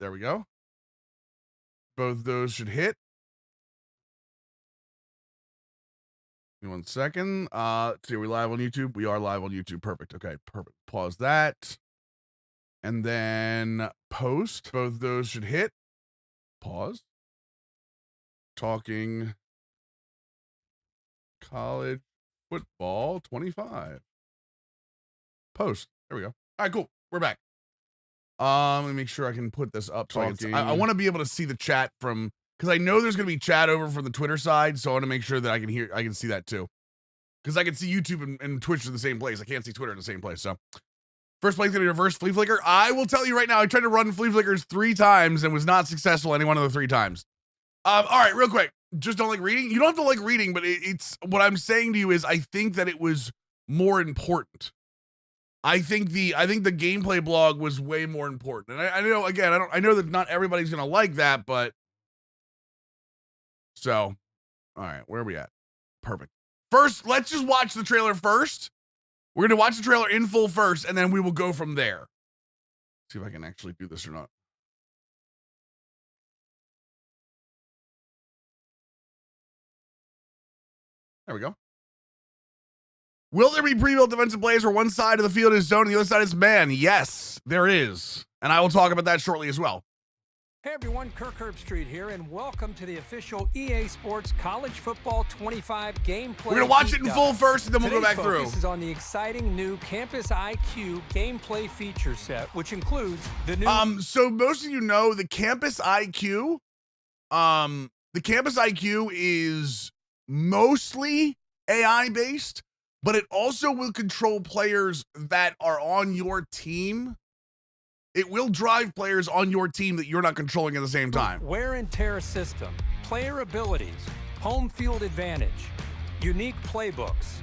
There we go. Both those should hit. Give me 1 second. See, are we live on YouTube? We are live on YouTube. Perfect. Okay, perfect. Pause that. And then post. Both those should hit. Pause. Talking college football 25. Post. There we go. All right, cool. We're back. Let me make sure I can put this up. So I want to be able to see the chat from, because I know there's going to be chat over from the Twitter side, so I want to make sure that I can see that too. Because I can see YouTube and Twitch in the same place. I can't see Twitter in the same place. So first play is going to be reverse flea flicker. I will tell you right now, I tried to run flea flickers 3 times and was not successful any one of the 3 times. All right, real quick. Just don't like reading. You don't have to like reading, but it's what I'm saying to you is I think that it was more important. I think the gameplay blog was way more important. And I know, again, I know that not everybody's going to like that, but so, all right, where are we at? Perfect. First, let's just watch the trailer first. We're going to watch the trailer in full first, and then we will go from there. See if I can actually do this or not. There we go. Will there be pre-built defensive plays where one side of the field is zone and the other side is man? Yes, there is. And I will talk about that shortly as well. Hey everyone, Kirk Herbstreit here, and welcome to the official EA Sports College Football 25 gameplay. We're going to watch it in full first, and then we'll go back through. This is on the exciting new Campus IQ gameplay feature set, which includes the new... So most of you know the Campus IQ, is mostly AI-based, but it also will control players that are on your team. It will drive players on your team that you're not controlling at the same time. Wear and tear system, player abilities, home field advantage, unique playbooks,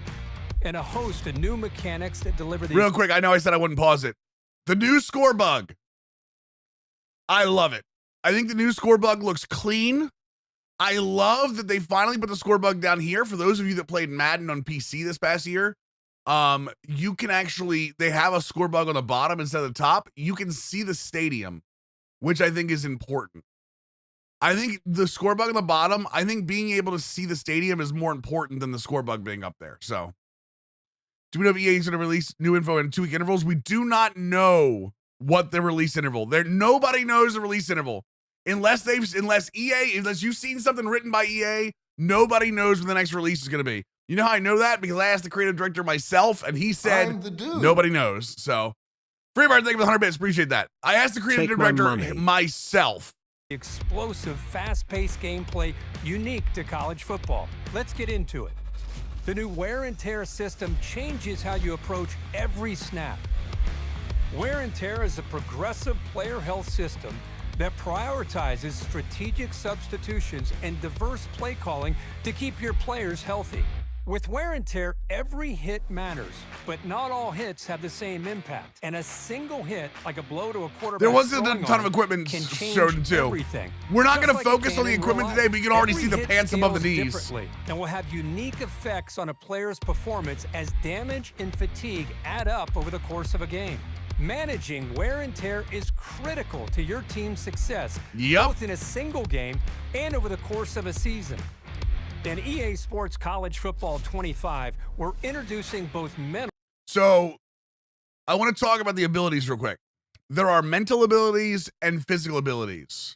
and a host of new mechanics that deliver the... Real quick, I know I said I wouldn't pause it. The new score bug. I love it. I think the new score bug looks clean. I love that they finally put the score bug down here. For those of you that played Madden on PC this past year, you can actually, they have a score bug on the bottom instead of the top. You can see the stadium, which I think is important. I think the score bug on the bottom, I think being able to see the stadium is more important than the score bug being up there. So, do we know if EA is going to release new info in 2-week intervals? We do not know what the release interval. Nobody knows the release interval. Unless you've seen something written by EA, nobody knows when the next release is going to be. You know how I know that? Because I asked the creative director myself, and he said nobody knows. So, Freebird, thank you for the 100 bits. Appreciate that. I asked the creative director myself. Explosive, fast-paced gameplay unique to college football. Let's get into it. The new wear and tear system changes how you approach every snap. Wear and tear is a progressive player health system that prioritizes strategic substitutions and diverse play calling to keep your players healthy. With wear and tear, every hit matters, but not all hits have the same impact. And a single hit, like a blow to a quarterback, there wasn't a ton of equipment shown too. Everything. We're not going to focus on the equipment today, but you can already see the pants above the knees. And will have unique effects on a player's performance as damage and fatigue add up over the course of a game. Managing wear and tear is critical to your team's success, both in a single game and over the course of a season. In EA Sports College Football 25, we're introducing both mental... So, I want to talk about the abilities real quick. There are mental abilities and physical abilities.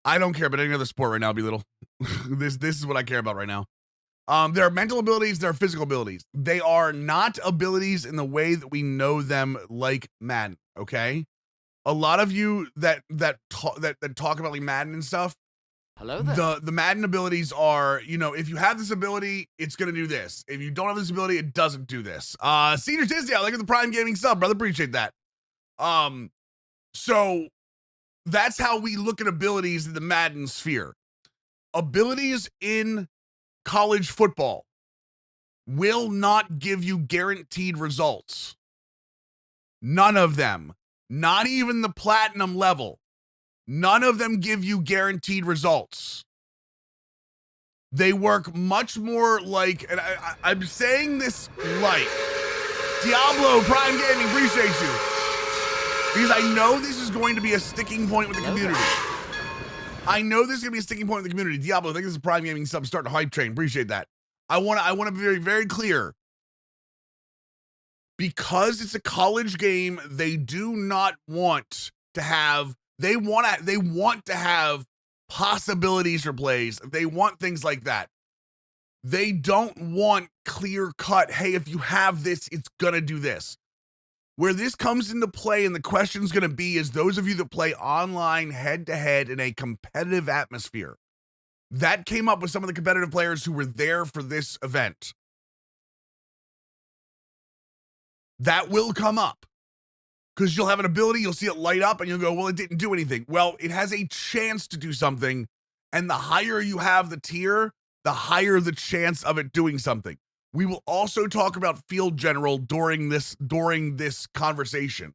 I don't care about any other sport right now, B-Little. This is what I care about right now. There are mental abilities, there are physical abilities. They are not abilities in the way that we know them like Madden, okay? A lot of you that talk about like Madden and stuff, hello there. The Madden abilities are, you know, if you have this ability, it's going to do this. If you don't have this ability, it doesn't do this. Senior Disney, I like the Prime Gaming sub, brother, appreciate that. So that's how we look at abilities in the Madden sphere. Abilities in college football will not give you guaranteed results. None of them. Not even the platinum level. None of them give you guaranteed results. They work much more like, and I'm saying this like, Diablo Prime Gaming, appreciate you. Because I know this is going to be a sticking point with the community. I know this is going to be a sticking point with the community. Diablo, I think this is Prime Gaming sub starting a hype train. Appreciate that. I want to be very, very clear. Because it's a college game, they do not want to have, they want to have possibilities for plays. They want things like that. They don't want clear cut, hey, if you have this, it's going to do this. Where this comes into play and the question's going to be is those of you that play online head-to-head in a competitive atmosphere. That came up with some of the competitive players who were there for this event. That will come up. Because you'll have an ability, you'll see it light up, and you'll go, well, it didn't do anything. Well, it has a chance to do something, and the higher you have the tier, the higher the chance of it doing something. We will also talk about Field General during this conversation.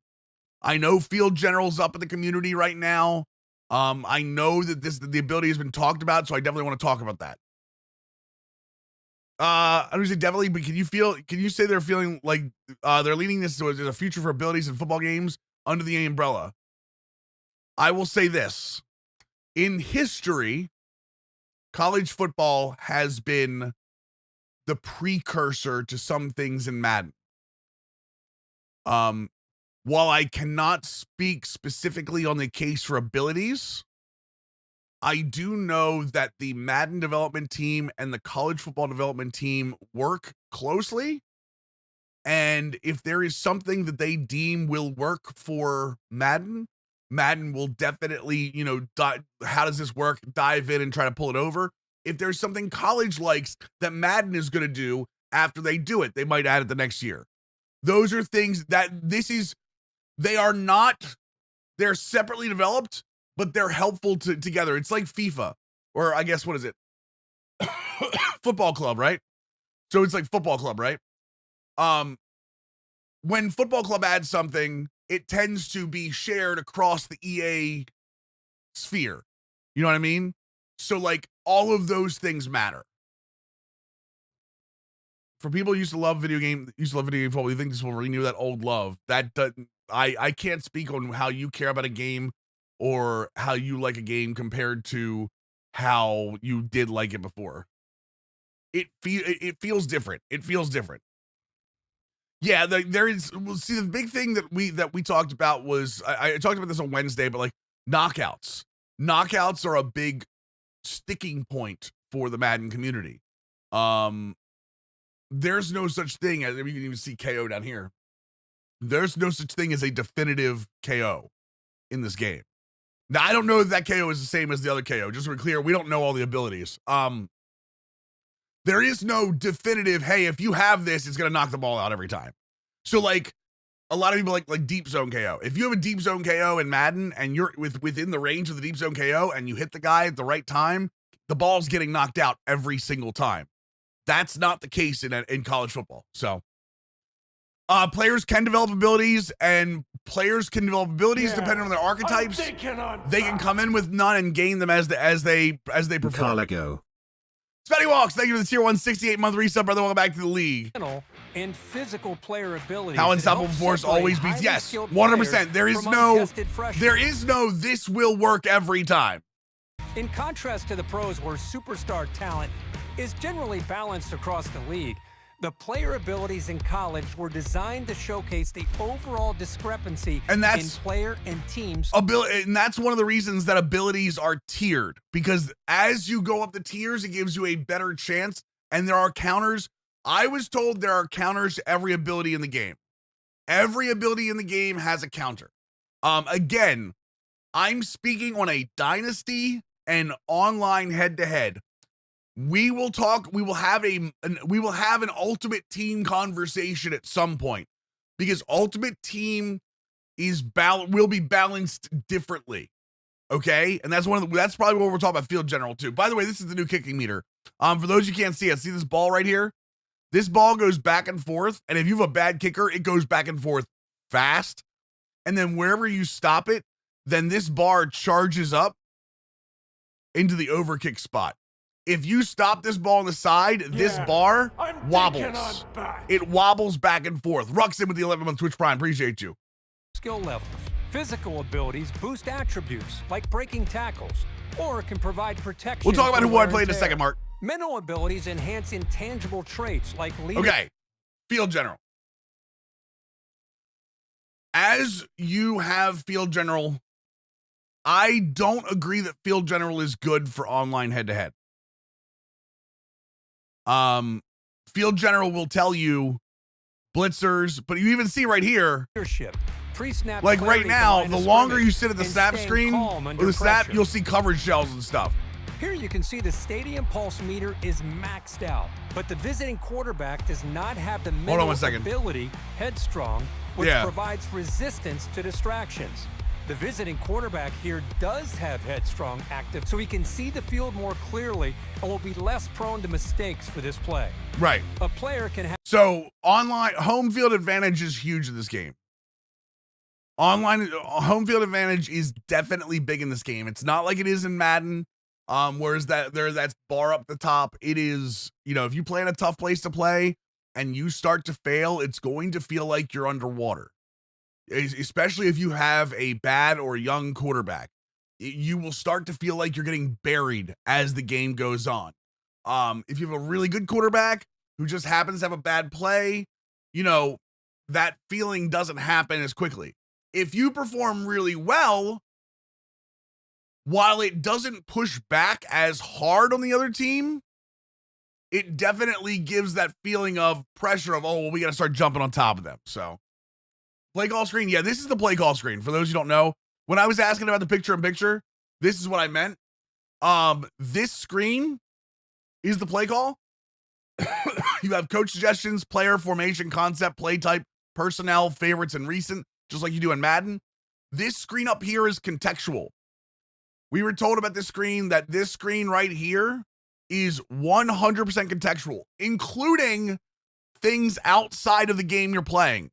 I know Field General's up in the community right now. I know that the ability has been talked about, so I definitely want to talk about that. I don't say definitely, but can you say they're feeling like they're leaning this towards a future for abilities in football games under the umbrella? I will say this. In history, college football has been the precursor to some things in Madden. While I cannot speak specifically on the case for abilities, I do know that the Madden development team and the college football development team work closely. And if there is something that they deem will work for Madden will definitely, how does this work? Dive in and try to pull it over. If there's something college likes that Madden is going to do after they do it, they might add it the next year. Those are things that they're separately developed, but they're helpful together. It's like FIFA, or I guess, what is it? Football Club, right? So it's like Football Club, right? When Football Club adds something, it tends to be shared across the EA sphere. You know what I mean? So like all of those things matter. For people who used to love video game football, you think this will renew that old love. That doesn't, I can't speak on how you care about a game or how you like a game compared to how you did like it before. It feels different. It feels different. Yeah, there is. Well, see, the big thing that we talked about was I talked about this on Wednesday, but like knockouts. Knockouts are a big sticking point for the Madden community. There's no such thing as, you can even see KO down here. There's no such thing as a definitive KO in this game. Now, I don't know if that KO is the same as the other KO. Just to be clear, we don't know all the abilities. There is no definitive, hey, if you have this, it's going to knock the ball out every time. So, like, a lot of people like deep zone KO. If you have a deep zone KO in Madden and you're within the range of the deep zone KO and you hit the guy at the right time, the ball's getting knocked out every single time. That's not the case in college football. So, players can develop abilities, and players can develop abilities depending on their archetypes. They can come in with none and gain them as they perform. Carlago. Spatty Walks, thank you for the tier 1 68-month resub, brother. Welcome back to the league. And physical player abilities. How unstoppable force always beats. Yes, 100%. There is no this will work every time. In contrast to the pros, where superstar talent is generally balanced across the league, the player abilities in college were designed to showcase the overall discrepancy in player and teams. And that's one of the reasons that abilities are tiered, because as you go up the tiers, it gives you a better chance. And there are counters. I was told there are counters to every ability in the game. Every ability in the game has a counter. Again, I'm speaking on a dynasty and online head-to-head. We will have an ultimate team conversation at some point, because ultimate team will be balanced differently. Okay. And that's probably what we're talking about Field General too. By the way, this is the new kicking meter. For those you can't see it, see this ball right here? This ball goes back and forth. And if you have a bad kicker, it goes back and forth fast. And then wherever you stop it, then this bar charges up into the overkick spot. If you stop this ball on the side, this bar wobbles. It wobbles back and forth. Ruxin with the 11-month Twitch Prime. Appreciate you. Skill levels. Physical abilities boost attributes like breaking tackles, or can provide protection. We'll talk about from who I wear and play in a tear. second, Mark. Mental abilities enhance intangible traits like leadership. Okay. Field general. As you have field general, I don't agree that field general is good for online head-to-head. Field general will tell you blitzers, but you even see right here, Pre-snap like right clarity now, from the line of longer scrimmage you sit at the and snap staying screen calm or under the snap, pressure. you'll see coverage shells and stuff. Here you can see the stadium pulse meter is maxed out, but the visiting quarterback does not have the on mental one second. ability, headstrong, which Yeah. provides resistance to distractions. The visiting quarterback here does have headstrong active, so he can see the field more clearly and will be less prone to mistakes for this play. Right. A player can have So online home field advantage is huge in this game. Online home field advantage is definitely big in this game. It's not like it is in Madden. Whereas that's bar up the top. It is, if you play in a tough place to play and you start to fail, it's going to feel like you're underwater. Especially if you have a bad or young quarterback. You will start to feel like you're getting buried as the game goes on. If you have a really good quarterback who just happens to have a bad play, that feeling doesn't happen as quickly. If you perform really well, while it doesn't push back as hard on the other team, it definitely gives that feeling of pressure of, oh, well, we got to start jumping on top of them. So, play call screen. Yeah, this is the play call screen. For those who don't know, when I was asking about the picture-in-picture, this is what I meant. This screen is the play call. You have coach suggestions, player, formation, concept, play type, personnel, favorites, and recent, just like you do in Madden. This screen up here is contextual. We were told about this screen that this screen right here is 100% contextual, including things outside of the game you're playing.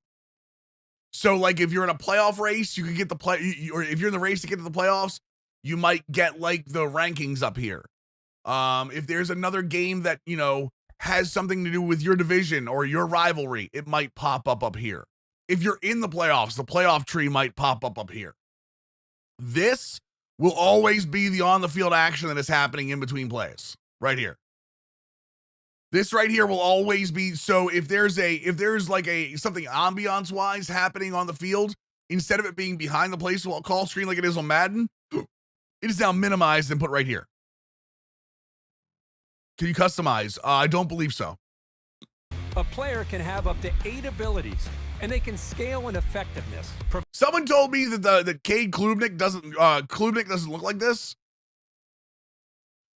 So, like, if you're in a playoff race, you can get the play, or if you're in the race to get to the playoffs, you might get like the rankings up here. If there's another game that, has something to do with your division or your rivalry, it might pop up here. If you're in the playoffs, the playoff tree might pop up here. This will always be the on the field action that is happening in between plays right here. This right here will always be. So if there's like something ambiance wise happening on the field, instead of it being behind the play call screen like it is on Madden, it is now minimized and put right here. Can you customize? I don't believe so. a player can have up to 8 abilities, and they can scale in effectiveness. Someone told me that Cade Klubnik doesn't look like this.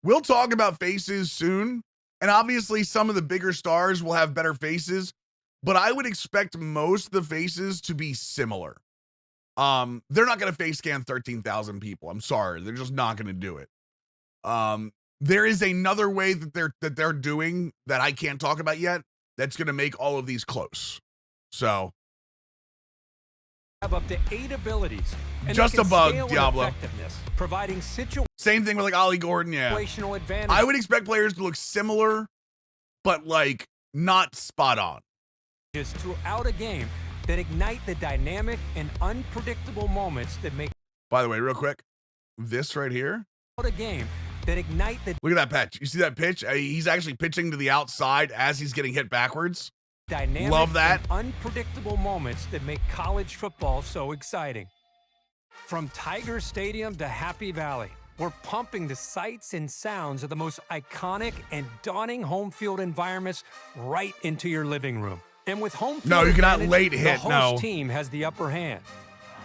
We'll talk about faces soon, and obviously some of the bigger stars will have better faces, but I would expect most of the faces to be similar. They're not going to face scan 13,000 people. I'm sorry, they're just not going to do it. There is another way that they're doing that I can't talk about yet. That's going to make all of these close. So have up to 8 abilities. And just a bug, Diablo. Providing same thing with like Ollie Gordon. Yeah, situational advantage. I would expect players to look similar, but like not spot on. Just throughout a game that ignite the dynamic and unpredictable moments that make. By the way, real quick, this right here. A game that ignite the. Look at that pitch. You see that pitch? He's actually pitching to the outside as he's getting hit backwards. Dynamic Love that. And unpredictable moments that make college football so exciting. From Tiger Stadium to Happy Valley, we're pumping the sights and sounds of the most iconic and daunting home field environments right into your living room. And with home field no, you cannot advantage, late hit. the No, host team has the upper hand.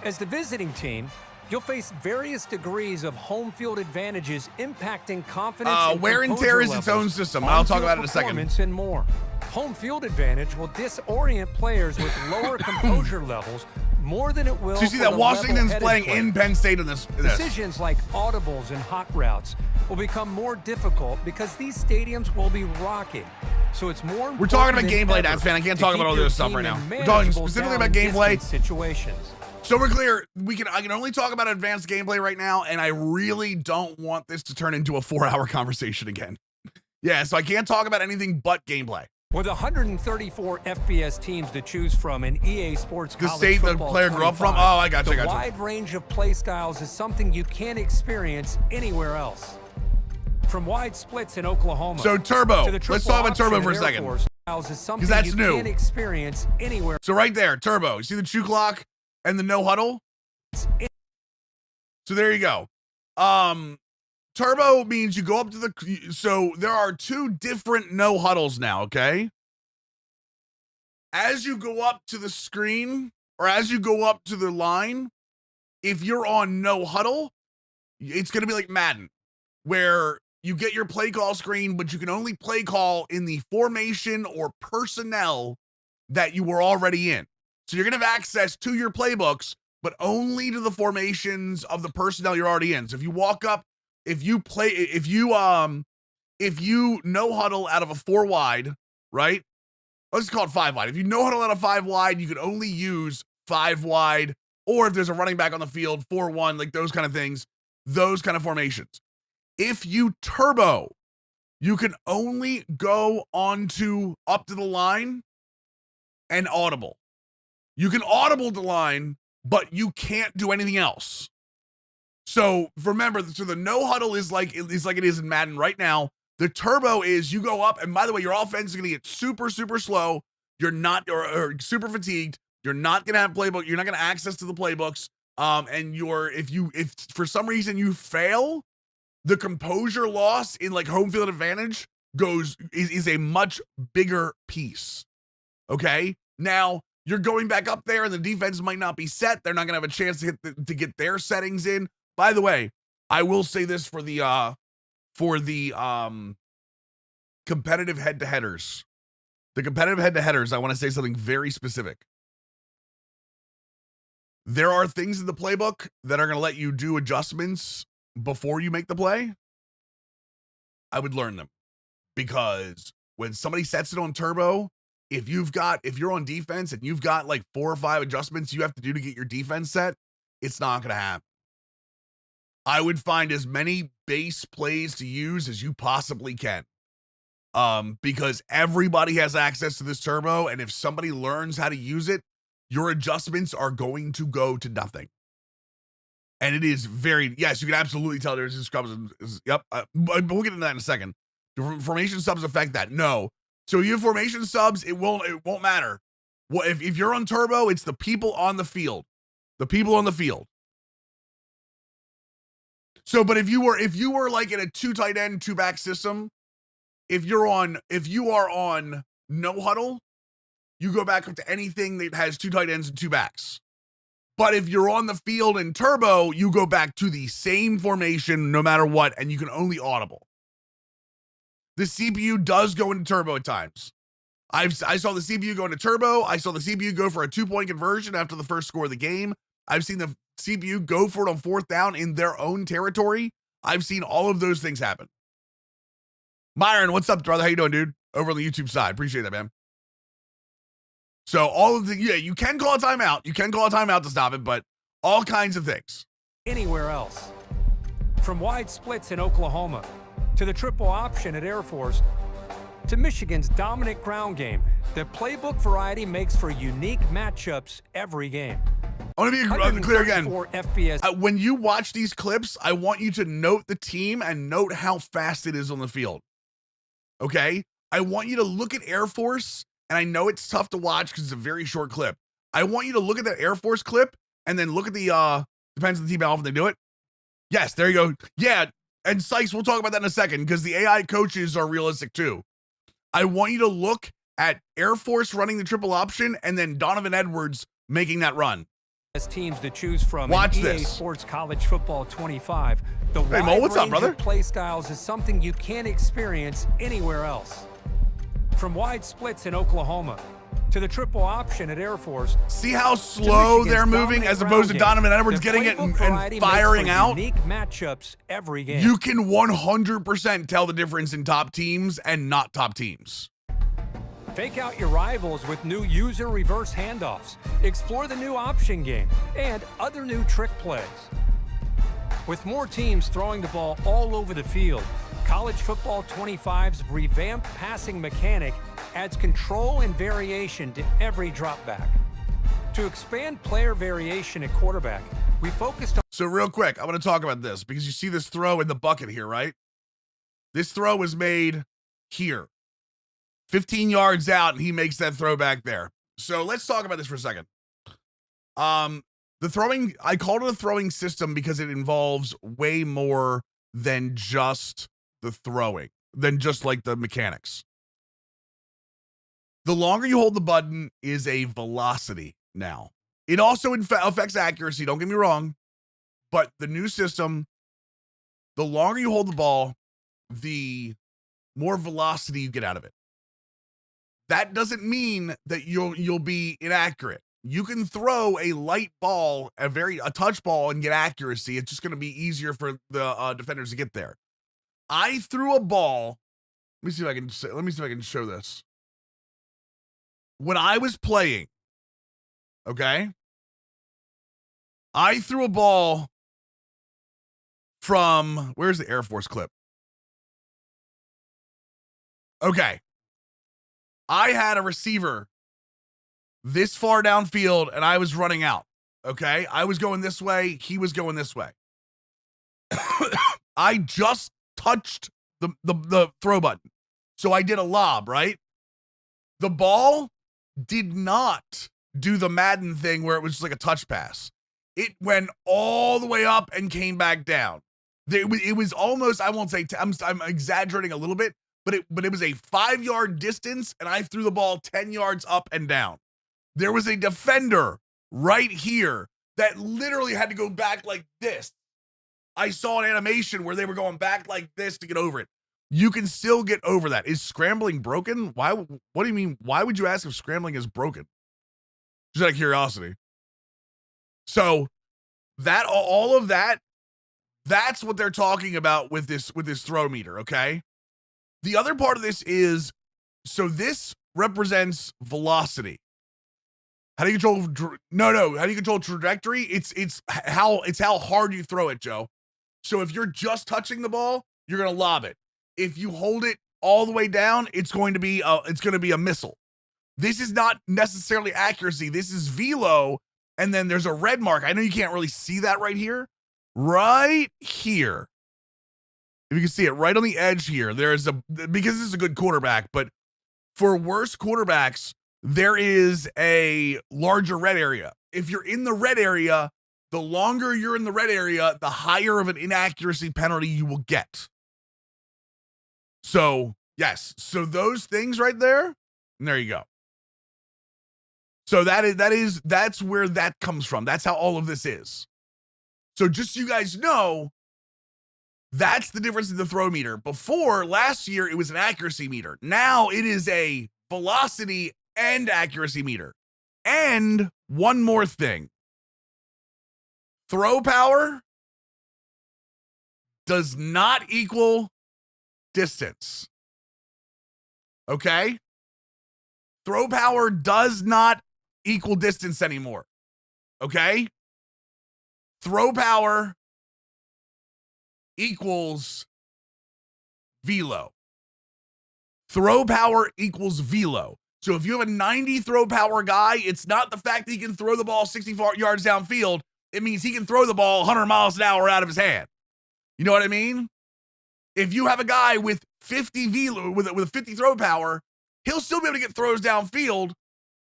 As the visiting team, you'll face various degrees of home field advantages impacting confidence and wear and tear is its own system. I'll talk about it in a second. Performance and more. Home field advantage will disorient players with lower composure levels more than it will. So you see for that the Washington's level-headed playing player. in Penn State in this. Decisions like audibles and hot routes will become more difficult because these stadiums will be rocking. So it's more. We're talking about important gameplay, than Dance fan. I can't to talk keep about all your this stuff team right now. in We're talking manageable specifically about down gameplay. distance situations. So we're clear. I can only talk about advanced gameplay right now, and I really don't want this to turn into a 4-hour conversation again. Yeah, so I can't talk about anything but gameplay. With 134 FBS teams to choose from in EA Sports The College state the Football player grew up from? 25, Oh, I got you, I the got you. wide range of play styles is something you can't experience anywhere else. From wide splits in Oklahoma. So Turbo, to the let's talk about triple Turbo for a option in Air second. Force styles is something that's you new. can't experience anywhere. So right there, Turbo. You see the chew clock and the no huddle? So there you go. Turbo means you go up to the, so there are two different no huddles now, okay? As you go up to the screen, or as you go up to the line, if you're on no huddle, it's going to be like Madden, where you get your play call screen, but you can only play call in the formation or personnel that you were already in. So you're going to have access to your playbooks, but only to the formations of the personnel you're already in. So if you walk up, if you no huddle out of a 4 wide, right? Let's call it 5 wide. If you no huddle out of 5 wide, you can only use 5 wide, or if there's a running back on the field, 4-1, like those kind of things, those kind of formations. If you turbo, you can only go onto up to the line and audible. You can audible the line, but you can't do anything else. So remember, so the no huddle is like it is in Madden right now. The turbo is you go up, and by the way, your offense is going to get super, super slow. You're not, or super fatigued. You're not going to have playbook. You're not going to access to the playbooks. And if for some reason you fail, the composure loss in like home field advantage is a much bigger piece. Okay, now you're going back up there, and the defense might not be set. They're not going to have a chance to get their settings in. By the way, I will say this for the competitive head-to-headers. The competitive head-to-headers, I want to say something very specific. There are things in the playbook that are going to let you do adjustments before you make the play. I would learn them, because when somebody sets it on turbo, if you're on defense and you've got like 4 or 5 adjustments you have to do to get your defense set, it's not going to happen. I would find as many base plays to use as you possibly can. Because everybody has access to this turbo, and if somebody learns how to use it, your adjustments are going to go to nothing. And it is yes, you can absolutely tell there's scrubs. Yep. We'll get into that in a second. Do formation subs affect that? No. So you have formation subs, it won't matter. Well, if you're on turbo, it's the people on the field. The people on the field. So, but if you were like in a 2 tight end, 2 back system, if you are on no huddle, you go back up to anything that has 2 tight ends and 2 backs. But if you're on the field in turbo, you go back to the same formation no matter what, and you can only audible. The CPU does go into turbo at times. I saw the CPU go into turbo. I saw the CPU go for a 2-point conversion after the first score of the game. I've seen the CPU go for it on 4th down in their own territory. I've seen all of those things happen. Myron, what's up, brother? How you doing, dude? Over on the YouTube side. Appreciate that, man. So all of you can call a timeout. You can call a timeout to stop it, but all kinds of things. Anywhere else. From wide splits in Oklahoma, to the triple option at Air Force, to Michigan's dominant ground game, the playbook variety makes for unique matchups every game. I want to be clear again. FBS. When you watch these clips, I want you to note the team and note how fast it is on the field. Okay? I want you to look at Air Force, and I know it's tough to watch because it's a very short clip. I want you to look at that Air Force clip and then look at the, depends on the team how often they do it. Yes, there you go. Yeah, and Sykes, we'll talk about that in a second because the AI coaches are realistic too. I want you to look at Air Force running the triple option and then Donovan Edwards making that run. Teams to choose from. Watch in EA this. Sports College Football 25. The Hey, Mo, wide what's up, range brother? of play styles is something you can't experience anywhere else. From wide splits in Oklahoma, to the triple option at Air Force. See how slow they're moving as opposed to Donovan Edwards getting it and firing out? Unique matchups every game. You can 100% tell the difference in top teams and not top teams. Fake out your rivals with new user reverse handoffs. Explore the new option game and other new trick plays. With more teams throwing the ball all over the field, College Football 25's revamped passing mechanic adds control and variation to every drop back. To expand player variation at quarterback, we focused on... So real quick, I want to talk about this because you see this throw in the bucket here, right? This throw was made here. 15 yards out, and he makes that throw back there. So let's talk about this for a second. The throwing, I called it a throwing system because it involves way more than just the throwing, than just like the mechanics. The longer you hold the button is a velocity now. It also affects accuracy, don't get me wrong, but the new system, the longer you hold the ball, the more velocity you get out of it. That doesn't mean that you'll be inaccurate. You can throw a light ball, a touch ball, and get accuracy. It's just going to be easier for the defenders to get there. I threw a ball. Let me see if I can show this. When I was playing, okay, I threw a ball from, where's the Air Force clip? Okay. I had a receiver this far downfield and I was running out. Okay. I was going this way. He was going this way. I just touched the throw button. So I did a lob, right? The ball did not do the Madden thing where it was just like a touch pass. It went all the way up and came back down. It was almost, I won't say, I'm exaggerating a little bit, but it was a 5-yard distance, and I threw the ball 10 yards up and down. There was a defender right here that literally had to go back like this. I saw an animation where they were going back like this to get over it. You can still get over that. Is scrambling broken? Why? What do you mean? Why would you ask if scrambling is broken? Just out of curiosity. So that all of that, that's what they're talking about with this throw meter. Okay. The other part of this is, so this represents velocity. How do you control? No. How do you control trajectory? It's how hard you throw it, Joe. So if you're just touching the ball, you're gonna lob it. If you hold it all the way down, it's going to be a missile. This is not necessarily accuracy. This is velo, and then there's a red mark. I know you can't really see that right here. Right here. If you can see it right on the edge here, because this is a good quarterback, but for worse quarterbacks, there is a larger red area. If you're in the red area, the longer you're in the red area, the higher of an inaccuracy penalty you will get. So, yes. So those things right there, and there you go. So that's where that comes from. That's how all of this is. So just so you guys know, that's the difference in the throw meter. Before, last year, it was an accuracy meter. Now it is a velocity and accuracy meter. And one more thing. Throw power does not equal distance. Okay? Throw power does not equal distance anymore. Okay? Throw power equals velo. Throw power equals velo. So if you have a 90 throw power guy, it's not the fact that he can throw the ball 64 yards downfield. It means he can throw the ball 100 miles an hour out of his hand. You know what I mean? If you have a guy with 50 velo, with 50 throw power, he'll still be able to get throws downfield.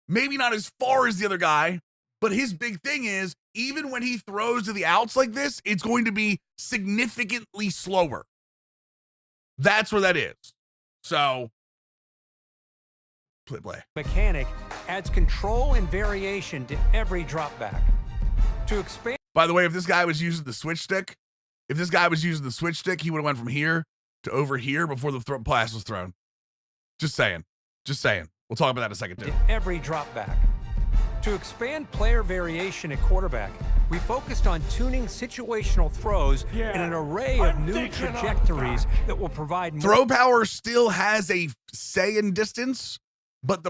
Maybe not as far as the other guy, but his big thing is, even when he throws to the outs like this, it's going to be significantly slower. That's where that is. So, play. Mechanic adds control and variation to every drop back. To expand. By the way, if this guy was using the switch stick, he would have went from here to over here before the pass was thrown. Just saying. We'll talk about that in a second too. Every drop back. To expand player variation at quarterback, we focused on tuning situational throws in an array of new trajectories that will provide more. Throw power still has a say in distance, but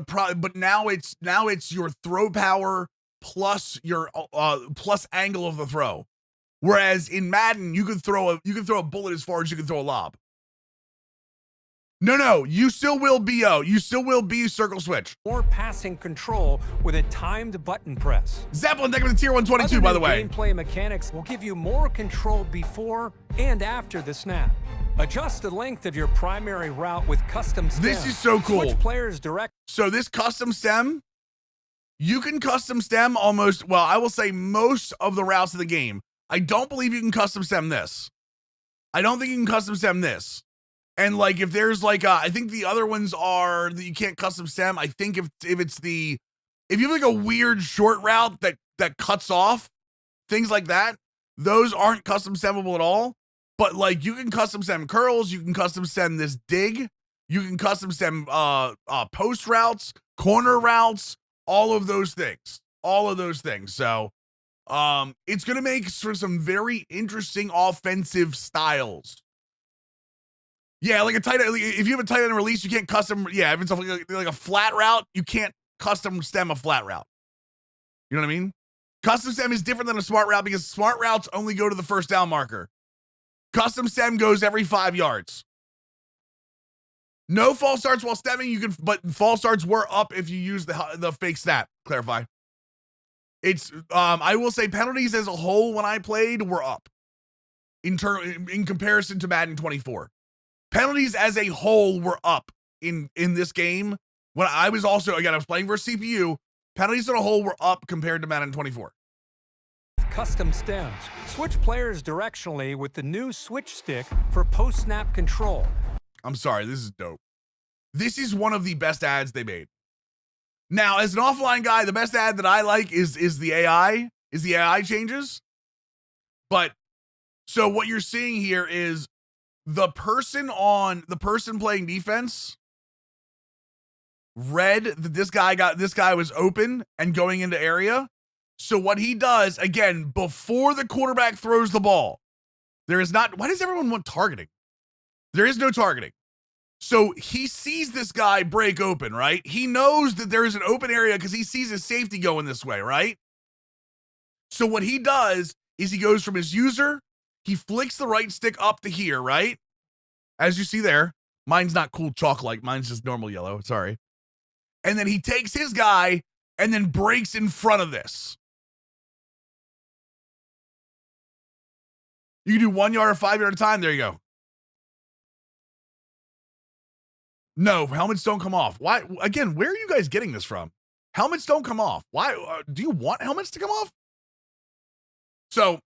now it's your throw power plus your plus angle of the throw. Whereas in Madden, you can throw a bullet as far as you can throw a lob. No, you still will BO. You still will be circle switch. More passing control with a timed button press. Zeppelin, thank you for the tier 122, Other by the new way. gameplay mechanics will give you more control before and after the snap. Adjust the length of your primary route with custom stem. This is so cool. Switch players direct. So this custom stem, you can custom stem almost, well, I will say most of the routes of the game. I don't believe you can custom stem this. I don't think you can custom stem this. And like, if there's like, I think the other ones are that you can't custom stem. I think if it's the, if you have like a weird short route that cuts off, things like that, those aren't custom stemmable at all. But like, you can custom stem curls, you can custom stem this dig, you can custom stem post routes, corner routes, all of those things. So it's gonna make for some very interesting offensive styles. Yeah, like a tight end, if you have a tight end release, you can't custom, if it's like a flat route, you can't custom stem a flat route. You know what I mean? Custom stem is different than a smart route because smart routes only go to the first down marker. Custom stem goes every 5 yards. No false starts while stemming, but false starts were up if you use the fake snap. Clarify. It's I will say penalties as a whole when I played were up in comparison to Madden 24. Penalties as a whole were up in this game. When I was also, again, I was playing versus CPU, penalties as a whole were up compared to Madden 24. Custom stems. Switch players directionally with the new switch stick for post-snap control. I'm sorry, this is dope. This is one of the best ads they made. Now, as an offline guy, the best ad that I like is the AI changes. But so what you're seeing here is the person playing defense read that this guy was open and going into area. So what he does, again, before the quarterback throws the ball, why does everyone want targeting? There is no targeting. So he sees this guy break open, right? He knows that there is an open area because he sees his safety going this way, right? So what he does is he goes from his user, he flicks the right stick up to here, right? As you see there, mine's not cool chalk-like, mine's just normal yellow, sorry. And then he takes his guy and then breaks in front of this. You can do 1 yard or 5 yard at a time, there you go. No, helmets don't come off. Why? Again, where are you guys getting this from? Helmets don't come off. Why? Do you want helmets to come off? So,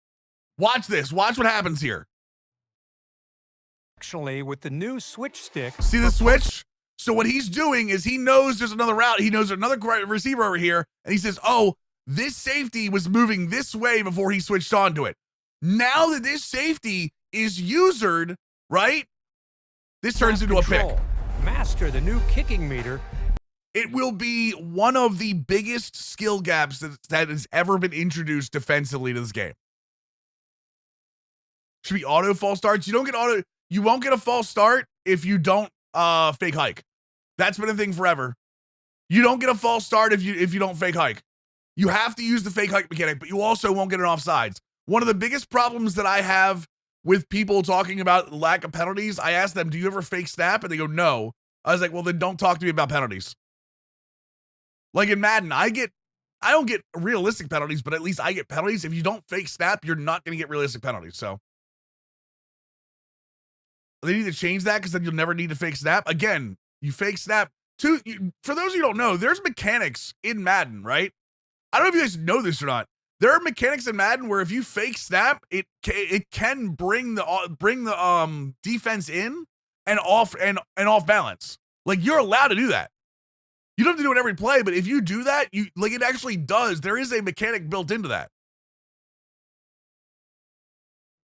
watch this. Watch what happens here. Actually, with the new switch stick. See the switch? So what he's doing is he knows there's another route. He knows another receiver over here. And he says, oh, this safety was moving this way before he switched onto it. Now that this safety is usered, right? This turns into a pick. Master the new kicking meter. It will be one of the biggest skill gaps that has ever been introduced defensively to this game. Should be auto false starts. You won't get a false start if you don't fake hike. That's been a thing forever. You don't get a false start if you don't fake hike. You have to use the fake hike mechanic, but you also won't get an offsides. One of the biggest problems that I have with people talking about lack of penalties, I asked them, do you ever fake snap? And they go, no. I was like, well, then don't talk to me about penalties. Like in Madden, I don't get realistic penalties, but at least I get penalties. If you don't fake snap, you're not going to get realistic penalties. So they need to change that because then you'll never need to fake snap. Again, you fake snap. For those of you who don't know, there's mechanics in Madden, right? I don't know if you guys know this or not. There are mechanics in Madden where if you fake snap, it can bring the defense in and off balance. Like you're allowed to do that. You don't have to do it every play, but if you do that, it actually does. There is a mechanic built into that.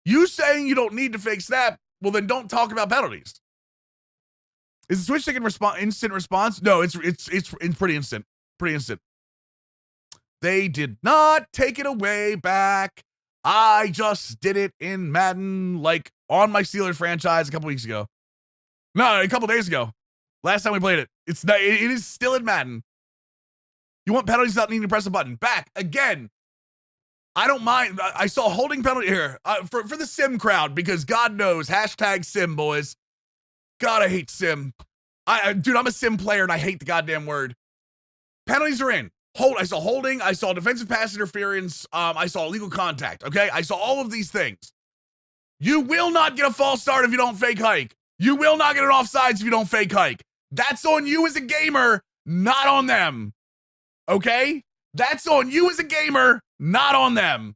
You saying you don't need to fake snap, well then don't talk about penalties. Is the switch taking instant response? No, it's pretty instant. Pretty instant. They did not take it away back. I just did it in Madden, like on my Steelers franchise a couple weeks ago. No, a couple days ago. Last time we played it. It is still in Madden. You want penalties without needing to press a button. Back again. I don't mind. I saw holding penalty here for the sim crowd because God knows, hashtag sim boys. God, I hate sim. Dude, I'm a sim player and I hate the goddamn word. Penalties are in. I saw holding. I saw defensive pass interference. I saw illegal contact. Okay, I saw all of these things. You will not get a false start if you don't fake hike. You will not get an offsides if you don't fake hike. That's on you as a gamer, not on them. Okay? That's on you as a gamer, not on them.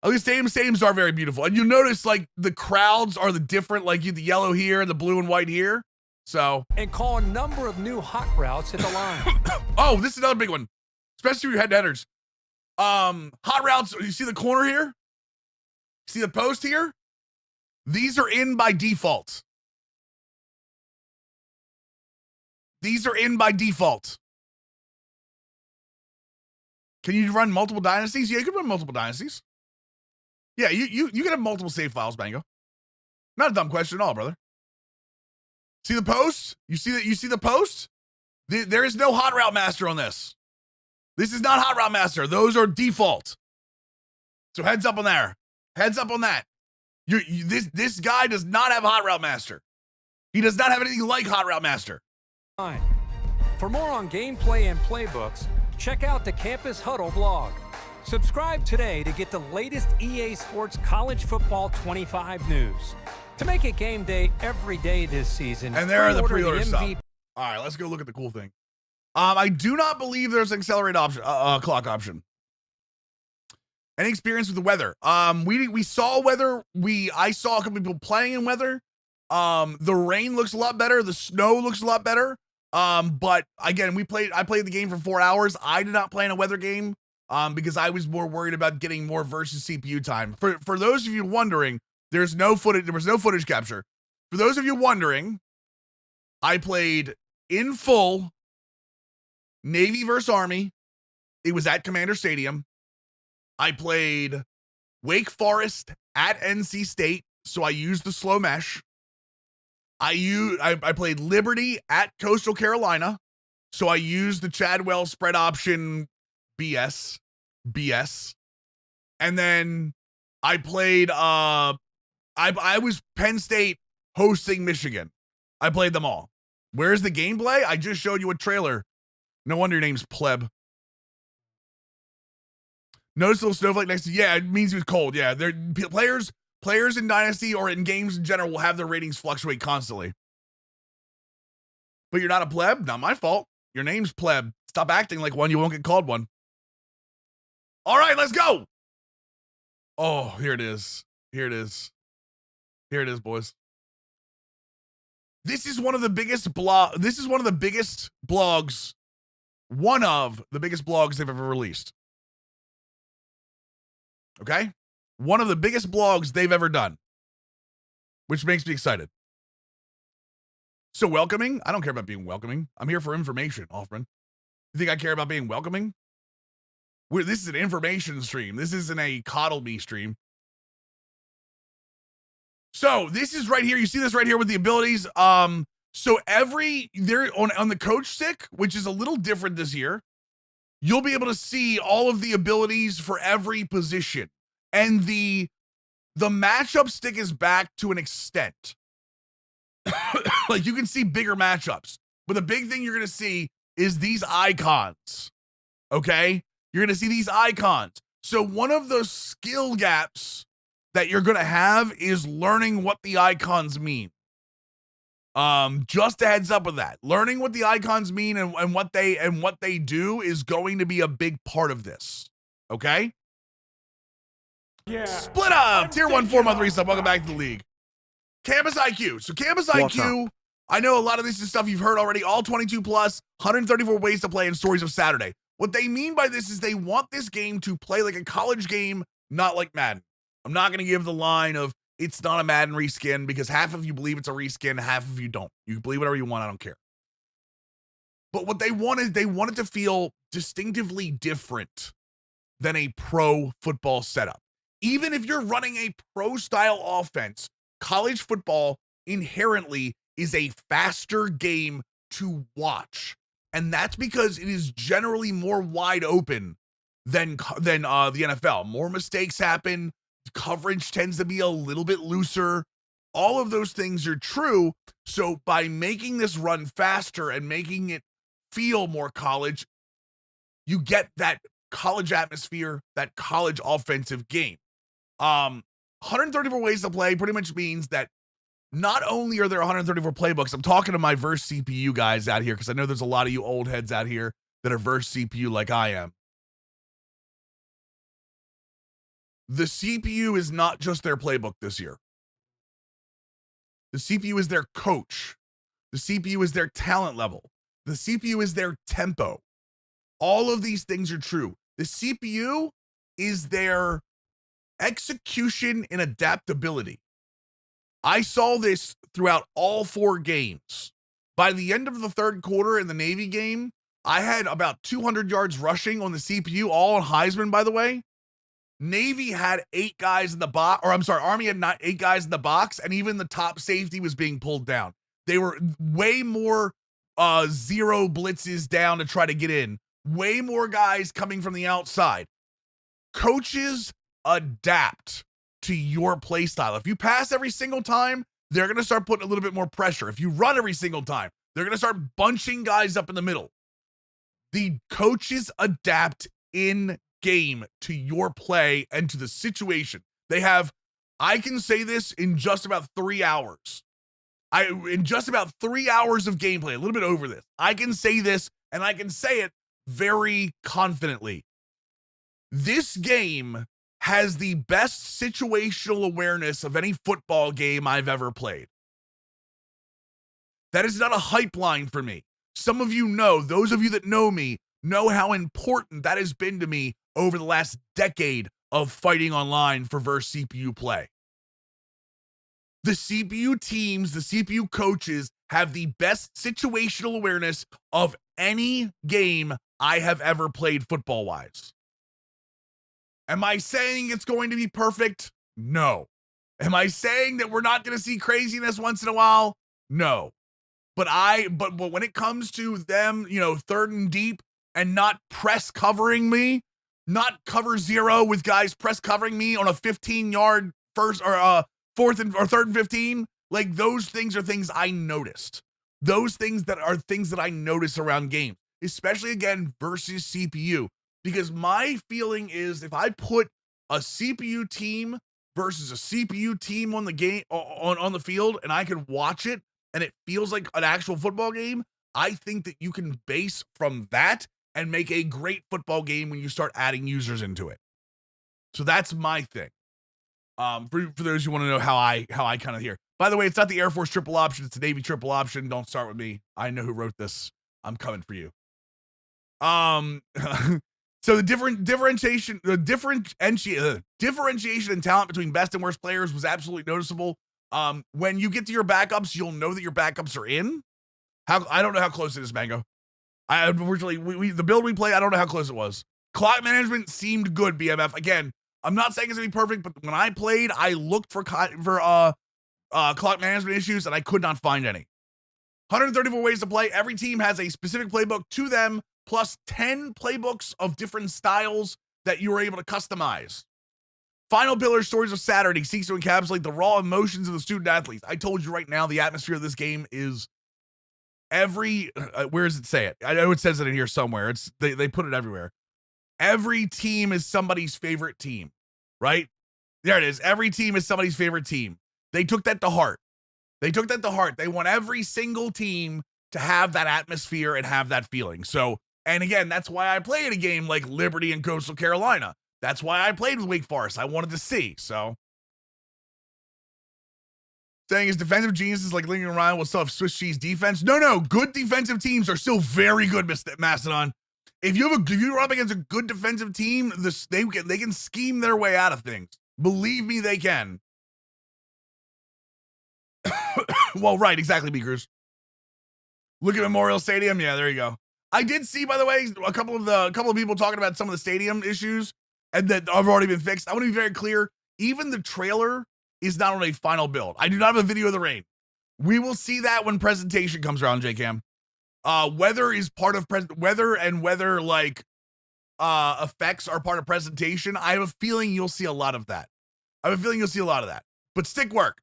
At least stadiums are very beautiful. And you notice, like, the crowds are the different, like, the yellow here and the blue and white here. So. And call a number of new hot routes at the line. Oh, this is another big one. Especially for your head-to-headers. Hot routes, you see the corner here? See the post here? These are in by default. These are in by default. Can you run multiple dynasties? Yeah, you can run multiple dynasties. Yeah, you can have multiple save files, Bango. Not a dumb question at all, brother. See the post? You see the post? There is no hot route master on this. This is not hot route master. Those are default. So heads up on there. Heads up on that. This guy does not have hot route master. He does not have anything like hot route master. For more on gameplay and playbooks, check out the Campus Huddle blog. Subscribe today to get the latest EA Sports College Football 25 news. To make it game day every day this season, and there are the pre-order stuff. All right, let's go look at the cool thing. I do not believe there's an accelerate option, clock option. Any experience with the weather? We saw weather. I saw a couple people playing in weather. The rain looks a lot better. The snow looks a lot better. But again, I played the game for 4 hours. I did not play in a weather game, because I was more worried about getting more versus CPU time. For those of you wondering, there was no footage capture. For those of you wondering, I played in full Navy versus Army. It was at Commander Stadium. I played Wake Forest at NC State, so I used the slow mesh. I played Liberty at Coastal Carolina, so I used the Chadwell spread option BS. And then I played I was Penn State hosting Michigan. I played them all. Where's the gameplay? I just showed you a trailer. No wonder your name's Pleb. Notice the little snowflake next to you. Yeah, it means he was cold. Yeah, they're players in Dynasty or in games in general will have their ratings fluctuate constantly. But you're not a pleb? Not my fault. Your name's Pleb. Stop acting like one. You won't get called one. All right, let's go. Oh, here it is. Here it is. Here it is, boys. This is one of the biggest one of the biggest blogs they've ever released. Okay? One of the biggest blogs they've ever done, which makes me excited. So welcoming? I don't care about being welcoming. I'm here for information, Hoffman. You think I care about being welcoming? This is an information stream. This isn't a coddle me stream. So this is right here. You see this right here with the abilities. So there on the coach stick, which is a little different this year, you'll be able to see all of the abilities for every position. And the matchup stick is back to an extent. Like you can see bigger matchups. But the big thing you're going to see is these icons. Okay? You're going to see these icons. So one of those skill gaps that you're going to have is learning what the icons mean. Just a heads up with that. Learning what the icons mean and what they do is going to be a big part of this. Okay? Yeah. Split up! Tier 1 4-month resub. Welcome back to the league. Campus IQ. So Campus IQ, I know a lot of this is stuff you've heard already. All 22 plus, 134 ways to play in Stories of Saturday. What they mean by this is they want this game to play like a college game, not like Madden. I'm not going to give the line of it's not a Madden reskin because half of you believe it's a reskin, half of you don't. You can believe whatever you want. I don't care. But what they want is they want it to feel distinctively different than a pro football setup. Even if you're running a pro style offense, college football inherently is a faster game to watch. And that's because it is generally more wide open than the NFL. More mistakes happen. Coverage tends to be a little bit looser. All of those things are true. So by making this run faster and making it feel more college, you get that college atmosphere, that college offensive game. 134 ways to play pretty much means that not only are there 134 playbooks, I'm talking to my verse CPU guys out here because I know there's a lot of you old heads out here that are verse CPU like I am. The CPU is not just their playbook this year. The CPU is their coach. The CPU is their talent level. The CPU is their tempo. All of these things are true. The CPU is their execution and adaptability. I saw this throughout all 4 games. By the end of the third quarter in the Navy game, I had about 200 yards rushing on the CPU, all on Heisman, by the way. Navy had 8 guys in the box, or I'm sorry, Army had 8 guys in the box, and even the top safety was being pulled down. They were way more zero blitzes down to try to get in. Way more guys coming from the outside. Coaches adapt to your play style. If you pass every single time, they're going to start putting a little bit more pressure. If you run every single time, they're going to start bunching guys up in the middle. The coaches adapt in game to your play and to the situation. They have, I can say this in just about 3 hours. In just about 3 hours of gameplay, a little bit over this, I can say this, and I can say it very confidently. This game has the best situational awareness of any football game I've ever played. That is not a hype line for me. Some of you know, those of you that know me, know how important that has been to me over the last decade of fighting online for verse CPU play. The CPU teams, the CPU coaches have the best situational awareness of any game I have ever played football-wise. Am I saying it's going to be perfect? No. Am I saying that we're not going to see craziness once in a while? No. But when it comes to them, third and deep and not press covering me, not cover zero with guys press covering me on a 15-yard first or fourth and or third and 15, like those things are things I noticed. Those things that are things that I notice around games, especially again versus CPU. Because my feeling is if I put a CPU team versus a CPU team on the game on the field and I can watch it and it feels like an actual football game, I think that you can base from that and make a great football game when you start adding users into it. So that's my thing. For those who want to know how I kind of hear. By the way, it's not the Air Force triple option, it's the Navy triple option. Don't start with me. I know who wrote this. I'm coming for you. So the differentiation in talent between best and worst players was absolutely noticeable. When you get to your backups, you'll know that your backups are in. I don't know how close it is, Mango. I unfortunately the build we play, I don't know how close it was. Clock management seemed good, BMF. Again, I'm not saying it's gonna be perfect, but when I played, I looked for clock management issues and I could not find any. 134 ways to play. Every team has a specific playbook to them, plus 10 playbooks of different styles that you are able to customize. Final pillar stories of Saturday seeks to encapsulate the raw emotions of the student athletes. I told you right now, the atmosphere of this game is where does it say it? I know it says it in here somewhere. They put it everywhere. Every team is somebody's favorite team, right? There it is. Every team is somebody's favorite team. They took that to heart. They want every single team to have that atmosphere and have that feeling. So, and again, that's why I played a game like Liberty and Coastal Carolina. That's why I played with Wake Forest. I wanted to see. So, saying his defensive geniuses like Lincoln Ryan will still have Swiss cheese defense. No. Good defensive teams are still very good, Mastodon. If you run up against a good defensive team, they can scheme their way out of things. Believe me, they can. Well, right, exactly, Beakers. Look at Memorial Stadium. Yeah, there you go. I did see, by the way, a couple of people talking about some of the stadium issues and that have already been fixed. I want to be very clear. Even the trailer is not on a final build. I do not have a video of the rain. We will see that when presentation comes around, JCam. Weather is part of weather like effects are part of presentation. I have a feeling you'll see a lot of that. But stick work.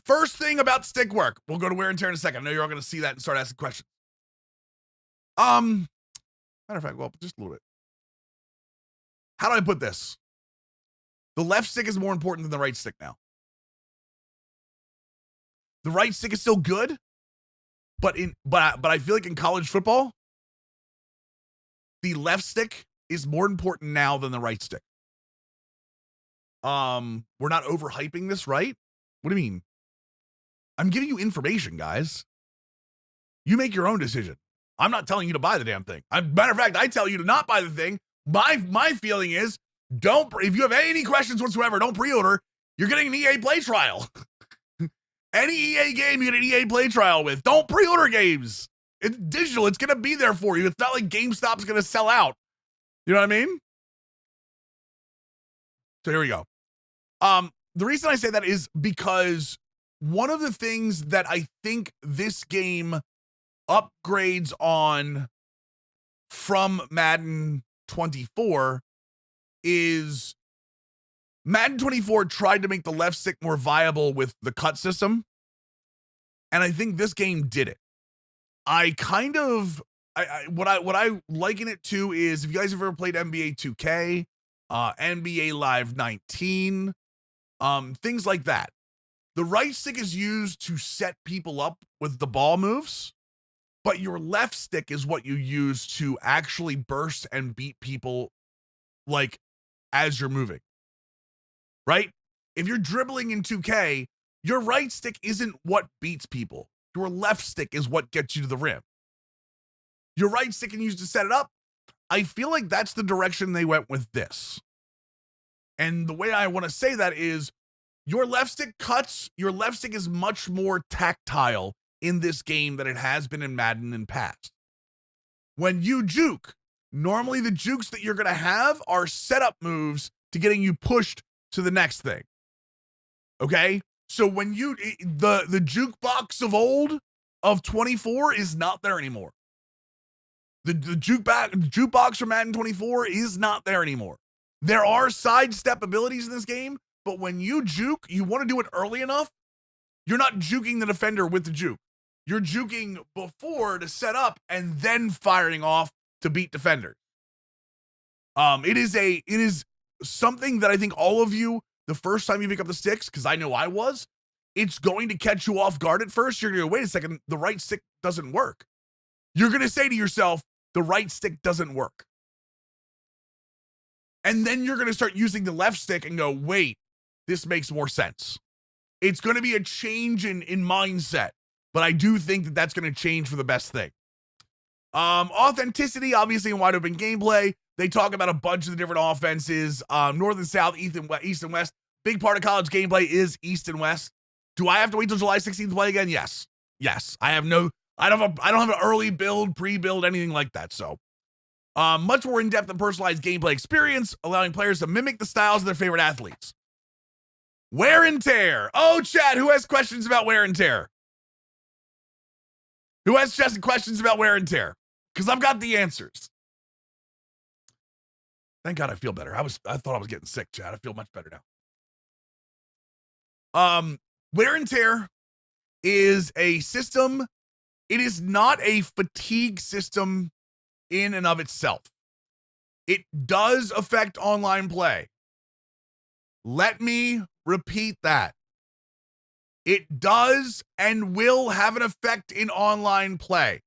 First thing about stick work. We'll go to wear and tear in a second. I know you're all going to see that and start asking questions. Matter of fact, well, just a little bit. How do I put this? The left stick is more important than the right stick now. The right stick is still good, but I feel like in college football, the left stick is more important now than the right stick. We're not overhyping this, right? What do you mean? I'm giving you information, guys. You make your own decision. I'm not telling you to buy the damn thing. Matter of fact, I tell you to not buy the thing. My feeling is, if you have any questions whatsoever, don't pre-order. You're getting an EA play trial. Any EA game you get an EA play trial with. Don't pre-order games. It's digital. It's going to be there for you. It's not like GameStop's going to sell out. You know what I mean? So here we go. The reason I say that is because one of the things that I think this game upgrades on from Madden 24 is Madden 24 tried to make the left stick more viable with the cut system. And I think this game did it. What I liken it to is, if you guys have ever played NBA 2K, NBA Live 19, things like that. The right stick is used to set people up with the ball moves, but your left stick is what you use to actually burst and beat people, like, as you're moving. Right? If you're dribbling in 2K, your right stick isn't what beats people. Your left stick is what gets you to the rim. Your right stick can use to set it up. I feel like that's the direction they went with this. And the way I want to say that is, your left stick cuts, your left stick is much more tactile in this game than it has been in Madden in past. When you juke, normally the jukes that you're going to have are setup moves to getting you pushed to the next thing. Okay? So when the jukebox of old, of 24, is not there anymore. The jukebox from Madden 24 is not there anymore. There are sidestep abilities in this game, but when you juke, you want to do it early enough. You're not juking the defender with the juke. You're juking before to set up and then firing off to beat defenders. It is something that I think all of you, the first time you pick up the sticks, because I know I was, it's going to catch you off guard at first. You're going to go, wait a second, the right stick doesn't work. You're going to say to yourself, the right stick doesn't work. And then you're going to start using the left stick and go, wait, this makes more sense. It's going to be a change in mindset, but I do think that that's going to change for the best thing. Authenticity, obviously, in wide open gameplay. They talk about a bunch of the different offenses, north and south, east and west. Big part of college gameplay is east and west. Do I have to wait till July 16th to play again? Yes. I don't have an early build, pre-build, anything like that. So, much more in-depth and personalized gameplay experience, allowing players to mimic the styles of their favorite athletes. Wear and tear. Oh, chat, who has questions about wear and tear? Who has just questions about wear and tear? Because I've got the answers. Thank God I feel better. I thought I was getting sick, chat. I feel much better now. Wear and tear is a system. It is not a fatigue system in and of itself. It does affect online play. Let me repeat that. It does and will have an effect in online play.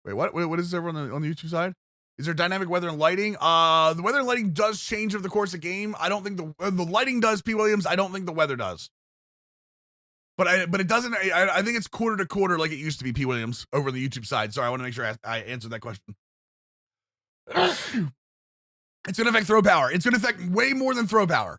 Wait, what is there on the YouTube side? Is there dynamic weather and lighting? The weather and lighting does change over the course of the game. I don't think the lighting does, P. Williams. I don't think the weather does. But it doesn't. I think it's quarter to quarter like it used to be, P. Williams, over the YouTube side. Sorry, I want to make sure I answered that question. It's going to affect throw power. It's going to affect way more than throw power.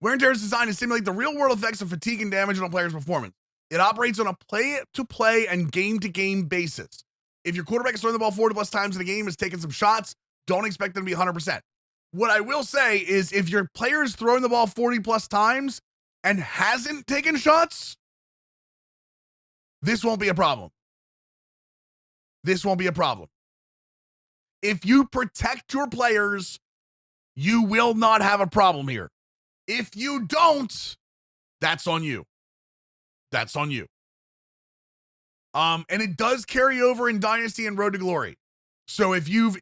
Wear and tear is designed to simulate the real-world effects of fatigue and damage on a player's performance. It operates on a play-to-play and game-to-game basis. If your quarterback is throwing the ball 40+ times in a game and is taking some shots, don't expect them to be 100%. What I will say is, if your player is throwing the ball 40+ times and hasn't taken shots, this won't be a problem. This won't be a problem. If you protect your players, you will not have a problem here. If you don't, that's on you. That's on you. And it does carry over in Dynasty and Road to Glory. So if you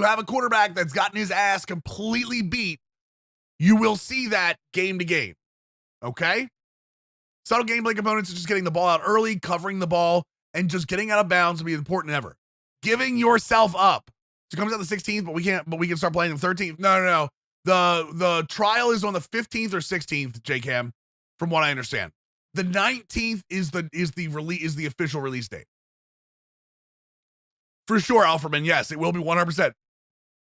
have a quarterback that's gotten his ass completely beat, you will see that game to game. Okay? Subtle gameplay components are just getting the ball out early, covering the ball, and just getting out of bounds will be important ever. Giving yourself up. So it comes out the 16th, but we can start playing the 13th. No. The trial is on the 15th or 16th, JCam, from what I understand. The 19th is the official release date. For sure, Alphaman, yes, it will be 100%.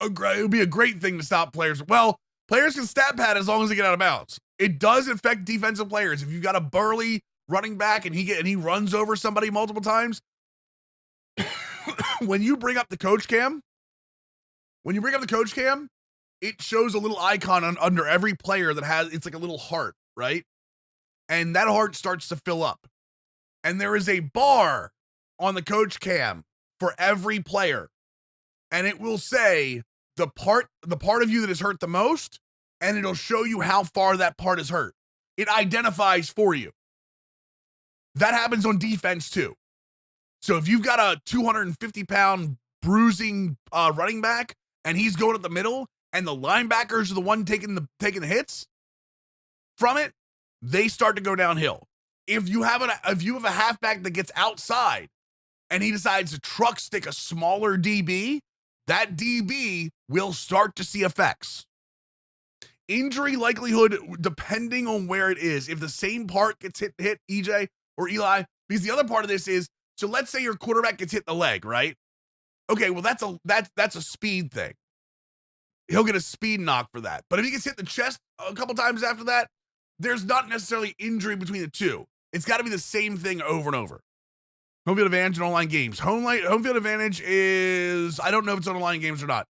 It would be a great thing to stop players. Well, players can stat pad as long as they get out of bounds. It does affect defensive players. If you've got a burly running back and he runs over somebody multiple times, when you bring up the coach cam, it shows a little icon under every player that it's like a little heart, right? And that heart starts to fill up. And there is a bar on the coach cam for every player. And it will say the part of you that is hurt the most, and it'll show you how far that part is hurt. It identifies for you. That happens on defense too. So if you've got a 250-pound bruising running back and he's going up the middle and the linebackers are the one taking the hits from it, they start to go downhill. If you have a halfback that gets outside and he decides to truck stick a smaller DB, that DB will start to see effects. Injury likelihood, depending on where it is. If the same part gets hit, EJ or Eli, because the other part of this is, so let's say your quarterback gets hit in the leg, right? Okay, well that's a speed thing. He'll get a speed knock for that. But if he gets hit in the chest a couple times after that, there's not necessarily injury between the two. It's got to be the same thing over and over. Home field advantage in online games. Home field advantage is, I don't know if it's on online games or not.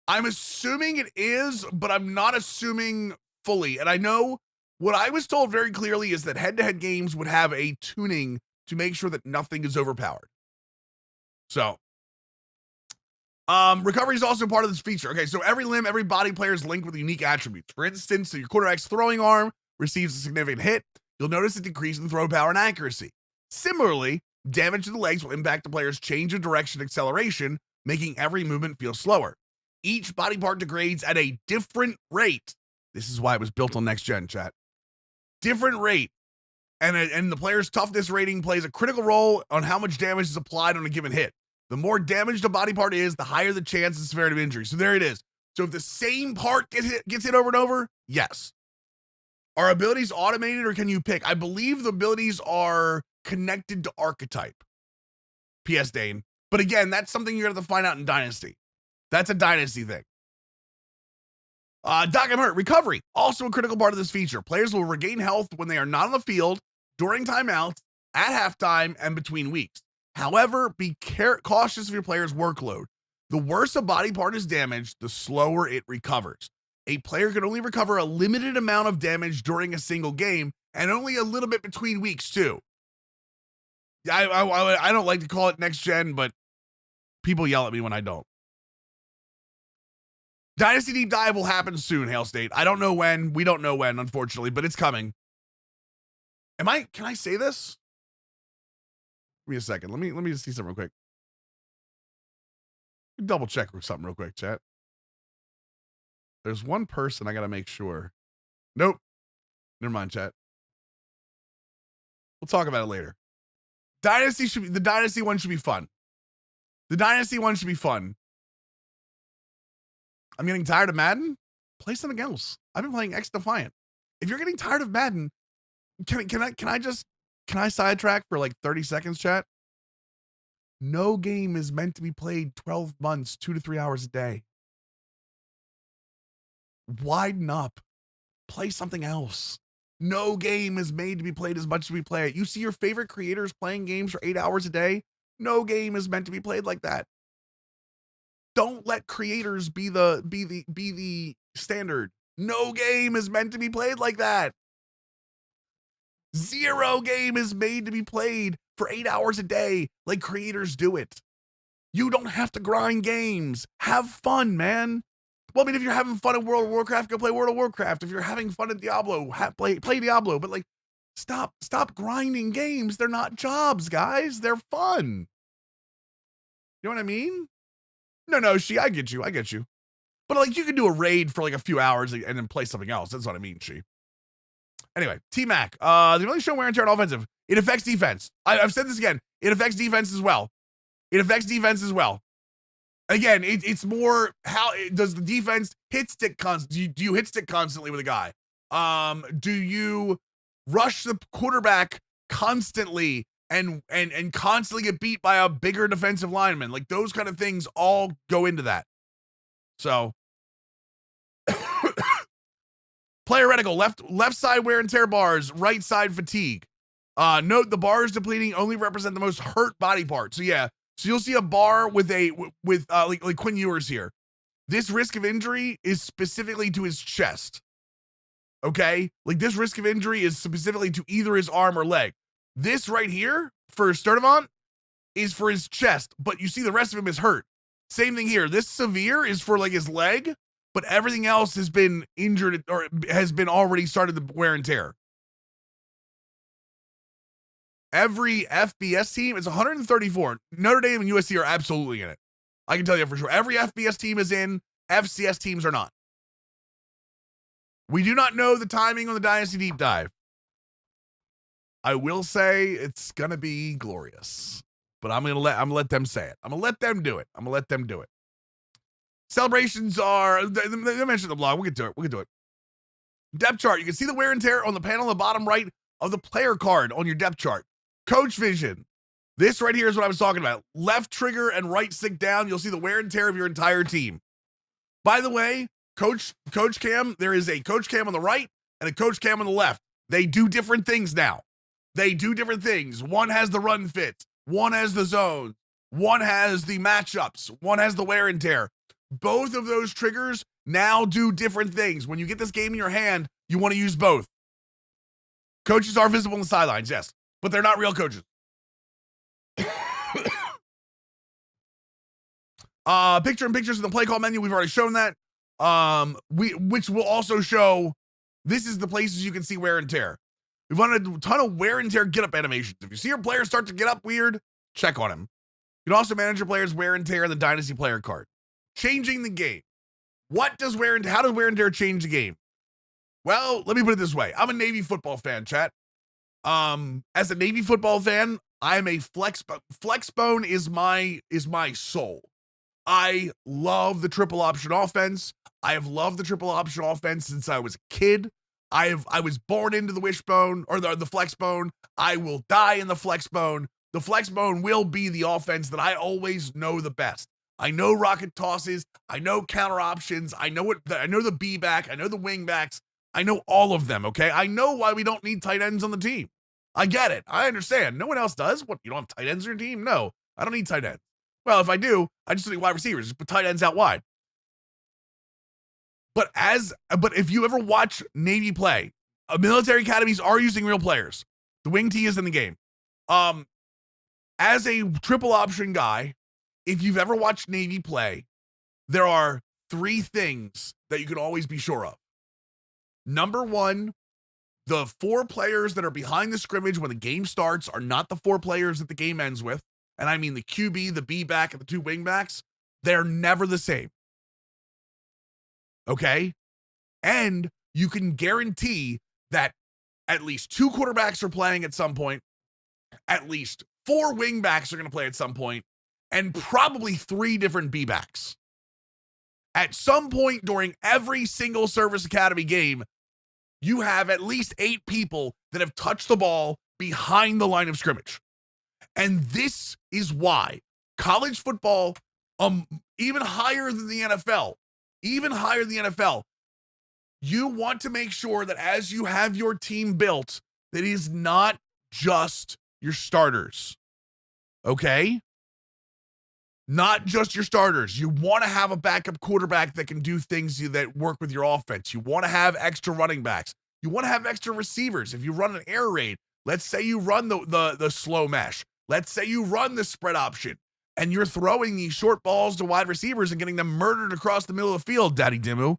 I'm assuming it is, but I'm not assuming fully. And I know what I was told very clearly is that head-to-head games would have a tuning to make sure that nothing is overpowered. So, recovery is also part of this feature. Okay, so every limb, every body player is linked with unique attributes. For instance, so your quarterback's throwing arm receives a significant hit, you'll notice a decrease in throw power and accuracy. Similarly, damage to the legs will impact the player's change of direction and acceleration, making every movement feel slower. Each body part degrades at a different rate. This is why it was built on next gen, chat. Different rate. And the player's toughness rating plays a critical role on how much damage is applied on a given hit. The more damaged a body part is, the higher the chance and severity of injury. So there it is. So if the same part gets hit over and over, yes. Are abilities automated or can you pick? I believe the abilities are connected to archetype. P.S. Dane. But again, that's something you're going to have to find out in Dynasty. That's a Dynasty thing. Doc, I'm hurt. Recovery. Also a critical part of this feature. Players will regain health when they are not on the field, during timeouts, at halftime, and between weeks. However, be cautious of your player's workload. The worse a body part is damaged, the slower it recovers. A player can only recover a limited amount of damage during a single game, and only a little bit between weeks, too. I don't like to call it next gen, but people yell at me when I don't. Dynasty Deep Dive will happen soon, Hail State. I don't know when. We don't know when, unfortunately, but it's coming. Can I say this? Give me a second. Let me just see something real quick. Double check something real quick, chat. There's one person I gotta make sure. Nope. Never mind, chat. We'll talk about it later. The Dynasty one should be fun. The Dynasty one should be fun. I'm getting tired of Madden. Play something else. I've been playing X Defiant. If you're getting tired of Madden, can I sidetrack for like 30 seconds, chat? No game is meant to be played 12 months, 2 to 3 hours a day. Widen up. Play something else. No game is made to be played as much as we play it. You see your favorite creators playing games for 8 hours a day? No game is meant to be played like that. Don't let creators be the standard. No game is meant to be played like that. Zero game is made to be played for 8 hours a day like creators do it. You don't have to grind games. Have fun, man. Well, I mean, if you're having fun in World of Warcraft, go play World of Warcraft. If you're having fun at Diablo, play Diablo. But like, stop grinding games. They're not jobs, guys. They're fun. You know what I mean? No, I get you. But like, you can do a raid for like a few hours and then play something else. That's what I mean, Anyway, T-Mac. They've only shown wear and tear on offensive. It affects defense. I've said this again. It affects defense as well. Again, it's more how does the defense hit stick constantly? Do you hit stick constantly with a guy? Do you rush the quarterback constantly and constantly get beat by a bigger defensive lineman? Like, those kind of things all go into that. So player reticle, left side wear and tear bars, right side fatigue. Note the bars depleting only represent the most hurt body part. So yeah, so you'll see a bar with like Quinn Ewers here. This risk of injury is specifically to his chest. Okay? Like, this risk of injury is specifically to either his arm or leg. This right here for Sturdivant is for his chest, but you see the rest of him is hurt. Same thing here. This severe is for like his leg, but everything else has been injured or has been already started the wear and tear. Every FBS team is 134. Notre Dame and USC are absolutely in it. I can tell you for sure. Every FBS team is in. FCS teams are not. We do not know the timing on the Dynasty Deep Dive. I will say it's gonna be glorious, but I'm gonna let them say it. I'm gonna let them do it. Celebrations are, they mentioned the blog. We'll get to it. Depth chart. You can see the wear and tear on the panel on the bottom right of the player card on your depth chart. Coach vision. This right here is what I was talking about. Left trigger and right stick down. You'll see the wear and tear of your entire team. By the way, coach cam, there is a coach cam on the right and a coach cam on the left. They do different things now. One has the run fit. One has the zone. One has the matchups. One has the wear and tear. Both of those triggers now do different things. When you get this game in your hand, you want to use both. Coaches are visible on the sidelines, yes, but they're not real coaches. Pictures in the play call menu. We've already shown that. Which will also show, this is the places you can see wear and tear. We've run a ton of wear and tear get up animations. If you see your player start to get up weird, check on him. You can also manage your player's wear and tear in the Dynasty player card. Changing the game. How does wear and tear change the game? Well, let me put it this way. I'm a Navy football fan, chat. As a Navy football fan, I'm a flexbone is my soul. I love the triple option offense. I have loved the triple option offense since I was a kid. I was born into the wishbone or the flexbone. I will die in the flexbone. The flexbone will be the offense that I always know the best. I know rocket tosses. I know counter options. I know the B back. I know the wing backs. I know all of them. Okay. I know why we don't need tight ends on the team. I get it. I understand. No one else does. What, you don't have tight ends on your team? No, I don't need tight ends. Well, if I do, I just need wide receivers. Just put tight ends out wide. But if you ever watch Navy play, military academies are using real players. The wing T is in the game. As a triple option guy, if you've ever watched Navy play, there are 3 things that you can always be sure of. Number 1, the 4 players that are behind the scrimmage when the game starts are not the 4 players that the game ends with. And I mean the QB, the B back, and the 2 wing backs. They're never the same. Okay? And you can guarantee that at least 2 quarterbacks are playing at some point. At least 4 wing backs are going to play at some point. And probably 3 different B backs. At some point during every single Service Academy game, you have at least 8 people that have touched the ball behind the line of scrimmage. And this is why college football, even higher than the NFL, you want to make sure that as you have your team built, that it is not just your starters. Okay? Not just your starters. You want to have a backup quarterback that can do things that work with your offense. You want to have extra running backs. You want to have extra receivers. If you run an air raid, let's say you run the slow mesh. Let's say you run the spread option. and you're throwing these short balls to wide receivers and getting them murdered across the middle of the field, Daddy Dimmu.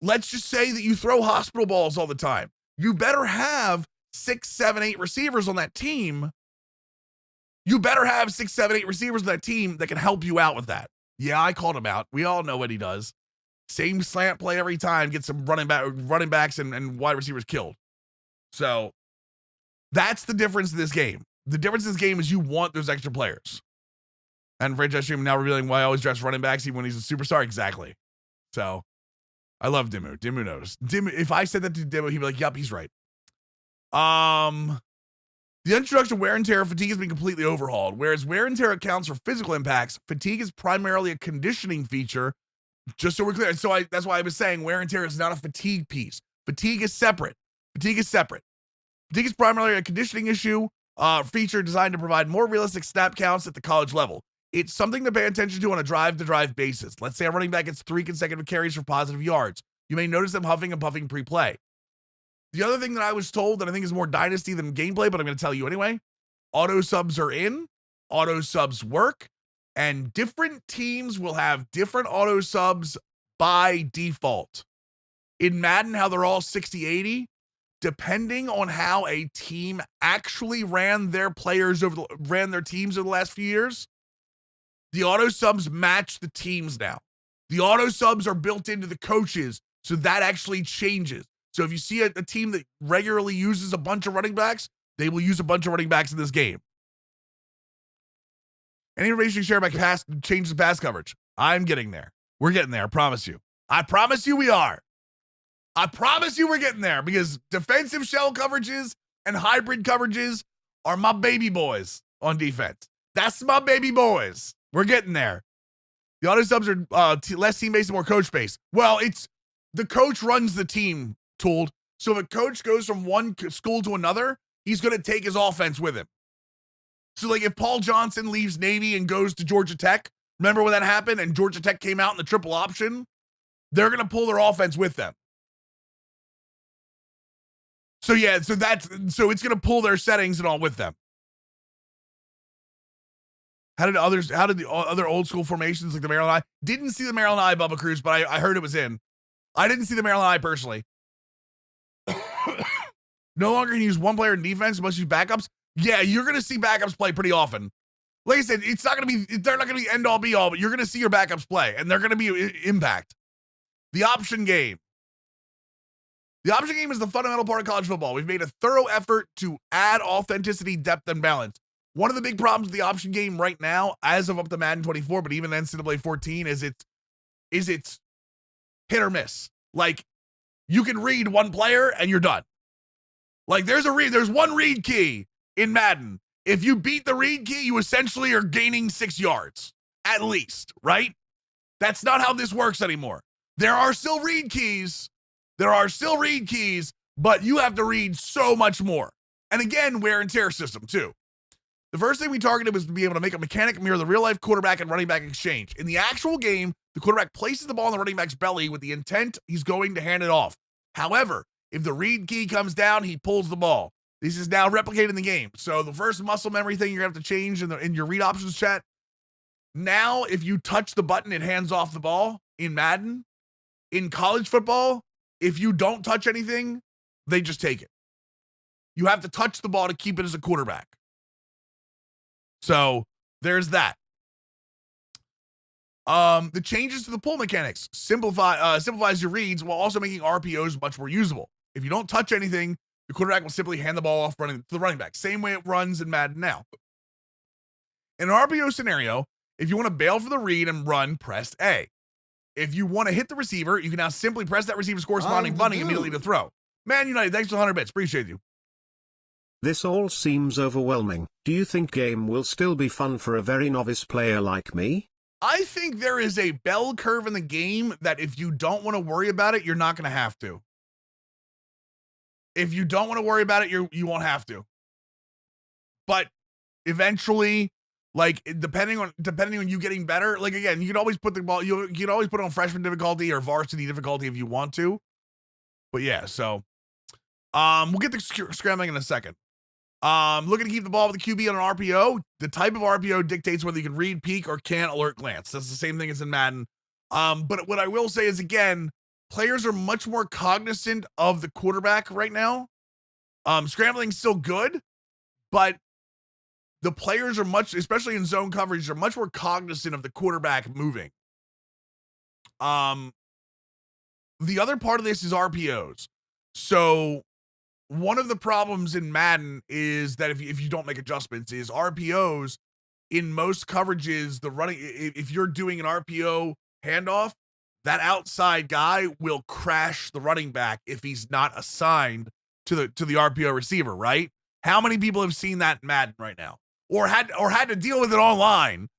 Let's just say that you throw hospital balls all the time. You better have 6, 7, 8 receivers on that team. You better have 6, 7, 8 receivers on that team that can help you out with that. Yeah, I called him out. We all know what he does. Same slant play every time, get some running backs and wide receivers killed. So that's the difference in this game. The difference in this game is you want those extra players. And franchise stream now revealing why I always dress running backs even when he's a superstar. Exactly. So I love Dimmu. Dimmu knows. Dimmu, if I said that to Dimmu, he'd be like, yep, he's right. The introduction of wear and tear fatigue has been completely overhauled. Whereas wear and tear accounts for physical impacts, fatigue is primarily a conditioning feature. Just so we're clear. So that's why I was saying wear and tear is not a fatigue piece. Fatigue is separate. Fatigue is primarily a conditioning issue, feature designed to provide more realistic snap counts at the college level. It's something to pay attention to on a drive-to-drive basis. Let's say a running back gets 3 consecutive carries for positive yards. You may notice them huffing and puffing pre-play. The other thing that I was told that I think is more dynasty than gameplay, but I'm going to tell you anyway, auto subs are in, auto subs work, and different teams will have different auto subs by default. In Madden, how they're all 60-80, depending on how a team actually ran their teams over the last few years, the auto subs match the teams now. The auto subs are built into the coaches, so that actually changes. So if you see a team that regularly uses a bunch of running backs, they will use a bunch of running backs in this game. Any information you share about changes in pass coverage? I'm getting there. We're getting there. I promise you. I promise you we are. I promise you we're getting there because defensive shell coverages and hybrid coverages are my baby boys on defense. That's my baby boys. We're getting there. The auto subs are less team-based and more coach-based. Well, it's the coach runs the team, tooled. So if a coach goes from one school to another, he's going to take his offense with him. So like if Paul Johnson leaves Navy and goes to Georgia Tech, remember when that happened and Georgia Tech came out in the triple option? They're going to pull their offense with them. So yeah, so it's going to pull their settings and all with them. How did the other old school formations like the Maryland Eye? Didn't see the Maryland Eye, Bubba Cruz, but I heard it was in. I didn't see the Maryland Eye personally. No longer can you use one player in defense, must use backups. Yeah, you're going to see backups play pretty often. Like I said, they're not going to be end all be all, but you're going to see your backups play, and they're going to be impact. The option game. The option game is the fundamental part of college football. We've made a thorough effort to add authenticity, depth, and balance. One of the big problems with the option game right now, as of up to Madden 24, but even NCAA 14, is it's hit or miss. Like, you can read one player and you're done. Like, there's one read key in Madden. If you beat the read key, you essentially are gaining 6 yards, at least, right? That's not how this works anymore. There are still read keys, but you have to read so much more. And again, wear and tear system, too. The first thing we targeted was to be able to make a mechanic mirror the real-life quarterback and running back exchange. In the actual game, the quarterback places the ball in the running back's belly with the intent he's going to hand it off. However, if the read key comes down, he pulls the ball. This is now replicated in the game. So the first muscle memory thing you're going to have to change in your read options chat. Now, if you touch the button, it hands off the ball in Madden. In college football, if you don't touch anything, they just take it. You have to touch the ball to keep it as a quarterback. So there's that. The changes to the pull mechanics simplifies your reads while also making RPOs much more usable. If you don't touch anything, your quarterback will simply hand the ball off running to the running back. Same way it runs in Madden now. In an RPO scenario, if you want to bail for the read and run, press A. If you want to hit the receiver, you can now simply press that receiver's corresponding button immediately to throw. Man United, thanks for 100 bits. Appreciate you. This all seems overwhelming. Do you think game will still be fun for a very novice player like me? I think there is a bell curve in the game that if you don't want to worry about it, you're not going to have to. If you don't want to worry about it, you won't have to. But eventually, like depending on you getting better, like again, you can always put the ball, you can always put it on freshman difficulty or varsity difficulty if you want to. But yeah, so we'll get to scrambling in a second. Looking to keep the ball with the QB on an RPO. The type of RPO dictates whether you can read, peek, or can alert glance. That's the same thing as in Madden. But what I will say is, again, players are much more cognizant of the quarterback right now. Scrambling's still good, but the players are much, especially in zone coverage, are much more cognizant of the quarterback moving. The other part of this is RPOs. So one of the problems in Madden is that if you don't make adjustments is RPOs in most coverages, the running, if you're doing an RPO handoff, that outside guy will crash the running back if he's not assigned to the RPO receiver, right? How many people have seen that in Madden right now? Or had to deal with it online?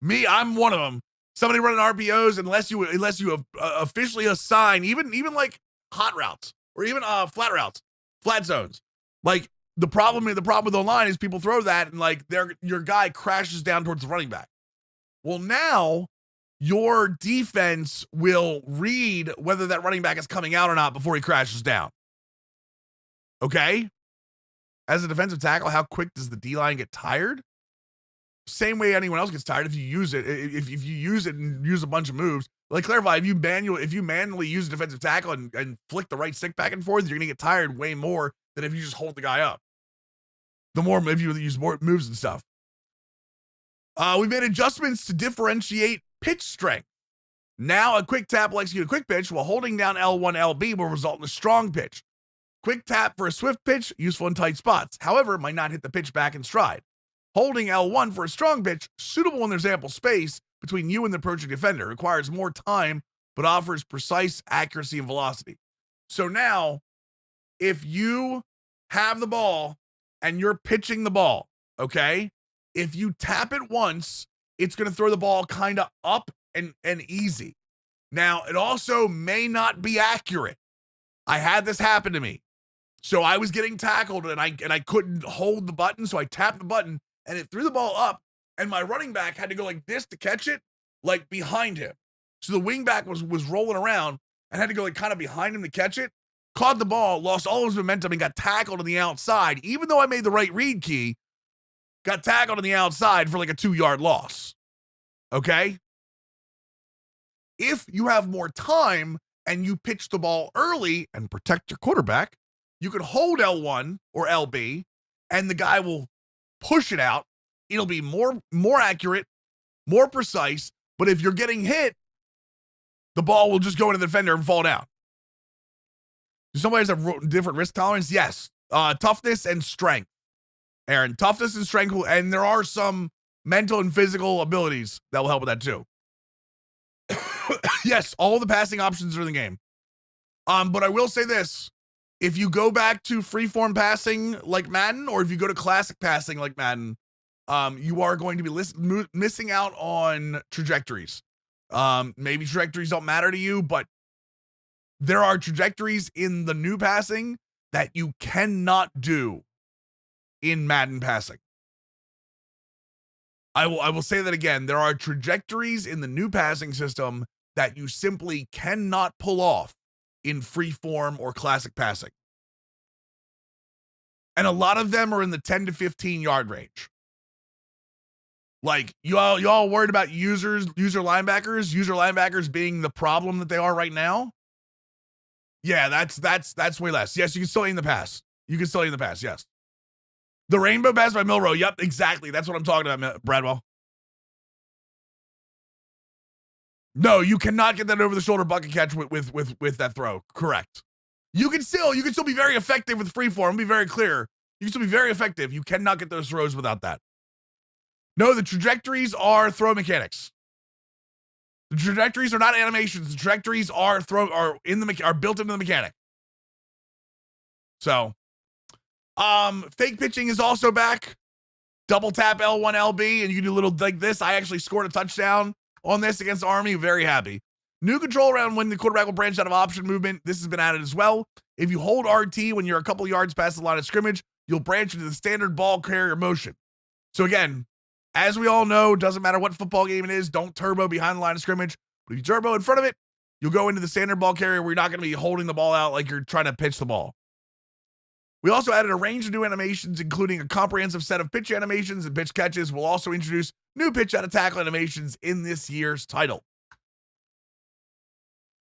Me, I'm one of them. Somebody running RPOs, unless you have officially assign even like hot routes or even flat routes, flat zones. Like the problem with online is people throw that and like your guy crashes down towards the running back. Well, now your defense will read whether that running back is coming out or not before he crashes down. Okay? As a defensive tackle, how quick does the D-line get tired? Same way anyone else gets tired if you use it. If you use it and use a bunch of moves, like clarify, if you manually use a defensive tackle and flick the right stick back and forth, you're gonna get tired way more than if you just hold the guy up. The more if you use more moves and stuff. We made adjustments to differentiate pitch strength. Now a quick tap will execute a quick pitch while holding down L1, LB will result in a strong pitch. Quick tap for a swift pitch, useful in tight spots. However, might not hit the pitch back in stride. Holding L1 for a strong pitch, suitable when there's ample space between you and the approaching defender. Requires more time, but offers precise accuracy and velocity. So now, if you have the ball and you're pitching the ball, okay? If you tap it once, it's going to throw the ball kind of up and easy. Now, it also may not be accurate. I had this happen to me. So I was getting tackled and I couldn't hold the button, so I tapped the button and it threw the ball up, and my running back had to go like this to catch it, like behind him. So the wing back was rolling around and had to go like kind of behind him to catch it. Caught the ball, lost all his momentum, and got tackled on the outside. Even though I made the right read key, got tackled on the outside for like a 2-yard loss. Okay? If you have more time and you pitch the ball early and protect your quarterback, you can hold L1 or LB, and the guy will push it out. It'll be more accurate, more precise, but if you're getting hit, the ball will just go into the defender and fall down. Do some players have different risk tolerance? Yes. Toughness and strength, Aaron. Toughness and strength, and there are some mental and physical abilities that will help with that too. Yes, all the passing options are in the game. But I will say this. If you go back to freeform passing like Madden, or if you go to classic passing like Madden, you are going to be missing out on trajectories. Maybe trajectories don't matter to you, but there are trajectories in the new passing that you cannot do in Madden passing. I will say that again. There are trajectories in the new passing system that you simply cannot pull off in freeform or classic passing. And a lot of them are in the 10 to 15 yard range. Like y'all worried about user linebackers being the problem that they are right now? Yeah, that's way less. Yes, you can still aim the pass. Yes. The rainbow pass by Milrow. Yep, exactly. That's what I'm talking about, Bradwell. No, you cannot get that over the shoulder bucket catch with that throw. Correct. You can still be very effective with freeform. Be very clear. You can still be very effective. You cannot get those throws without that. No, the trajectories are throw mechanics. The trajectories are not animations. The trajectories are built into the mechanic. So, fake pitching is also back. Double tap L1 LB, and you can do a little like this. I actually scored a touchdown on this against Army. Very happy. New control around when the quarterback will branch out of option movement. This has been added as well. If you hold RT when you're a couple yards past the line of scrimmage, you'll branch into the standard ball carrier motion. So again, as we all know, doesn't matter what football game it is, don't turbo behind the line of scrimmage. But if you turbo in front of it, you'll go into the standard ball carrier where you're not going to be holding the ball out like you're trying to pitch the ball. We also added a range of new animations, including a comprehensive set of pitch animations and pitch catches. We'll also introduce new pitch out of tackle animations in this year's title.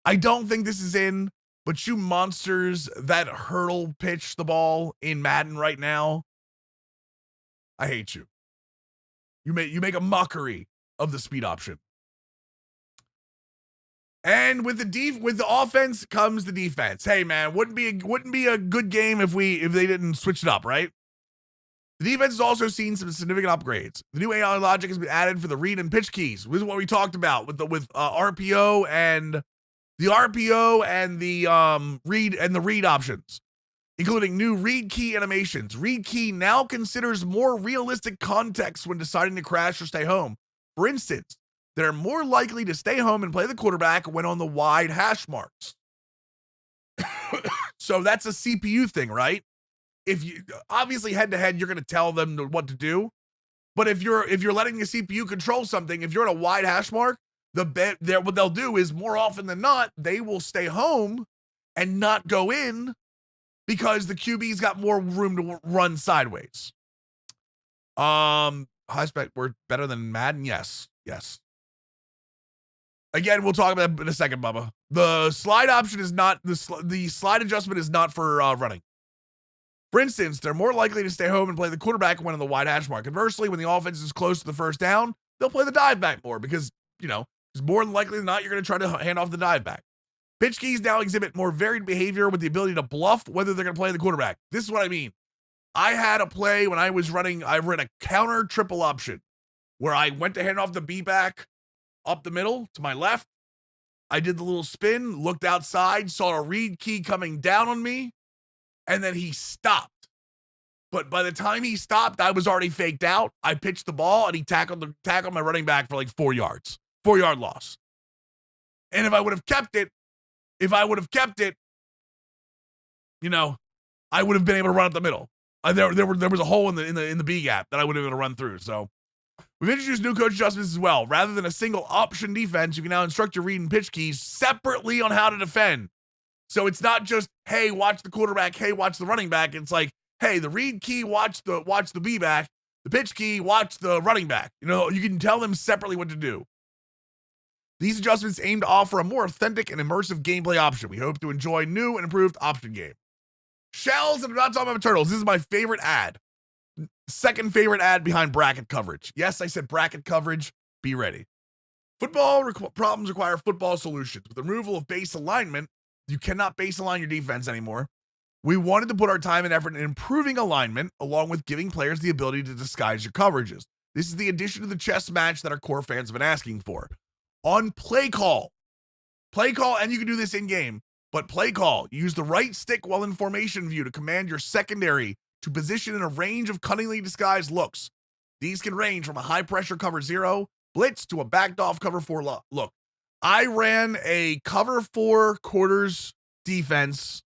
I don't think this is in, but you monsters that hurdle pitch the ball in Madden right now, I hate you. You make a mockery of the speed option. And with the offense comes the defense. Hey man, wouldn't be a good game if they didn't switch it up, right? The defense has also seen some significant upgrades. The new AI logic has been added for the read and pitch keys. This is what we talked about with RPO and the read options, including new read key animations. Read key now considers more realistic context when deciding to crash or stay home. For instance, they're more likely to stay home and play the quarterback when on the wide hash marks. So that's a CPU thing, right? If you obviously head to head, you're going to tell them what to do. But if you're letting the CPU control something, if you're at a wide hash mark, what they'll do is more often than not, they will stay home and not go in because the QB's got more room to run sideways. High spec, we're better than Madden. Yes. Again, we'll talk about that in a second, Bubba. The slide option is not the slide adjustment is not for running. For instance, they're more likely to stay home and play the quarterback when on the wide hash mark. Conversely, when the offense is close to the first down, they'll play the dive back more because, it's more than likely than not you're going to try to hand off the dive back. Pitch keys now exhibit more varied behavior with the ability to bluff whether they're going to play the quarterback. This is what I mean. I had a play when I ran a counter triple option where I went to hand off the B back up the middle to my left. I did the little spin, looked outside, saw a read key coming down on me, and then he stopped. But by the time he stopped, I was already faked out. I pitched the ball, and he tackled my running back for like 4 yards. 4-yard loss. And if I would have kept it, I would have been able to run up the middle. There was a hole in the B gap that I would have been able to run through. So we've introduced new coach adjustments as well. Rather than a single option defense, you can now instruct your read and pitch keys separately on how to defend. So it's not just, hey, watch the quarterback, hey, watch the running back. It's like, hey, the read key, watch the B back, the pitch key, watch the running back. You can tell them separately what to do. These adjustments aim to offer a more authentic and immersive gameplay option. We hope to enjoy new and improved option game. Shells, and I'm not talking about turtles. This is my favorite ad. Second favorite ad behind bracket coverage. Yes, I said bracket coverage. Be ready. Football problems require football solutions. With the removal of base alignment, you cannot base align your defense anymore. We wanted to put our time and effort in improving alignment, along with giving players the ability to disguise your coverages. This is the addition to the chess match that our core fans have been asking for. On play call, and you can do this in game, but play call, use the right stick while in formation view to command your secondary to position in a range of cunningly disguised looks. These can range from a high pressure cover 0 blitz to a backed off cover 4 look. I ran a cover 4 quarters defense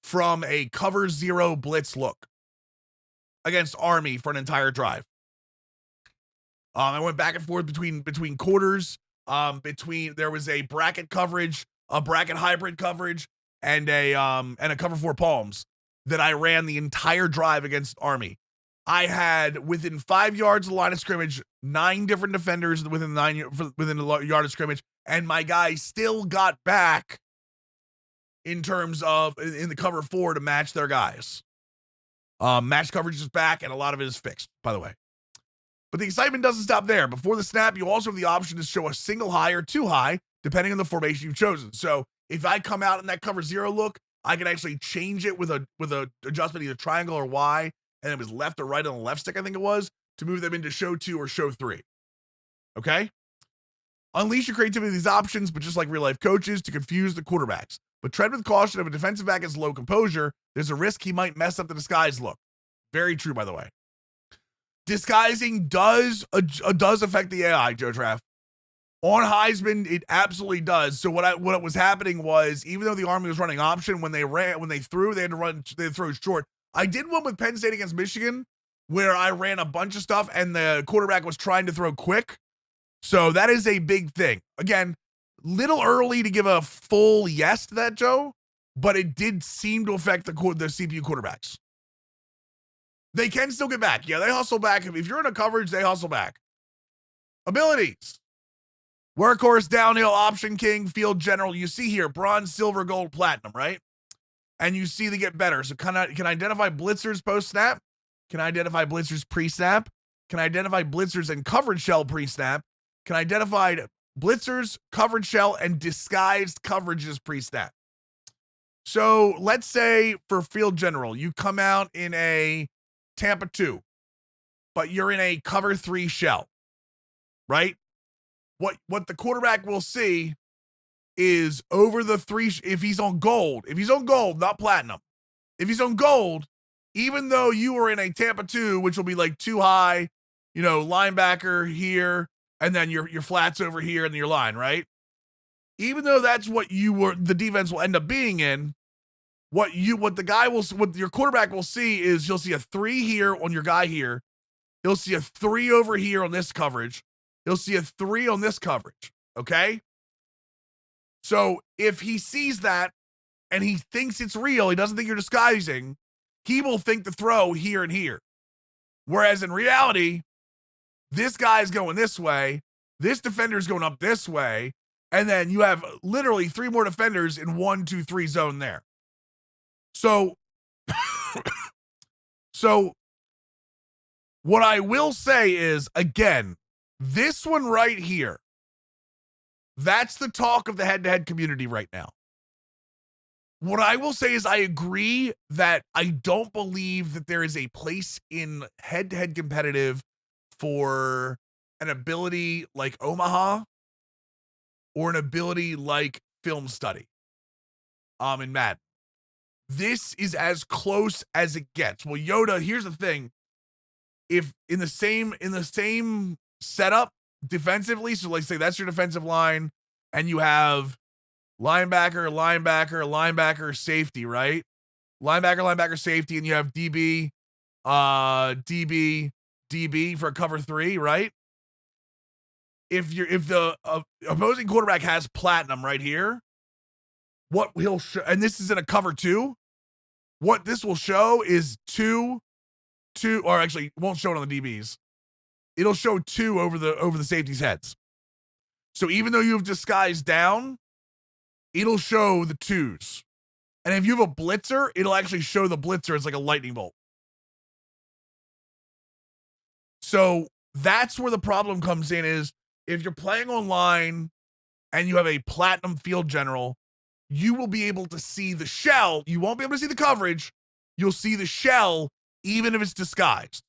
from a cover 0 blitz look against Army for an entire drive. I went back and forth between quarters. There was a bracket coverage, a bracket hybrid coverage, and a cover 4 palms that I ran the entire drive against Army. I had within 5 yards of the line of scrimmage 9 different defenders within the yard of scrimmage, and my guy still got back in terms of in the cover 4 to match their guys. Match coverage is back, and a lot of it is fixed, by the way. But the excitement doesn't stop there. Before the snap, you also have the option to show a single high or 2 high, depending on the formation you've chosen. So if I come out in that cover 0 look, I can actually change it with a adjustment, either triangle or Y, and it was left or right on the left stick, I think it was, to move them into show 2 or show 3. Okay? Unleash your creativity with these options, but just like real life coaches, to confuse the quarterbacks. But tread with caution. If a defensive back has low composure, there's a risk he might mess up the disguise look. Very true, by the way. Disguising does affect the AI, Joe Traff. On Heisman, it absolutely does. So what was happening was, even though the Army was running option, when they threw, they had to throw short. I did one with Penn State against Michigan where I ran a bunch of stuff and the quarterback was trying to throw quick. So that is a big thing. Again, little early to give a full yes to that, Joe, but it did seem to affect the CPU quarterbacks. They can still get back. Yeah, they hustle back. If you're in a coverage, they hustle back. Abilities. Workhorse, downhill, option king, field general. You see here, bronze, silver, gold, platinum, right? And you see they get better. So can identify blitzers post-snap. Can identify blitzers pre-snap. Can identify blitzers and coverage shell pre-snap. Can identify blitzers, coverage shell, and disguised coverages pre-snap. So let's say for field general, you come out in a Tampa 2, but you're in a cover 3 shell, right? What the quarterback will see is over the 3, if he's on gold, not platinum, if he's on gold, even though you were in a Tampa 2, which will be like too high, linebacker here, and then your flats over here and your line, right? Even though that's what the defense will end up being in, what your quarterback will see is you'll see a 3 here on your guy here. He'll see a 3 over here on this coverage. He'll see a 3 on this coverage. Okay. So if he sees that and he thinks it's real, he doesn't think you're disguising, he will think to throw here and here. Whereas in reality, this guy's going this way, this defender's going up this way, and then you have literally 3 more defenders in 1, 2, 3 zone there. So what I will say is, again, this one right here, that's the talk of the head-to-head community right now. What I will say is I agree that I don't believe that there is a place in head-to-head competitive for an ability like Omaha or an ability like Film Study in Madden. This is as close as it gets. Well, Yoda, here's the thing. If in the same setup defensively, so let's say that's your defensive line, and you have linebacker, safety, right? Linebacker, safety, and you have DB, DB for cover 3, right? If the opposing quarterback has platinum right here, what he'll show, and this is in a cover 2, what this will show is 2, or actually it won't show it on the DBs. It'll show 2 over the safety's heads. So even though you've disguised down, it'll show the 2s. And if you have a blitzer, it'll actually show the blitzer as like a lightning bolt. So that's where the problem comes in, is if you're playing online and you have a platinum field general, you will be able to see the shell. You won't be able to see the coverage. You'll see the shell even if it's disguised.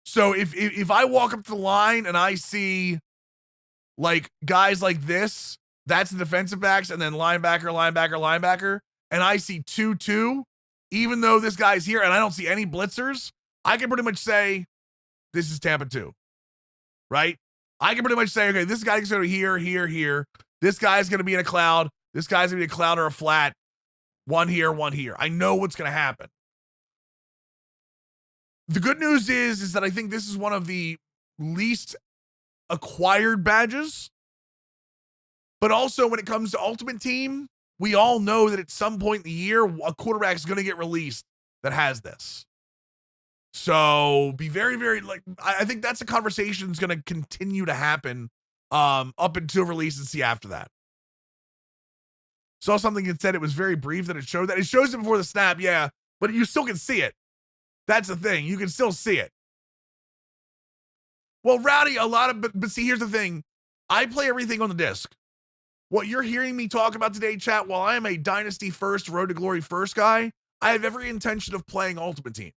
So if I walk up to the line and I see like guys like this, that's the defensive backs, and then linebacker, and I see 2-2, even though this guy's here and I don't see any blitzers, I can pretty much say this is Tampa 2, right? I can pretty much say, okay, this guy's going to be here. This guy's going to be in a cloud. This guy's going to be a cloud or a flat. 1 here, 1 here. I know what's going to happen. The good news is that I think this is one of the least acquired badges. But also when it comes to Ultimate Team, we all know that at some point in the year, a quarterback is going to get released that has this. So be very, very, I think that's a conversation that's going to continue to happen up until release and see after that. Saw something that said it was very brief, that it showed that. It shows it before the snap, yeah, but you still can see it. That's the thing. You can still see it. Well, Rowdy, but see, here's the thing. I play everything on the disc. What you're hearing me talk about today, chat, while I am a Dynasty first, Road to Glory first guy, I have every intention of playing Ultimate Team.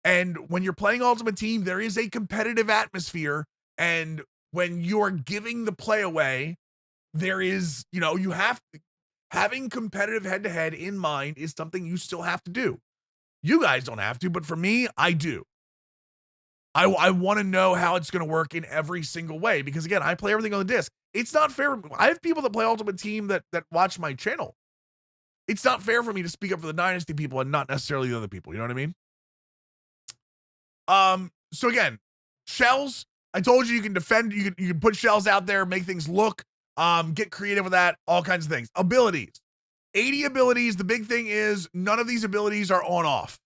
And when you're playing Ultimate Team, there is a competitive atmosphere. And when you're giving the play away, there is, having competitive head-to-head in mind is something you still have to do. You guys don't have to, but for me, I do. I want to know how it's going to work in every single way, because again, I play everything on the disc. It's not fair. I have people that play Ultimate Team that watch my channel. It's not fair for me to speak up for the Dynasty people and not necessarily the other people. You know what I mean? So again, shells, I told you can defend, you can put shells out there, make things look Get creative with that, all kinds of things. Abilities. 80 abilities. The big thing is none of these abilities are on-off.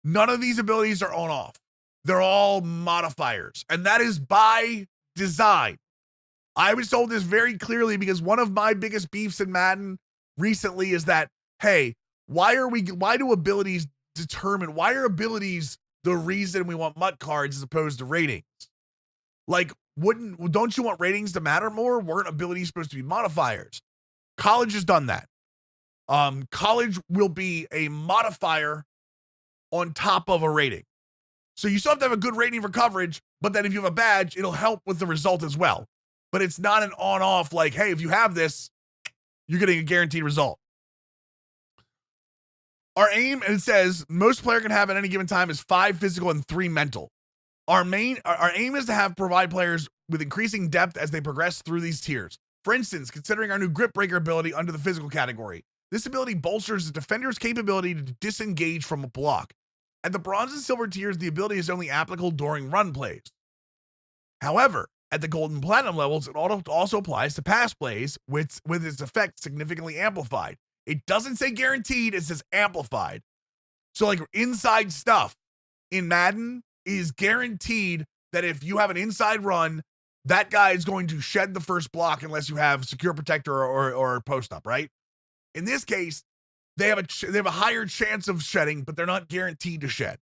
None of these abilities are on-off. They're all modifiers, and that is by design. I was told this very clearly because one of my biggest beefs in Madden recently is that, hey, why do abilities determine, why are abilities the reason we want MUT cards as opposed to ratings? Like, don't you want ratings to matter more? Weren't abilities supposed to be modifiers? College has done that. College will be a modifier on top of a rating. So you still have to have a good rating for coverage, but then if you have a badge, it'll help with the result as well. But it's not an on-off like, hey, if you have this, you're getting a guaranteed result. Our aim, and it says, most player can have at any given time is 5 physical and 3 mental. Our aim is to provide players with increasing depth as they progress through these tiers. For instance, considering our new grip breaker ability under the physical category, this ability bolsters the defender's capability to disengage from a block. At the bronze and silver tiers, the ability is only applicable during run plays. However, at the gold and platinum levels, it also applies to pass plays with its effect significantly amplified. It doesn't say guaranteed, it says amplified. So like inside stuff in Madden is guaranteed that if you have an inside run, that guy is going to shed the first block unless you have secure protector or post up, right? In this case, they have a higher chance of shedding, but they're not guaranteed to shed.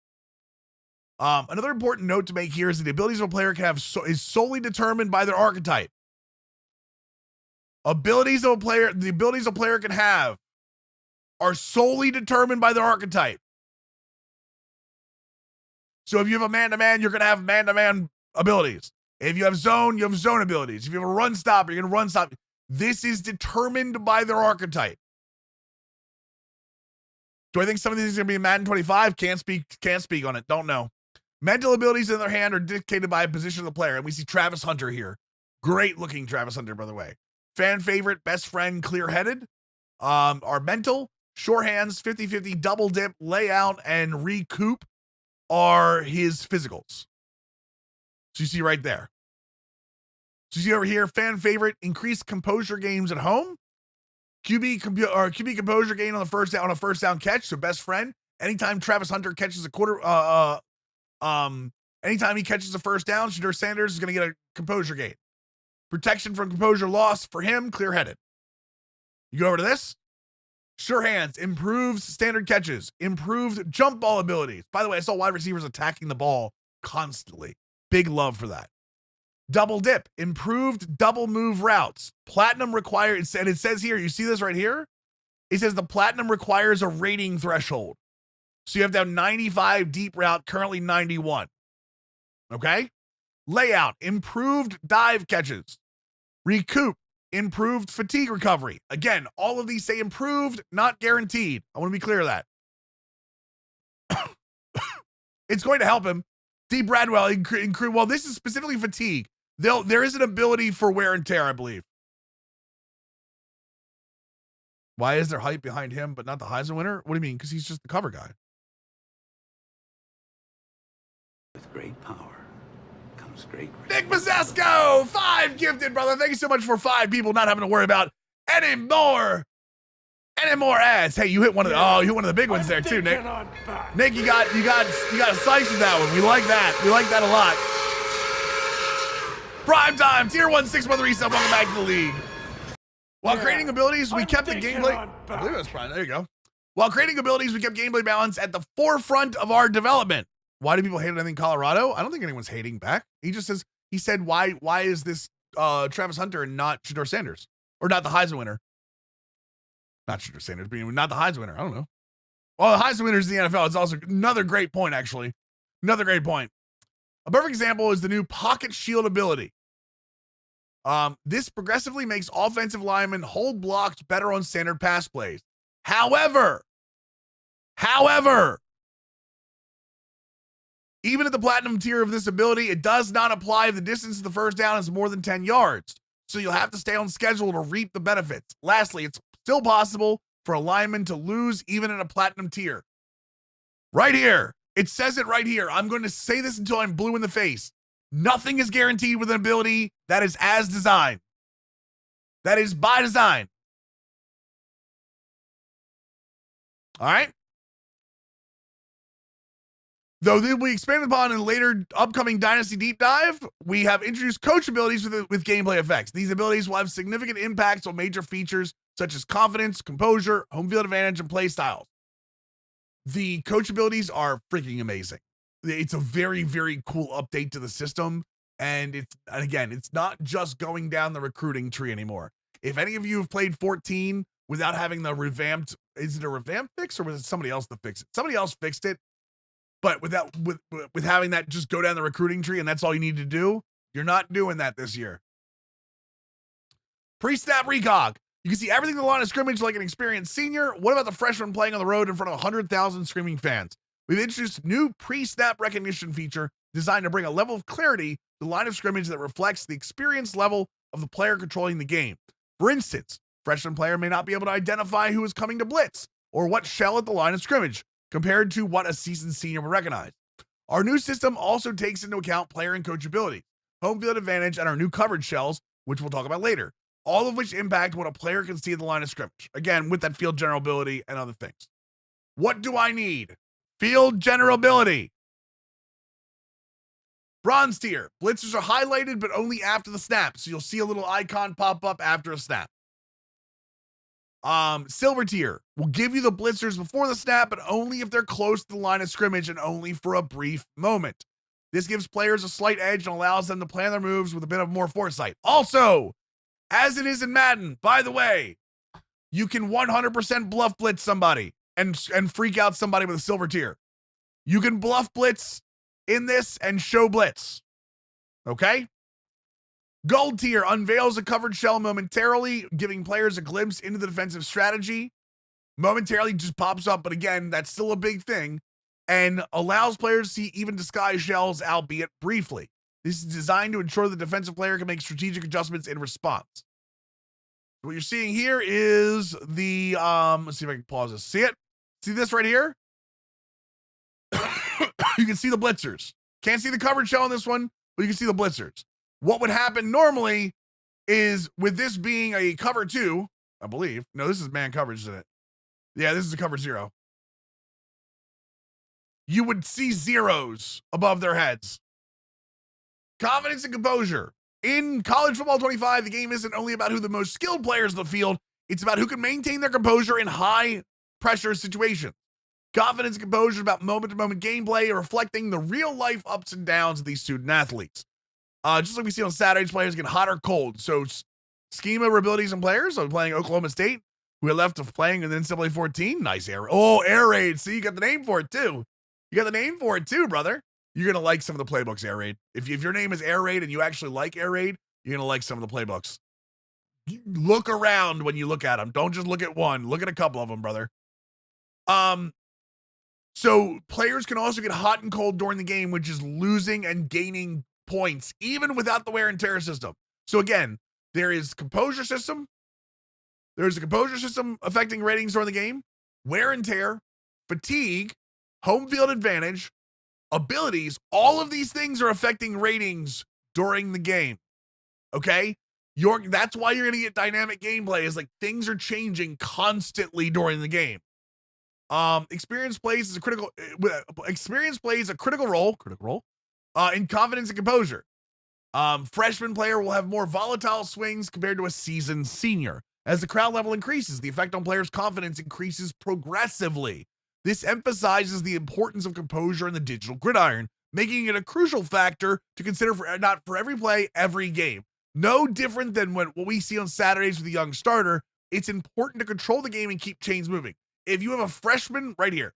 Another important note to make here is that the abilities of a player can have is solely determined by their archetype. The abilities a player can have are solely determined by their archetype. So if you have a man-to-man, you're going to have man-to-man abilities. If you have zone, you have zone abilities. If you have a run stop, you're going to run stop. This is determined by their archetype. Do I think some of these are going to be in Madden 25? Can't speak on it. Don't know. Mental abilities, on the other hand, are dictated by a position of the player. And we see Travis Hunter here. Great looking Travis Hunter, by the way. Fan favorite, best friend, clear-headed. Our mental, sure hands, 50-50, double dip, layout, and recoup are his physicals. So you see right there. So you see over here, fan favorite, increased composure games at home. QB composure gain on a first down catch. So best friend. Anytime Travis Hunter catches anytime he catches a first down, Shedeur Sanders is going to get a composure gain. Protection from composure loss for him, clear-headed. You go over to this. Sure hands, improves standard catches, improved jump ball abilities. By the way, I saw wide receivers attacking the ball constantly. Big love for that. Double dip, improved double move routes. Platinum requires, and it says here, you see this right here? It says the platinum requires a rating threshold. So you have to have 95 deep route, currently 91. Okay? Layout, improved dive catches. Recoup, improved fatigue recovery. Again, all of these say improved, not guaranteed. I want to be clear of that. It's going to help him. D. Bradwell, well, this is specifically fatigue. There is an ability for wear and tear, I believe. Why is there hype behind him, but not the Heisman winner? What do you mean? Because he's just the cover guy. With great power comes great Nick Mazesco, 5 gifted, brother. Thank you so much for 5 people not having to worry about any more ads. Hey, you hit one of the big ones there too, Nick. Nick, you got a slice of that one. We like that. We like that a lot. Prime time, tier 1 613 sub. Welcome back to the league. While creating abilities, we kept the gameplay. I believe that's Prime. There you go. While creating abilities, we kept gameplay balance at the forefront of our development. Why do people hate anything Colorado? I don't think anyone's hating back. He just says, he said, why is this Travis Hunter and not Shedeur Sanders? Or not the Heisman winner? Not Shedeur Sanders, but not the Heisman winner. I don't know. Well, the Heisman winner is the NFL. It's also another great point, actually. Another great point. A perfect example is the new pocket shield ability. This progressively makes offensive linemen hold blocks better on standard pass plays. However, even at the platinum tier of this ability, it does not apply if the distance to the first down is more than 10 yards. So you'll have to stay on schedule to reap the benefits. Lastly, it's still possible for a lineman to lose even in a platinum tier. Right here. It says it right here. I'm going to say this until I'm blue in the face. Nothing is guaranteed with an ability that is as designed. That is by design. All right. Though they'll be expanded upon in later upcoming Dynasty Deep Dive, we have introduced coach abilities with gameplay effects. These abilities will have significant impacts on major features such as confidence, composure, home field advantage, and play styles. The coach abilities are freaking amazing. It's a very, very cool update to the system. And it's not just going down the recruiting tree anymore. If any of you have played 14 without having the revamped, is it a revamped fix or was it somebody else that fixed it? Somebody else fixed it. But with having that just go down the recruiting tree and that's all you need to do, you're not doing that this year. Pre-snap recog. You can see everything in the line of scrimmage like an experienced senior. What about the freshman playing on the road in front of 100,000 screaming fans? We've introduced a new pre-snap recognition feature designed to bring a level of clarity to the line of scrimmage that reflects the experience level of the player controlling the game. For instance, freshman player may not be able to identify who is coming to blitz or what shell at the line of scrimmage, compared to what a seasoned senior would recognize. Our new system also takes into account player and coach ability, home field advantage, and our new coverage shells, which we'll talk about later, all of which impact what a player can see at the line of scrimmage. Again, with that field general ability and other things. What do I need? Field general ability. Bronze tier. Blitzers are highlighted, but only after the snap. So you'll see a little icon pop up after a snap. Silver tier will give you the blitzers before the snap, but only if they're close to the line of scrimmage and only for a brief moment. This gives players a slight edge and allows them to plan their moves with a bit of more foresight. Also, as it is in Madden, by the way, you can 100% bluff blitz somebody and freak out somebody with a silver tier. You can bluff blitz in this and show blitz. Okay? Gold tier unveils a covered shell momentarily, giving players a glimpse into the defensive strategy. Momentarily just pops up, but again, that's still a big thing, and allows players to see even disguised shells, albeit briefly. This is designed to ensure the defensive player can make strategic adjustments in response. What you're seeing here is the, let's see if I can pause this. See it? See this right here? You can see the blitzers. Can't see the coverage shell on this one, but you can see the blitzers. What would happen normally is with this being a cover 2, I believe. No, this is man coverage, isn't it? Yeah, this is a cover 0. You would see zeros above their heads. Confidence and composure. In College Football 25, the game isn't only about who the most skilled players in the field, it's about who can maintain their composure in high pressure situations. Confidence and composure is about moment-to-moment gameplay, reflecting the real-life ups and downs of these student athletes. Just like we see on Saturdays, players get hot or cold. So schema abilities and players. So playing Oklahoma State, who had left of playing in the NCAA 14. Nice air. Oh, air raid. See, you got the name for it too. You got the name for it too, brother. You're going to like some of the playbooks, air raid. If your name is air raid and you actually like air raid, you're going to like some of the playbooks. Look around when you look at them. Don't just look at one. Look at a couple of them, brother. So players can also get hot and cold during the game, which is losing and gaining points, even without the wear and tear system. So again, there is composure system. There's a composure system affecting ratings during the game, wear and tear, fatigue, home field advantage, abilities. All of these things are affecting ratings during the game. Okay? That's why you're going to get dynamic gameplay, is like things are changing constantly during the game. Experience plays a critical role in confidence and composure. Freshman player will have more volatile swings compared to a seasoned senior. As the crowd level increases, the effect on players' confidence increases progressively. This emphasizes the importance of composure in the digital gridiron, making it a crucial factor to consider not for every play, every game. No different than what we see on Saturdays with the young starter. It's important to control the game and keep chains moving. If you have a freshman right here,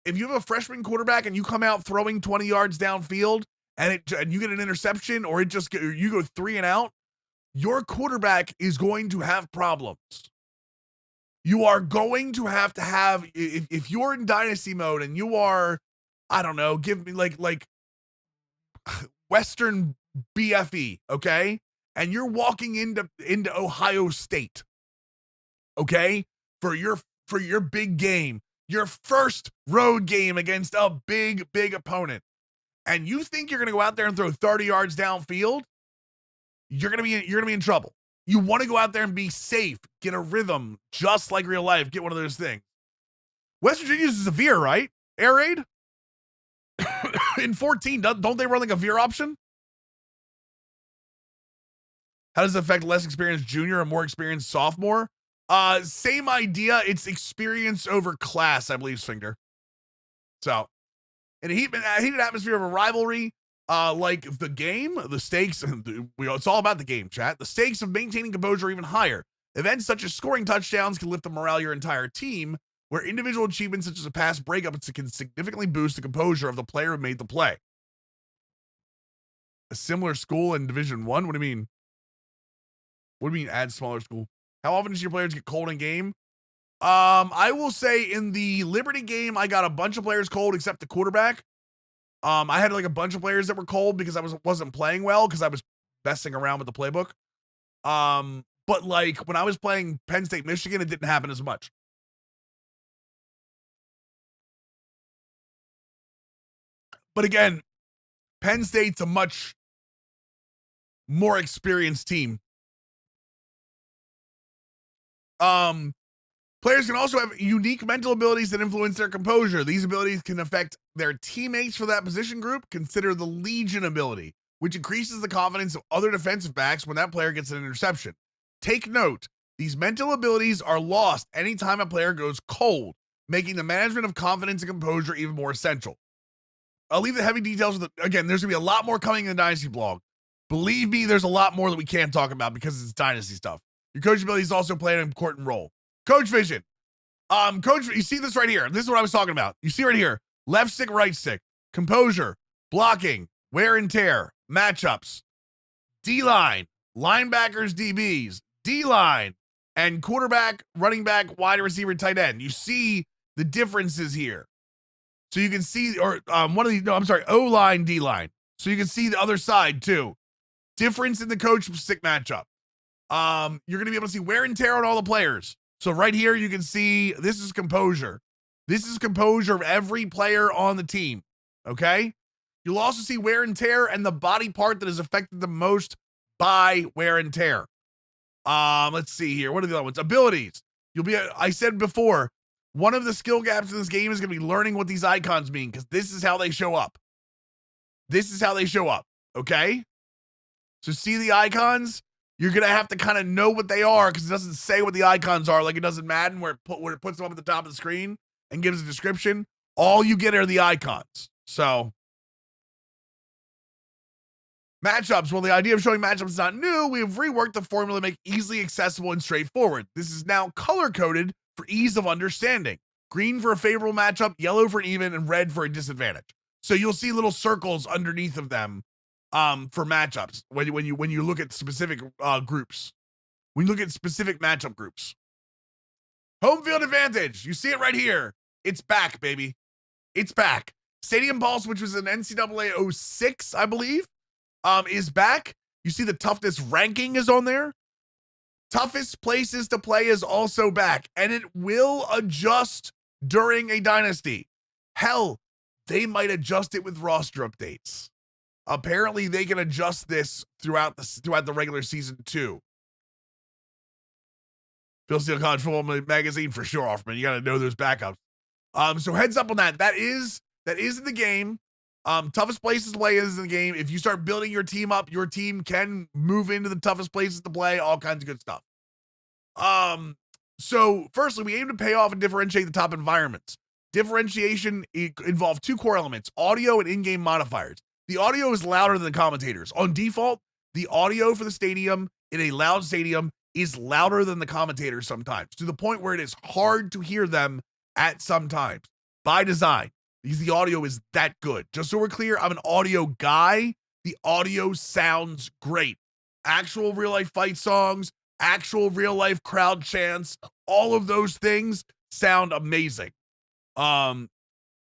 if you have a freshman quarterback and you come out throwing 20 yards downfield and you get an interception, or you go 3 and out, your quarterback is going to have problems. You are going to have if you're in dynasty mode and you are, I don't know, give me like Western BFE, okay? And you're walking into Ohio State, okay? For your big game, your first road game against a big opponent, and you think you're going to go out there and throw 30 yards downfield, you're going to be in trouble. You want to go out there and be safe, get a rhythm, just like real life, get one of those things. West Virginia is a veer, right? Air raid? In 14, don't they run like a veer option? How does it affect less experienced junior and more experienced sophomore? Same idea. It's experience over class, I believe, Sfinger. So, in a heated atmosphere of a rivalry, like the game, the stakes, it's all about the game, chat. The stakes of maintaining composure are even higher. Events such as scoring touchdowns can lift the morale of your entire team, where individual achievements such as a pass breakup can significantly boost the composure of the player who made the play. A similar school in Division 1? What do you mean? What do you mean add smaller school? How often does your players get cold in game? I will say in the Liberty game, I got a bunch of players cold except the quarterback. I had like a bunch of players that were cold because I wasn't playing well because I was messing around with the playbook. But like when I was playing Penn State, Michigan, it didn't happen as much. But again, Penn State's a much more experienced team. Players can also have unique mental abilities that influence their composure. These abilities can affect their teammates for that position group. Consider the Legion ability, which increases the confidence of other defensive backs when that player gets an interception. Take note, these mental abilities are lost anytime a player goes cold, making the management of confidence and composure even more essential. I'll leave the heavy details. Again, there's going to be a lot more coming in the Dynasty blog. Believe me, there's a lot more that we can't talk about because it's Dynasty stuff. Your coach abilities also play an important role. Coach vision. Coach, you see this right here. This is what I was talking about. You see right here, left stick, right stick, composure, blocking, wear and tear, matchups, D-line, linebackers, DBs, D-line, and quarterback, running back, wide receiver, tight end. You see the differences here. So you can see, or O-line, D-line. So you can see the other side too. Difference in the coach stick matchup. You're going to be able to see wear and tear on all the players. So right here, you can see this is composure. This is composure of every player on the team. Okay. You'll also see wear and tear and the body part that is affected the most by wear and tear. Let's see here. What are the other ones? Abilities. I said before, one of the skill gaps in this game is going to be learning what these icons mean because this is how they show up. This is how they show up. Okay. So see the icons? You're going to have to kind of know what they are because it doesn't say what the icons are like it does in Madden where it puts them up at the top of the screen and gives a description. All you get are the icons. So, matchups. Well, the idea of showing matchups is not new. We have reworked the formula to make easily accessible and straightforward. This is now color-coded for ease of understanding. Green for a favorable matchup, yellow for an even, and red for a disadvantage. So you'll see little circles underneath of them. For matchups when you look at specific groups, when you look at specific matchup groups. Home field advantage. You see it right here. It's back, baby. It's back. Stadium Pulse, which was an NCAA 06, I believe, is back. You see the toughness ranking is on there. Toughest places to play is also back, and it will adjust during a dynasty. Hell, they might adjust it with roster updates. Apparently, they can adjust this throughout the regular season too. Phil Steele College Football Magazine for sure, Offerman. You got to know those backups. So heads up on that. That is in the game. Toughest places to play is in the game. If you start building your team up, your team can move into the toughest places to play. All kinds of good stuff. So firstly, we aim to pay off and differentiate the top environments. Differentiation involves two core elements: audio and in-game modifiers. The audio is louder than the commentators. On default, the audio for the stadium in a loud stadium is louder than the commentators sometimes, to the point where it is hard to hear them at some times by design, because the audio is that good. Just so we're clear, I'm an audio guy. The audio sounds great. Actual real life fight songs, actual real life crowd chants, all of those things sound amazing.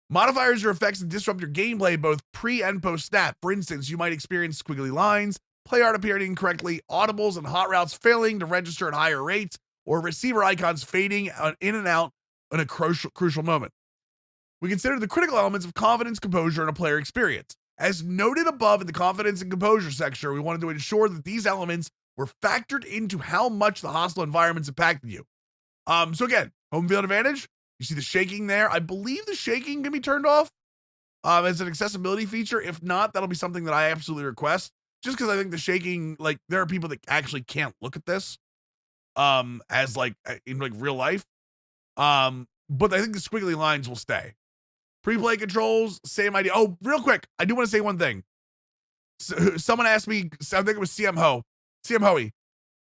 Modifiers are effects that disrupt your gameplay both pre and post snap. For instance, you might experience squiggly lines, play art appearing incorrectly, audibles and hot routes failing to register at higher rates, or receiver icons fading in and out in a crucial moment. We consider the critical elements of confidence, composure, and a player experience. As noted above in the confidence and composure section, we wanted to ensure that these elements were factored into how much the hostile environments impacted you. So again, home field advantage. You see the shaking there. I believe the shaking can be turned off as an accessibility feature. If not, that'll be something that I absolutely request. Just because I think the shaking, like, there are people that actually can't look at this as like in like real life. But I think the squiggly lines will stay. Pre-play controls, same idea. Oh, real quick, I do want to say one thing. So, someone asked me, I think it was CM Hoey.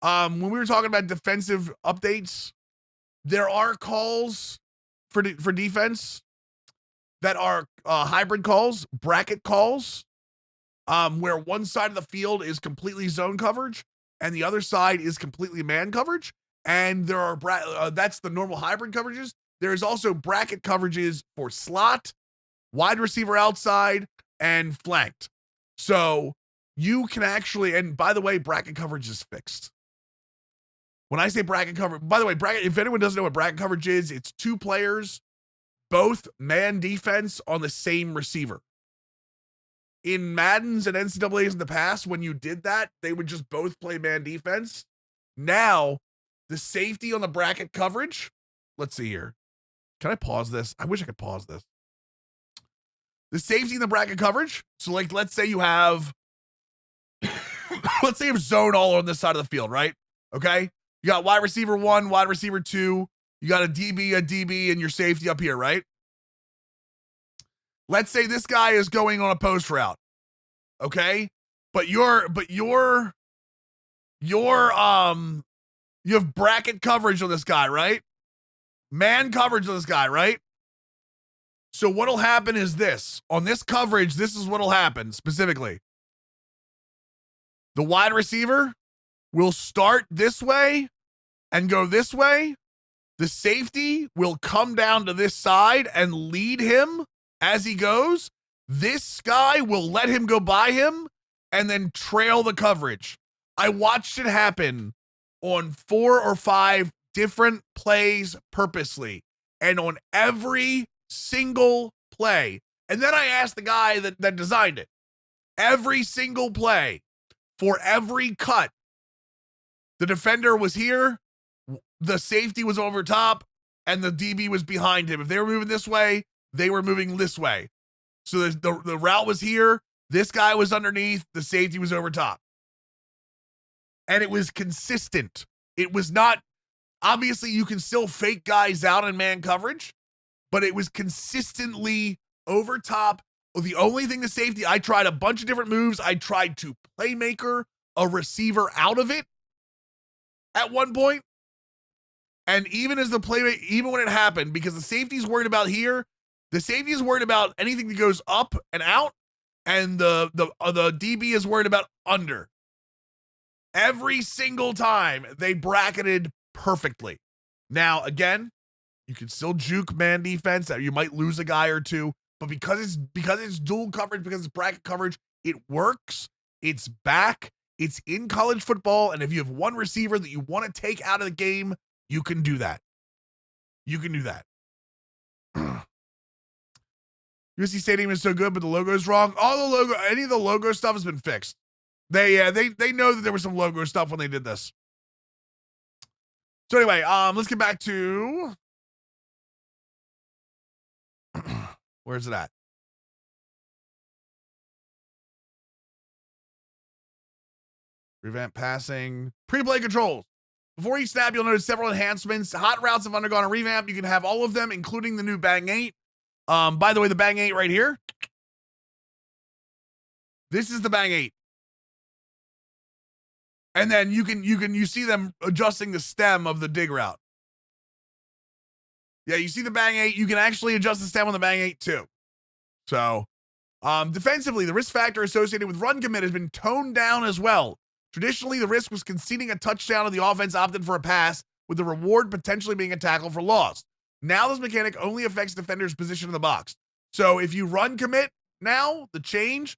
When we were talking about defensive updates, there are calls for defense that are hybrid calls, bracket calls, where one side of the field is completely zone coverage and the other side is completely man coverage. And there are that's the normal hybrid coverages. There is also bracket coverages for slot, wide receiver outside, and flanked. So you can actually, and by the way, bracket coverage is fixed. When I say bracket coverage, by the way, bracket, if anyone doesn't know what bracket coverage is, it's two players, both man defense on the same receiver. In Maddens and NCAAs in the past, when you did that, they would just both play man defense. Now, the safety on the bracket coverage, let's see here. Can I pause this? I wish I could pause this. The safety in the bracket coverage. So, like, let's say you have, let's say you have zone all on this side of the field, right? Okay. You got wide receiver 1, wide receiver 2. You got a DB, and your safety up here, right? Let's say this guy is going on a post route. Okay. But you have bracket coverage on this guy, right? Man coverage on this guy, right? So what'll happen is this. On this coverage, this is what'll happen specifically. The wide receiver will start this way and go this way. The safety will come down to this side and lead him as he goes. This guy will let him go by him and then trail the coverage. I watched it happen on 4 or 5 different plays purposely, and on every single play. And then I asked the guy that designed it. Every single play, for every cut, the defender was here, the safety was over top, and the DB was behind him. If they were moving this way, they were moving this way. So the route was here, this guy was underneath, the safety was over top. And it was consistent. It was not, obviously you can still fake guys out in man coverage, but it was consistently over top. The only thing the safety, I tried a bunch of different moves. I tried to playmaker a receiver out of it at one point. And even as the playmaker, even when it happened, because the safety's worried about here, the safety is worried about anything that goes up and out, and the DB is worried about under. Every single time they bracketed perfectly. Now, again, you can still juke man defense. You might lose a guy or two, but because it's dual coverage, because it's bracket coverage, it works. It's back. It's in college football, and if you have one receiver that you want to take out of the game, you can do that. You can do that. USC Stadium is so good, but the logo is wrong. Any of the logo stuff has been fixed. They know that there was some logo stuff when they did this. So anyway, let's get back to where's it at? Revamped passing, pre-play controls. Before each snap, you'll notice several enhancements. Hot routes have undergone a revamp. You can have all of them, including the new Bang 8. By the way, the Bang 8 right here. This is the Bang 8. And then you see them adjusting the stem of the dig route. Yeah, you see the Bang 8. You can actually adjust the stem on the Bang 8 too. So, defensively, the risk factor associated with run commit has been toned down as well. Traditionally, the risk was conceding a touchdown and the offense opted for a pass, with the reward potentially being a tackle for loss. Now this mechanic only affects defenders' position in the box. So if you run commit now, the change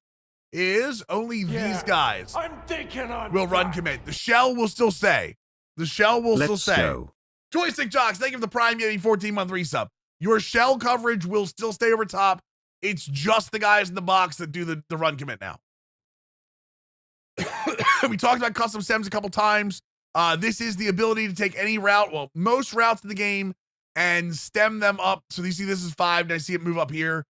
is only these guys will run commit. The shell will still stay. The shell will still stay. Go. Joystick Jocks, thank you for the Prime Yeti 14-month resub. Your shell coverage will still stay over top. It's just the guys in the box that do the run commit now. We talked about custom stems a couple times. This is the ability to take any route, well, most routes in the game, and stem them up. So you see this is 5, and I see it move up here,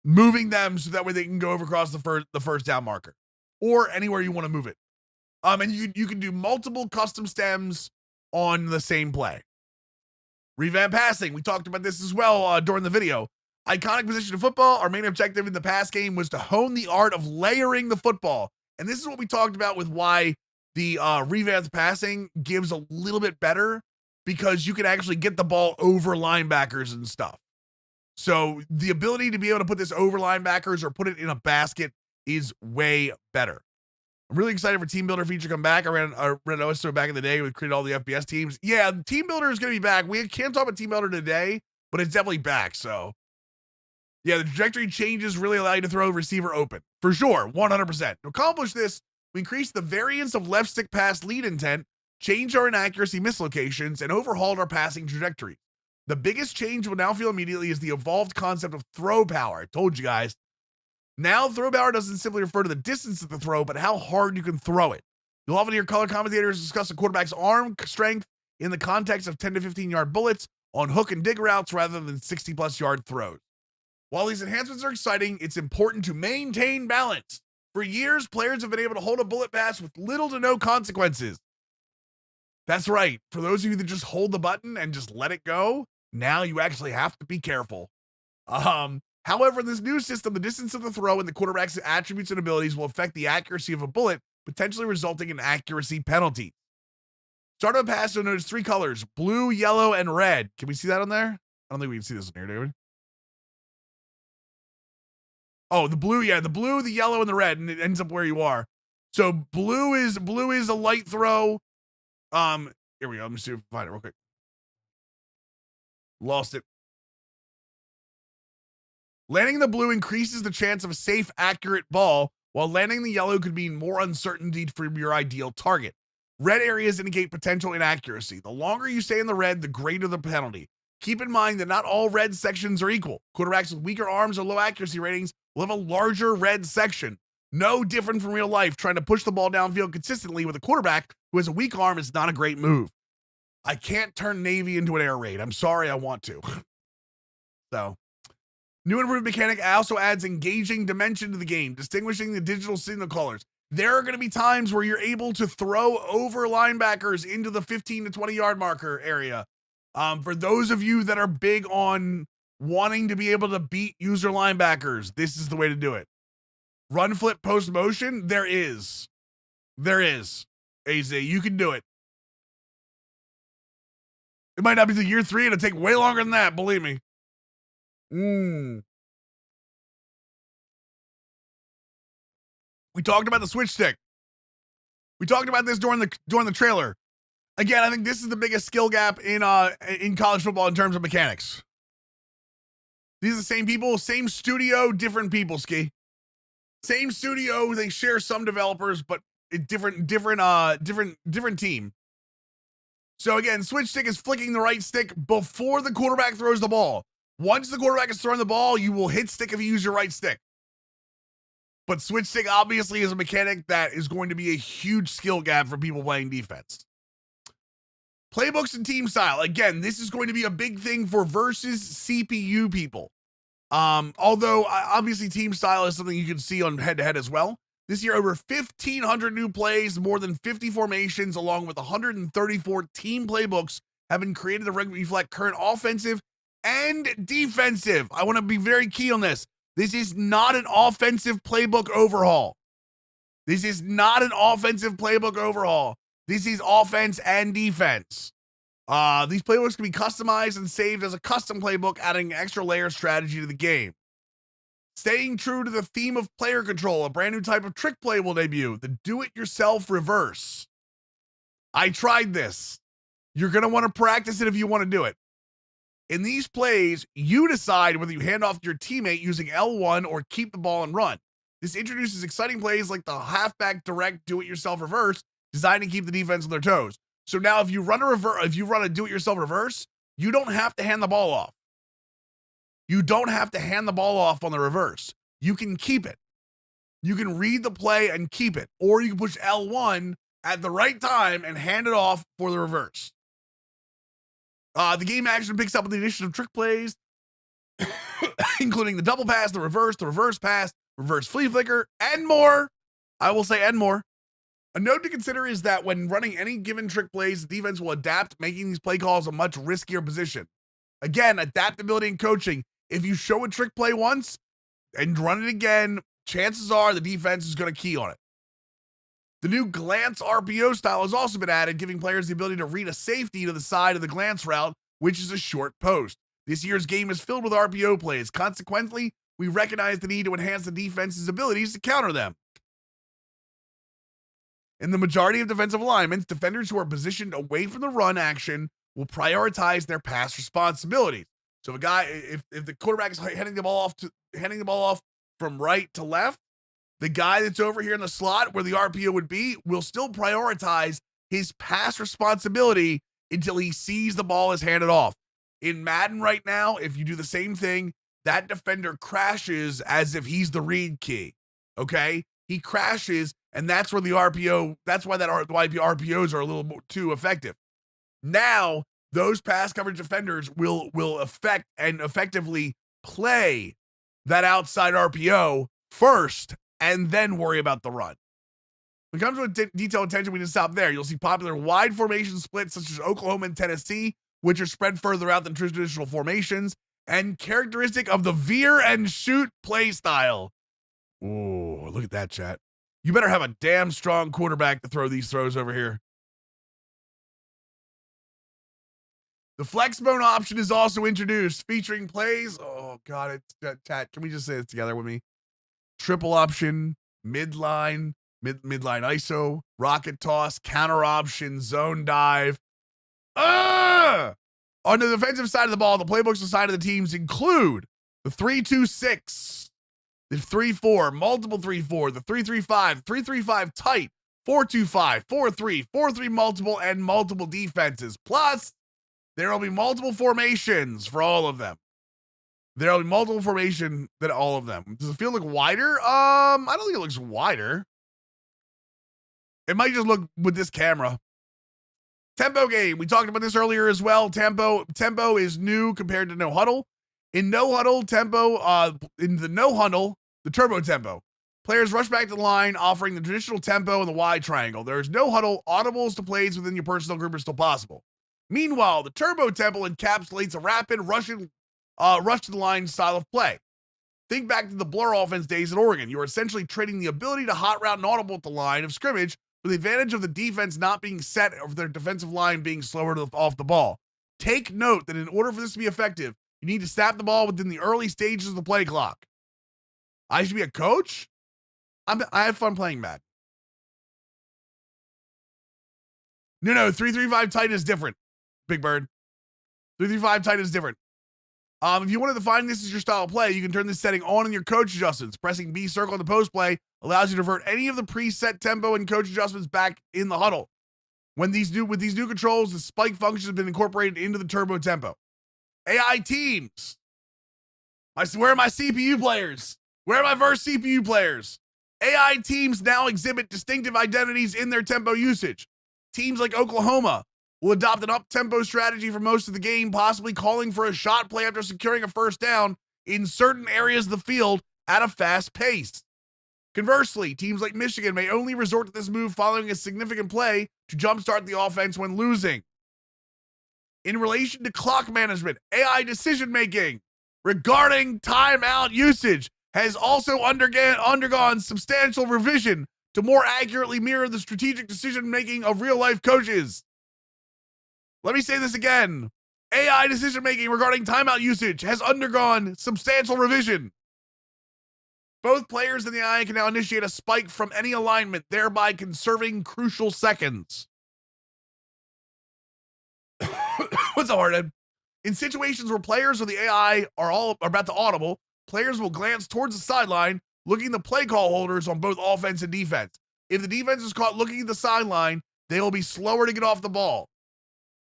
moving them so that way they can go over across the first down marker or anywhere you want to move it. And you can do multiple custom stems on the same play. Revamp passing. We talked about this as well during the video. Iconic position of football. Our main objective in the pass game was to hone the art of layering the football. And this is what we talked about with why the revamped passing gives a little bit better, because you can actually get the ball over linebackers and stuff. So the ability to be able to put this over linebackers or put it in a basket is way better. I'm really excited for Team Builder feature to come back. I ran OSO back in the day. We created all the FBS teams. Yeah, Team Builder is going to be back. We can't talk about Team Builder today, but it's definitely back. So yeah, the trajectory changes really allow you to throw receiver open. For sure, 100%. To accomplish this, we increased the variance of left stick pass lead intent, changed our inaccuracy mislocations, and overhauled our passing trajectory. The biggest change we'll now feel immediately is the evolved concept of throw power. I told you guys. Now, throw power doesn't simply refer to the distance of the throw, but how hard you can throw it. You'll often hear color commentators discuss a quarterback's arm strength in the context of 10 to 15-yard bullets on hook and dig routes rather than 60-plus yard throws. While these enhancements are exciting, it's important to maintain balance. For years, players have been able to hold a bullet pass with little to no consequences. That's right. For those of you that just hold the button and just let it go, now you actually have to be careful. However, in this new system, the distance of the throw and the quarterback's attributes and abilities will affect the accuracy of a bullet, potentially resulting in accuracy penalties. Start of a pass, you'll notice 3 colors: blue, yellow, and red. Can we see that on there? I don't think we can see this on here, David. Oh, the blue, yeah, the blue, the yellow, and the red, and it ends up where you are. So blue is a light throw. Here we go. Let me see if I can find it real quick. Lost it. Landing the blue increases the chance of a safe, accurate ball, while landing the yellow could mean more uncertainty for your ideal target. Red areas indicate potential inaccuracy. The longer you stay in the red, the greater the penalty. Keep in mind that not all red sections are equal. Quarterbacks with weaker arms or low accuracy ratings will have a larger red section. No different from real life. Trying to push the ball downfield consistently with a quarterback who has a weak arm is not a great move. I can't turn Navy into an air raid. I'm sorry, I want to. So, new improved mechanic also adds engaging dimension to the game, distinguishing the digital signal colors. There are going to be times where you're able to throw over linebackers into the 15 to 20 yard marker area. For those of you that are big on wanting to be able to beat user linebackers, this is the way to do it. Run, flip, post motion. There is. AZ, you can do it. It might not be till year 3. It'll take way longer than that. Believe me. We talked about the switch stick. We talked about this during the trailer. Again, I think this is the biggest skill gap in college football in terms of mechanics. These are the same people, same studio, different people, Ski. Same studio, they share some developers, but different team. So again, switch stick is flicking the right stick before the quarterback throws the ball. Once the quarterback is throwing the ball, you will hit stick if you use your right stick. But switch stick obviously is a mechanic that is going to be a huge skill gap for people playing defense. Playbooks and team style. Again, this is going to be a big thing for versus CPU people. Although obviously team style is something you can see on head-to-head as well. This year, over 1,500 new plays, more than 50 formations, along with 134 team playbooks have been created to reflect current offensive and defensive. I want to be very key on this. This is not an offensive playbook overhaul. This is offense and defense. These playbooks can be customized and saved as a custom playbook, adding extra layer of strategy to the game. Staying true to the theme of player control, a brand new type of trick play will debut, the do-it-yourself reverse. I tried this. You're going to want to practice it if you want to do it. In these plays, you decide whether you hand off to your teammate using L1 or keep the ball and run. This introduces exciting plays like the halfback direct do-it-yourself reverse, designed to keep the defense on their toes. So now if you run a do-it-yourself reverse, you don't have to hand the ball off. You don't have to hand the ball off on the reverse. You can keep it. you can read the play and keep it, or you can push L1 at the right time and hand it off for the reverse. The game action picks up with the addition of trick plays, including the double pass, the reverse pass, reverse flea flicker, and more. I will say and more. A note to consider is that when running any given trick plays, the defense will adapt, making these play calls a much riskier position. Again, adaptability and coaching. If you show a trick play once and run it again, chances are the defense is going to key on it. The new glance RPO style has also been added, giving players the ability to read a safety to the side of the glance route, which is a short post. This year's game is filled with RPO plays. Consequently, we recognize the need to enhance the defense's abilities to counter them. In the majority of defensive alignments, defenders who are positioned away from the run action will prioritize their pass responsibilities. So if the quarterback is handing the ball off from right to left, the guy that's over here in the slot where the RPO would be will still prioritize his pass responsibility until he sees the ball is handed off. In Madden right now, if you do the same thing, that defender crashes as if he's the read key. Okay? He crashes, and that's where the RPO, that's why RPOs are a little more too effective. Now, those pass coverage defenders will affect and effectively play that outside RPO first and then worry about the run. When it comes to detailed attention, we can stop there. You'll see popular wide formation splits such as Oklahoma and Tennessee, which are spread further out than traditional formations, and characteristic of the veer and shoot play style. Oh, look at that, chat. You better have a damn strong quarterback to throw these throws over here. The flex bone option is also introduced, featuring plays. Oh, God, chat. Can we just say this together with me? Triple option, midline ISO, rocket toss, counter option, zone dive. On the defensive side of the ball, the playbooks assigned to the teams include the 3-2-6, the 3-4, multiple 3-4, the 3-3-5, 3-3-5 tight, 4-2-5, 4-3, 4-3 multiple, and multiple defenses. Plus, there will be multiple formations for all of them. There will be multiple formation than all of them. Does it feel look wider? I don't think it looks wider. It might just look with this camera. Tempo game. We talked about this earlier as well. Tempo is new compared to no huddle. In no huddle, in the no huddle, the turbo tempo. Players rush back to the line, offering the traditional tempo in the Y triangle. There is no huddle. Audibles to plays within your personal group are still possible. Meanwhile, the turbo tempo encapsulates a rapid rush to the line style of play. Think back to the blur offense days at Oregon. You are essentially trading the ability to hot route and audible at the line of scrimmage with the advantage of the defense not being set or their defensive line being slower off the ball. Take note that in order for this to be effective, you need to snap the ball within the early stages of the play clock. I should be a coach? I have fun playing Madden. No, 3-3-5 tight is different, Big Bird. 3-3-5 tight is different. If you want to define this as your style of play, you can turn this setting on in your coach adjustments. Pressing B circle in the post play allows you to divert any of the preset tempo and coach adjustments back in the huddle. With these new controls, the spike function has been incorporated into the turbo tempo. AI teams. Where are my CPU players? Where are my verse CPU players? AI teams now exhibit distinctive identities in their tempo usage. Teams like Oklahoma will adopt an up-tempo strategy for most of the game, possibly calling for a shot play after securing a first down in certain areas of the field at a fast pace. Conversely, teams like Michigan may only resort to this move following a significant play to jumpstart the offense when losing. In relation to clock management, AI decision-making regarding timeout usage has also undergone substantial revision to more accurately mirror the strategic decision-making of real-life coaches. Let me say this again. AI decision-making regarding timeout usage has undergone substantial revision. Both players in the AI can now initiate a spike from any alignment, thereby conserving crucial seconds. What's up, Hardhead? In situations where players or the AI are about to audible, players will glance towards the sideline, looking the play call holders on both offense and defense. If the defense is caught looking at the sideline, they will be slower to get off the ball.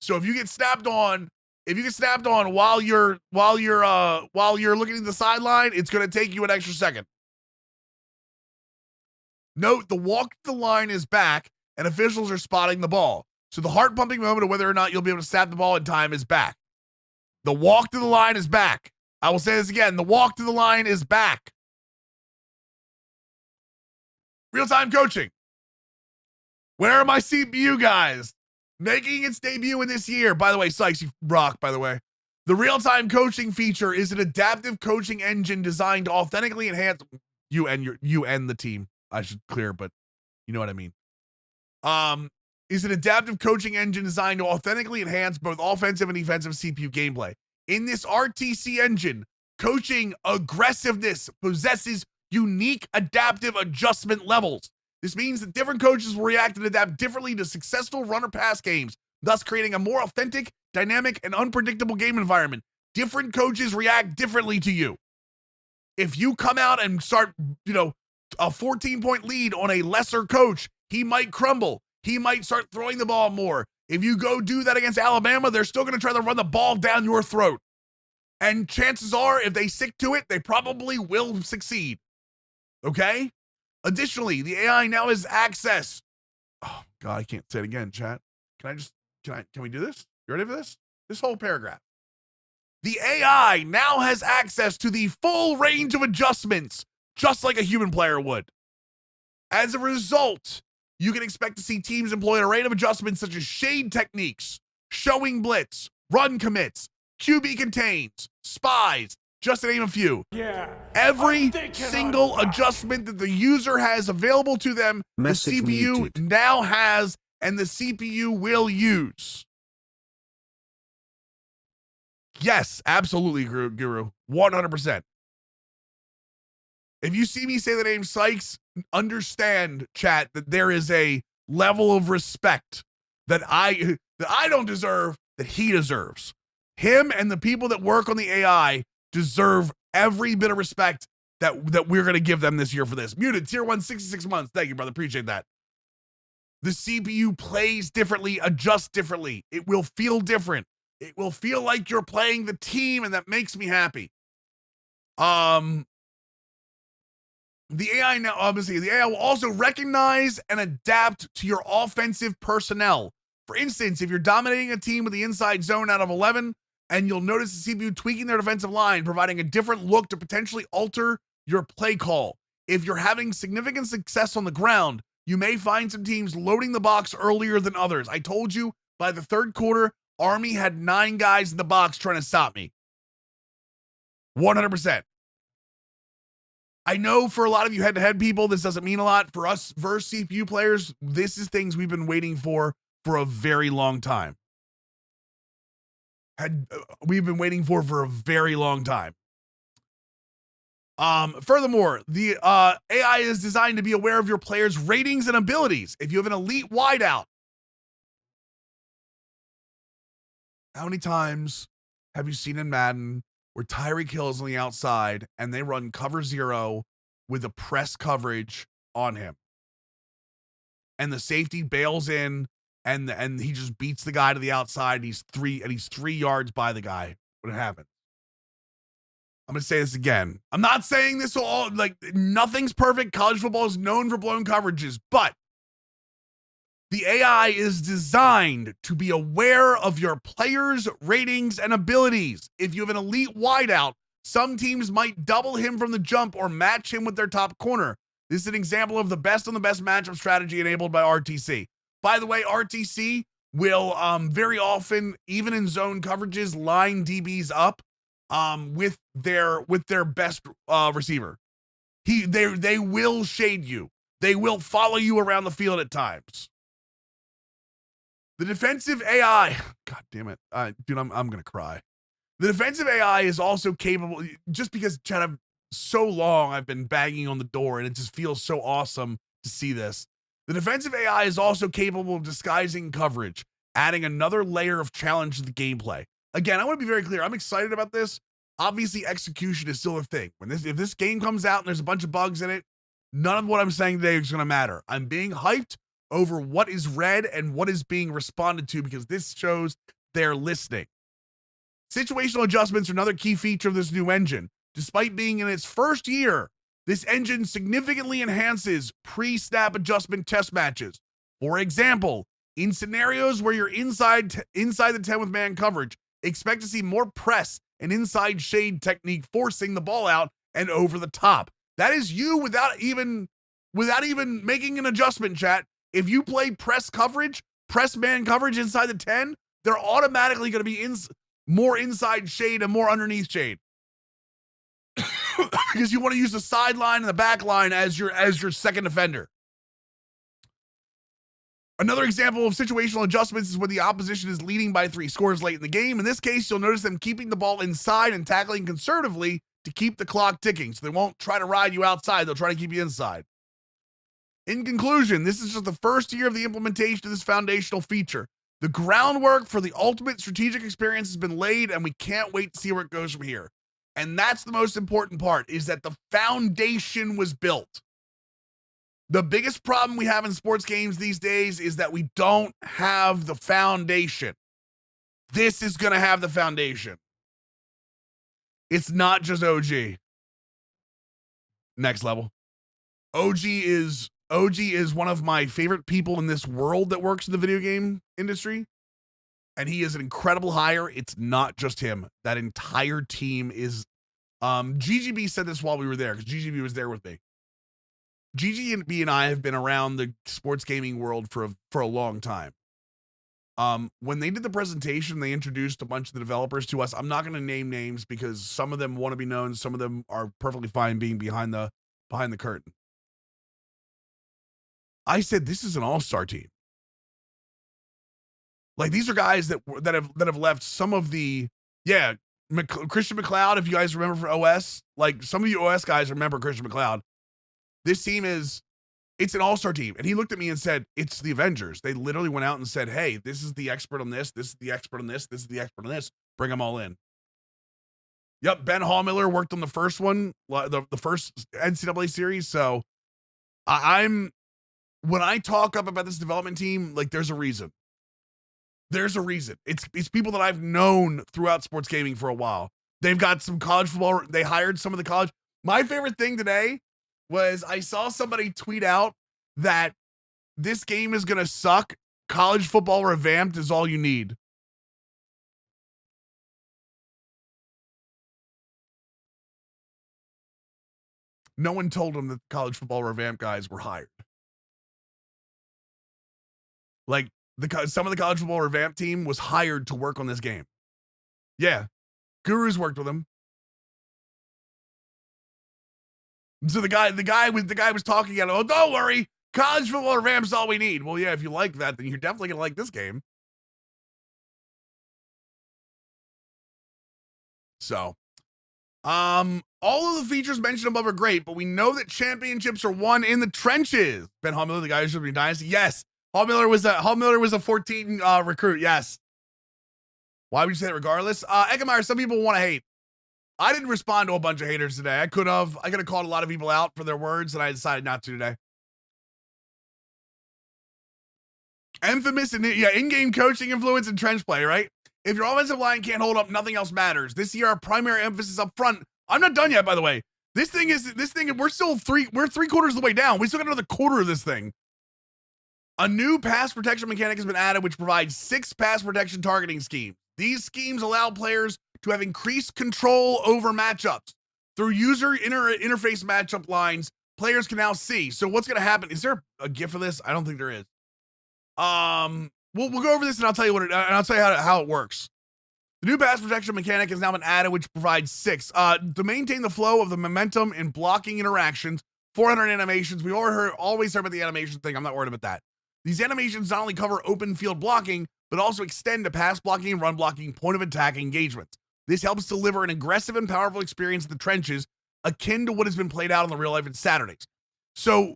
So if you get snapped on while you're looking at the sideline, it's going to take you an extra second. Note the walk to the line is back and officials are spotting the ball. So the heart pumping moment of whether or not you'll be able to snap the ball in time is back. The walk to the line is back. I will say this again. The walk to the line is back. Real-time coaching. Where are my CPU guys? Making its debut in this year. By the way, Sykes, you rock, by the way. The real-time coaching feature is an adaptive coaching engine designed to authentically enhance you and the team. I should clear, but you know what I mean. Is an adaptive coaching engine designed to authentically enhance both offensive and defensive CPU gameplay. In this RTC engine, coaching aggressiveness possesses unique adaptive adjustment levels. This means that different coaches will react and adapt differently to successful run or pass games, thus creating a more authentic, dynamic, and unpredictable game environment. Different coaches react differently to you. If you come out and start, a 14-point lead on a lesser coach, he might crumble. He might start throwing the ball more. If you go do that against Alabama, they're still going to try to run the ball down your throat. And chances are, if they stick to it, they probably will succeed. Okay? Additionally, the AI now has access. Oh, God, I can't say it again, chat. Can we do this? You ready for this? This whole paragraph. The AI now has access to the full range of adjustments, just like a human player would. As a result, you can expect to see teams employ an array of adjustments such as shade techniques, showing blitz, run commits, QB contains, spies, just to name a few. Yeah. Every single adjustment that the user has available to them, Message the CPU muted. now has and the CPU will use. Yes, absolutely, Guru. 100%. If you see me say the name Sykes, understand, chat, that there is a level of respect that I don't deserve, that he deserves. Him and the people that work on the AI deserve every bit of respect that we're going to give them this year for this. Muted, tier 1, 66 months. Thank you, brother. Appreciate that. The CPU plays differently, adjusts differently. It will feel different. It will feel like you're playing the team, and that makes me happy. The AI now, obviously, the AI will also recognize and adapt to your offensive personnel. For instance, if you're dominating a team with the inside zone out of 11, and you'll notice the CPU tweaking their defensive line, providing a different look to potentially alter your play call. If you're having significant success on the ground, you may find some teams loading the box earlier than others. I told you by the third quarter, Army had 9 guys in the box trying to stop me. 100%. I know for a lot of you head-to-head people, this doesn't mean a lot. For us versus CPU players, this is things we've been waiting for a very long time. We've been waiting for a very long time. Furthermore, the AI is designed to be aware of your players' ratings and abilities. If you have an elite wideout, how many times have you seen in Madden where Tyreek Hill is on the outside and they run cover 0 with a press coverage on him, and the safety bails in and he just beats the guy to the outside, and he's 3 yards by the guy when it happens? I'm going to say this again. I'm not saying this all, nothing's perfect. College football is known for blown coverages, but the AI is designed to be aware of your players' ratings and abilities. If you have an elite wideout, some teams might double him from the jump or match him with their top corner. This is an example of the best on the best matchup strategy enabled by RTC. By the way, RTC will very often, even in zone coverages, line DBs up with their best receiver. They will shade you. They will follow you around the field at times. The defensive AI, God damn it, dude, I'm gonna cry. The defensive AI is also capable, just because, Chad, so long I've been banging on the door, and it just feels so awesome to see this. The defensive AI is also capable of disguising coverage, adding another layer of challenge to the gameplay. Again, I want to be very clear. I'm excited about this. Obviously, execution is still a thing. If this game comes out and there's a bunch of bugs in it, none of what I'm saying today is going to matter. I'm being hyped over what is read and what is being responded to, because this shows they're listening. Situational adjustments are another key feature of this new engine. Despite being in its first year, This engine significantly enhances pre-snap adjustment test matches. For example, in scenarios where you're inside the 10 with man coverage, expect to see more press and inside shade technique forcing the ball out and over the top. That is you without even making an adjustment, chat. If you play press man coverage inside the 10, they're automatically going to be more inside shade and more underneath shade. Because you want to use the sideline and the back line as your second defender. Another example of situational adjustments is when the opposition is leading by 3 scores late in the game. In this case, you'll notice them keeping the ball inside and tackling conservatively to keep the clock ticking. So they won't try to ride you outside. They'll try to keep you inside. In conclusion, this is just the first year of the implementation of this foundational feature. The groundwork for the ultimate strategic experience has been laid, and we can't wait to see where it goes from here. And that's the most important part, is that the foundation was built. The biggest problem we have in sports games these days is that we don't have the foundation. This is going to have the foundation. It's not just OG. Next level. OG is one of my favorite people in this world that works in the video game industry. And he is an incredible hire. It's not just him. That entire team is GGB said this while we were there, because GGB was there with me. GGB and I have been around the sports gaming world for a long time. When they did the presentation, they introduced a bunch of the developers to us. I'm not going to name names because some of them want to be known. Some of them are perfectly fine being behind the curtain. I said, this is an all-star team. Like, these are guys that have left some of the, Christian McLeod, if you guys remember for OS, like some of you OS guys remember Christian McLeod. This team it's an all-star team. And he looked at me and said, it's the Avengers. They literally went out and said, hey, this is the expert on this. This is the expert on this. This is the expert on this. Bring them all in. Yep. Ben Hallmiller worked on the first one, the first NCAA series. So when I talk up about this development team, like there's a reason. There's a reason. It's people that I've known throughout sports gaming for a while. They've got some college football. They hired some of the college. My favorite thing today was I saw somebody tweet out that this game is going to suck. College football revamped is all you need. No one told them that college football revamped guys were hired. Like, some of the college football revamp team was hired to work on this game. Yeah. Gurus worked with them. So the guy was talking about, oh, don't worry, college football revamp's all we need. Well, yeah, if you like that, then you're definitely gonna like this game. So, all of the features mentioned above are great, but we know that championships are won in the trenches. Ben Hallmiller, the guy who should be dynasty. Yes. Hallmiller was a 14 recruit. Yes. Why would you say that regardless? Eggemeyer, some people want to hate. I didn't respond to a bunch of haters today. I could have called a lot of people out for their words, and I decided not to today. Infamous and in-game coaching influence and trench play, right? If your offensive line can't hold up, nothing else matters. This year, our primary emphasis up front. I'm not done yet, by the way. This thing, we're three quarters of the way down. We still got another quarter of this thing. A new pass protection mechanic has been added, which provides 6 pass protection targeting schemes. These schemes allow players to have increased control over matchups. Through user interface matchup lines, players can now see. So what's going to happen? Is there a GIF for this? I don't think there is. We'll go over this and I'll tell you how it works. The new pass protection mechanic has now been added, which provides 6. To maintain the flow of the momentum in blocking interactions, 400 animations. We always heard about the animation thing. I'm not worried about that. These animations not only cover open field blocking, but also extend to pass blocking and run blocking point of attack engagements. This helps deliver an aggressive and powerful experience in the trenches, akin to what has been played out on the real life at Saturdays. So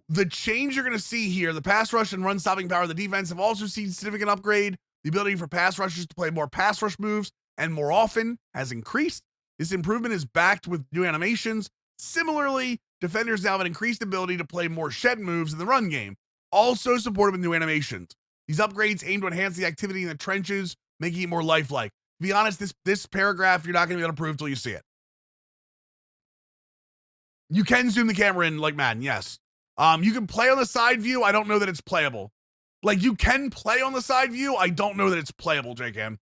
the change you're going to see here, the pass rush and run stopping power of the defense have also seen significant upgrade. The ability for pass rushers to play more pass rush moves and more often has increased. This improvement is backed with new animations. Similarly, defenders now have an increased ability to play more shed moves in the run game, also supported with new animations. These upgrades aim to enhance the activity in the trenches, making it more lifelike. To be honest, this paragraph, you're not going to be able to prove till you see it. You can zoom the camera in like Madden, yes. You can play on the side view. I don't know that it's playable. Like, you can play on the side view. I don't know that it's playable, J-Cam.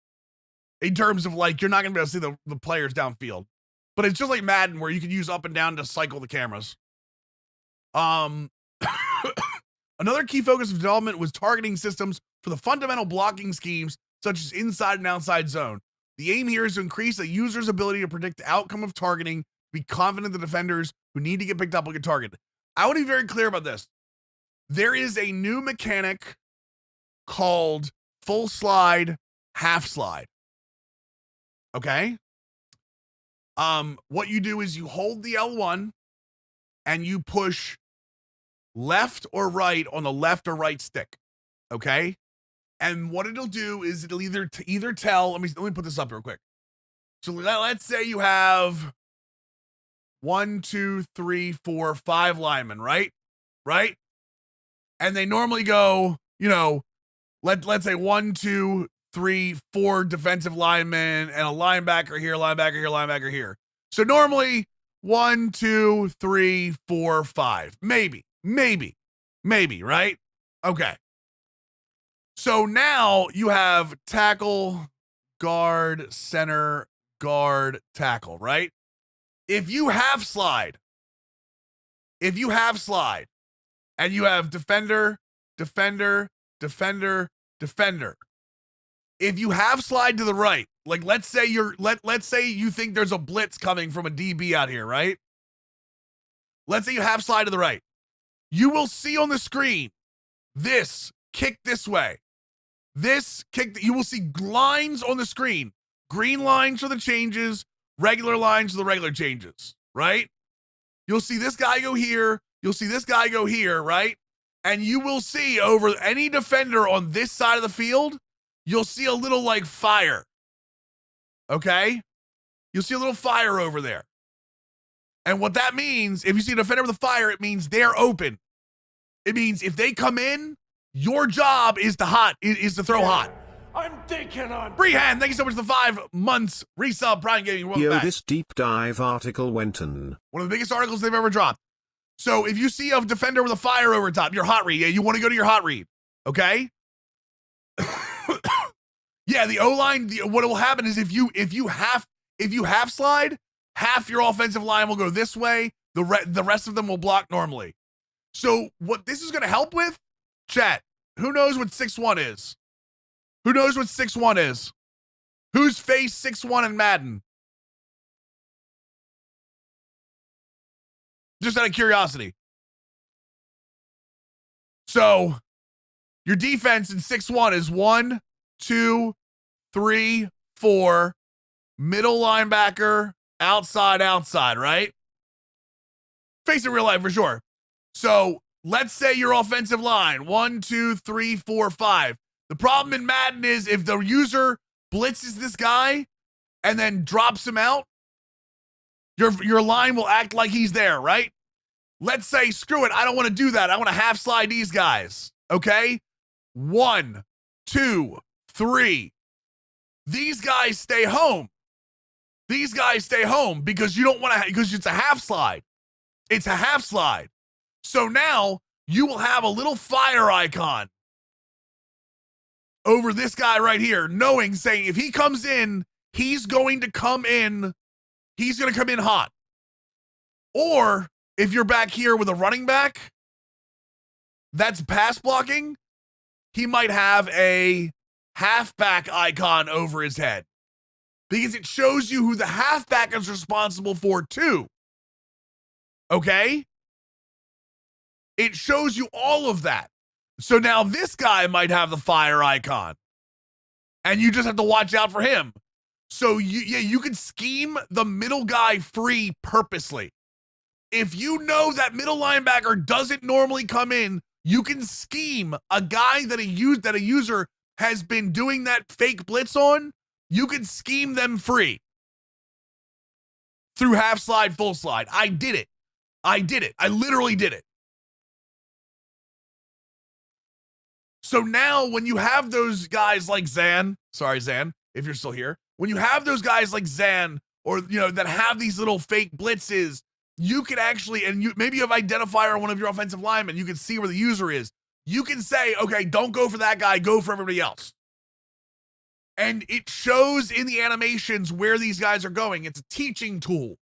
In terms of, like, you're not going to be able to see the players downfield. But it's just like Madden, where you can use up and down to cycle the cameras. Another key focus of development was targeting systems for the fundamental blocking schemes, such as inside and outside zone. The aim here is to increase a user's ability to predict the outcome of targeting, be confident the defenders who need to get picked up will get targeted. I want to be very clear about this. There is a new mechanic called full slide, half slide. Okay? What you do is you hold the L1 and you push left or right on the left or right stick. Okay? And what it'll do is it'll either tell, let me put this up real quick. So let's say you have 1, 2, 3, 4, 5 linemen, right? Right? And they normally go, you know, let's say 1, 2, 3, 4 defensive linemen and a linebacker here, linebacker here, linebacker here. So normally 1, 2, 3, 4, 5. Maybe, right? Okay. So now you have tackle, guard, center, guard, tackle, right? If you half slide, and you have defender, defender, defender, defender. If you half slide to the right, like let's say you think there's a blitz coming from a DB out here, right? Let's say you half slide to the right. You will see on the screen this kick this way. This kick, you will see lines on the screen. Green lines for the changes, regular lines for the regular changes, right? You'll see this guy go here. You'll see this guy go here, right? And you will see over any defender on this side of the field, you'll see a little like fire. Okay? You'll see a little fire over there. And what that means, if you see a defender with a fire, it means they're open. It means if they come in, your job is to throw hot. I'm thinking on Freehand, thank you so much for the 5 months resub Prime Gaming. Welcome Yo, back. this deep dive article went in. One of the biggest articles they've ever dropped. So if you see a defender with a fire over top, your hot read, yeah, you want to go to your hot read, okay? Yeah, the O-line, what will happen is if you half slide, half your offensive line will go this way, the rest of them will block normally. So what this is going to help with, chat, who knows what 6-1 is? Who knows what 6-1 is? Who's faced 6-1 in Madden? Just out of curiosity. So, your defense in 6-1 is 1, 2, 3, 4, middle linebacker, outside, right? Face it real life for sure. So, let's say your offensive line, 1, 2, 3, 4, 5. The problem in Madden is if the user blitzes this guy and then drops him out, your line will act like he's there, right? Let's say, screw it, I don't want to do that. I want to half slide these guys, okay? 1, 2, 3. These guys stay home. Because you don't want to, because it's a half slide. It's a half slide. So now you will have a little fire icon over this guy right here, saying if he comes in, he's going to come in hot. Or if you're back here with a running back that's pass blocking, he might have a halfback icon over his head because it shows you who the halfback is responsible for too. Okay? It shows you all of that. So now this guy might have the fire icon and you just have to watch out for him. So you can scheme the middle guy free purposely. If you know that middle linebacker doesn't normally come in, you can scheme a guy that a user has been doing that fake blitz on. You can scheme them free through half slide, full slide. I did it. I literally did it. So now when you have those guys like Zan, sorry, Zan, if you're still here, when you have those guys like Zan or, that have these little fake blitzes, you can actually, and you maybe you have identifier on one of your offensive linemen, you can see where the user is. You can say, okay, don't go for that guy, go for everybody else. And it shows in the animations where these guys are going. It's a teaching tool.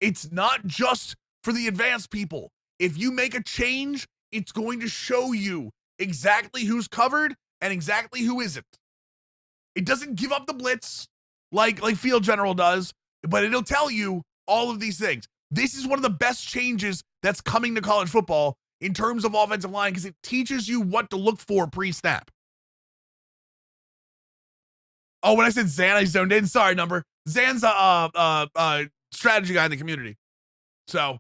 It's not just for the advanced people. If you make a change, it's going to show you exactly who's covered and exactly who isn't. It doesn't give up the blitz like Field General does, but it'll tell you all of these things. This is one of the best changes that's coming to college football in terms of offensive line because it teaches you what to look for pre-snap. Oh, when I said Zan, I zoned in. Sorry, number. Zan's a strategy guy in the community. So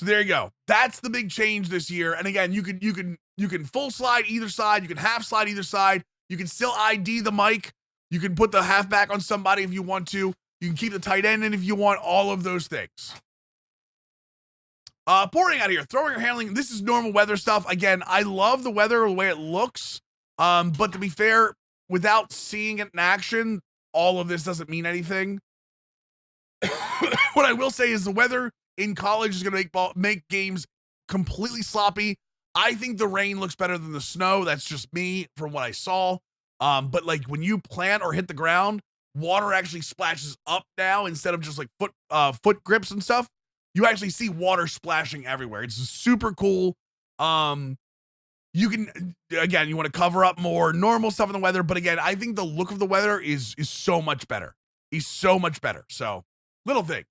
there you go. That's the big change this year. And again, you can full slide either side. You can half slide either side. You can still ID the mic. You can put the halfback on somebody if you want to. You can keep the tight end in if you want. All of those things. Pouring out of here, throwing or handling. This is normal weather stuff. Again, I love the weather, the way it looks. But to be fair, without seeing it in action, all of this doesn't mean anything. What I will say is the weather in college is going to make games completely sloppy. I think the rain looks better than the snow. That's just me from what I saw. But like when you plant or hit the ground, water actually splashes up now instead of just like foot grips and stuff. You actually see water splashing everywhere. It's super cool. You can, again, you want to cover up more normal stuff in the weather. But again, I think the look of the weather is so much better. He's so much better. So little thing.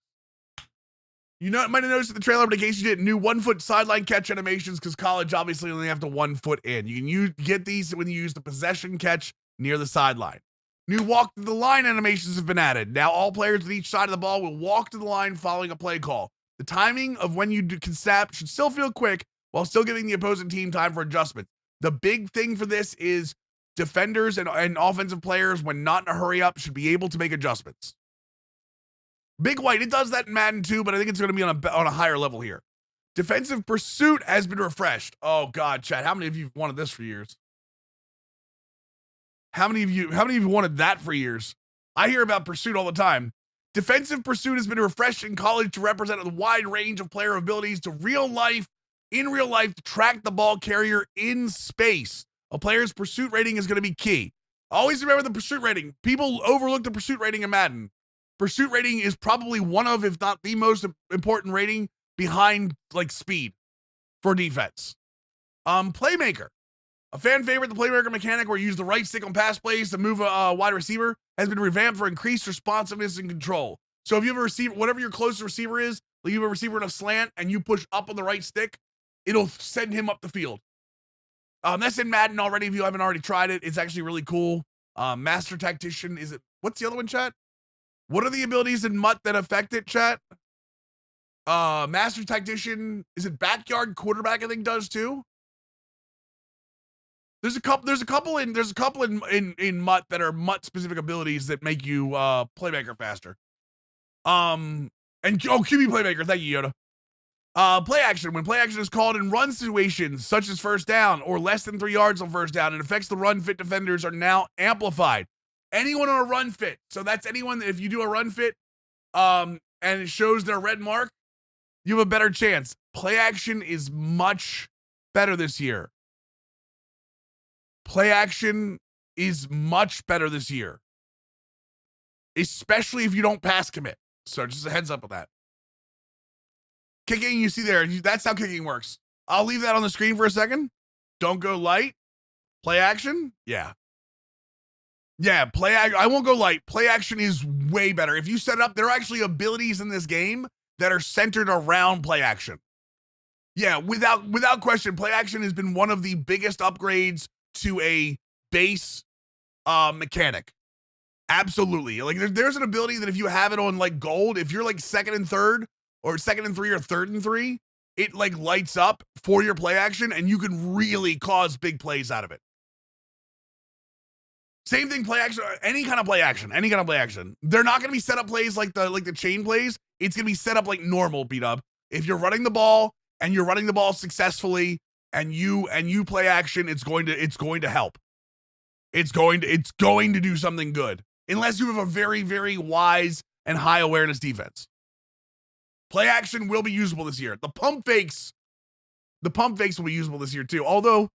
You know, might have noticed in the trailer, but in case you didn't, new 1 foot sideline catch animations because college obviously only have to 1 foot in. You can get these when you use the possession catch near the sideline. New walk to the line animations have been added. Now all players at each side of the ball will walk to the line following a play call. The timing of when you can snap should still feel quick while still giving the opposing team time for adjustment. The big thing for this is defenders and offensive players, when not in a hurry up, should be able to make adjustments. Big White, it does that in Madden too, but I think it's going to be on a higher level here. Defensive pursuit has been refreshed. Oh God, chat, how many of you wanted this for years? How many of you wanted that for years? I hear about pursuit all the time. Defensive pursuit has been refreshed in college to represent a wide range of player abilities in real life to track the ball carrier in space. A player's pursuit rating is going to be key. Always remember the pursuit rating. People overlook the pursuit rating in Madden. Pursuit rating is probably one of, if not the most important rating behind like speed for defense. Playmaker. A fan favorite, the playmaker mechanic where you use the right stick on pass plays to move a wide receiver has been revamped for increased responsiveness and control. So if you have a receiver, whatever your closest receiver is, like you have a receiver in a slant and you push up on the right stick, it'll send him up the field. That's in Madden already. If you haven't already tried it, it's actually really cool. Master Tactician, what's the other one, chat? What are the abilities in MUT that affect it, chat? Master Tactician, is it Backyard Quarterback, I think does too? There's a couple in MUT that are MUT specific abilities that make you playmaker faster. QB playmaker, thank you, Yoda. Play action. When play action is called in run situations such as first down or less than 3 yards on first down, it affects the run fit defenders are now amplified. Anyone on a run fit. So that's anyone that if you do a run fit and it shows their red mark, you have a better chance. Play action is much better this year. Play action is much better this year. Especially if you don't pass commit. So just a heads up on that. Kicking, you see there, that's how kicking works. I'll leave that on the screen for a second. Don't go light. Play action. Yeah, I won't go light. Play action is way better. If you set it up, there are actually abilities in this game that are centered around play action. Yeah, without question, play action has been one of the biggest upgrades to a base mechanic. Absolutely. Like there's an ability that if you have it on like gold, if you're like second and third or second and 3 or third and 3, it like lights up for your play action and you can really cause big plays out of it. Same thing, play action, any kind of play action. They're not going to be set up plays like the chain plays. It's going to be set up like normal beat-up. If you're running the ball and you're running the ball successfully and you play action, it's going to help. It's going to do something good. Unless you have a very, very wise and high awareness defense. Play action will be usable this year. The pump fakes will be usable this year too. Although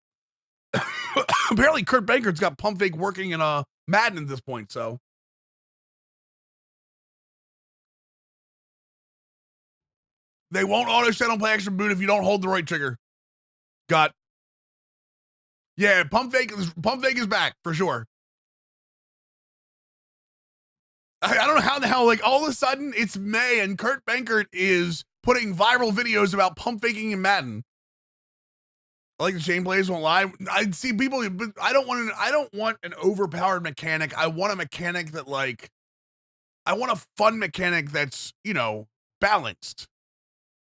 apparently Kurt Banker's got pump fake working in Madden at this point, so. They won't auto set on play action boot if you don't hold the right trigger. Yeah, pump fake is back for sure. I don't know how the hell, like, all of a sudden it's May and Kurt Bankert is putting viral videos about pump faking in Madden. I like the chain plays won't lie. I see people, but I don't want an overpowered mechanic. I want a mechanic that, like, I want a fun mechanic that's, you know, balanced.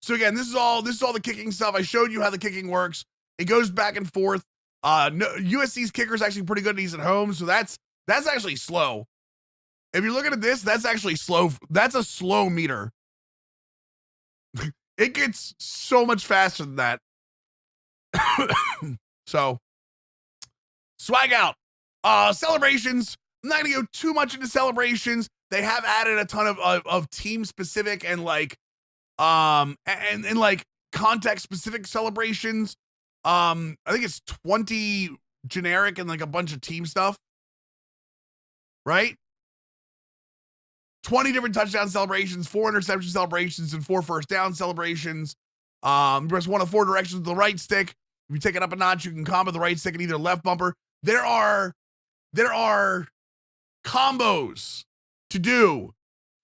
So again, this is all the kicking stuff. I showed you how the kicking works. It goes back and forth. USC's kicker is actually pretty good and he's at home, so that's actually slow. If you're looking at this, that's actually slow. That's a slow meter. It gets so much faster than that. So, swag out. Celebrations. I'm not gonna go too much into celebrations. They have added a ton of team specific and like and like context specific celebrations. I think it's 20 generic and like a bunch of team stuff. Right? 20 different touchdown celebrations, 4 interception celebrations, and 4 first down celebrations. Press 1 of 4 directions with the right stick. If you take it up a notch, you can combo the right stick and either left bumper. There are combos to do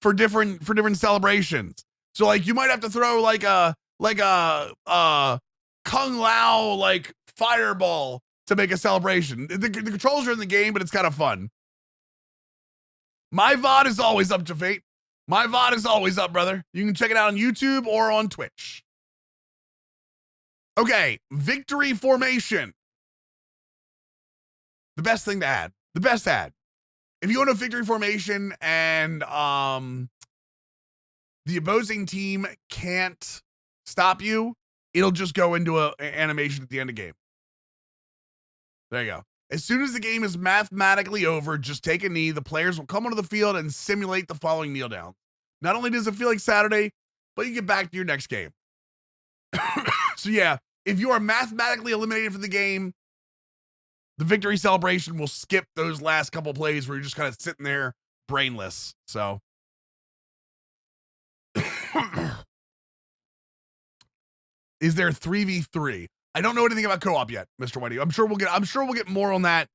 for different celebrations. So like you might have to throw like a Kung Lao like fireball to make a celebration. The controls are in the game, but it's kind of fun. My VOD is always up, Jafate. My VOD is always up, brother. You can check it out on YouTube or on Twitch. Okay, victory formation. The best thing to add. The best ad. If you go to victory formation and the opposing team can't stop you, it'll just go into an animation at the end of the game. There you go. As soon as the game is mathematically over, just take a knee. The players will come onto the field and simulate the following kneel down. Not only does it feel like Saturday, but you get back to your next game. So yeah, if you are mathematically eliminated from the game, the victory celebration will skip those last couple plays where you're just kind of sitting there brainless. So is there 3v3? I don't know anything about co-op yet, Mr. Wendy. I'm sure we'll get more on that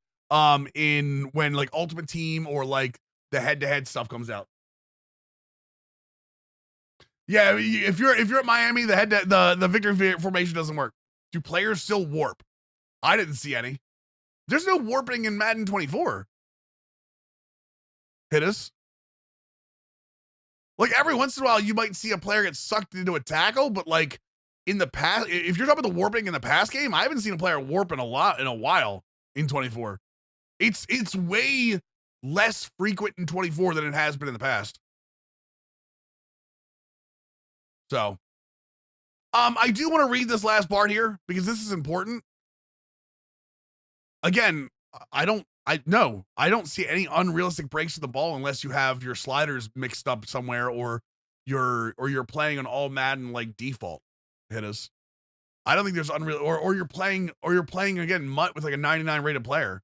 in when like Ultimate Team or like the head-to-head stuff comes out. Yeah, if you're at Miami, the victory formation doesn't work. Do players still warp? I didn't see any. There's no warping in Madden 24. Hit us. Like every once in a while, you might see a player get sucked into a tackle, but like in the past, if you're talking about the warping in the past game, I haven't seen a player warp in a while in 24. It's way less frequent in 24 than it has been in the past. So, I do want to read this last part here because this is important. Again, I don't see any unrealistic breaks to the ball unless you have your sliders mixed up somewhere or you're playing an all Madden like default. Hit us. I don't think there's unreal or you're playing again mutt with like a 99 rated player.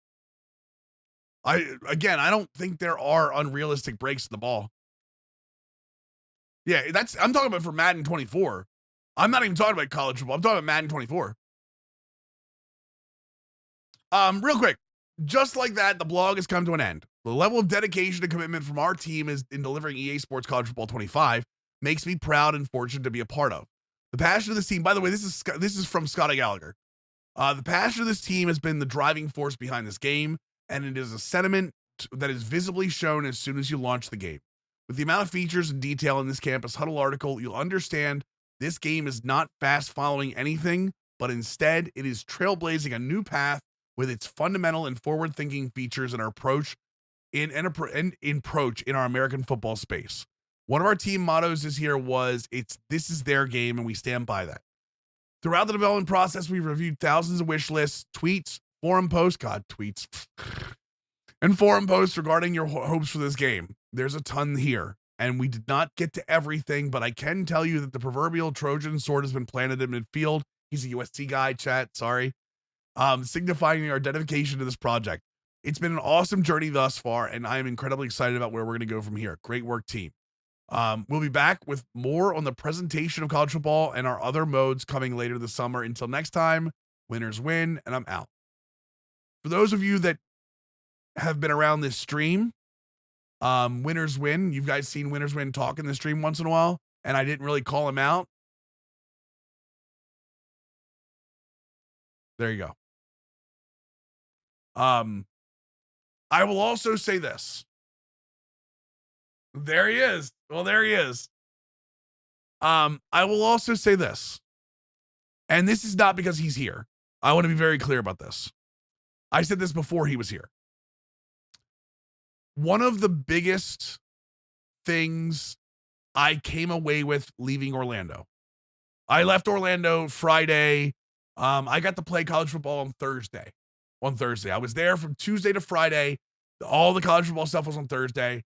I don't think there are unrealistic breaks to the ball. Yeah, I'm talking about for Madden 24. I'm not even talking about college football. I'm talking about Madden 24. Real quick, just like that, the blog has come to an end. The level of dedication and commitment from our team is in delivering EA Sports College Football 25 makes me proud and fortunate to be a part of. The passion of this team, by the way, this is from Scotty Gallagher. The passion of this team has been the driving force behind this game, and it is a sentiment that is visibly shown as soon as you launch the game. With the amount of features and detail in this campus huddle article, you'll understand this game is not fast following anything, but instead it is trailblazing a new path with its fundamental and forward-thinking features and our approach in our American football space. One of our team mottos this year was, this is their game, and we stand by that. Throughout the development process, we've reviewed thousands of wish lists, tweets, forum posts, and forum posts regarding your hopes for this game. There's a ton here. and we did not get to everything, but I can tell you that the proverbial Trojan sword has been planted in midfield. He's a USC guy, chat, sorry. Signifying our dedication to this project. It's been an awesome journey thus far, and I am incredibly excited about where we're going to go from here. Great work, team. We'll be back with more on the presentation of college football and our other modes coming later this summer. Until next time, winners win, and I'm out. For those of you that have been around this stream, winners win. You guys seen winners win talk in the stream once in a while, and I didn't really call him out. There you go. I will also say this. There he is. Well, there he is. I will also say this, and this is not because he's here. I want to be very clear about this. I said this before he was here. One of the biggest things I came away with leaving Orlando. I left Orlando Friday. I got to play college football on Thursday. I was there from Tuesday to Friday. All the college football stuff was on Thursday.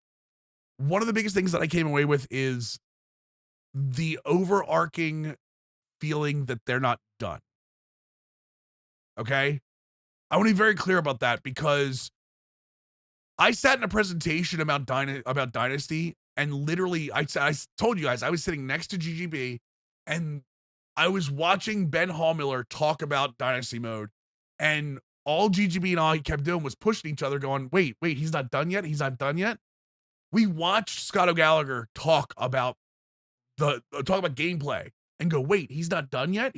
One of the biggest things that I came away with is the overarching feeling that they're not done. Okay? I want to be very clear about that because I sat in a presentation about Dynasty, and literally I told you guys I was sitting next to GGB, and I was watching Ben Hallmiller talk about Dynasty mode, and all GGB and I kept doing was pushing each other going, wait, he's not done yet. We watched Scott O'Gallagher talk about gameplay and go, wait, he's not done yet.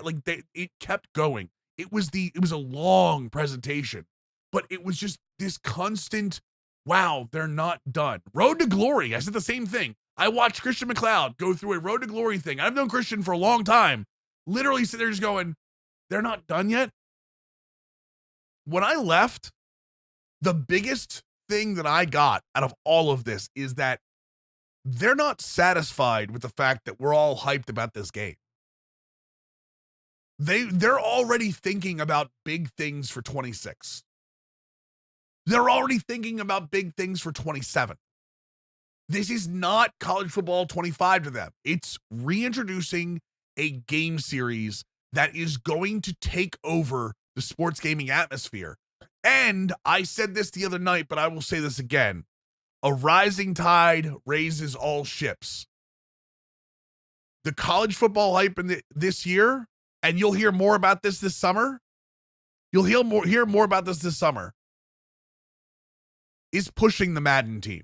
Like it kept going. It was a long presentation, but it was just this constant, wow, they're not done. Road to Glory. I said the same thing. I watched Christian McLeod go through a Road to Glory thing. I've known Christian for a long time. Literally sitting there just going, they're not done yet. When I left, the biggest thing that I got out of all of this is that they're not satisfied with the fact that we're all hyped about this game. They're already thinking about big things for 26. They're already thinking about big things for 27. This is not college football 25 to them. It's reintroducing a game series that is going to take over the sports gaming atmosphere. And I said this the other night, but I will say this again. A rising tide raises all ships. The college football hype this year, and you'll hear more about this summer. You'll hear more about this summer. Is pushing the Madden team.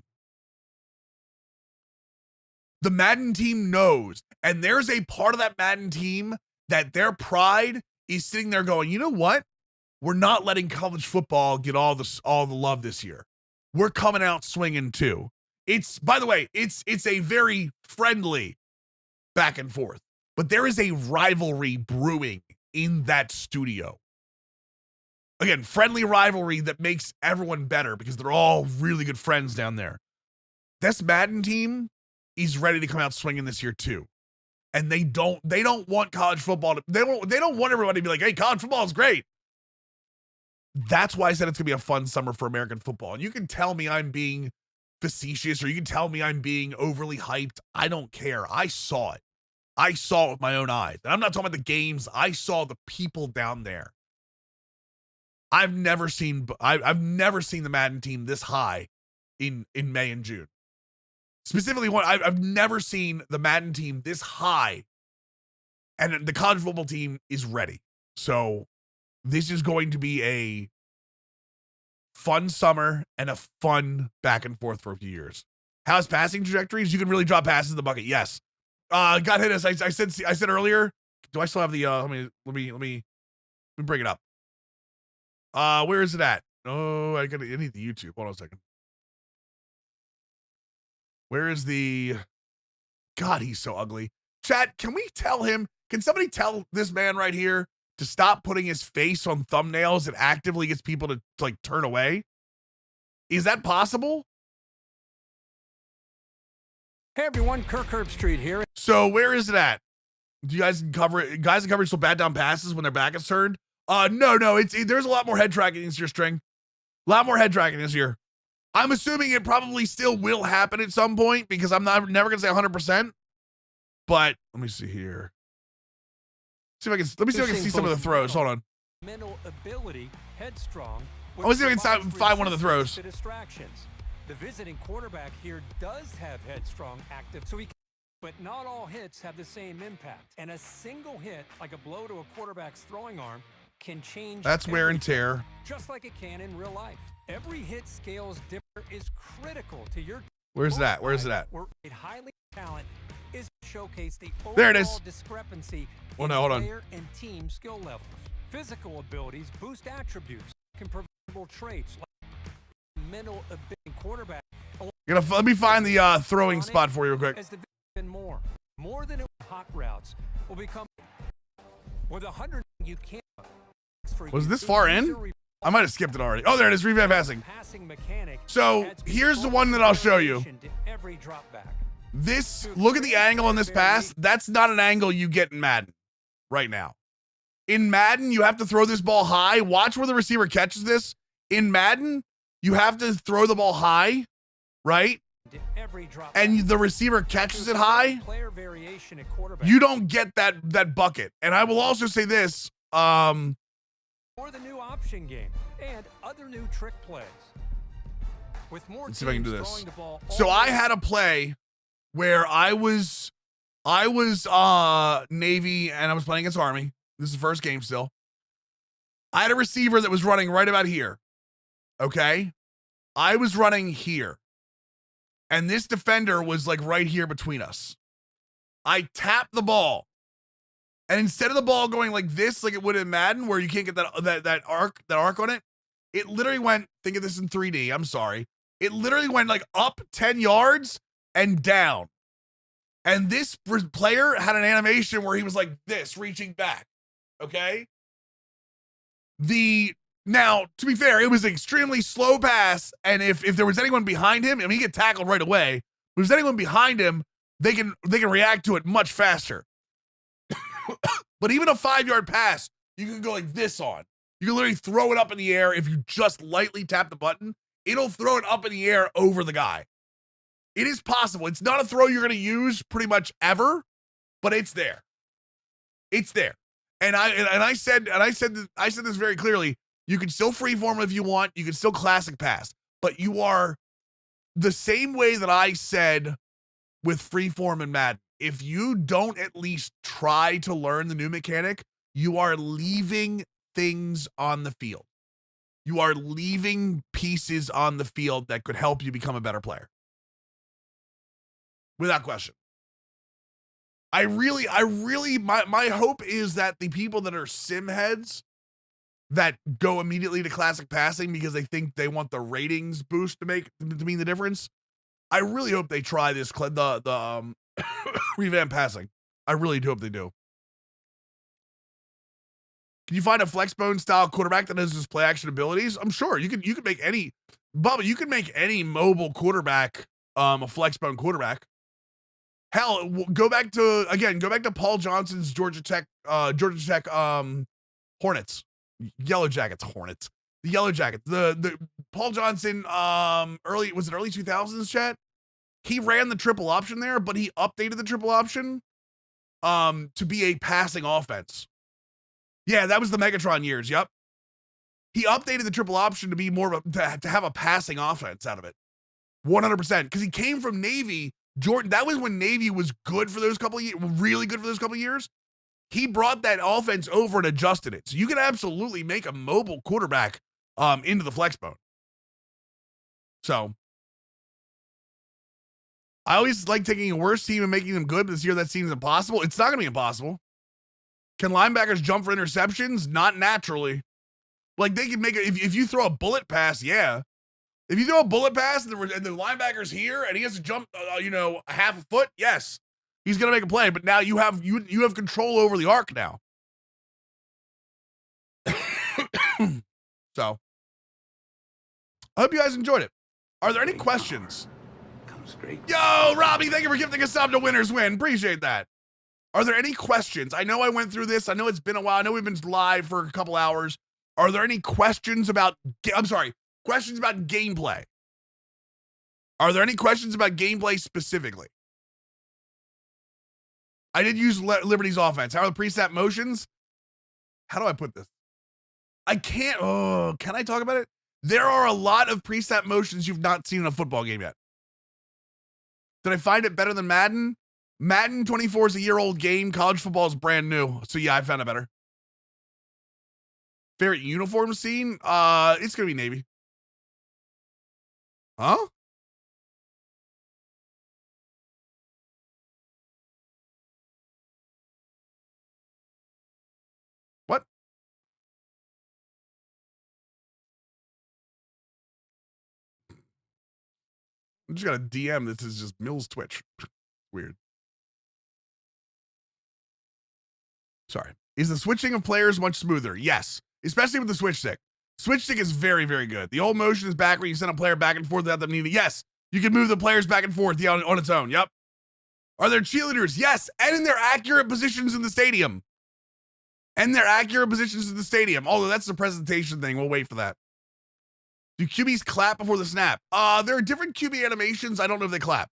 The Madden team knows, and there's a part of that Madden team that their pride is sitting there going, you know what? We're not letting college football get all the love this year. We're coming out swinging too. By the way, it's a very friendly back and forth, but there is a rivalry brewing in that studio. Again, friendly rivalry that makes everyone better because they're all really good friends down there. This Madden team is ready to come out swinging this year too. And they don't want college football to, they don't want everybody to be like, hey, college football is great. That's why I said it's gonna be a fun summer for American football. And you can tell me I'm being facetious, or you can tell me I'm being overly hyped. I don't care. I saw it. I saw it with my own eyes. And I'm not talking about the games. I saw the people down there. I've never seen the Madden team this high in May and June. Specifically, I've never seen the Madden team this high, and the college football team is ready. So this is going to be a fun summer and a fun back and forth for a few years. How's passing trajectories? You can really drop passes in the bucket. Yes. God hit us. I said earlier. Do I still have the? Let me bring it up. Where is it at? Oh, I need the YouTube. Hold on a second. Where is the? God, he's so ugly. Chat, can we tell him? Can somebody tell this man right here to stop putting his face on thumbnails and actively gets people to like turn away? Is that possible? Hey everyone, Kirk Herbstreit here. So where is it at? Do you guys cover it? Guys can cover still bad down passes when their back is turned? No. There's a lot more head tracking this year, String. A lot more head tracking this year. I'm assuming it probably still will happen at some point because I'm never gonna say 100%. But let me see here. Let me see if I can see some of the throws. Hold on. Mental ability, headstrong. I want to see if I can find one of the throws. To distractions. The visiting quarterback here does have headstrong active, so he can, but not all hits have the same impact. And a single hit, like a blow to a quarterback's throwing arm, can change. That's wear and everything, tear. just like it can in real life. Every hit scales differ is critical to your. Where's that? Where's it at? Where a highly talent is showcase the There it is. overall discrepancy Oh, in no, hold on. player and team skill levels. Physical abilities boost attributes, can preventable traits like mental ability. Quarterback. Let me find the throwing spot for you real quick. As the more than hot routes will become with 100 you can't. Was this far in? I might have skipped it already. Oh, there it is. Revamped passing. So here's the one that I'll show you. This, look at the angle on this pass. That's not an angle you get in Madden right now. In Madden, you have to throw this ball high. Watch where the receiver catches this. In Madden, you have to throw the ball high, right? And the receiver catches it high. You don't get that bucket. And I will also say this. For the new option game and other new trick plays. With more Let's see if I can do this. So I had a play where I was Navy and I was playing against Army. This is the first game still. I had a receiver that was running right about here. Okay? I was running here. And this defender was like right here between us. I tapped the ball. And instead of the ball going like this, like it would in Madden, where you can't get that arc on it, it literally went, think of this in 3D, I'm sorry. It literally went like up 10 yards and down. And this player had an animation where he was like this, reaching back. Okay? Now, to be fair, it was an extremely slow pass, and if there was anyone behind him, I mean, he get tackled right away. If there's anyone behind him, they can react to it much faster. But even a 5-yard pass, you can go like this on. You can literally throw it up in the air. If you just lightly tap the button, it'll throw it up in the air over the guy. It is possible. It's not a throw you're going to use pretty much ever, but it's there. It's there. And I said this very clearly. You can still freeform if you want. You can still classic pass, but you are the same way that I said with freeform and Madden. If you don't at least try to learn the new mechanic, you are leaving things on the field. You are leaving pieces on the field that could help you become a better player. Without question. My hope is that the people that are sim heads that go immediately to classic passing because they think they want the ratings boost to mean the difference. I really hope they try this, the revamp passing. I really do hope they do. Can you find a flexbone style quarterback that has his play action abilities? I'm sure you could make any, Bubba, you can make any mobile quarterback a flexbone quarterback. Hell, go back to Paul Johnson's Georgia Tech Hornets. Yellow Jackets, Hornets. The Yellow Jackets. The Paul Johnson early 2000s, chat? He ran the triple option there, but he updated the triple option to be a passing offense. Yeah, that was the Megatron years. Yep. He updated the triple option to be more of to have a passing offense out of it. 100%. Because he came from Navy. Jordan, that was when Navy was good for those couple of years, really good for those couple of years. He brought that offense over and adjusted it. So you can absolutely make a mobile quarterback into the flexbone. So I always like taking a worse team and making them good, but this year that seems impossible. It's not going to be impossible. Can linebackers jump for interceptions? Not naturally. Like they can make it if you throw a bullet pass, yeah. If you throw a bullet pass and the linebacker's here and he has to jump, a half a foot, yes. He's going to make a play, but now you have control over the arc now. So, I hope you guys enjoyed it. Are there any questions? Yo, Robbie, thank you for gifting us sub to Winners Win. Appreciate that. Are there any questions? I know I went through this. I know it's been a while. I know we've been live for a couple hours. Are there any questions about, questions about gameplay? Are there any questions about gameplay specifically? I did use Liberty's offense. How are the preset motions? How do I put this? I can't. Oh, can I talk about it? There are a lot of preset motions you've not seen in a football game yet. Did I find it better than Madden? Madden 24 is a year-old game. College football is brand new. So yeah, I found it better. Favorite uniform scene? It's gonna be Navy. Huh? What? I'm just got a DM. This is just Mills Twitch. Weird. Sorry. Is the switching of players much smoother? Yes, especially with the switch stick. Switch stick is very, very good. The old motion is back where you send a player back and forth without them needing. Yes, you can move the players back and forth on its own. Yep. Are there cheerleaders? Yes, and in their accurate positions in the stadium. Although that's the presentation thing. We'll wait for that. Do QBs clap before the snap? There are different QB animations. I don't know if they clap.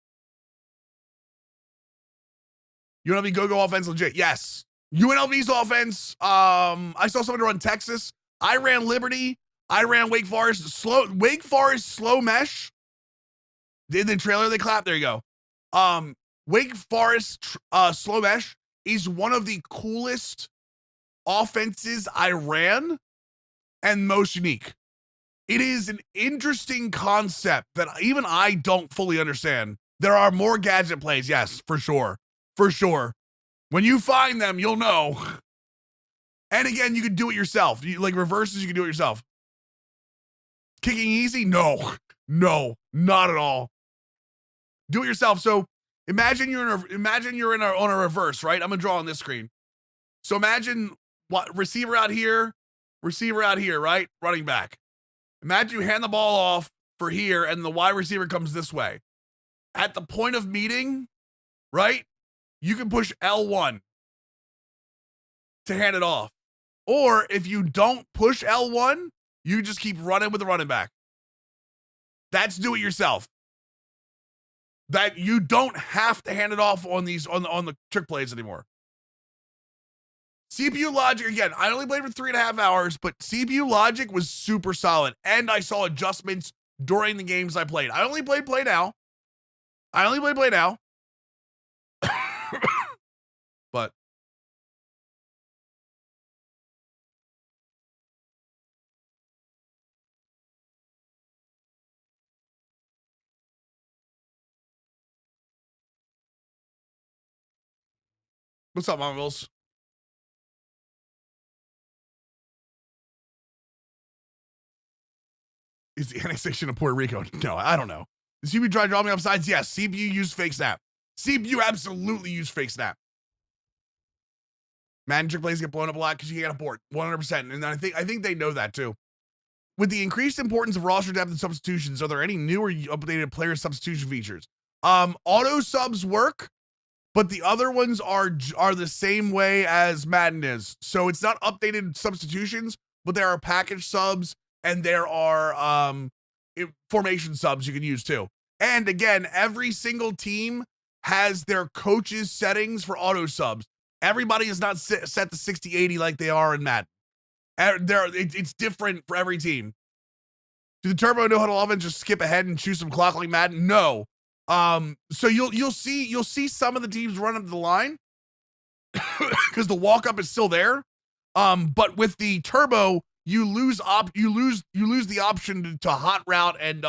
UNLV go-go offense legit. Yes. UNLV's offense. I saw someone run Texas. I ran Liberty. I ran Wake Forest. Wake Forest slow mesh. In the trailer they clap. There you go. Wake Forest slow mesh is one of the coolest offenses I ran and most unique. It is an interesting concept that even I don't fully understand. There are more gadget plays, yes, for sure. For sure. When you find them, you'll know. And again, you can do it yourself. Like reverses, you can do it yourself. Kicking easy? No, not at all. Do it yourself. So imagine you're on a reverse, right? I'm gonna draw on this screen. So imagine what receiver out here, right? Running back. Imagine you hand the ball off for here, and the wide receiver comes this way. At the point of meeting, right? You can push L1 to hand it off. Or if you don't push L1, you just keep running with the running back. That's do it yourself. That you don't have to hand it off on these on the trick plays anymore. CPU logic, again, I only played for 3.5 hours, but CPU logic was super solid. And I saw adjustments during the games I played. I only played Play Now. But what's up, Mama Wills? Is the annexation of Puerto Rico? No, I don't know. The CPU tried drawing me offsides? Yes. CPU used fake snap. CPU absolutely used fake snap. Madden trick plays get blown up a lot because you can't abort 100%. And I think they know that too. With the increased importance of roster depth and substitutions, are there any new or updated player substitution features? Auto subs work, but the other ones are the same way as Madden is. So it's not updated substitutions, but there are package subs and there are formation subs you can use too. And again, every single team has their coach's settings for auto subs. Everybody is not set to 60-80 like they are in Madden. It's different for every team. Do the turbo no huddle offense just skip ahead and choose some clock like Madden? No. So you'll see some of the teams run up the line because the walk up is still there. But with the turbo, you lose the option to hot route and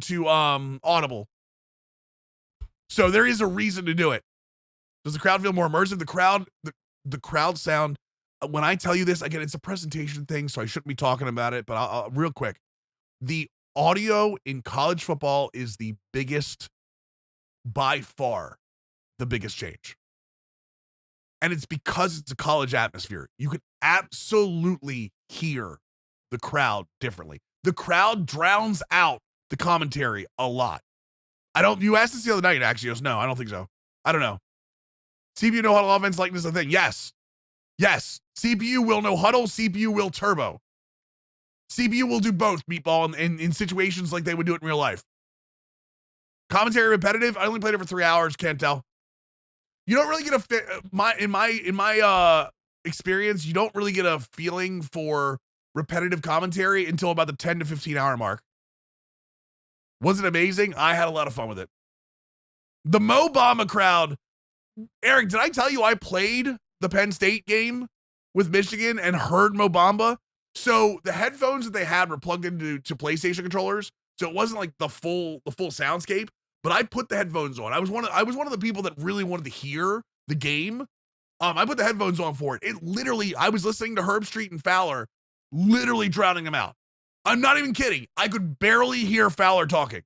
to audible. So there is a reason to do it. Does the crowd feel more immersive? The crowd sound, when I tell you this, again, it's a presentation thing, so I shouldn't be talking about it, but I'll real quick. The audio in college football is the biggest, by far, the biggest change. And it's because it's a college atmosphere. You can absolutely hear the crowd differently. The crowd drowns out the commentary a lot. You asked this the other night, actually. No, I don't think so. I don't know. CPU no huddle offense likeness a thing. Yes. CPU will no huddle. CPU will turbo. CPU will do both, Meatball, in situations like they would do it in real life. Commentary repetitive. I only played it for 3 hours. Can't tell. You don't really get in my experience. You don't really get a feeling for repetitive commentary until about the 10 to 15 hour mark. Was it amazing? I had a lot of fun with it. The Mo Bamba crowd. Eric, did I tell you I played the Penn State game with Michigan and heard Mo Bamba? So the headphones that they had were plugged into PlayStation controllers, so it wasn't like the full soundscape. But I put the headphones on. I was one of the people that really wanted to hear the game. I put the headphones on for it. It literally, I was listening to Herb Street and Fowler, literally drowning them out. I'm not even kidding. I could barely hear Fowler talking.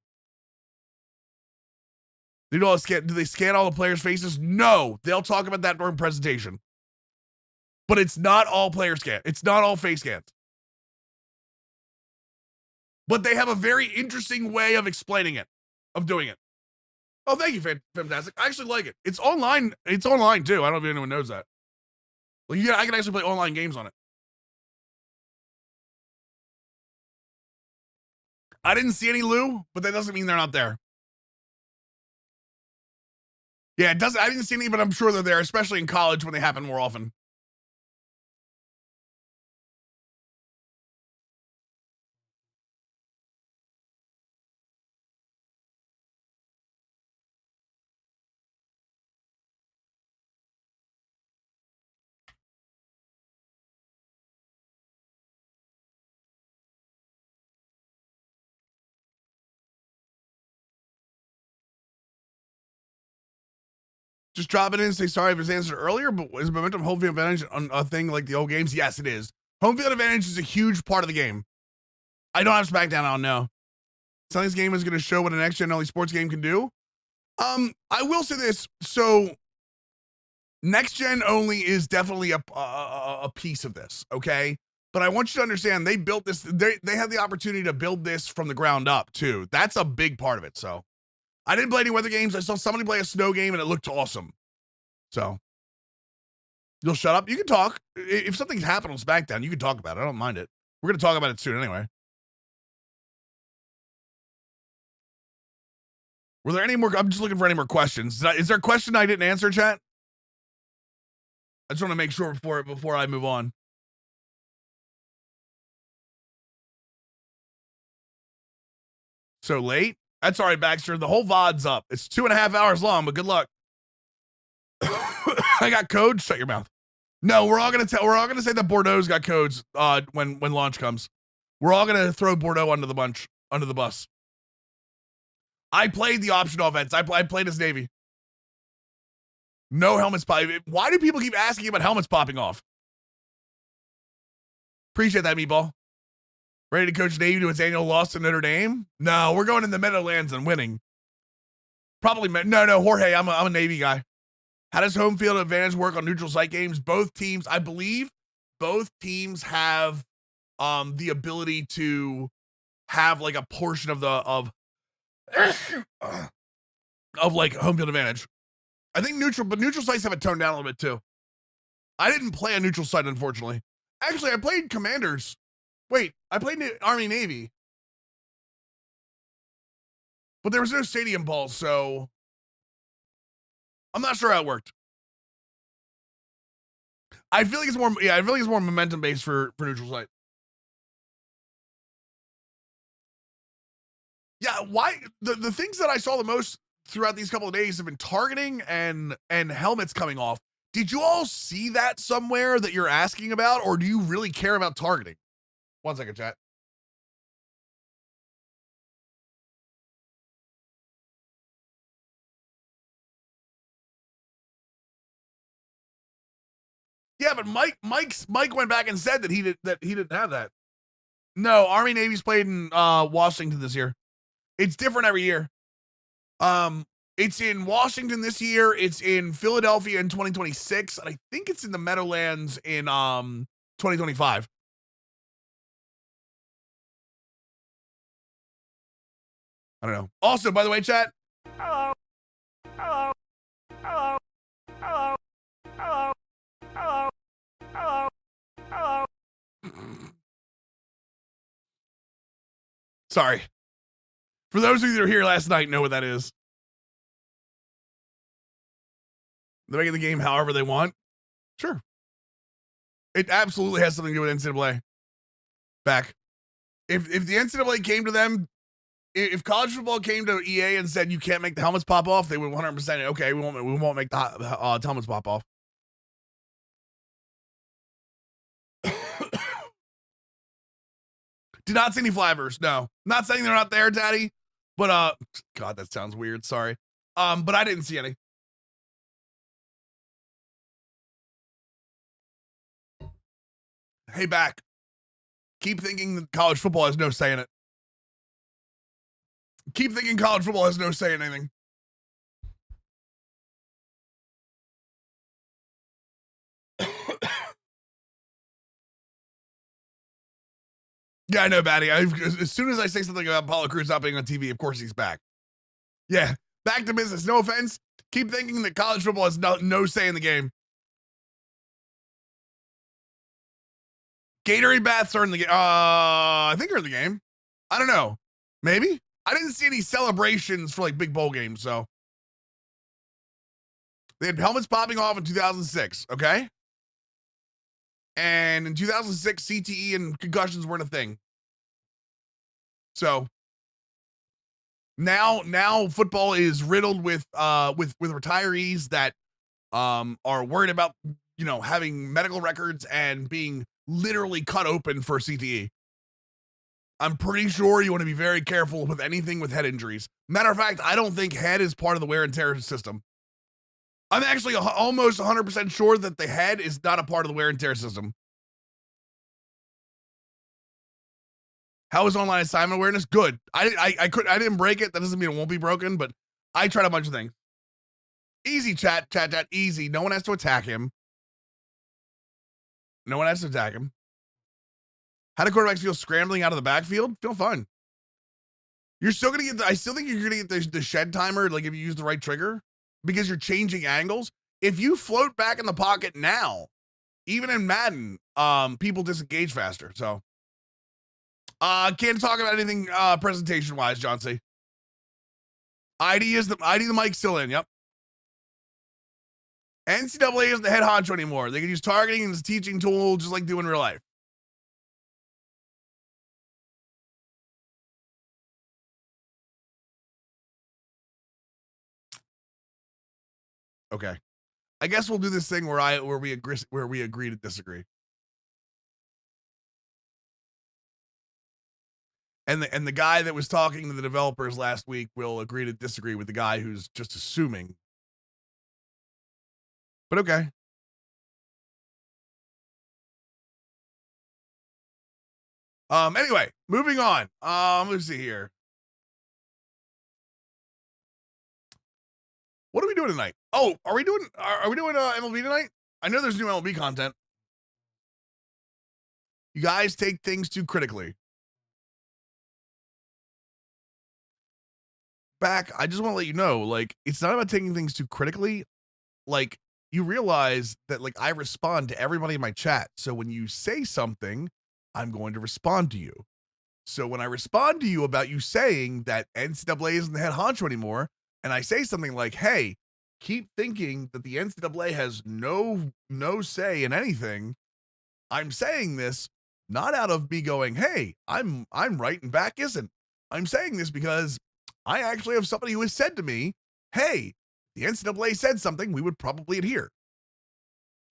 Do they scan all the players' faces? No, they'll talk about that during presentation. But it's not all player scan. It's not all face scans. But they have a very interesting way of explaining it, of doing it. Oh, thank you, fantastic. I actually like it. It's online. It's online too. I don't know if anyone knows that. Like, yeah, I can actually play online games on it. I didn't see any Lou, but that doesn't mean they're not there. Yeah, it doesn't. I didn't see any, but I'm sure they're there, especially in college when they happen more often. Just drop it in and say sorry if it's answered earlier, but is momentum home field advantage on a thing like the old games? Yes, it is. Home field advantage is a huge part of the game. I don't have SmackDown, I don't know. Telling this game is going to show what a next-gen only sports game can do. I will say this. So, next-gen only is definitely a piece of this, okay? But I want you to understand, they built this. They had the opportunity to build this from the ground up, too. That's a big part of it, so. I didn't play any weather games. I saw somebody play a snow game, and it looked awesome. So, you'll shut up? You can talk. If something's happened on SmackDown, you can talk about it. I don't mind it. We're going to talk about it soon anyway. Were there any more? I'm just looking for any more questions. Is there a question I didn't answer, chat? I just want to make sure before I move on. So late? That's all right, Baxter. The whole VOD's up. It's 2.5 hours long, but good luck. I got codes. Shut your mouth. No, we're all gonna say that Bordeaux's got codes when launch comes. We're all gonna throw Bordeaux under the bus. I played the optional offense. I played as Navy. No helmets popping. Why do people keep asking about helmets popping off? Appreciate that, Meatball. Ready to coach Navy to its annual loss to Notre Dame? No, we're going in the Meadowlands and winning. Probably no, Jorge. I'm a Navy guy. How does home field advantage work on neutral site games? Both teams, I believe, both teams have the ability to have like a portion of of like home field advantage. I think neutral sites have it toned down a little bit too. I didn't play a neutral site, unfortunately. Actually, I played Commanders. Wait, I played Army Navy. But there was no stadium balls, so I'm not sure how it worked. I feel like it's more momentum based for neutral site. Yeah, why the things that I saw the most throughout these couple of days have been targeting and helmets coming off. Did you all see that somewhere that you're asking about, or do you really care about targeting? 1 second, chat. Yeah, but Mike went back and said that he didn't have that. No, Army Navy's played in Washington this year. It's different every year. It's in Washington this year. It's in Philadelphia in 2026, and I think it's in the Meadowlands in 2025. I don't know. Also, by the way, chat. Hello. Hello. Hello. Hello. Hello. Hello. Hello. Hello. Sorry. For those of you that were here last night, know what that is. They're making the game however they want. Sure. It absolutely has something to do with NCAA. Back. If the NCAA came to them, if college football came to EA and said you can't make the helmets pop off, they would 100% okay. We won't make the helmets pop off. Did not see any flappers. No, not saying they're not there, Daddy. But God, that sounds weird. Sorry. But I didn't see any. Hey, back. Keep thinking that college football has no say in it. Keep thinking college football has no say in anything. Yeah, I know, Batty. As soon as I say something about Paulo Cruz not being on TV, of course he's back. Yeah, back to business. No offense. Keep thinking that college football has no say in the game. Gatorade baths are in the game. I think they're in the game. I don't know. Maybe. I didn't see any celebrations for like big bowl games, so. They had helmets popping off in 2006, okay? And in 2006, CTE and concussions weren't a thing. So now football is riddled with retirees that are worried about, having medical records and being literally cut open for CTE. I'm pretty sure you want to be very careful with anything with head injuries. Matter of fact, I don't think head is part of the wear and tear system. I'm actually almost 100% sure that the head is not a part of the wear and tear system. How is online assignment awareness? Good. I didn't break it. That doesn't mean it won't be broken, but I tried a bunch of things. Easy, chat, easy. No one has to attack him. No one has to attack him. How do quarterbacks feel scrambling out of the backfield? Feel fun. You're still going to get, I still think you're going to get the shed timer, like if you use the right trigger, because you're changing angles. If you float back in the pocket now, even in Madden, people disengage faster. So, can't talk about anything presentation wise, John C. ID the mic still in. Yep. NCAA isn't the head honcho anymore. They can use targeting as a teaching tool, just like do in real life. Okay. I guess we'll do this thing where we agree to disagree. And the guy that was talking to the developers last week will agree to disagree with the guy who's just assuming. But okay. Anyway, moving on. Let's see here. What are we doing tonight? Oh, are we doing MLB tonight? I know there's new MLB content. You guys take things too critically. Back, I just want to let you know, like, it's not about taking things too critically. Like, you realize that, like, I respond to everybody in my chat. So when you say something, I'm going to respond to you. So when I respond to you about you saying that NCAA isn't the head honcho anymore, and I say something like, hey, keep thinking that the NCAA has no say in anything, I'm saying this not out of me going, hey, I'm right and back isn't. I'm saying this because I actually have somebody who has said to me, hey, the NCAA said something, we would probably adhere.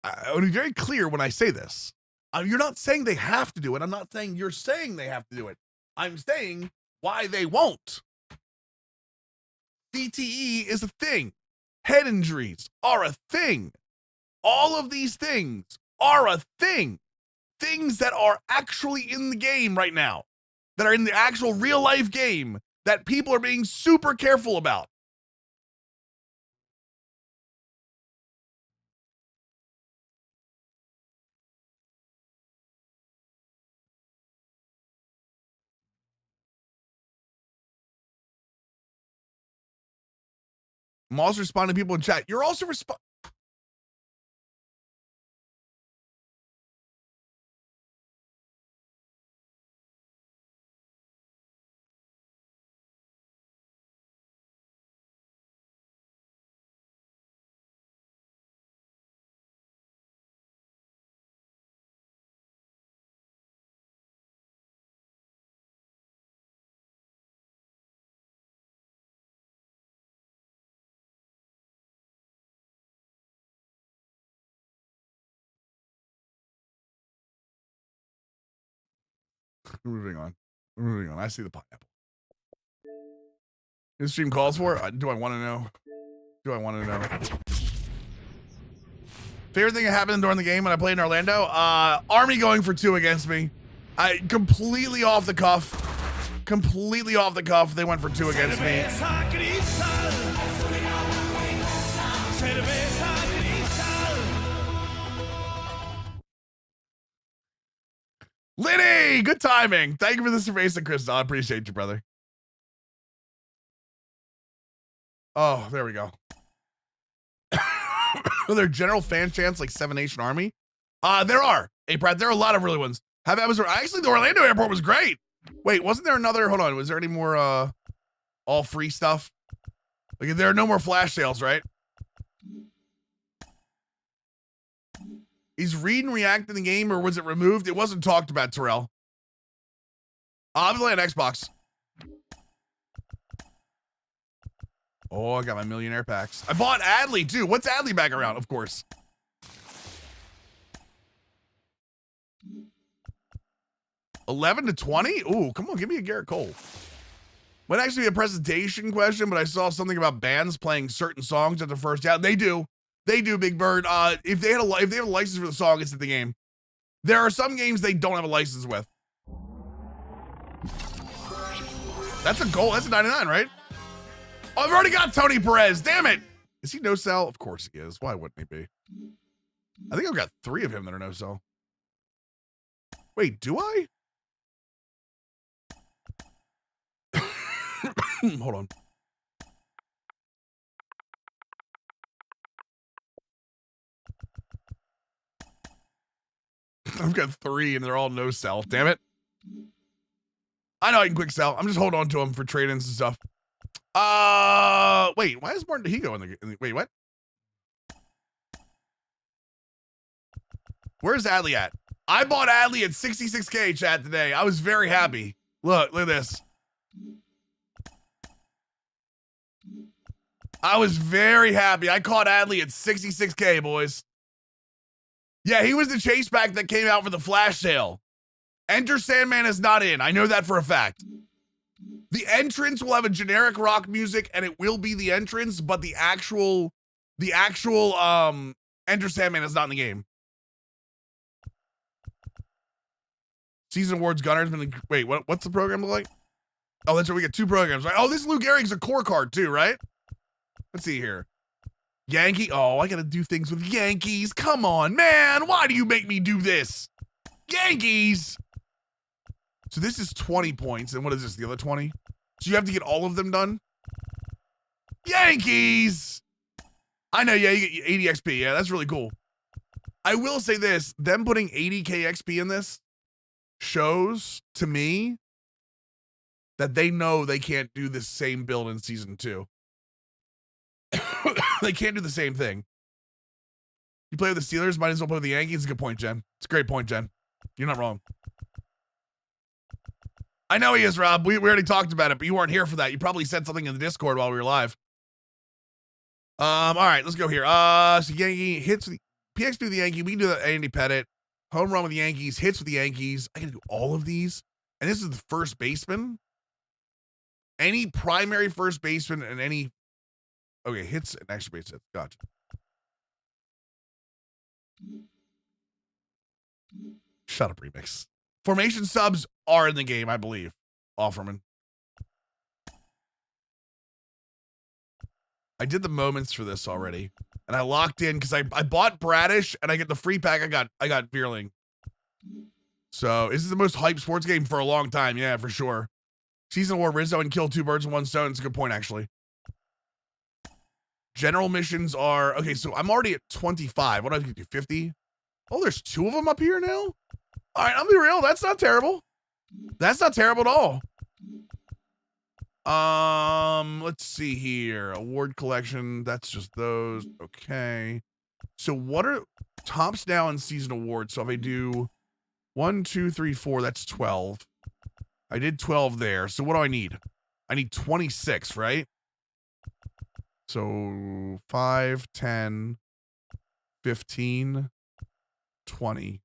I want to be very clear when I say this. You're not saying they have to do it. I'm not saying you're saying they have to do it. I'm saying why they won't. CTE is a thing. Head injuries are a thing. All of these things are a thing. Things that are actually in the game right now, that are in the actual real life game, that people are being super careful about. I'm also responding to people in chat. You're also Moving on. Moving on. I see the pineapple. This stream calls for it. Do I want to know? Do I want to know? Favorite thing that happened during the game when I played in Orlando? Army going for 2 against me. I completely off the cuff. Completely off the cuff. They went for 2 against me. Liddy, good timing. Thank you for the cerveza, Crystal. I appreciate you, brother. Oh, there we go. Are there general fan chants like Seven Nation Army? There are. Hey, Brad, there are a lot of really ones. Actually, the Orlando airport was great. Wait, wasn't there another? Hold on. Was there any more all free stuff? Like, there are no more flash sales, right? Is read and react in the game, or was it removed? It wasn't talked about, Terrell. I'm playing Xbox. Oh, I got my millionaire packs. I bought Adley, too. What's Adley back around? Of course. $11 to $20? Ooh, come on, give me a Garrett Cole. Might actually be a presentation question, but I saw something about bands playing certain songs at the first out. They do. They do, Big Bird. If they have a license for the song, it's at the game. There are some games they don't have a license with. That's a goal. That's a 99, right? Oh, I've already got Tony Perez. Damn it. Is he no sell? Of course he is. Why wouldn't he be? I think I've got 3 of him that are no sell. Wait, do I? Hold on. I've got 3 and they're all no sell. Damn it. I know I can quick sell. I'm just holding on to them for trade-ins and stuff. Wait, why is Martin Higo in the wait, what? Where's Adley at? I bought Adley at 66K, chat, today. I was very happy. Look at this. I was very happy. I caught Adley at 66K, boys. Yeah, he was the chase back that came out for the flash sale. Enter Sandman is not in. I know that for a fact. The entrance will have a generic rock music and it will be the entrance, but the actual Enter Sandman is not in the game. Season Awards Gunner's been wait, what's the program look like? Oh, that's right. We get 2 programs, right? Oh, this Lou Gehrig's a core card too, right? Let's see here. Yankee. Oh, I gotta do things with Yankees. Come on, man. Why do you make me do this? Yankees. So this is 20 points. And what is this? The other 20? So you have to get all of them done? Yankees. I know. Yeah, you get 80 XP. Yeah, that's really cool. I will say this. Them putting 80K XP in this shows to me that they know they can't do the same build in season 2. They can't do the same thing. You play with the Steelers, might as well play with the Yankees. It's a good point, Jen. It's a great point, Jen. You're not wrong. I know he is, Rob. We already talked about it, but you weren't here for that. You probably said something in the Discord while we were live. All right, let's go here. So Yankee hits with the PXP with the Yankee. We can do the Andy Pettit. Home run with the Yankees. Hits with the Yankees. I gotta do all of these. And this is the first baseman. Any primary first baseman and any okay, hits and extra base hits. Gotcha. Shut up, remix. Formation subs are in the game, I believe. Offerman. I did the moments for this already, and I locked in because I bought Bradish and I get the free pack. I got Veerling. So this is the most hyped sports game for a long time. Yeah, for sure. Season War Rizzo and kill 2 birds with 1 stone. It's a good point, actually. General missions are okay. So I'm already at 25. What do I have to do? 50? Oh, there's 2 of them up here now. All right, I'll be real. That's not terrible. That's not terrible at all. Let's see here. Award collection. That's just those. Okay. So what are tops now in season awards? So if I do 1, 2, 3, 4, that's 12. I did 12 there. So what do I need? I need 26, right? So 5, 10, 15, 20,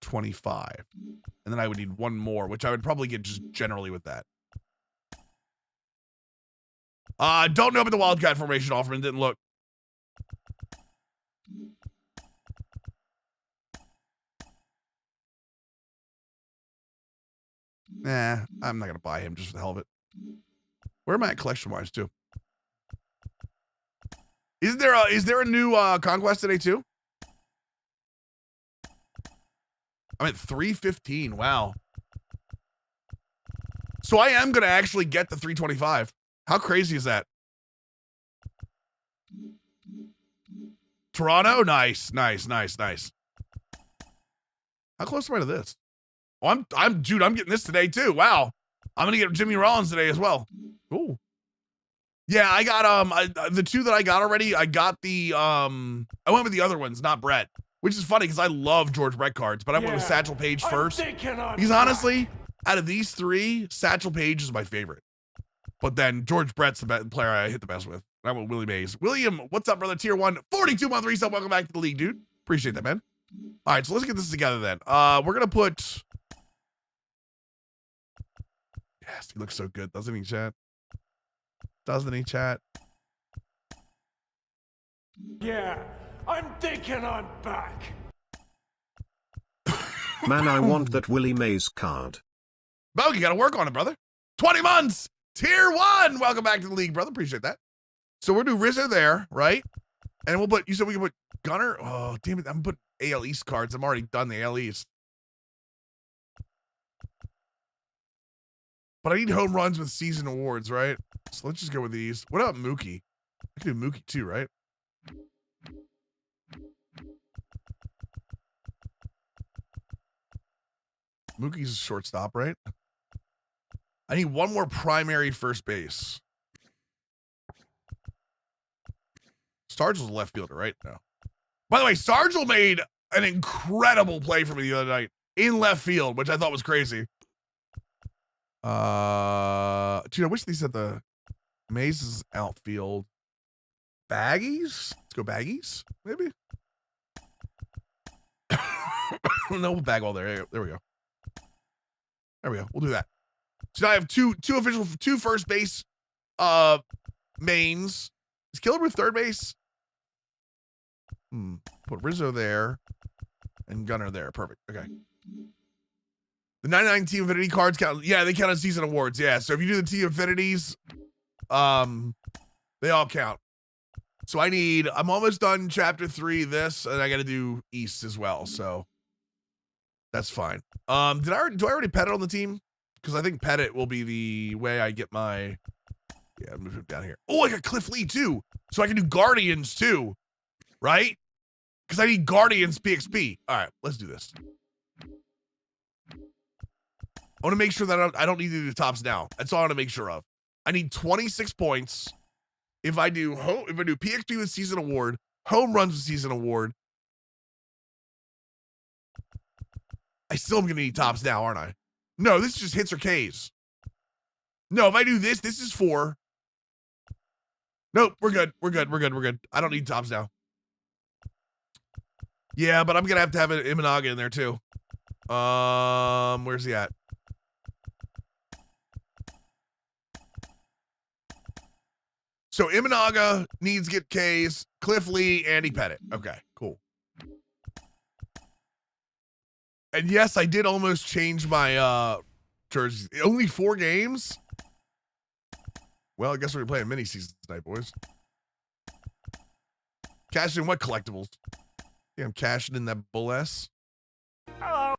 25. And then I would need one more, which I would probably get just generally with that. Don't know about the Wildcat formation offer and didn't look. Nah, I'm not going to buy him just for the hell of it. Where am I at collection-wise, too? Is there a new Conquest today, too? I'm at 315. Wow. So I am going to actually get the 325. How crazy is that? Toronto? Nice. How close am I to this? Oh, I'm getting this today too. Wow. I'm gonna get Jimmy Rollins today as well. Ooh. Yeah, I got the two that I got already. I got the I went with the other ones, not Brett, which is funny because I love George Brett cards, but I went with Satchel Paige first. Because honestly, out of these three, Satchel Paige is my favorite. But then George Brett's the best player I hit the best with. I went Willie Mays. William, what's up, brother? Tier 1, 42-month resale. Welcome back to the league, dude. Appreciate that, man. All right, so let's get this together then. We're gonna put. Yes, he looks so good, doesn't he, chat? Doesn't he, chat? Yeah, I'm thinking I'm back. Man, I want that Willie Mays card. Bo, you gotta work on it, brother. 20 months, tier 1. Welcome back to the league, brother. Appreciate that. So we'll do Rizzo there, right? And we'll put, you said we can put Gunner. Oh, damn it. I'm putting AL East cards. I'm already done the AL East. But I need home runs with season awards, right? So let's just go with these. What about Mookie? I can do Mookie too, right? Mookie's a shortstop, right? I need one more primary first base. Stargell's a left fielder, right? No. By the way, Stargell made an incredible play for me the other night in left field, which I thought was crazy. Dude, I wish these had the Mays' outfield. Baggies? Let's go Baggies, maybe? No, we'll bag all there. There we go. There we go. We'll do that. So now I have two first base mains. Is Killebrew third base? Put Rizzo there and Gunner there. Perfect. Okay. The 99 Team Infinity cards count. Yeah, they count as season awards. Yeah. So if you do the Team Infinities, they all count. So I'm almost done chapter 3, this, and I got to do East as well. So that's fine. Do I already pet it on the team? Because I think pet it will be the way I get my, yeah, move it down here. Oh, I got Cliff Lee too. So I can do Guardians too, right? Because I need Guardians PXP. All right, let's do this. I want to make sure that I don't need to do the tops now. That's all I want to make sure of. I need 26 points. If I do PXP with season award, home runs with season award, I still am going to need tops now, aren't I? No, this is just hits or Ks. No, if I do this is 4. Nope, we're good. I don't need tops now. Yeah, but I'm going to have an Imanaga in there too. Where's he at? So Imanaga needs to get Ks, Cliff Lee, Andy Pettit. Okay, cool. And yes, I did almost change my jerseys. Only 4 games? Well, I guess we're playing mini seasons tonight, boys. Cashing in what collectibles? Yeah, I'm cashing in that Bull S. Hello.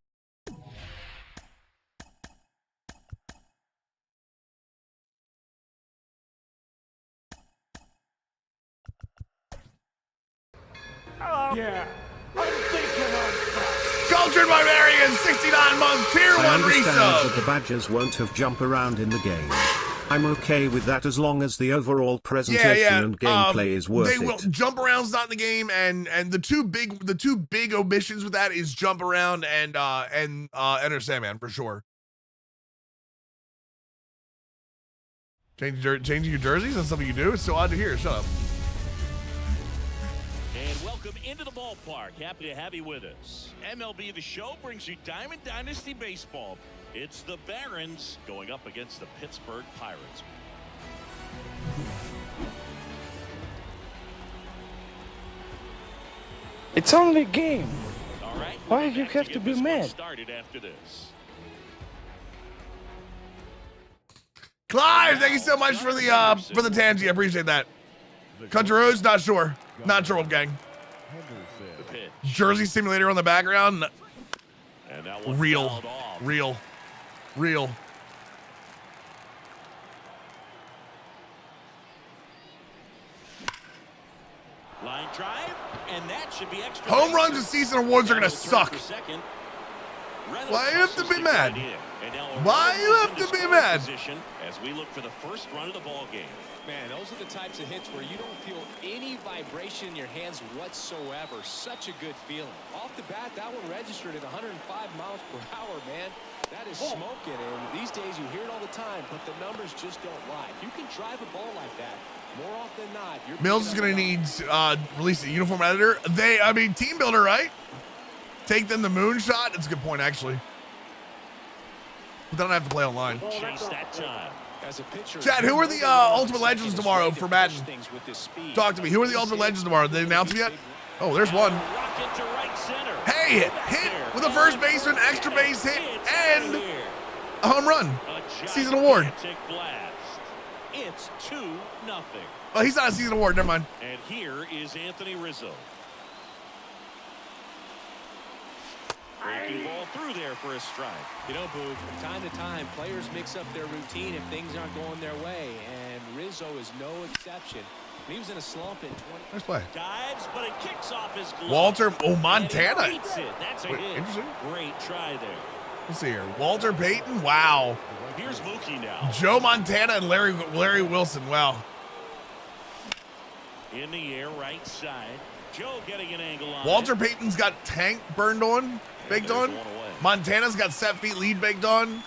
Hello. Yeah, I'm thinking I'm back. Cultured Barbarian, 69-month tier 1 I understand that resub. the Badgers won't have jump around in the game. I'm okay with that as long as the overall presentation and gameplay is worth it. They will. Jump around's not in the game, and the two big omissions with that is jump around and Enter Sandman for sure. Changing your jerseys? That's something you do? It's so odd to hear. Shut up. And welcome welcome into the ballpark. Happy to have you with us. MLB The Show brings you Diamond Dynasty Baseball. It's the Barons going up against the Pittsburgh Pirates. It's only a game. All right. Why do you back have get to be this one mad? Started after this. Clive, thank you so much for the Tangy. I appreciate that. Country Roads, not sure. Not sure, Wolfgang. The pitch. Jersey Simulator on the background. And that one Real. fouled off. Real. Real. Line drive, and that should be extra. Home base. runs and season awards are going to suck. Why you have to be mad? Why you have to be mad? As we look for the first run of the ball game. Man, those are the types of hits where you don't feel any vibration in your hands whatsoever. Such a good feeling. Off the bat, that one registered at 105 miles per hour, man. That is smoking, and these days you hear it all the time, but the numbers just don't lie. If you can drive a ball like that, more often than not, you're Mills is going to need release a uniform editor. Team builder, right? Take them the moonshot. That's a good point, actually. But they don't have to play online. Chase that time. As a pitcher, Chad, who are the Ultimate Legends tomorrow for Madden? Talk to me. Who are the Ultimate Legends tomorrow? Did they announce them yet? Oh, there's one. Rocket to right center. Hey, hit with a first baseman, extra base hit, and a home run. Season award. Blast. It's 2-0. Oh, he's not a season award. Never mind. And here is Anthony Rizzo. Breaking ball through there for a strike. You know, Boog, from time to time, players mix up their routine if things aren't going their way, and Rizzo is no exception. He was in a slump in 20. Nice play. Dives, but it kicks off his glove. Walter, Montana. And he beats it. That's a Wait, hit. interesting. Great try there. Let's see here. Walter Payton. Wow. Here's Mookie now. Joe Montana and Larry Wilson. Wow. In the air, right side. Joe getting an angle on Walter it. Payton's got tank baked on. There's one away. Montana's got set feet lead baked on.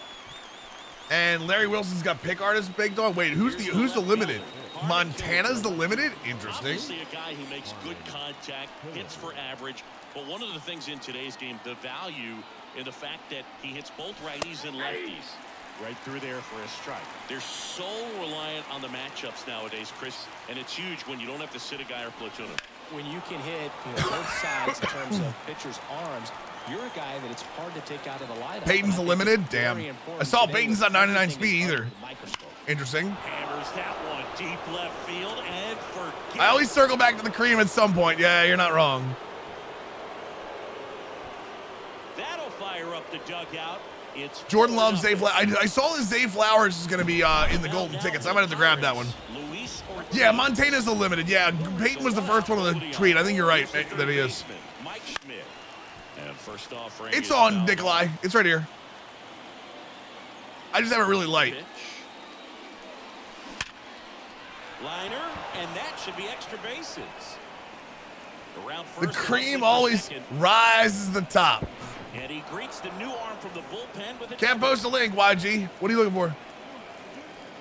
And Larry Wilson's got pick artist baked on. Wait, who's the limited? Montana's the limited? Interesting. Obviously a guy who makes good contact, hits for average. But one of the things in today's game, the value in the fact that he hits both righties and lefties. Right through there for a strike. They're so reliant on the matchups nowadays, Chris, and it's huge when you don't have to sit a guy or platoon him. When you can hit both sides in terms of pitchers' arms, you're a guy that it's hard to take out of the lineup. Peyton's the limited? Damn. I saw Peyton's not 99 speed either. Interesting. Hammers that one deep left field and forget. I always circle back to the cream at some point. Yeah, you're not wrong. That'll fire up the dugout. It's Jordan loves Zay Flowers. I saw that Zay Flowers is going to be in the golden tickets. I might have to grab that one. Yeah, Montana's the limited. Yeah, Peyton was the first one on the tweet. I think you're right that he is. Mike Schmidt. And first off, it's on, Nikolai. It's right here. I just have it really light. Liner, and that should be extra bases. Around first, The cream always rises to the top. And he greets the new arm from the bullpen with a Can't post a link, YG. What are you looking for?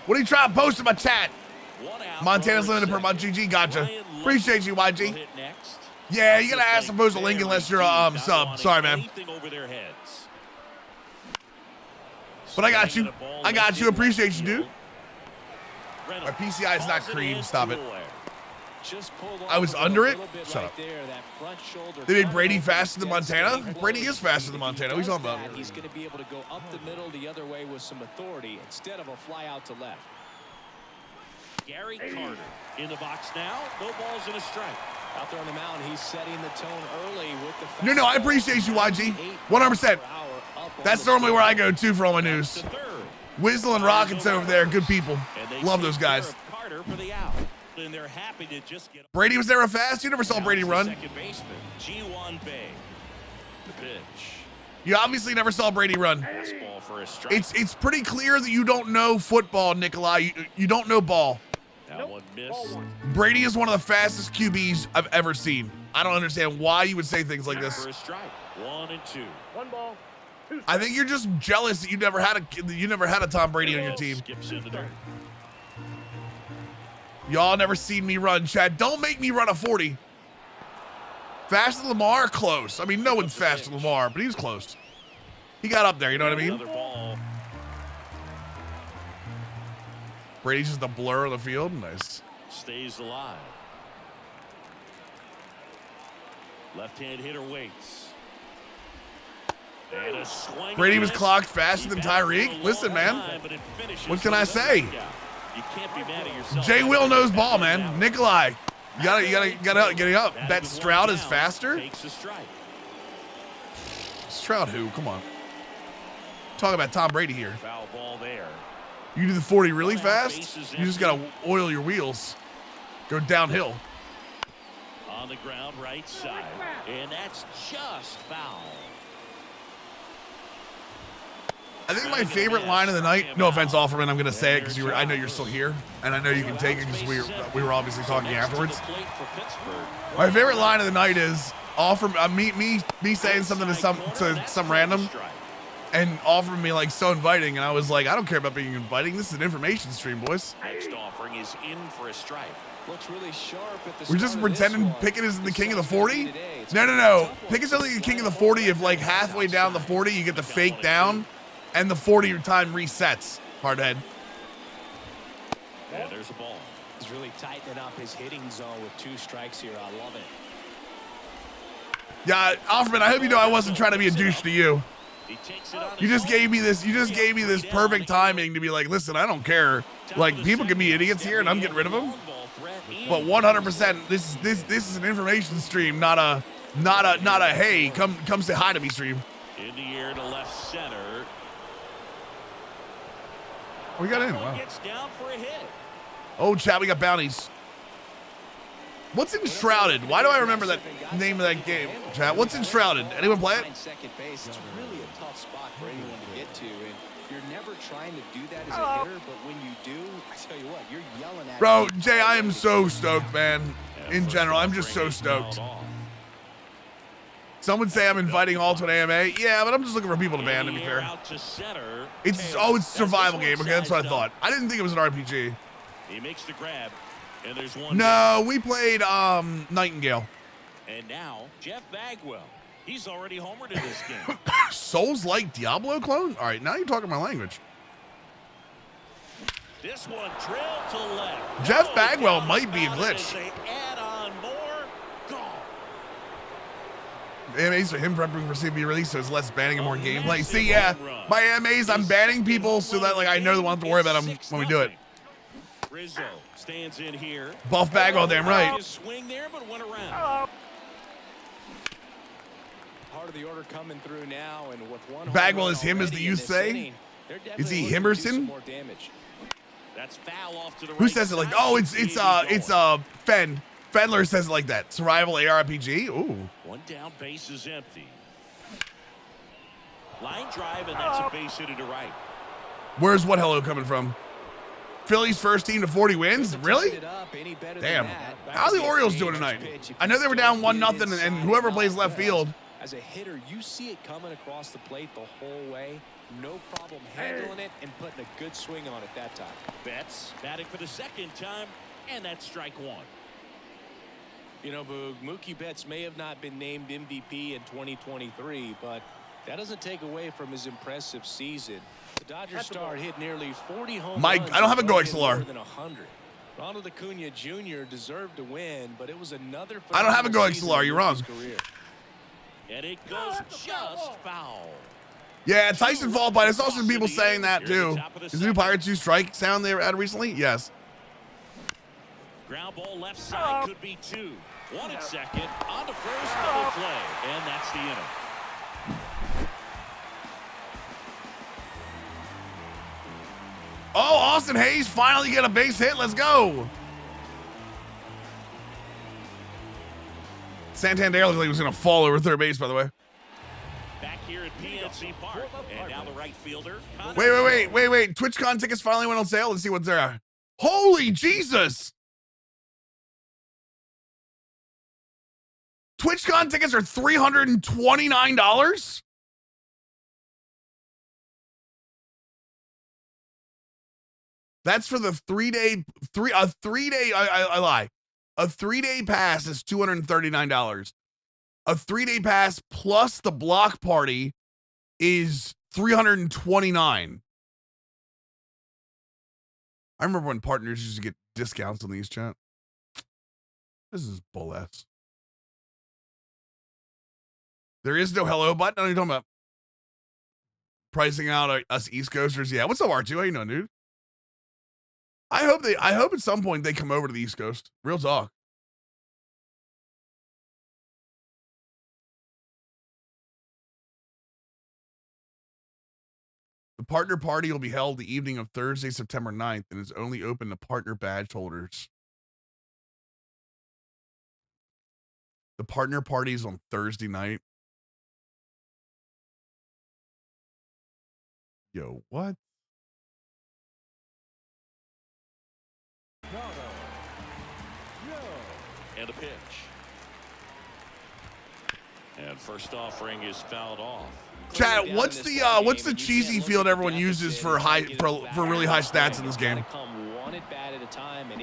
What are you trying to post in my chat? Montana's limited per month. GG, gotcha. Appreciate you, YG. Yeah, you gotta ask to post a link unless you're a sub. Sorry, man. But I got you. I got you. Appreciate you, dude. My PCI is not cream. Stop it. I was under it. Shut up. They made Brady faster than Montana. Brady is faster than Montana. What are you talking about? He's going to be able to go up the middle the other way with some authority instead of a fly out to left. Gary Carter in the box now. No balls and a strike. Out there on the mound, he's setting the tone early with the. No, I appreciate you, YG. 100%. That's normally where I go too for all my news. Whistler and Rockets over there, good people. Love those guys. Carter for the out. And they're happy to just get. Brady was never fast. You never saw Brady run. Second baseman, G1 Bay. The pitch. You obviously never saw Brady run. Fastball for a strike. It's pretty clear that you don't know football, Nikolai. You don't know ball. That one missed. Brady is one of the fastest QBs I've ever seen. I don't understand why you would say things like this. For a strike. 1-2. One ball. I think you're just jealous that you never had a Tom Brady on your team. Skips into dirt. Y'all never seen me run, Chad. Don't make me run a 40. Faster than Lamar, close. I mean, no one's faster than Lamar, but he was close. He got up there, you know what I mean? Another ball. Brady's just a blur on the field. Nice. Stays alive. Left-hand hitter waits. And a swing. Brady was clocked faster than Tyreek. Listen, man. What can I say? You can't be mad at yourself. Jay Will knows ball, man. Nikolai. You gotta get up. Bet Stroud is faster. Takes a strike. Stroud who? Come on. Talk about Tom Brady here. Foul ball there. You do the 40 really fast? You just gotta oil your wheels. Go downhill. On the ground, right side. And that's just foul. I think my favorite line of the night, no offense, Offerman, I'm gonna say it because I know you're still here, and I know you can take it because we were obviously talking afterwards. My favorite line of the night is me saying something to some random, and offering me like so inviting, and I was like, I don't care about being inviting. This is an information stream, boys. Next offering is in for a strike. Looks really sharp at the We're just pretending Pickett is the king of the 40. No. Pickett's only the king of the 40 if like halfway down the 40 you get the fake down. And the 40 time resets, hardhead. Yeah, there's a ball. He's really tightening up his hitting zone with 2 strikes here. I love it. Yeah, Offerman, I hope you know I wasn't trying to be a douche to you. He takes it on You just gave me this perfect timing to be like, listen, I don't care. Like, people can be idiots here and I'm getting rid of them. But 100%, this is an information stream, not a hey, come say hi to me stream. In the air to left center. We got in. Wow. Gets down for a hit. Oh, chat, we got bounties. What's Enshrouded? Why do I remember that name of that game? Chat, what's Enshrouded? Anyone play it? Second base, it's really a tough spot for anyone to get to, and you're never trying to do that as a hitter, but when you do, I tell you what, you're yelling at Bro, Jay, I am so stoked, man. In general, I'm just so stoked. Some would say I'm inviting all to an AMA. Yeah, but I'm just looking for people to ban, to be fair. It's a survival game. Okay, that's what I thought. I didn't think it was an RPG. He makes the grab, and there's one. No, we played Nightingale. And now, Jeff Bagwell. He's already homered in this game. Souls-like Diablo clone? All right, now you're talking my language. This one drilled to left. Jeff Bagwell might be a glitch. They add on more. Gone. AMAs are him prepping for CB release, so it's less banning and more gameplay. See, yeah, my AMAs, I'm banning people so that like I know they won't have to worry about them when we do it. Rizzo stands in here. Buff Bagwell, damn right. Swing there, but went around. Part of the order coming through now, and with one Bagwell is him, as the youth say. Is he Himerson? That's foul off to the right. Who says it like? Oh, it's Fen. Fendler says it like that. Survival ARPG. Ooh. One down, base is empty. Line drive, and that's a base hit to right. Where's what hello coming from? Phillies first team to 40 wins? Really? Damn. How are the Orioles doing tonight? I know they were down 1-0, and whoever plays left field. As a hitter, you see it coming across the plate the whole way. No problem handling it and putting a good swing on it that time. Betts batting for the second time, and that's strike one. You know, Boog, Mookie Betts may have not been named MVP in 2023, but that doesn't take away from his impressive season. The Dodgers star hit nearly 40 home Mike, runs. I don't have a and Goixlar. more than 100. Ronald Acuna Jr. deserved to win, but it was another. I don't have a Goixlar. You're wrong. And it goes just foul. Yeah, Tyson Fall, but I saw some people saying that too. Is the new Pirates 2 strike sound they had recently? Yes. Ground ball left side could be 2. 1 at second. On to first, double play. And that's the inning. Oh, Austin Hayes finally get a base hit. Let's go. Santander looked like he was going to fall over third base, by the way. Back here at PNC Park. And now the right fielder. Wait. TwitchCon tickets finally went on sale. Let's see what's there. Holy Jesus. TwitchCon tickets are $329? That's for the 3-day, I lie. A 3-day pass is $239. A 3-day pass plus the block party is $329. I remember when partners used to get discounts on these, chat. This is bull ass. There is no hello button. What are you talking about? Pricing out us East Coasters. Yeah. What's up, R2? How you doing, dude? I hope at some point they come over to the East Coast. Real talk. The partner party will be held the evening of Thursday, September 9th, and is only open to partner badge holders. The partner party is on Thursday night. Yo, what? And a pitch. And first offering is fouled off. Chat, what's the cheesy field everyone uses for really high stats in this game?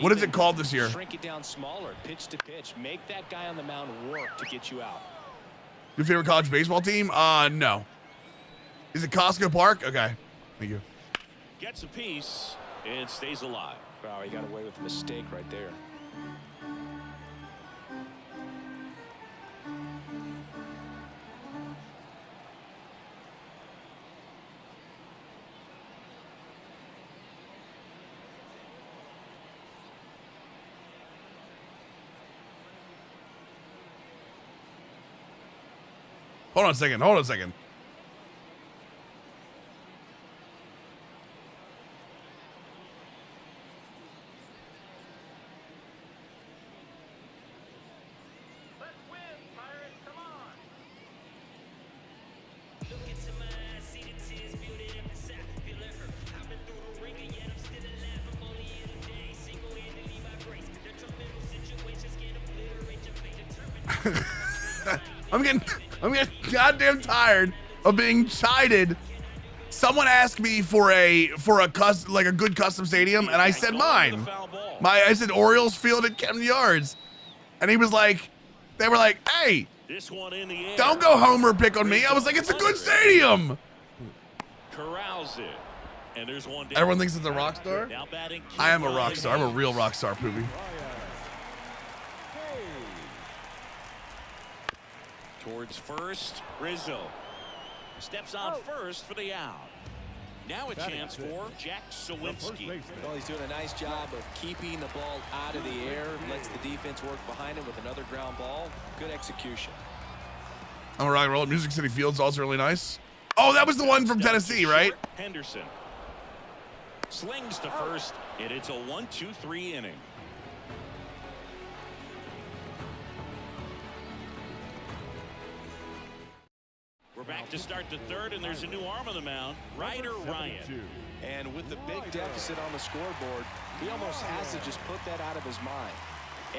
What is it called this year? Shrink it down smaller, pitch to pitch. Make that guy on the mound work to get you out. Your favorite college baseball team? No. Is it Costco Park? Okay. Thank you. Gets a piece and stays alive. Wow, he got away with a mistake right there. Hold on a second. Hold on a second. I'm getting goddamn tired of being chided. Someone asked me for a good custom stadium, and I said mine. I said Orioles Field at Camden Yards, and he was like, they were like, hey, don't go homer pick on me. I was like, it's a good stadium. Corrals it. And there's one down. Everyone thinks it's a rock star. I am a rock star. I'm a real rock star, Poopy. Towards first, Rizzo steps on first for the out. Now a chance for Jack Sawinski. Well, he's doing a nice job of keeping the ball out of the air, lets the defense work behind him with another ground ball. Good execution. I'm a rock and roll. Music City Field's also really nice. Oh, that was the one from Tennessee, right? Henderson slings to first, and it's a 1-2-3 inning. We're back to start the third, and there's a new arm on the mound, Ryder Ryan. And with the big deficit on the scoreboard, he almost has to just put that out of his mind.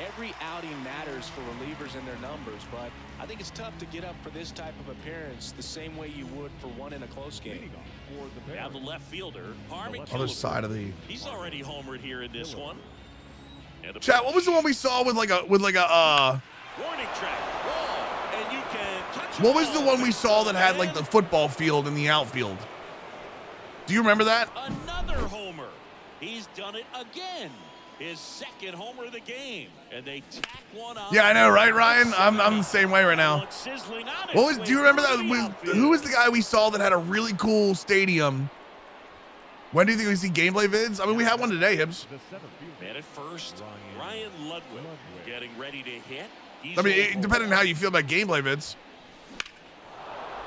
Every outing matters for relievers and their numbers, but I think it's tough to get up for this type of appearance the same way you would for one in a close game. Now the left fielder, Harmon. Other side of the. He's already homered here in this one. Chat, what was the one we saw with like a warning track? Wall, and you can touch. What was the one we saw that had like the football field in the outfield? Do you remember that? Another homer. He's done it again. His second homer of the game, and they tack one on. Yeah, I know, right, Ryan? I'm the same way right now. Do you remember that? Who was the guy we saw that had a really cool stadium? When do you think we see gameplay vids? I mean, we had one today, Hibbs. Man at first, Ryan Ludwig getting ready to hit. I mean, depending on how you feel about gameplay vids.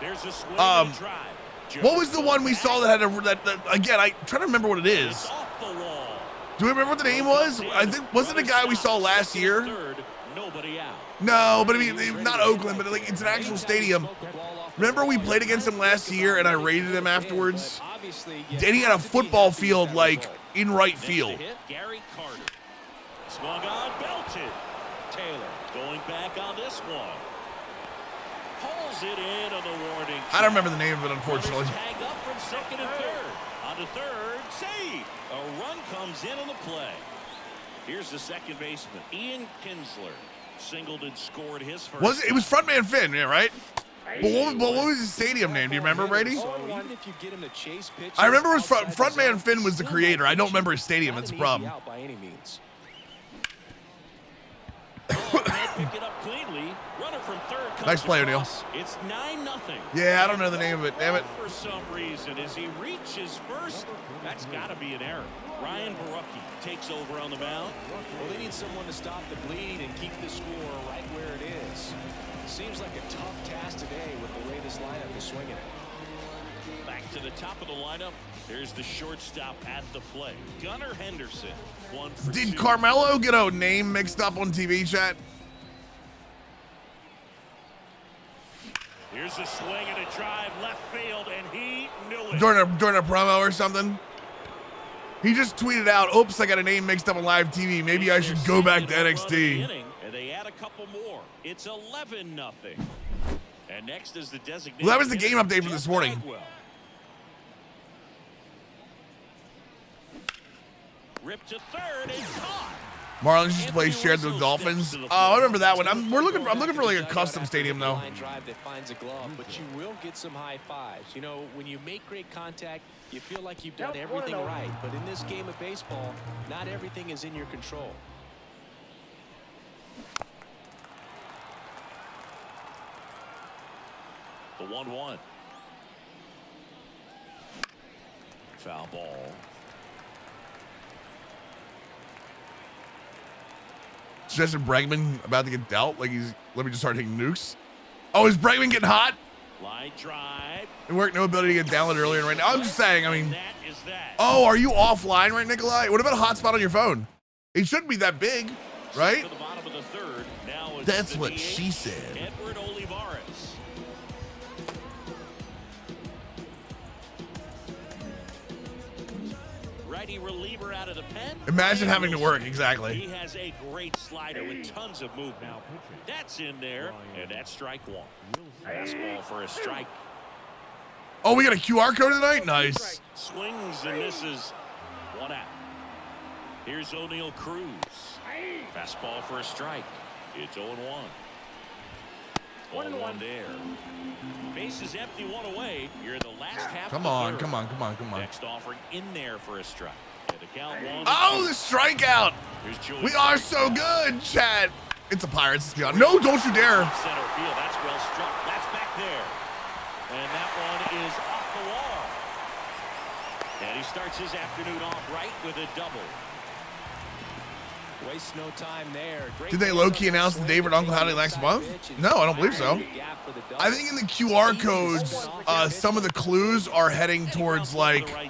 There's a swing and a drive. What was the one we saw that had that again? I trying to remember what it is. Off the wall. Do we remember what the name was? I think wasn't the guy we saw last year? Third, nobody out. No, but I mean, not Oakland, but like it's an actual stadium. Remember we played against him last year, and I rated him afterwards. And he had a football field like in right field. Gary Carter swung on, belted. Taylor going back on this one. Pulls it in on the warning. I don't remember the name of it, unfortunately. Tag up from second and third. On the third, save. A run comes in on the play. Here's the second baseman, Ian Kinsler. Singleton scored his first. Was it? It was Frontman Finn, yeah, right? But what was his stadium name? Do you remember, Brady? So even if you get him to chase pitches I remember it was outside the Frontman zone, Finn was the still creator. might I don't pitch remember you. his stadium. Not That's the an easy problem. out by any means. Pick it up cleanly. Runner from third. comes Nice play, O'Neal. across. It's 9-0. Yeah, I don't know the name of it. Damn it. For some reason, as he reaches first, that's got to be an error. Ryan Barucki takes over on the mound. Well, they need someone to stop the bleed and keep the score right where it is. Seems like a tough task today with the way this lineup is swinging it. Back to the top of the lineup. There's the shortstop at the plate. Gunnar Henderson, 1 for 2. Did Carmelo get a name mixed up on TV, chat? Here's a swing and a drive left field, and he knew it. During a promo or something? He just tweeted out, oops, I got a name mixed up on live TV. Maybe I should go back to NXT. And they add a couple more. It's 11-0. And next is the designated. Well, that was the game update from this morning. Bagwell. Ripped to third and caught. Marlins used to play shared the Dolphins. Oh, I remember that one. I'm looking for like a custom stadium though. Line drive that finds a glove, but you will get some high fives. You know, when you make great contact, you feel like you've done everything right. But in this game of baseball, not everything is in your control. The 1-1. Foul ball. Justin Bregman about to get dealt. Like let me just start taking nukes. Oh, is Bregman getting hot? Line drive. It worked. No ability to get downloaded earlier right now. I'm just saying. I mean, That is that. oh, are you offline, right, Nikolai? What about a hotspot on your phone? It shouldn't be that big, right? To the bottom of the third. Now it's That's the what DH, she said. Edward Olivares. Righty reliever out of the pen. Imagine having to work He exactly. has a great slider with tons of movement. That's in there, and that's strike one. Fastball for a strike. Oh, we got a QR code tonight. Nice. Swings and misses. One out. Here's O'Neal Cruz. Fastball for a strike. It's 0-1. 1-1 there. Base is empty, one away. You're in the last half. Come of the on, third. come on, come on, come on. Next offering in there for a strike. And the count 1. Oh, the strikeout. Here's Joey We are so good, Chad. It's a Pirates. Let's be honest. No, don't you dare. Center field. That's well struck. That's back there. And that one is off the wall. And he starts his afternoon off right with a double. Waste no time there. Great Did they low-key announce the David Uncle Howdy next month? No, I don't believe so. I think in the QR codes, some of the clues are heading towards like June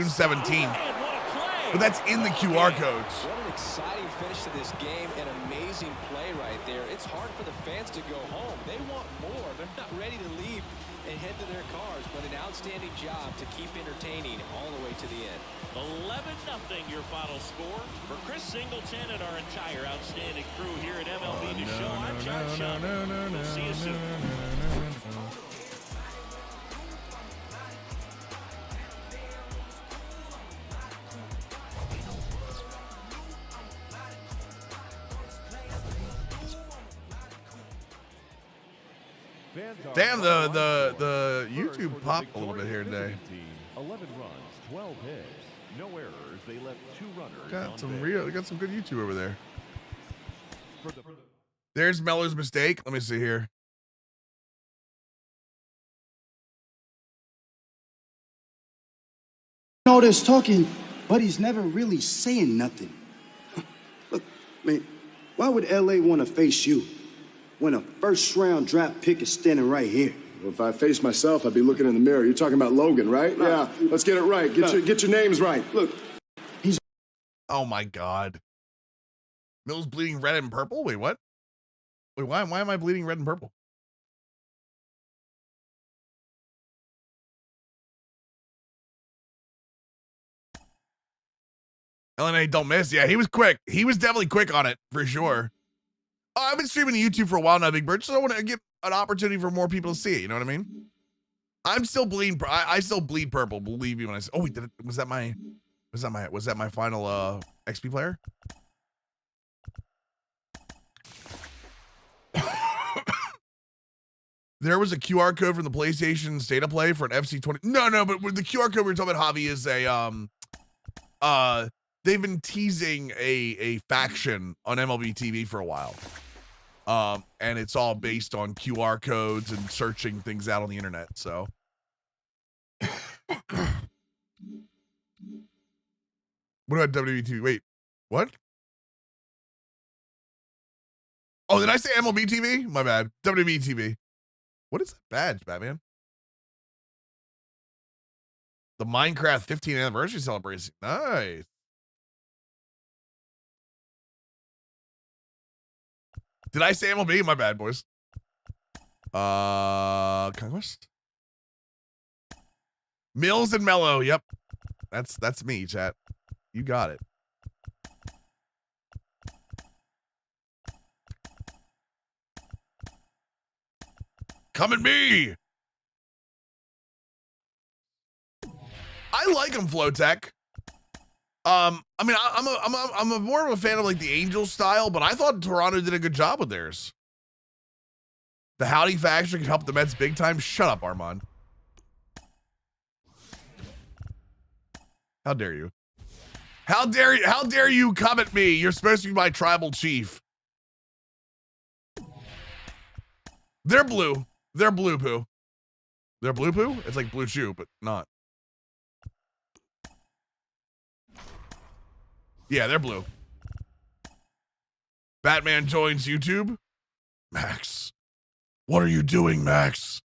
17th. But that's in the QR codes. What an exciting finish to this game. An amazing play right there. It's hard for the fans to go home. They want more. They're not ready to leave and head to their cars. But an outstanding job to keep entertaining all the way to the end. 11-0 your final score. For Chris Singleton and our entire outstanding crew here at MLB The Show, I'm John Schuman. We'll see you soon. Damn, the YouTube popped a little bit here today. 11 runs, 12 hits, no errors. They left 2 runners. Got some good YouTube over there. There's Meller's mistake. Let me see here. All this talking, but he's never really saying nothing. Look, man, why would LA want to face you when a first-round draft pick is standing right here? Well, if I face myself, I'd be looking in the mirror. You're talking about Logan, right? Yeah, let's get it right. Get your names right. Look, he's... Oh, my God. Mill's bleeding red and purple? Wait, what? Wait, why am I bleeding red and purple? LNA don't miss. Yeah, he was quick. He was definitely quick on it, for sure. Oh, I've been streaming to YouTube for a while now, Big Bird, so I want to give an opportunity for more people to see it. You know what I mean? I'm still bleeding. I still bleed purple. Believe me when I say. Oh wait, was that my final XP player? There was a QR code from the PlayStation State of Play for an FC20. No, but with the QR code we were talking about, Javi, is they've been teasing a faction on MLB TV for a while. And it's all based on QR codes and searching things out on the internet. So what about WWE TV? Wait, what? Oh, did I say MLB TV? My bad. WWE TV. What is that badge, Batman? The Minecraft 15th anniversary celebration. Nice. Did I say MLB? My bad, boys. Conquest. Mills and Mello. Yep. That's me, chat. You got it. Come at me. I like him, Flowtech. I mean, I'm a more of a fan of like the Angels style, but I thought Toronto did a good job with theirs. The Howdy faction can help the Mets big time. Shut up, Armand. How dare you? How dare you come at me? You're supposed to be my tribal chief. They're blue. They're blue poo. They're blue poo? It's like blue chew, but not. Yeah, they're blue. Batman joins YouTube. Max. What are you doing, Max?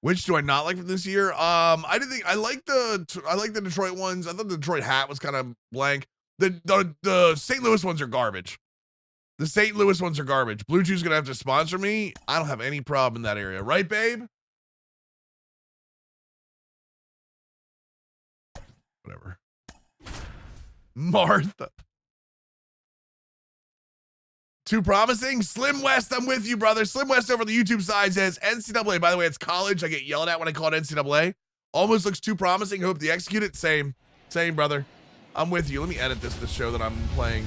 Which do I not like from this year? I didn't think I like the Detroit ones. I thought the Detroit hat was kind of blank. The St. Louis ones are garbage. The St. Louis ones are garbage. Blue Chew's gonna have to sponsor me. I don't have any problem in that area, right, babe? Whatever. Martha. Too promising? Slim West, I'm with you, brother. Slim West over the YouTube side says NCAA. By the way, it's college. I get yelled at when I call it NCAA. Almost looks too promising. Hope they execute it. Same, brother. I'm with you. Let me edit this to show that I'm playing.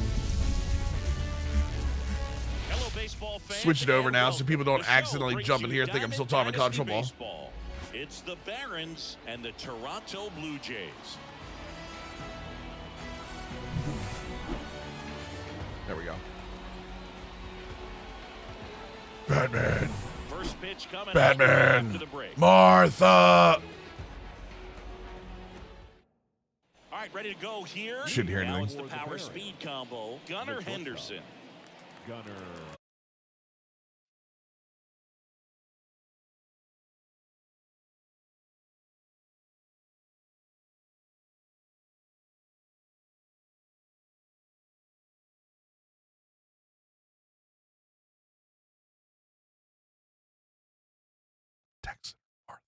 Hello, baseball fans. Switch it over now so people don't accidentally jump in here and think I'm still talking college football. Baseball. It's the Barons and the Toronto Blue Jays. There we go. Batman. First pitch coming Batman. after the break. Martha. All right, ready to go here. Shouldn't hear now anything. It's the power speed combo. Gunnar Henderson. Gunner. Text Martha.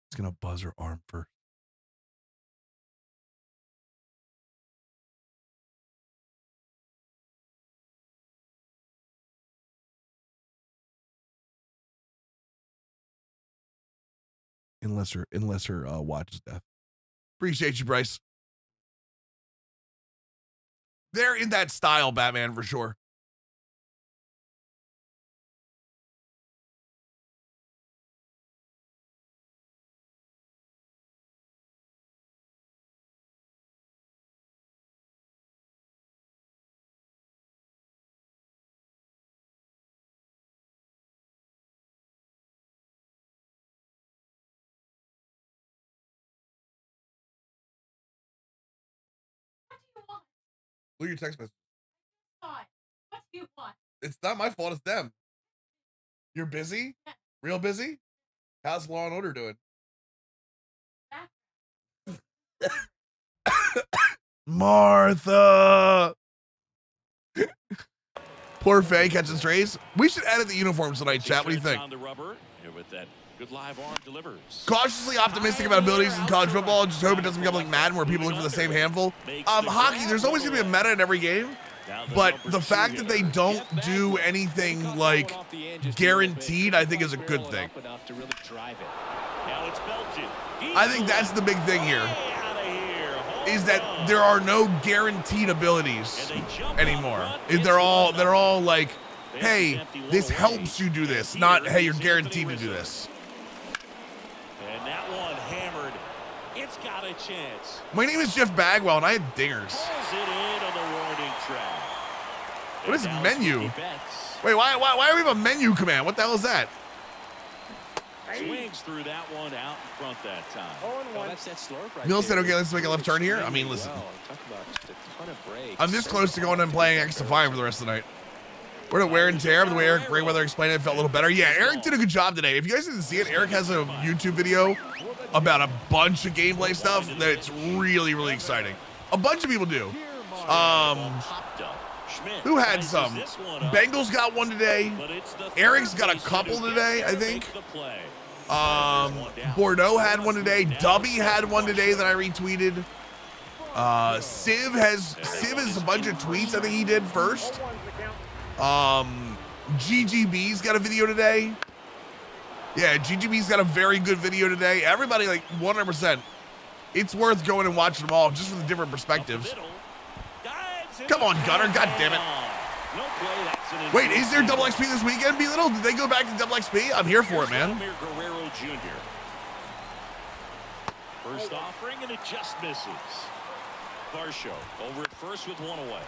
He's gonna buzz her arm first. Unless her watch is death. Appreciate you, Bryce. They're in that style, Batman, for sure. Look at your text message. What do you want? It's not my fault, it's them. You're busy? Real busy? How's Law and Order doing? Martha! Poor Faye catching strays. We should edit the uniforms tonight, chat. What do you think? On the rubber, with that good live arm delivers. Cautiously optimistic about abilities in college football. Just hope it doesn't become like Madden where people look for the same handful. Hockey, there's always going to be a meta in every game. But the fact that they don't do anything like guaranteed, I think is a good thing. I think that's the big thing here. Is that there are no guaranteed abilities anymore. They're all like hey, this helps you do this, not, hey, you're guaranteed to do this. And that one hammered. It's got a chance. My name is Jeff Bagwell, and I had dingers. Pulls it in on the warning track. What is menu? Wait, why do we have a menu command? What the hell is that? Swings through that one out in front that time. Oh, that's that slurp right Mill said, there. okay, let's make a left turn here. I mean, listen. Well, talk about just a ton of breaks. I'm this close to going and playing X to 5 for the rest of the night. We're at wear and tear, but the way Eric Grayweather explained it felt a little better. Yeah, Eric did a good job today. If you guys didn't see it, Eric has a YouTube video about a bunch of gameplay stuff that's really, really exciting. A bunch of people do. Who had some? Bengals got one today. Eric's got a couple today, I think. Bordeaux had one today. Dubby had one today that I retweeted. Civ has a bunch of tweets I think he did first. GGB's got a video today. Yeah, GGB's got a very good video today. Everybody, like, 100%. It's worth going and watching them all just from the different perspectives. Come on, Gunner. God damn it. Wait, is there double XP this weekend, B Little? Did they go back to double XP? I'm here for it, man. First offering, and it just misses. Varsho over at first with one away.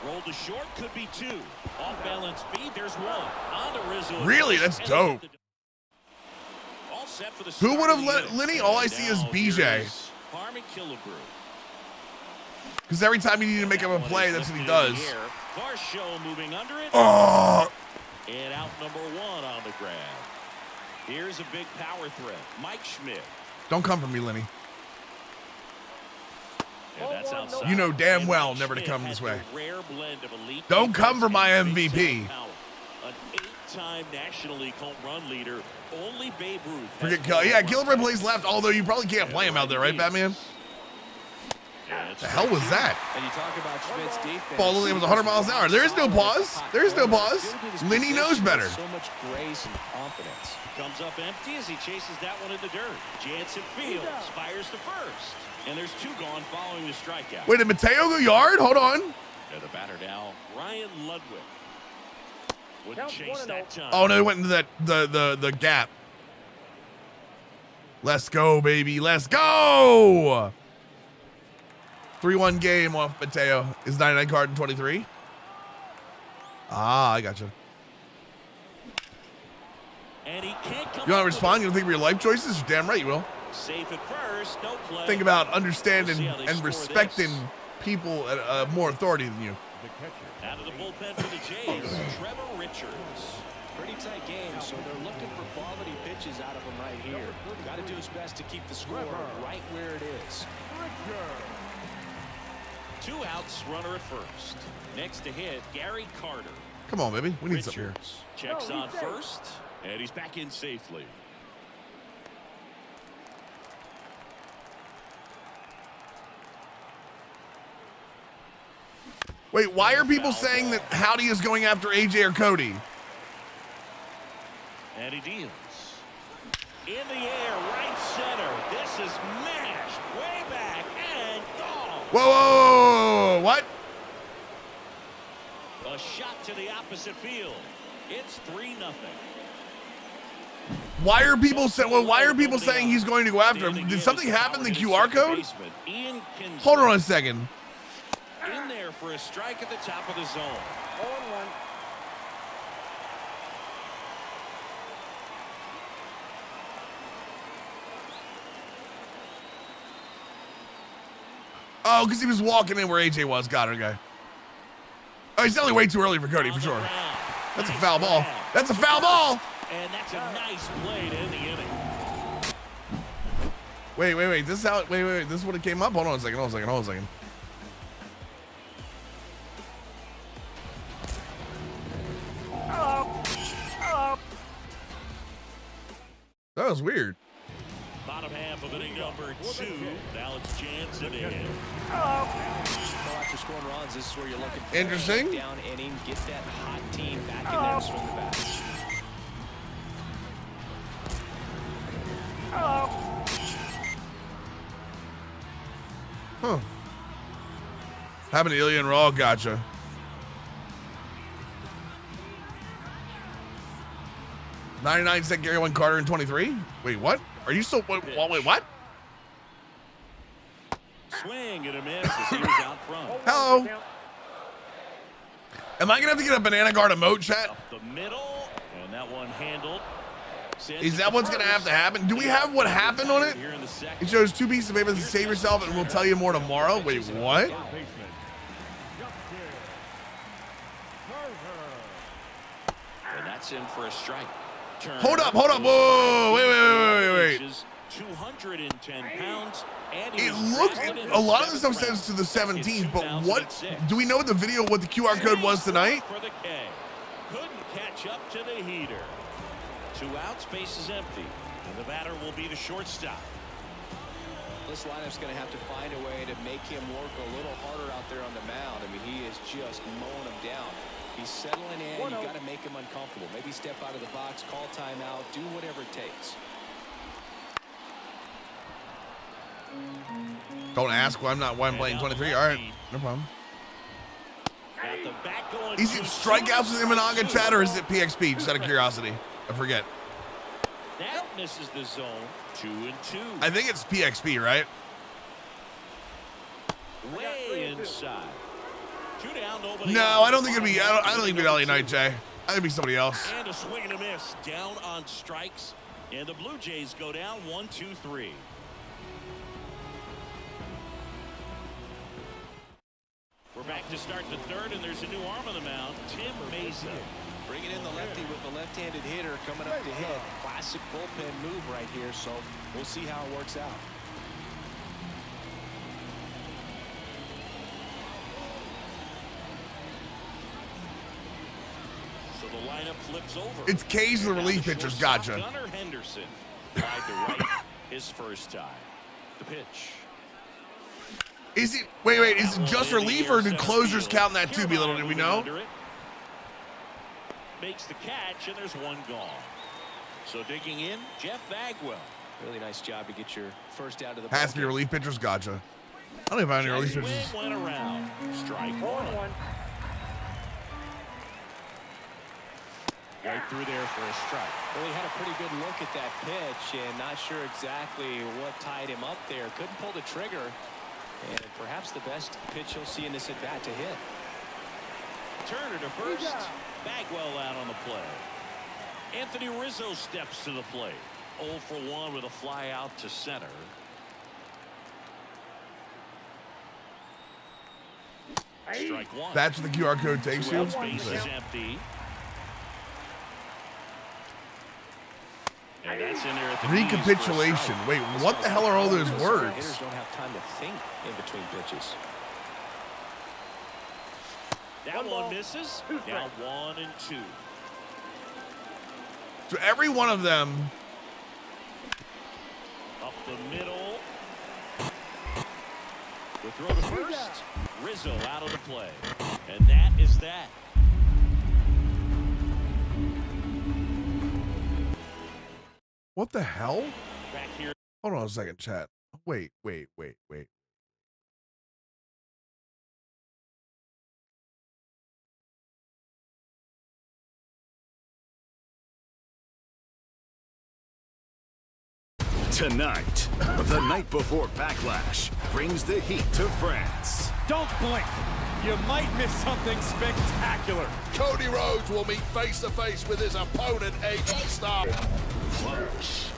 Roll to short, could be two. Off balance feed, there's one. On to Rizzo. Really? That's dope. All set for the Who would have let Lenny? All I see is BJ. Because every time you need to make him a play, that's what he does. Varsho moving under it. Oh! And out number one on the grab. Here's a big power threat. Mike Schmidt. Don't come for me, Lenny. And that's outside. You know damn well never to come this way. Don't come for my MVP. An 8-time National League home run leader. Only Babe Ruth. Forget Gillibrand. Yeah, Gillibrand plays left, although you probably can't play him out there, right, Batman? The hell was that? And you talk about Schmidt's defense. Ball was 100 miles an hour. There is no pause. There is no pause. Lenny knows better. So much grace and confidence. Comes up empty as he chases that one in the dirt. Jansen fields, fires to first. And there's two gone following the strikeout. Wait, did Mateo go yard? Hold on. And the batter now, Ryan Ludwig. Wouldn't chase that time. Oh no, he went into that the gap. Let's go, baby. Let's go. 3-1 game off Mateo. Is 99 card in 23? Ah, I got you. And he can't come. You want to respond? You don't think of your life choices? You're damn right you will. Safe at first, no play. Think about understanding and respecting people at more authority than you. Out of the bullpen for the Jays, Trevor Richards. Pretty tight game, so they're looking for quality pitches out of him right here. Got to do his best to keep the score right where it is. 2 outs, runner at first. Next to hit, Gary Carter. Come on, baby. We need something here. Checks on first, and he's back in safely. Wait, why are people saying that Howdy is going after AJ or Cody? And he deals. In the air, right center. This is mashed way back and gone. Whoa, what? A shot to the opposite field. It's 3-0. Why are people saying? Well, why are people saying he's going to go after him? Did something happen? The QR code? Hold on a second. In there for a strike at the top of the zone. 0-1. Oh, because he was walking in where AJ was. Got it, guy. Oh, he's definitely way too early for Cody, for sure. That's a foul ball. That's a foul ball. And that's a nice play to end the inning. Wait. This is how. Wait. This is what it came up. Hold on a second. Hold on a second. Hello. That was weird. Bottom half of inning number 2. Now it's Jansen in. Hello. Well, after scoring runs, this is where you're looking for interesting. Down inning, get that hot team back in there, swing the bat. Hello. Huh. Happened to Ilya and Raw. Gotcha. 99-cent Gary One Carter in 23. Wait, what? Are you still? Wait, what? Swing and a miss as he was out front. Hello. Am I gonna have to get a banana guard emote, chat? Up the middle, and that one handled. Is that what's gonna have to happen? Do we have what happened on it? It shows 2 pieces of paper to save yourself, and we'll tell you more tomorrow. Wait, what? And that's in for a strike. Hold up. Whoa, wait. 210 pounds. And It looks, a lot of the stuff says to the 17th, but what, do we know in the video what the QR code was tonight? For the K. Couldn't catch up to the heater. 2 outs, base is empty. And the batter will be the shortstop. This lineup's going to have to find a way to make him work a little harder out there on the mound. I mean, he is just mowing him down. He's settling in. You got to make him uncomfortable. Maybe step out of the box, call timeout, do whatever it takes. Don't ask why I'm playing 23. All right, no problem. Is it strikeouts with Imanaga, chat, or is it PXP? Just out of curiosity. I forget. That misses the zone. 2-2. I think it's PXP, right? Way inside. 2 down, nobody. No, out. I don't think it'd be. I don't think it'd be Ellie Knight, Jay. I think it'd be somebody else. And a swing and a miss. Down on strikes. And the Blue Jays go down 1-2-3. We're back to start the third, and there's a new arm on the mound, Tim Mesa. Bringing in the lefty with the left-handed hitter coming up to hit. Classic bullpen move right here, so we'll see how it works out. So the lineup flips over. It's K's the relief pitchers. Gotcha. Gunnar Henderson tried to right his first time. The pitch. Is it? Wait. Is it just relief, or do closers count in that too? Be little. Do we know? Makes the catch, and there's one gone. So digging in, Jeff Bagwell. Really nice job to get your first out of the Has to be relief pitchers. Gotcha. I don't even have any relief pitchers. Went around. Strike one. Right through there for a strike. Well, he had a pretty good look at that pitch and not sure exactly what tied him up there. Couldn't pull the trigger. And perhaps the best pitch you'll see in this at-bat to hit. Turner to first. Bagwell out on the play. Anthony Rizzo steps to the plate. 0 for 1 with a fly out to center. Strike one. That's what the QR code takes you. Base is empty. And that's in there at the Recapitulation. Wait, what the hell are all those words? Hitters don't have time to think in between pitches. That one misses. Now 1 and 2. So every one of them. Up the middle. The throw to first. Rizzo out of the play. And that is that. What the hell? Back here. Hold on a second, chat. Wait. Tonight, the night before Backlash brings the heat to France. Don't blink. You might miss something spectacular. Cody Rhodes will meet face to face with his opponent, AJ Styles. Close.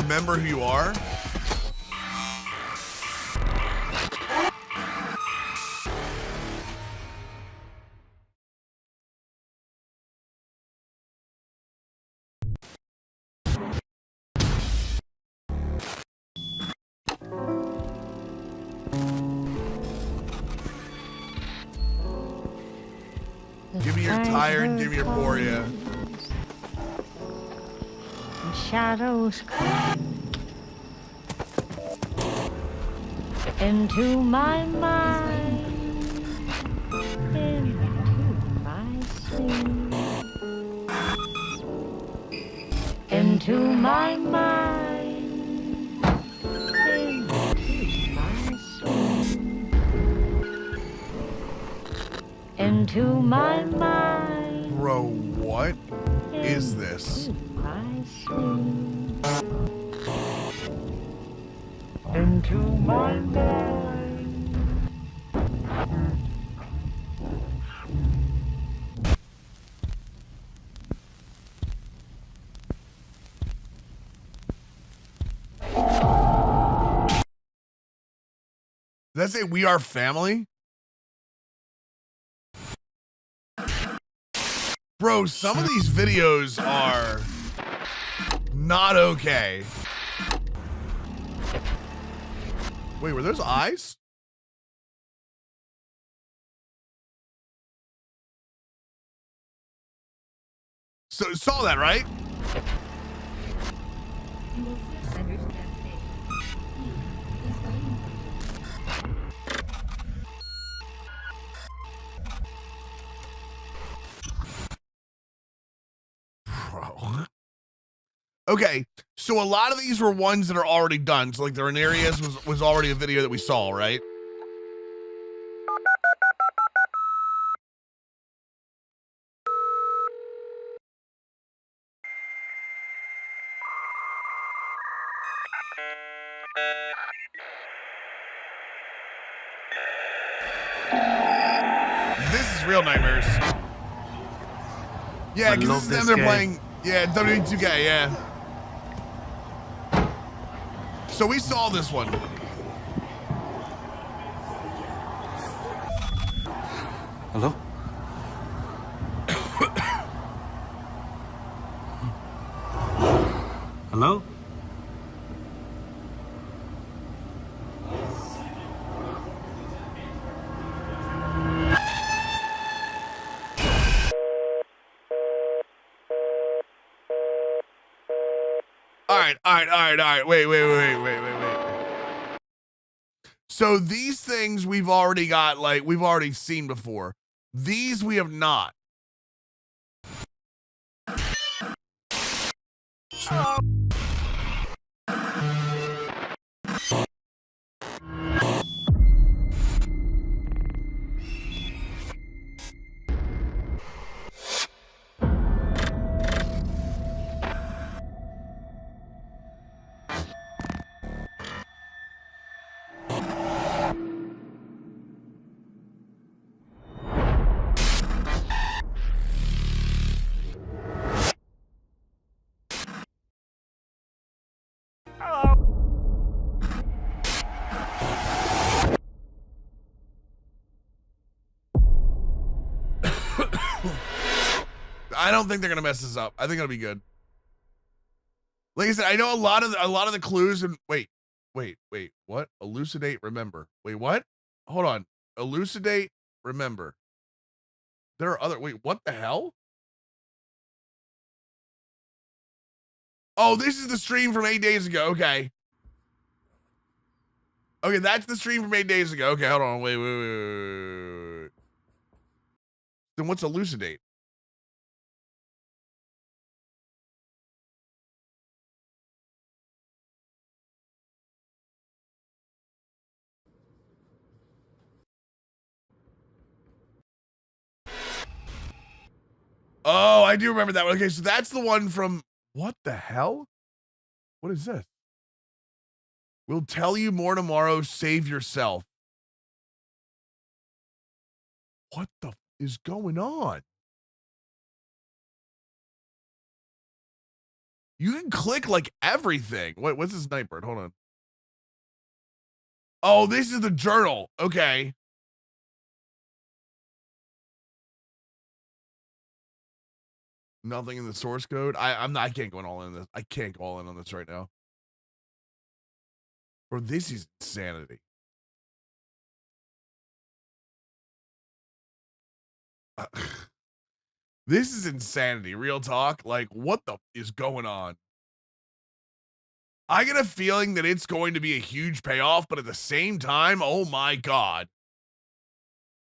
Remember who you are? Give me your tired, give me your Boria. Shadows come into my mind, into my sleep, into my mind, into my sleep, into my mind. Bro, what is this? Into my mind. Does that say we are family? Bro, some of these videos are not okay. Wait, were those eyes? So saw that, right? Bro. Okay, so a lot of these were ones that are already done. So like they're in areas was already a video that we saw, right? This is real nightmares. Yeah, because this is them they're playing. Yeah, WWE 2K, yeah. So we saw this one. Hello? Hello? All right. Wait. So these things we've already got, like, we've already seen before. These we have not. I don't think they're gonna mess this up. I think it'll be good. Like I said, I know a lot of the clues and wait. What? Elucidate, remember. Wait, what? Hold on. Elucidate, remember. There are other what the hell? Oh, this is the stream from 8 days ago. Okay. Okay, that's the stream from 8 days ago. Okay, hold on. Wait. Then what's elucidate? Oh, I do remember that one. Okay, so that's the one from what the hell? What is this? We'll tell you more tomorrow. Save yourself. What the is going on? You can click like everything. What's this Nightbird? Hold on. Oh, this is the journal. Okay. Nothing in the source code. I can't go all in this. I can't go all in on this right now. Bro, this is insanity. This is insanity. Real talk. Like, what the is going on? I get a feeling that it's going to be a huge payoff, but at the same time, oh my God.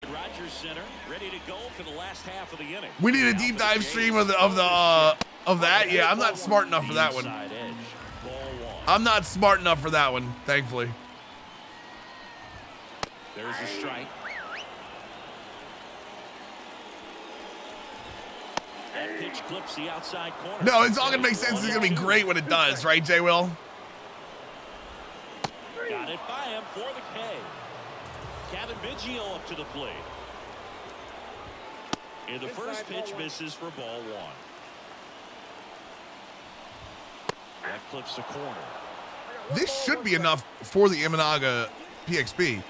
Rogers Center ready to go for the last half of the inning. We need a deep dive stream of that. Yeah, I'm not smart enough for that one. I'm not smart enough for that one, thankfully. There's a strike. That pitch clips the outside corner. No, it's all gonna make sense. It's gonna be great when it does, right, Jay Will? Got it by him for the K. Kevin Biggio up to the plate. And the first pitch misses for ball one. That clips the corner. This should be enough for the Imanaga PXP.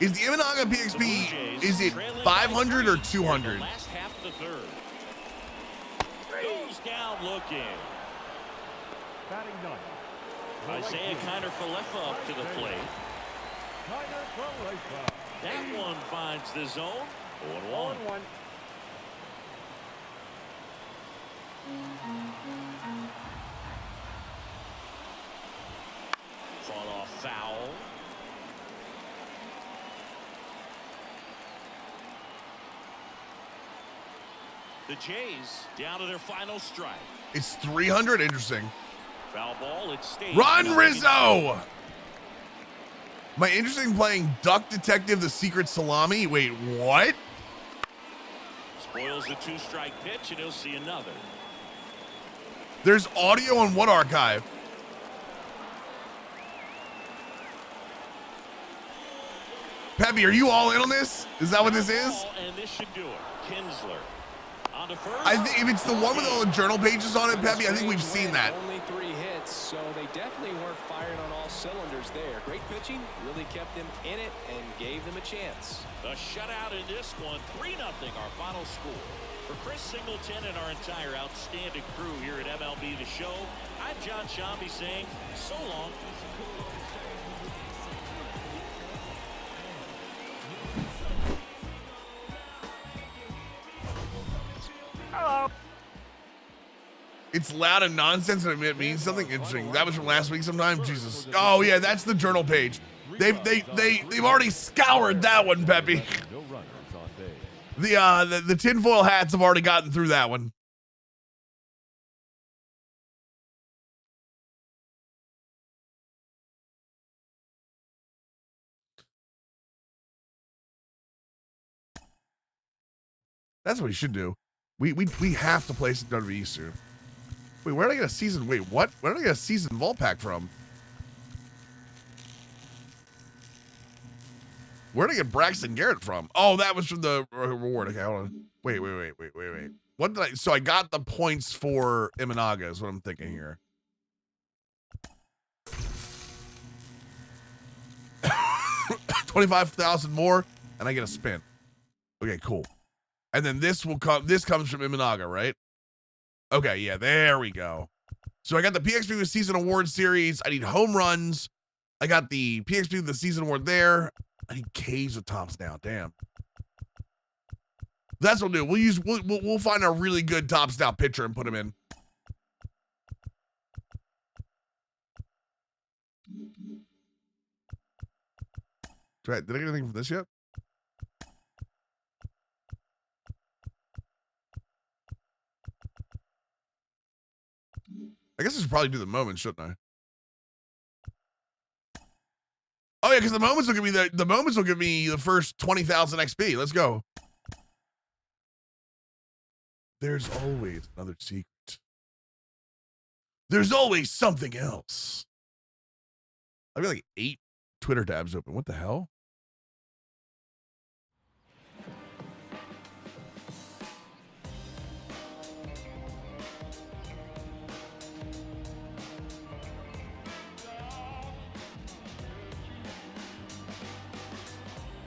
Is the Imanaga PXP, is it 500 or 200? Last half of the third. Goes down looking. Batting ninth. Isaiah Kiner-Falefa up to the plate. That one finds the zone. 0-1. Fought off foul. The Jays down to their final strike. It's 300. Interesting. Foul ball. It stays. Run, Rizzo! Am I interested in playing Duck Detective: The Secret Salami? Wait, what? Spoils the two-strike pitch, and he'll see another. There's audio on what archive? Peppy, are you all in on this? Is that what this is? And this should do it. Kinsler. On to first. I think if it's the one with all the journal pages on it, Peppy, I think we've seen that. Only 3 hits, so they definitely weren't firing on all cylinders there. Great pitching, really kept them in it and gave them a chance. The shutout in this one, 3-0 our final score. For Chris Singleton and our entire outstanding crew here at MLB The Show, I'm John Shambi saying so long. It's loud and nonsense, and it means something interesting. That was from last week sometime. Jesus. Oh yeah, that's the journal page. They've already scoured that one, Peppy. The tinfoil hats have already gotten through that one. That's what we should do. We have to play some WWE soon. Wait, where did I get a season? Wait, what? Where did I get a season vault pack from? Where did I get Braxton Garrett from? Oh, that was from the reward. Okay, hold on. Wait. What did I? So I got the points for Imanaga is what I'm thinking here. $25,000 more, and I get a spin. Okay, cool. And then this will come. This comes from Imanaga, right? Okay, yeah, there we go. So I got the PXP with Season Award Series. I need home runs. I got the PXP with the Season Award there. I need K's with tops now. Damn. That's what we'll do. We'll find a really good tops down pitcher and put him in. Did I get anything from this yet? I guess I should probably do the moments, shouldn't I? Oh yeah, because the moments will give me the first 20,000 XP. Let's go. There's always another secret. There's always something else. I've got like 8 Twitter tabs open. What the hell?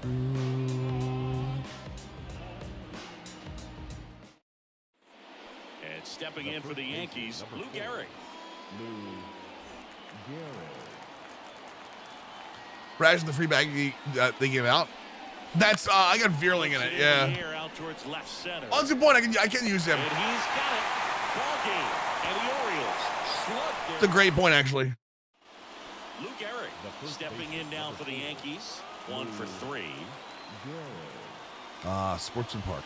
And stepping in for the Yankees, Lou Gehrig. Ration the free bag they give out. That's I got Veerling in it. Yeah. Out towards left center. Oh, that's a good point. I can use him. And he's got it. Ball game. And the Orioles slugged. It's a great point, actually. Lou Gehrig stepping in now for the Yankees. 1 for 3. Sportsman Park.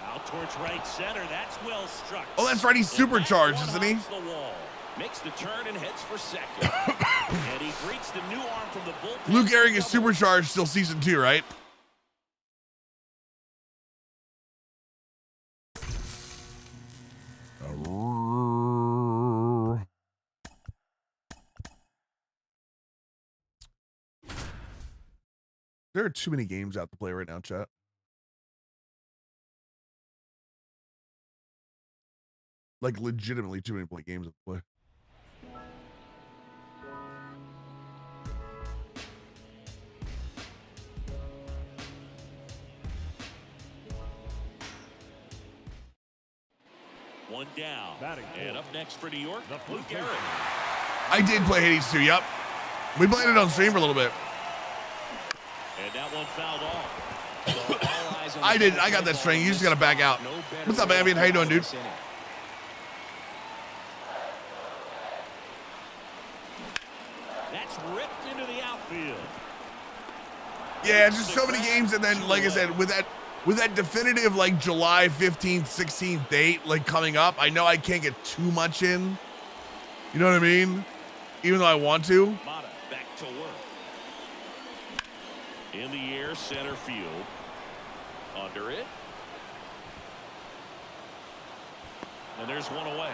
Out towards right center. That's well struck. Oh, that's right. He's supercharged, isn't he? The wall. Makes the turn and heads for second. And he greets the new arm from the bullpen. Lou Gehrig is supercharged till season 2, right? There are too many games out to play right now, chat. Like legitimately too many games to play. One down. And up next for New York, Lou Gehrig. I did play Hades 2, yep. We played it on stream for a little bit. And that one fouled off. I did. I got that string. You just got to back out. What's up, Ambient? How you doing, dude? That's ripped into the outfield. Yeah, it's just so many games, and then, like I said, with that definitive like July 15th, 16th date like coming up, I know I can't get too much in. You know what I mean? Even though I want to. Mata back to work. In the air, center field. Under it. And there's one away.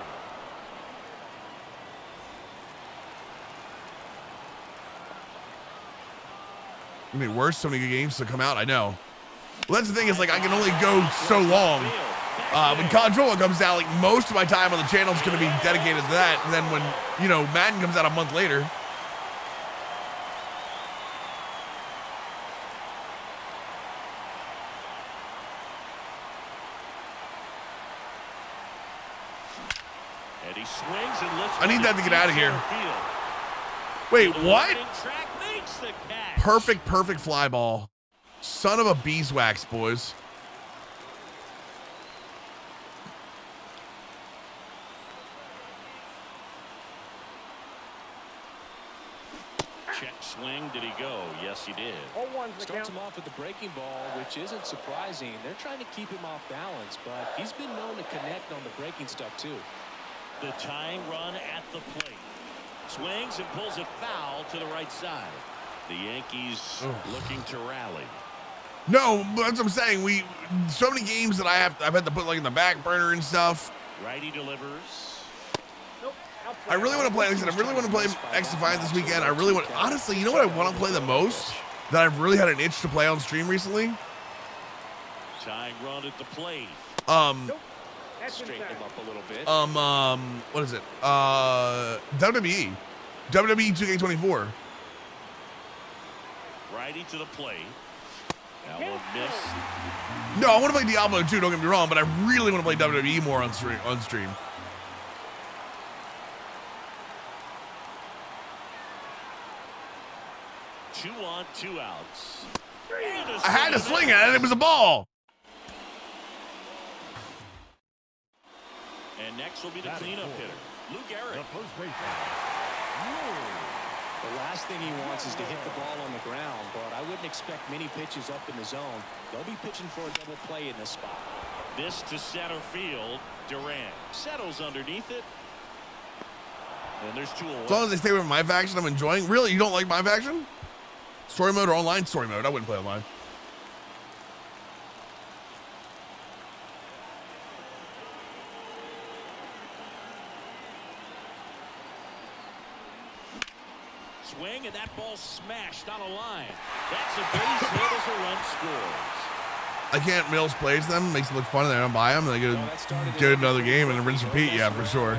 I mean, worse, so many good games to come out. I know. Well, that's the thing is, like, I can only go so long. When College Football comes out, like, most of my time on the channel is going to be dedicated to that. And then when, you know, Madden comes out a month later. And he swings and lifts. I need that to get out of here. Wait, what? Perfect fly ball. Son of a beeswax, boys. Check swing. Did he go? Yes, he did. Starts him off with the breaking ball, which isn't surprising. They're trying to keep him off balance, but he's been known to connect on the breaking stuff, too. The tying run at the plate. Swings and pulls it foul to the right side. The Yankees looking to rally. No, that's what I'm saying. So many games that I've had to put like in the back burner and stuff. Righty delivers. I really want to play. Like I said, I really want to play X Defiant this weekend. I really want. Honestly, you know what I want to play the most? That I've really had an itch to play on stream recently. Tying run at the plate. Straighten him up a little bit. What is it? WWE 2K24. Righty to the plate. That one missed. No, I want to play Diablo 2, don't get me wrong, but I really want to play WWE more on stream. 2 on, 2 outs. I had to swing at it. It was a ball. And next will be the cleanup hitter, Lou Gehrig. The last thing he wants is to hit the ball on the ground, but I wouldn't expect many pitches up in the zone. They'll be pitching for a double play in this spot. This to center field. Durant settles underneath it. And there's 2 away. As long as they stay with my faction, I'm enjoying. Really? You don't like my faction? Story mode or online story mode? I wouldn't play online. Swing, and that ball smashed on a line. That's a base hit as a run scores. I can't Mills plays them. Makes it look fun. They don't buy them. They get another game and then rinse repeat. Yeah, for sure.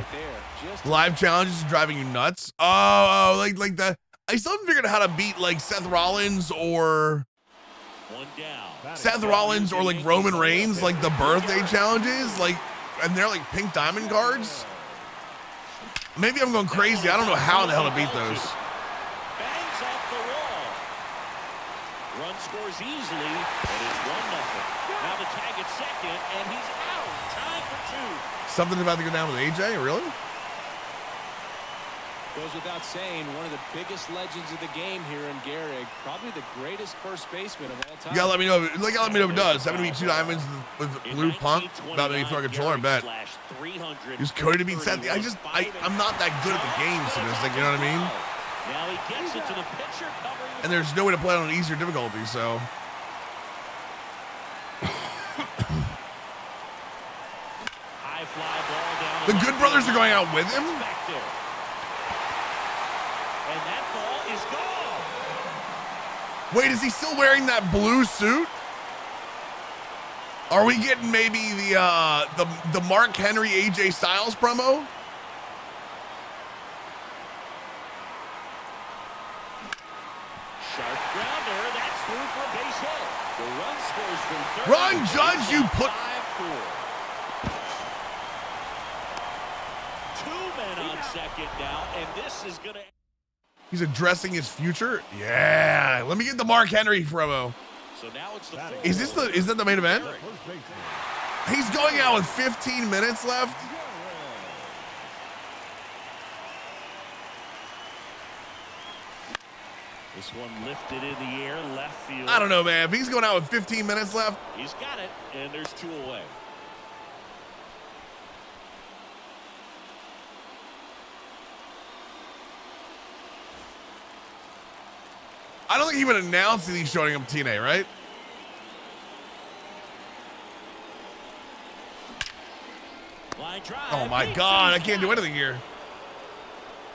Live challenges are driving you nuts. Oh, like the. I still haven't figured out how to beat like Seth Rollins or like Roman Reigns, like the birthday challenges, like, and they're like pink diamond cards. Maybe I'm going crazy. I don't know how the hell to beat those. Bangs off the wall. Run scores easily, and it's 1-0. Now the tag at second, and he's out. Time for 2. Something about to go down with AJ, really? Goes without saying, one of the biggest legends of the game here in Gehrig, probably the greatest first baseman of all time. You gotta let me know. Like, let me know if it does. 72 diamonds with Blue Punk. About maybe throw a controller, I bet. Use Cody to beat Seth. I'm not that good at the game, so it's like, you know what I mean? Now he gets it to the pitcher covering. And there's no way to play it on an easier difficulty, so. High fly ball down. The Good Brothers are going out with him? And that ball is gone. Wait, is he still wearing that blue suit? Are we getting maybe the Mark Henry AJ Styles promo? Sharp grounder, that's through for a base hit. The run scores from third. Ron Judge, you put 2 men on second now, and this is gonna. He's addressing his future? Yeah. Let me get the Mark Henry promo. So now it's the Is that the main event? He's going out with 15 minutes left. This one lifted in the air, left field. I don't know, man. If he's going out with 15 minutes left. He's got it, and there's 2 away. I don't think he would announce that he's showing up TNA, right? Oh my God, I can't do anything here.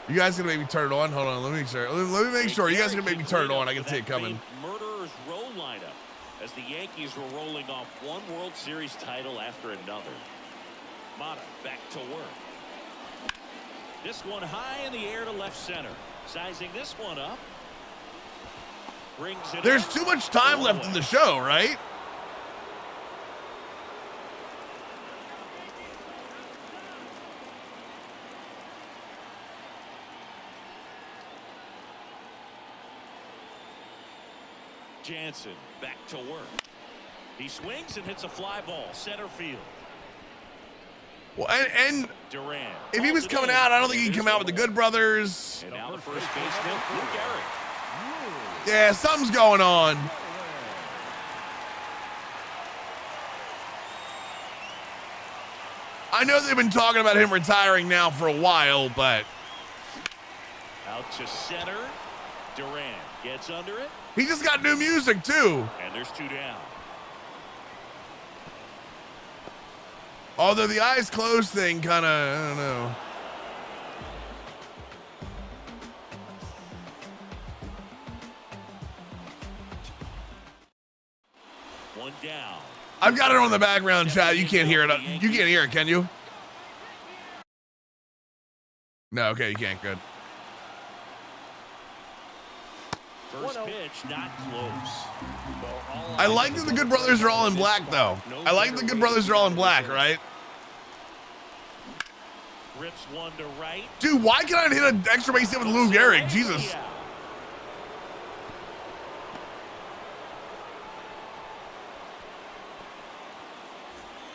You guys gonna make me turn it on? Hold on, let me make sure. Let me make sure. You guys are gonna make me turn it on. I can see it coming. Murderer's row lineup as the Yankees were rolling off one World Series title after another. Mata back to work. This one high in the air to left center. Sizing this one up. Brings it. There's too much time left in the show, right? Jansen back to work. He swings and hits a fly ball center field. Well, and Durant. If he was coming out, I don't think he'd come out with the Good Brothers. And now the first baseman, Lou Gehrig. Yeah, something's going on. I know they've been talking about him retiring now for a while, but out to center. Durant gets under it. He just got new music too. And there's 2 down. Although the eyes closed thing kind of, I don't know. One down. I've got it on the background chat. You can't hear it. You can't hear it, can you? No, okay, you can't. Good. First pitch, not close. I like that the Good Brothers are all in black, though. I like the Good Brothers are all in black, right? Rips one to right. Dude, why can't I hit an extra base hit with Lou Gehrig? Jesus.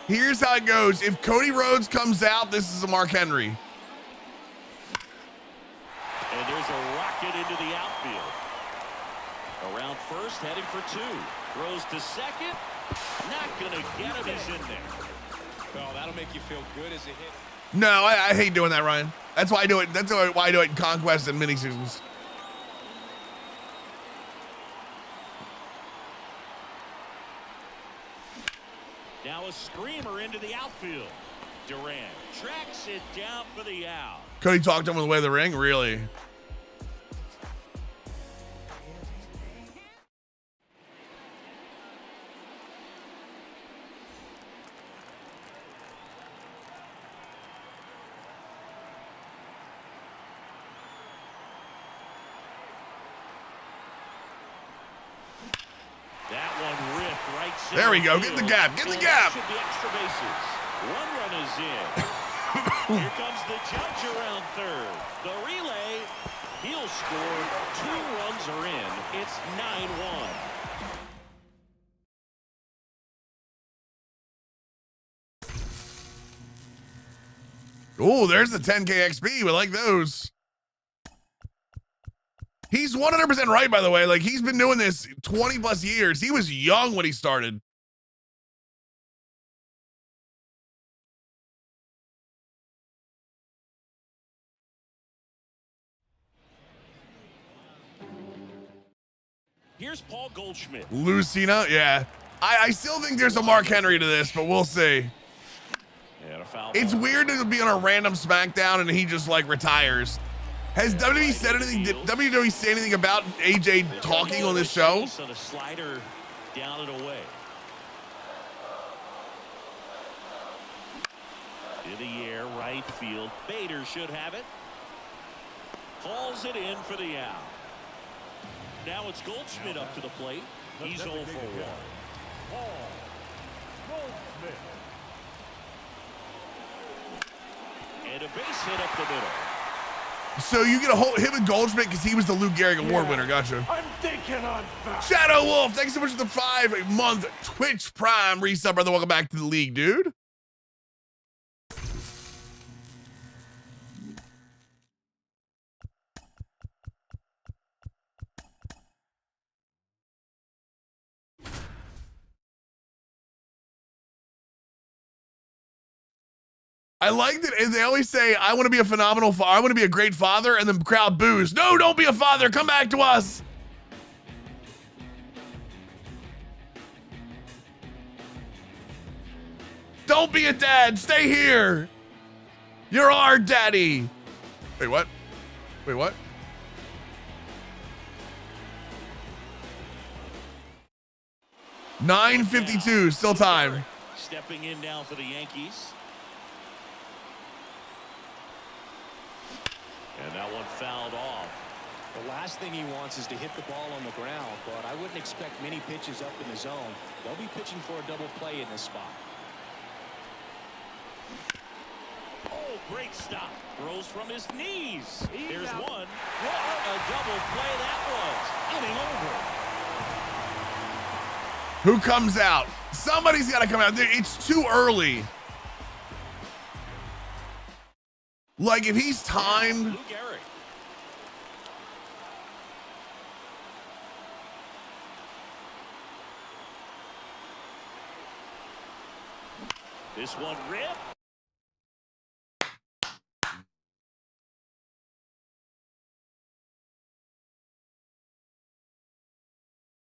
Here's how it goes. If Cody Rhodes comes out, this is a Mark Henry. And there's a rocket into the outfield. Around first, heading for 2. Throws to second. Not gonna get him. He's in there. Well, that'll make you feel good as a hit. No, I hate doing that, Ryan. That's why I do it. That's why I do it in Conquest and mini seasons. Now a screamer into the outfield. Durant tracks it down for the out. Cody talked to him on the way to the ring? Really? There we go. Get in the gap. Get in the gap. Should be extra bases. One run is in. Here comes the judge around third. The relay. He'll score. 2 runs are in. It's 9-1. Oh, there's the 10K XP. We like those. He's 100% right, by the way. Like, he's been doing this 20 plus years. He was young when he started. Here's Paul Goldschmidt. Lucina, yeah. I still think there's a Mark Henry to this, but we'll see. It's weird to be on a random SmackDown and he just like retires. Has WWE said anything? Did WWE say anything about AJ talking on this show? So the slider down and away. In the air, right field. Bader should have it. Calls it in for the out. Now it's Goldschmidt up to the plate. He's 0 for 1. And a base hit up the middle. So you get a whole him and Goldschmidt because he was the Lou Gehrig Award winner. Gotcha. I'm thinking on that. Shadow Wolf, thanks so much for the 5-month Twitch Prime resub, brother. Welcome back to the league, dude. I like that. And they always say, I want to be a phenomenal father. I want to be a great father. And the crowd boos. No, don't be a father. Come back to us. Don't be a dad. Stay here. You're our daddy. Wait, what? Wait, what? $9:52. Still time. Stepping in now for the Yankees. And that one fouled off. The last thing he wants is to hit the ball on the ground, but I wouldn't expect many pitches up in the zone. They'll be pitching for a double play in this spot. Oh, great stop. Throws from his knees. There's one. What a double play that was. Inning over. Who comes out? Somebody's got to come out. It's too early. Like, if he's timed. Lou Gehrig. This one rip.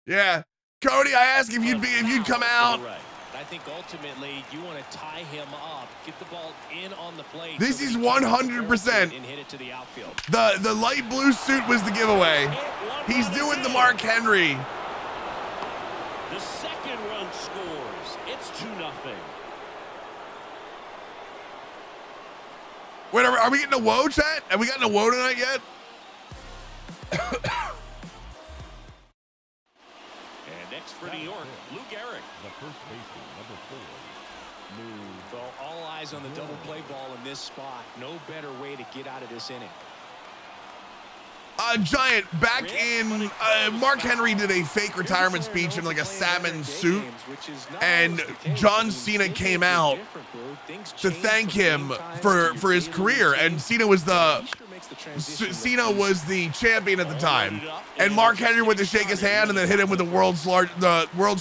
Yeah. Cody, I asked if you'd come out. Right. I think ultimately you want to tie him up, get the ball in on the plate. This is 100%. And hit it to the outfield. The light blue suit was the giveaway. He's doing the Mark Henry. The second run scores. It's 2-0. Wait, are we getting a woe, chat? Have we gotten a woe tonight yet? And next for New York, Lou Gehrig. The first baseman, number 4. So all eyes on the double play ball in this spot. No better way to get out of this inning. Giant, back in, Mark Henry did a fake retirement speech in like a salmon suit, and John Cena came out to thank him for his career, and Cena was the champion at the time, and Mark Henry went to shake his hand and then hit him with the world's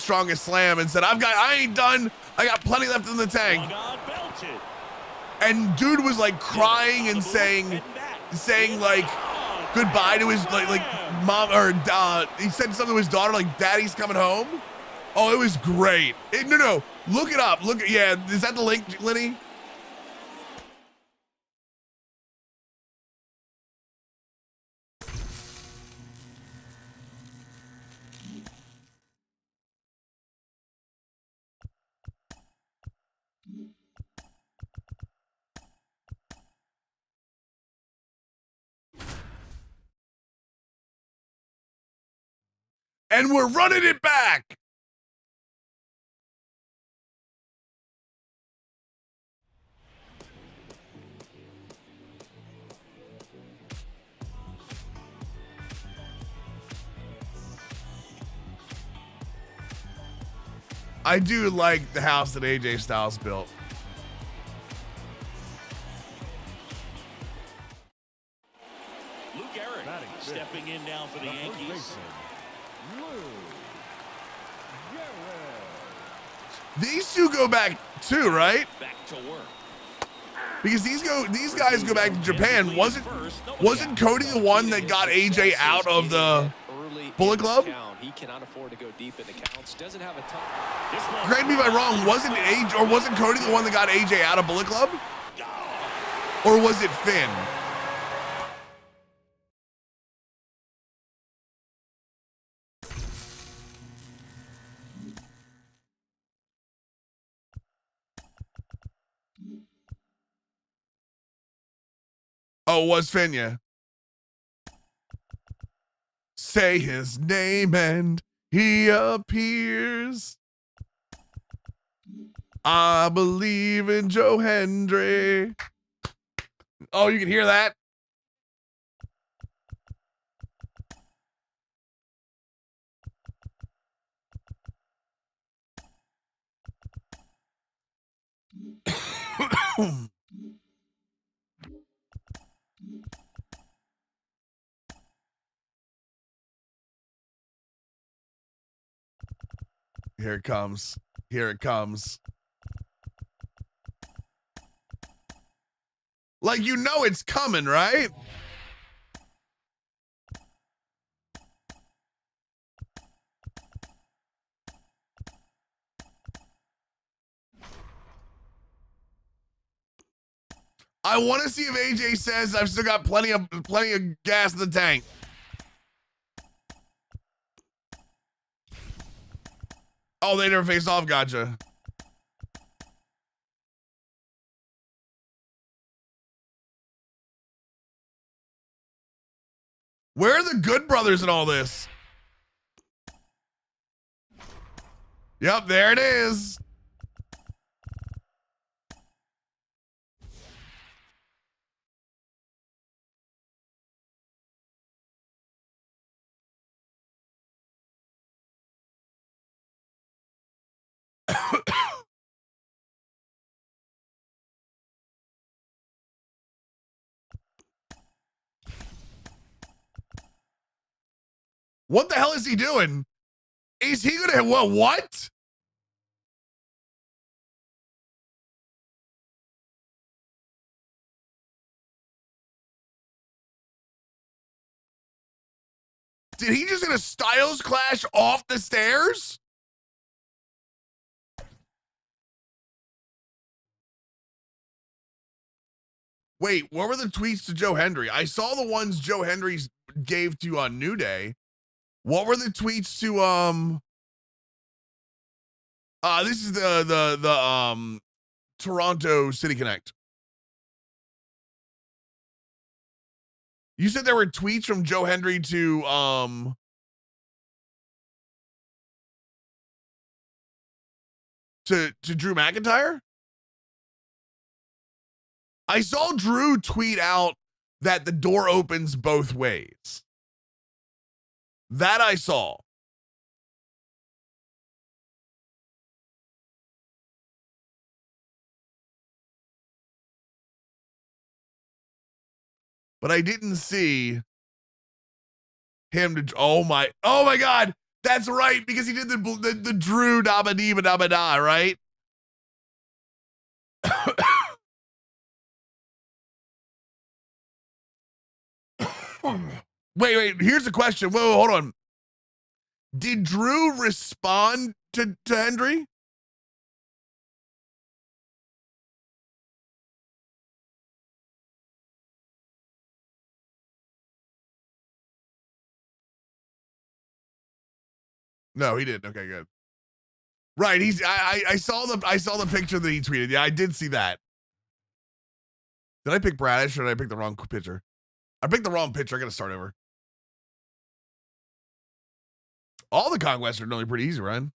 strongest slam and said, I ain't done, I got plenty left in the tank. And dude was like crying and saying like goodbye to his like mom, or he said something to his daughter like, daddy's coming home. Oh, it was great. No, look it up. Yeah, is that the link, Lenny? And we're running it back. I do like the house that AJ Styles built. Luke Eric stepping in now for the Yankees. These two go back too, right? Back to work. Because these guys go back to Japan. Wasn't Cody the one that got AJ out of the Bullet Club? He cannot afford to go deep in the counts. Doesn't have a ton. Correct me if I'm wrong. Wasn't Cody the one that got AJ out of Bullet Club? Or was it Finn? Oh, it was Finn, yeah. Say his name and he appears. I believe in Joe Hendry. Oh, you can hear that? Here it comes. Here it comes. Like, you know it's coming, right? I want to see if AJ says I've still got plenty of gas in the tank. Oh, they never faced off. Gotcha. Where are the Good Brothers in all this? Yep, there it is. What the hell is he doing? Is he gonna what? Did he just get a Styles Clash off the stairs? Wait, what were the tweets to Joe Hendry? I saw the ones Joe Hendry gave to on New Day. What were the tweets to this is the Toronto City Connect. You said there were tweets from Joe Hendry to Drew McIntyre? I saw Drew tweet out that the door opens both ways. That I saw. But I didn't see him to, oh my God, that's right, because he did the Drew da-ba-dee-ba-da-ba-da, right? Wait, here's the question. Whoa, hold on. Did Drew respond to Hendry? No, he didn't. Okay, good. Right, I saw the picture that he tweeted. Yeah, I did see that. Did I pick Bradish or did I pick the wrong pitcher? I picked the wrong pitcher. I gotta start over. All the conquests are normally pretty easy, Ryan.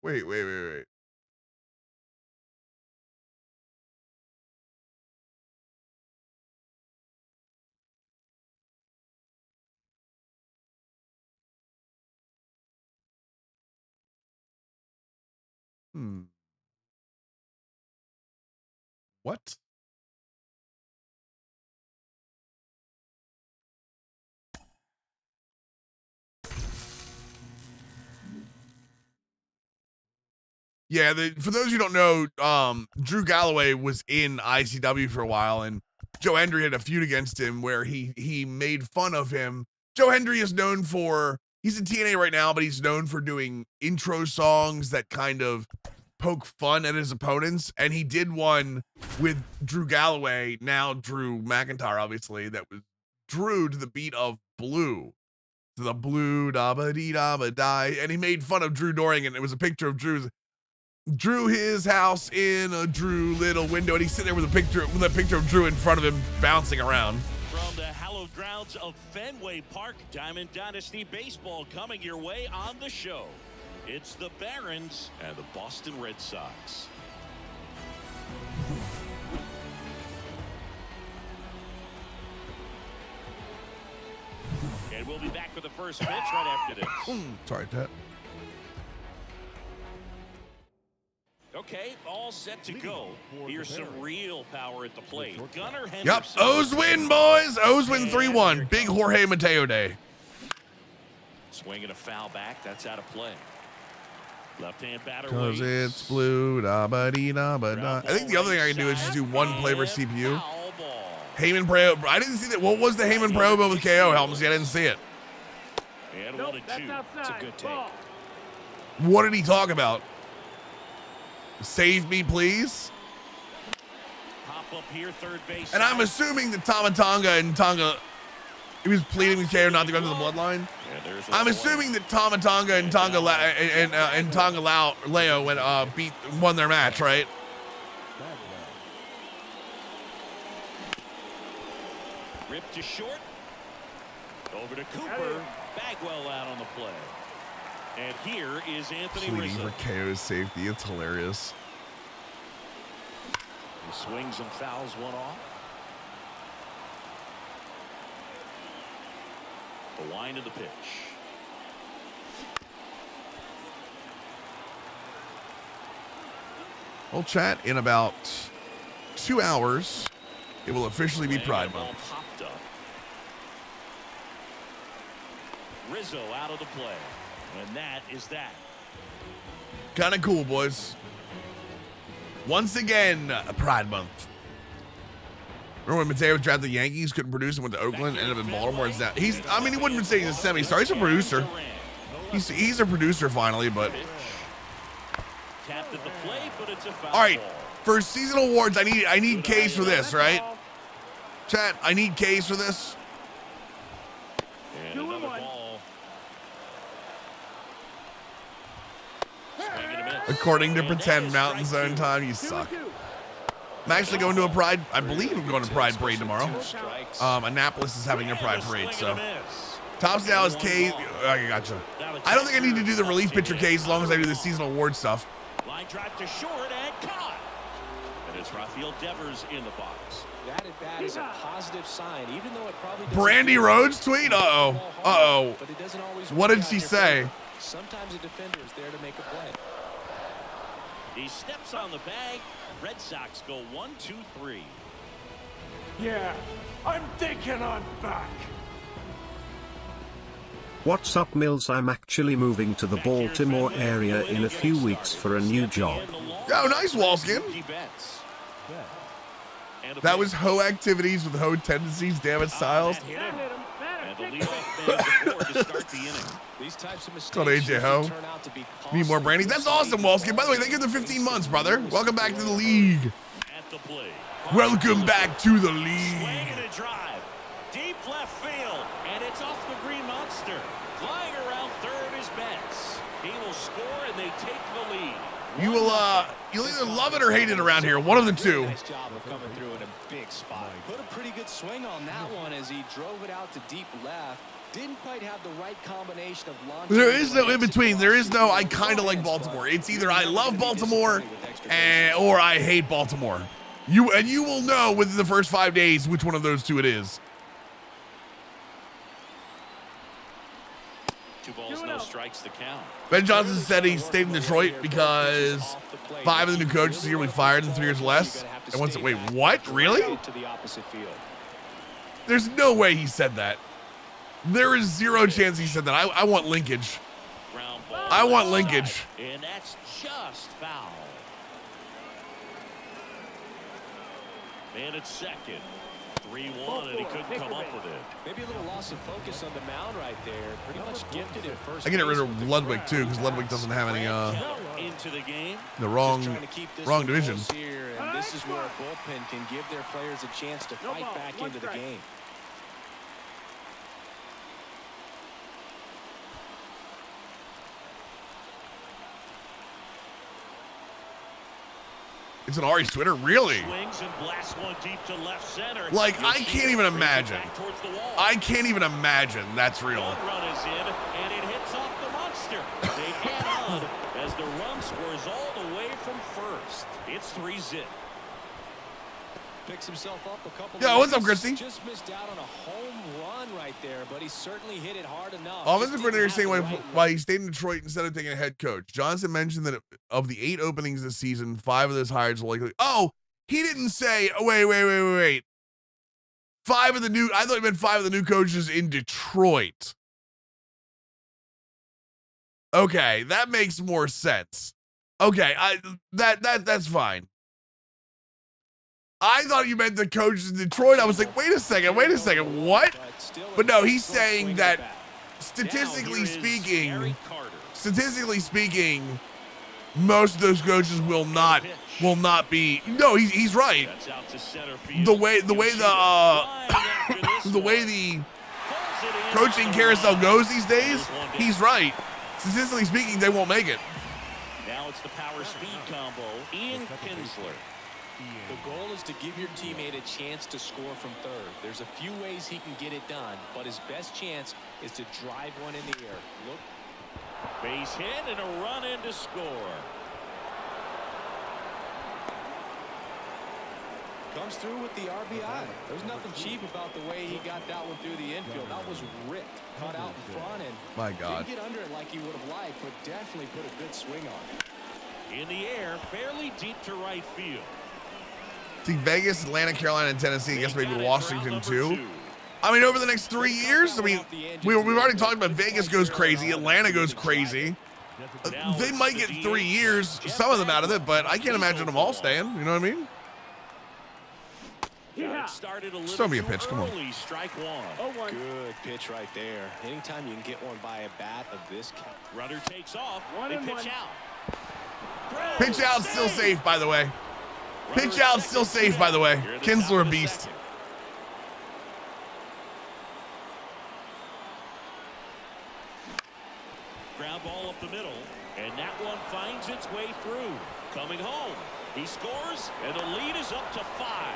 Wait. What? Yeah, for those who don't know, Drew Galloway was in ICW for a while, and Joe Hendry had a feud against him where he made fun of him. Joe Hendry is known for, he's in TNA right now, but he's known for doing intro songs that kind of poke fun at his opponents, and he did one with Drew Galloway, now Drew McIntyre, obviously, that was Drew to the beat of Blue. To the blue, da-ba-dee-da-ba-die, and he made fun of Drew during it, and it was a picture of Drew his house in a Drew little window, and he's sitting there with a picture of Drew in front of him bouncing around. From the hallowed grounds of Fenway Park, Diamond Dynasty Baseball coming your way on the show. It's the Barons and the Boston Red Sox. And we'll be back with the first pitch right after this. Sorry, Ted. Okay, all set to go. Here's some real power at the plate. Gunnar Henderson. Yep, O's win, boys. O's win 3-1. Big Jorge Mateo day. Swinging a foul back. That's out of play. Left-hand batter. Cause it's blue, da ba dee da ba da. I think the other thing I can do is just do one play per CPU. Heyman Preo. I didn't see that. What was the Heyman Preo with KO, Helmsy? I didn't see it. And 1-2. It's a good take. What did he talk about? Save me, please. Pop up here, third base. And I'm assuming that Tonga, he was pleading with KO not to go to the bloodline. Yeah, I'm assuming that Tonga and Tonga Leo won their match, right? Ripped to short. Over to Cooper. Bagwell out on the play. And here is Anthony Pleading Rizzo. for KO's safety. It's hilarious. He swings and fouls one off. The wind of the pitch. Well, chat, in about 2 hours, it will officially be Pride Month. Popped up. Rizzo out of the play. And that is that. Kind of cool, boys. Once again, Pride Month. Remember when Mateo was drafted the Yankees, couldn't produce, and went to Oakland, ended up in Baltimore. He wouldn't have say he's a semi-star. He's a producer. He's a producer finally, but. Tapped at the plate, but it's a foul. All right, for seasonal awards, I need K's for this, right? Chat, I need K's for this. And another ball. According to Pretend Mountain Zone time, you suck. I'm actually going to a Pride. I believe I'm going to Pride Parade tomorrow. Annapolis is having their Pride Parade, so. Tops now is K. I gotcha. I don't think I need to do the relief pitcher K as long as I do the seasonal award stuff. Line drive to short and caught. And it's Rafael Devers in the box. That at bat is a positive sign, even though it probably doesn't. Brandy Rhodes tweet? Uh-oh. But it doesn't always What did she say? Sometimes a defender is there to make a play. He steps on the bag. Red Sox go 1-2-3. Yeah, I'm thinking I'm back. What's up, Mills? I'm actually moving to the Baltimore area in a few weeks for a new job. Oh, nice, Walskin. That was Ho activities with Ho tendencies, damn it, Styles. These types of mistakes Called AJ Ho. turn out to be Need more Brandy. That's awesome, Walskin. By the way, thank you for the 15 months, brother. Welcome back to the league. At the plate. Welcome back to the league. Swing and a drive. Deep left field. And it's off the Green Monster. Flying around third is Betts. He will score and they take the lead. You'll either love it or hate it around here. One of the two. Nice job of coming through in a big spot. Put a pretty good swing on that one as he drove it out to deep left. Didn't quite have the right combination of launch. There is no in between. There is no I kind of like Baltimore. It's either I love Baltimore or I hate Baltimore. You will know within the first 5 days which one of those two it is. 2 balls, no strikes the count. Ben Johnson said he stayed in Detroit because 5 of the new coaches here were fired in 3 years less. And once, wait, what? Really? There's no way he said that. There is 0 chance he said that. I want linkage. I want linkage. And that's just foul. Man at second. 3-1, and he couldn't come up with it. Maybe a little loss of focus on the mound right there. Pretty much gifted at first. I get rid of Ludwig too because Ludwig doesn't have any into the game. The wrong division. Here, and this is where a bullpen can give their players a chance to fight back into the game. It's an Ari's Twitter, really? Swings and blasts one deep to left center. Like, I can't even imagine. I can't even imagine that's real. One run is in, and it hits off the monster. They head on as the run scores all the way from first. It's 3-0. Picks himself up a couple. Yo, what's up, Christy? Just missed out on a home run right there, but he certainly hit it hard enough. Offensive coordinator saying why he stayed in Detroit instead of taking a head coach. Johnson mentioned that of the 8 openings this season, 5 of those hires will likely. Oh, he didn't say. Oh, wait. 5 of the new. I thought he meant 5 of the new coaches in Detroit. Okay, that makes more sense. Okay, that's fine. I thought you meant the coaches in Detroit. I was like, wait a second, what? But no, he's saying that statistically speaking, most of those coaches will not be. No, he's right. The way the coaching carousel goes these days, he's right. Statistically speaking, they won't make it. Now it's the power speed combo. Ian Kinsler. The goal is to give your teammate a chance to score from third. There's a few ways he can get it done, but his best chance is to drive one in the air. Look. Base hit and a run in to score. Comes through with the RBI. There's nothing cheap about the way he got that one through the infield. That was ripped, cut out in front, and my God, didn't get under it like he would have liked, but definitely put a good swing on it. In the air, fairly deep to right field. See, Vegas, Atlanta, Carolina, and Tennessee. I guess maybe Washington too. I mean, over the next 3 years, I mean, we've already talked about Vegas goes crazy, Atlanta goes crazy. They might get 3 years, some of them out of it, but I can't imagine them all staying. You know what I mean? Just throw me a pitch. Come on. Strike one. Good pitch right there. Anytime you can get one by a bat of this kind. Runner takes off. They pitch out. Pitch out, still safe, by the way. Pitch out, still safe, by the way. Kinsler, a beast. Ground ball up the middle, and that one finds its way through. Coming home, he scores, and the lead is up to 5.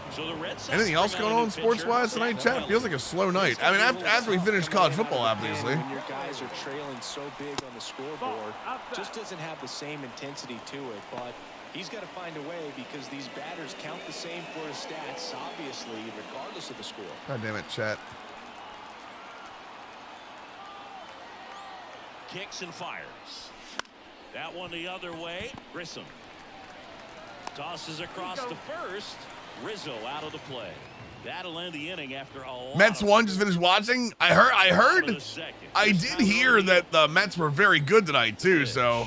So the Red Sox. Anything else going on sports-wise tonight, chat? Feels like a slow night. I mean, after we finish college football, obviously. When your guys are trailing so big on the scoreboard, just doesn't have the same intensity to it. But he's got to find a way because these batters count the same for his stats, obviously, regardless of the score. God damn it, chat. Kicks and fires. That one the other way. Grissom tosses across the first. Rizzo out of the play. That'll end the inning after a lot. Mets won. Just finished watching. I did hear that the Mets were very good tonight too. So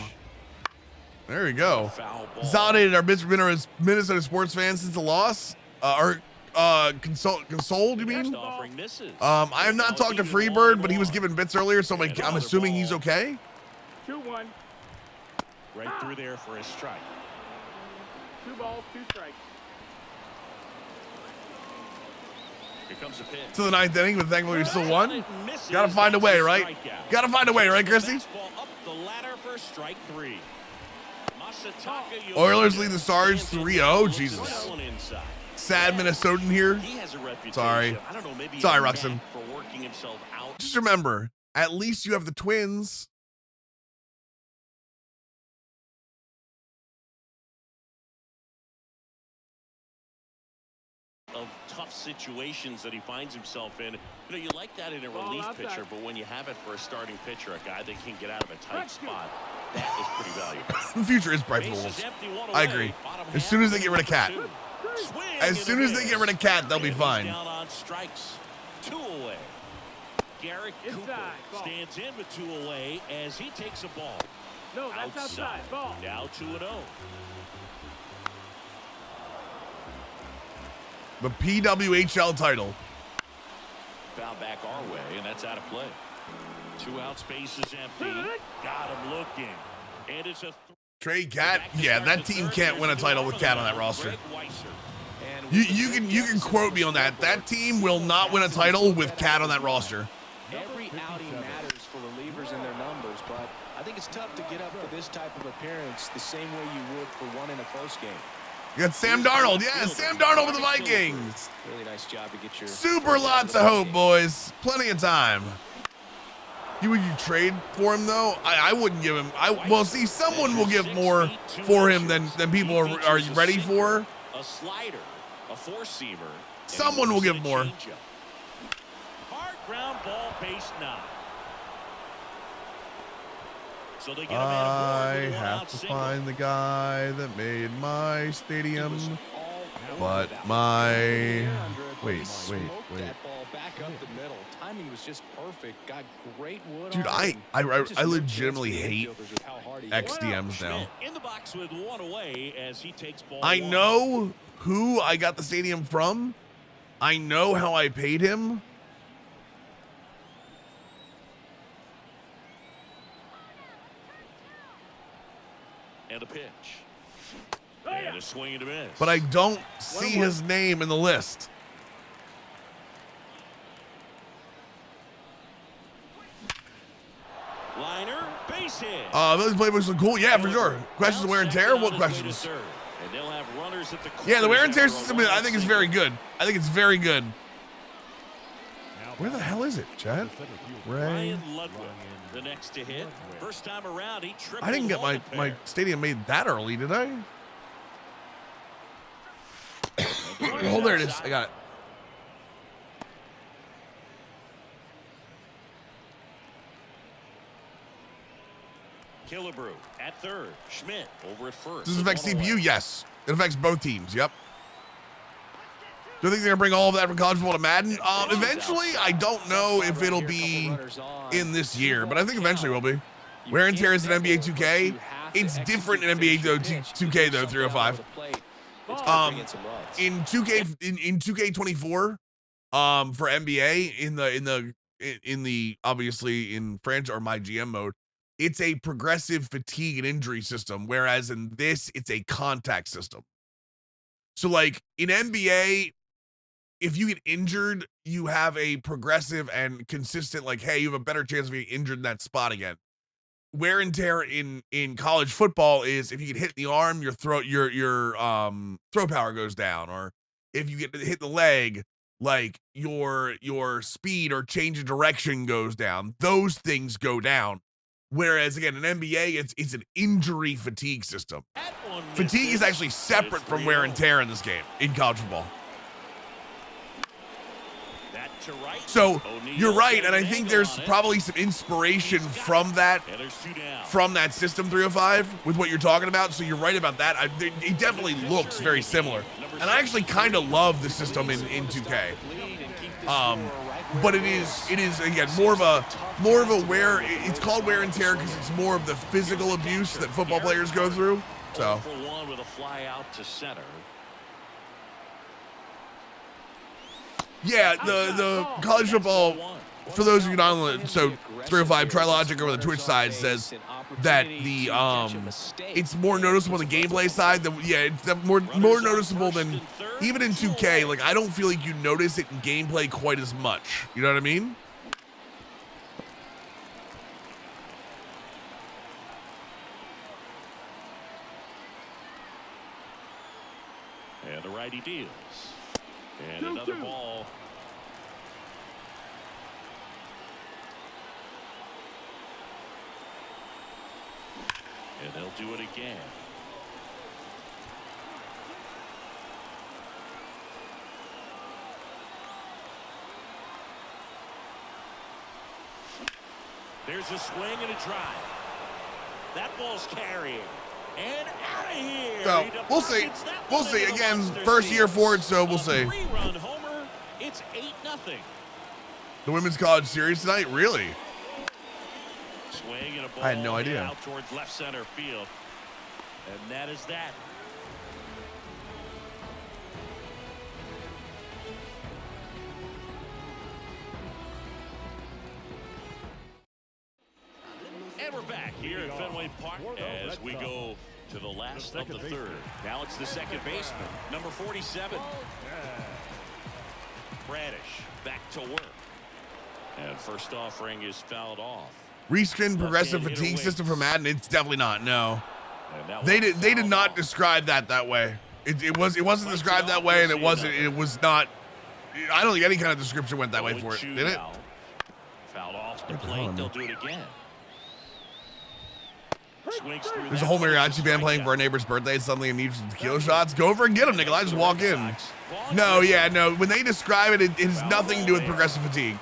there we go. Consolidated our Minnesota sports fans since the loss. Consoled, you mean? I have not talked to Freebird, but he was given bits earlier, so I'm assuming he's okay. 2-1. Right through there for a strike. 2 balls, 2 strikes. Here comes a pitch. To the 9th inning, but thankfully we still won. Gotta find a way, right? Gotta find a way, right, Christy? Up the ladder for strike 3. Oilers lead the Stars 3-0. Jesus. sad Minnesotan here. He has a reputation. Sorry. I don't know, maybe Sorry, a knack Ruxin. for working himself out. Just remember, at least you have the Twins. Of tough situations that he finds himself in. You know, you like that in a relief pitcher, but when you have it for a starting pitcher, a guy that can get out of a tight spot, that is pretty valuable. The future is bright for the Wolves. I agree. As soon as they get rid of Cat. As soon as they get rid of Cat, they'll be fine. Down on strikes. 2 away. Garrett Cooper stands in with 2 away as he takes a ball. No, that's outside. Ball. Now 2-0. The PWHL title. Foul back our way, and that's out of play. 2 out, space is empty. Got him looking. And it's a trade Cat. Yeah, that team can't win a title with Cat on that roster. You can quote me on that. That team will not win a title with Cat on that roster. Every outing matters for relievers and their numbers, but I think it's tough to get up for this type of appearance the same way you would for one in a close game. You got Sam Darnold. Yeah, Sam Darnold with the Vikings. Really nice job to get your super lots of hope, boys. Plenty of time. Would you trade for him though? I wouldn't give him. Well, see, someone will give more for him than people are ready for. A slider, a 4-seamer. Someone will give more. Hard ground ball, base 9. So they get I have to find the guy that made my stadium, but my wait. That ball back up the middle. Timing was just perfect. Got great wood. Dude, I legitimately hate XDMs now. In the box with 1 away as he takes ball. I know who I got the stadium from. I know how I paid him. And a pitch. And a swing and a miss. But I don't see his name in the list. Liner, base hit. Those playbooks look cool. Yeah, for sure. Questions of wear and tear? What questions? And they'll have runners at the yeah, the wear and tear system, I think, is very good. I think it's very good. Where the hell is it, Chad? Ray. Ludwig, the next to hit. First time around, he tripled. I didn't get my stadium made that early, did I? Oh, there it is. I got it. Killebrew at third. Schmidt over at first. Does this affect CPU? Yes. It affects both teams. Yep. Do you think they're gonna bring all of that from college football to Madden? Eventually, I don't know if it'll be in this year, but I think eventually it will be. Wear and tear is in NBA 2K. It's different in NBA 2K though, 305. In 2K in 2K24, for NBA in the obviously in franchise or my GM mode, it's a progressive fatigue and injury system, whereas in this it's a contact system. So like in NBA, if you get injured, you have a progressive and consistent, like, hey, you have a better chance of getting injured in that spot again. Wear and tear in college football is if you get hit in the arm, your throw power goes down, or if you get hit the leg, like your speed or change of direction goes down. Those things go down. Whereas again, in NBA, it's an injury fatigue system. Fatigue is actually separate from wear and tear in this game in college football. So you're right, and I think there's probably some inspiration from that system 305 with what you're talking about. So you're right about that. It definitely looks very similar, and I actually kind of love the system in 2K. But it is again more of a wear. It's called wear and tear because it's more of the physical abuse that football players go through. So. For one with a fly out to center. Yeah, the college football, for those of you not on the, so 305 Trilogic over the Twitch side says that the it's more noticeable on the gameplay side than it's more noticeable than even in 2K. Like I don't feel like you notice it in gameplay quite as much. You know what I mean? And the righty deals. And another ball. And they'll do it again. There's a swing and a drive. That ball's carrying. And out of here. So we'll see. We'll see. Again, first year for it, so we'll see. Three-run homer. It's 8-0. The Women's College Series tonight, really? Swing and a ball I had no idea. out towards left center field. And that is that. And we're back here at Fenway Park as we go to the last of the third. Now it's the second baseman, number 47. Bradish back to work. And first offering is fouled off. Reskin progressive fatigue system for Madden? It's definitely not. No, they did not describe that way. It wasn't described that way, and it was not. I don't think any kind of description went that way for it. Did it? Fouled off the plate. They'll do it again. There's a whole mariachi band playing for our neighbor's birthday, and suddenly it needs some tequila shots. Go over and get them, Nikolai. Just walk in. No. When they describe it, it has nothing to do with progressive fatigue.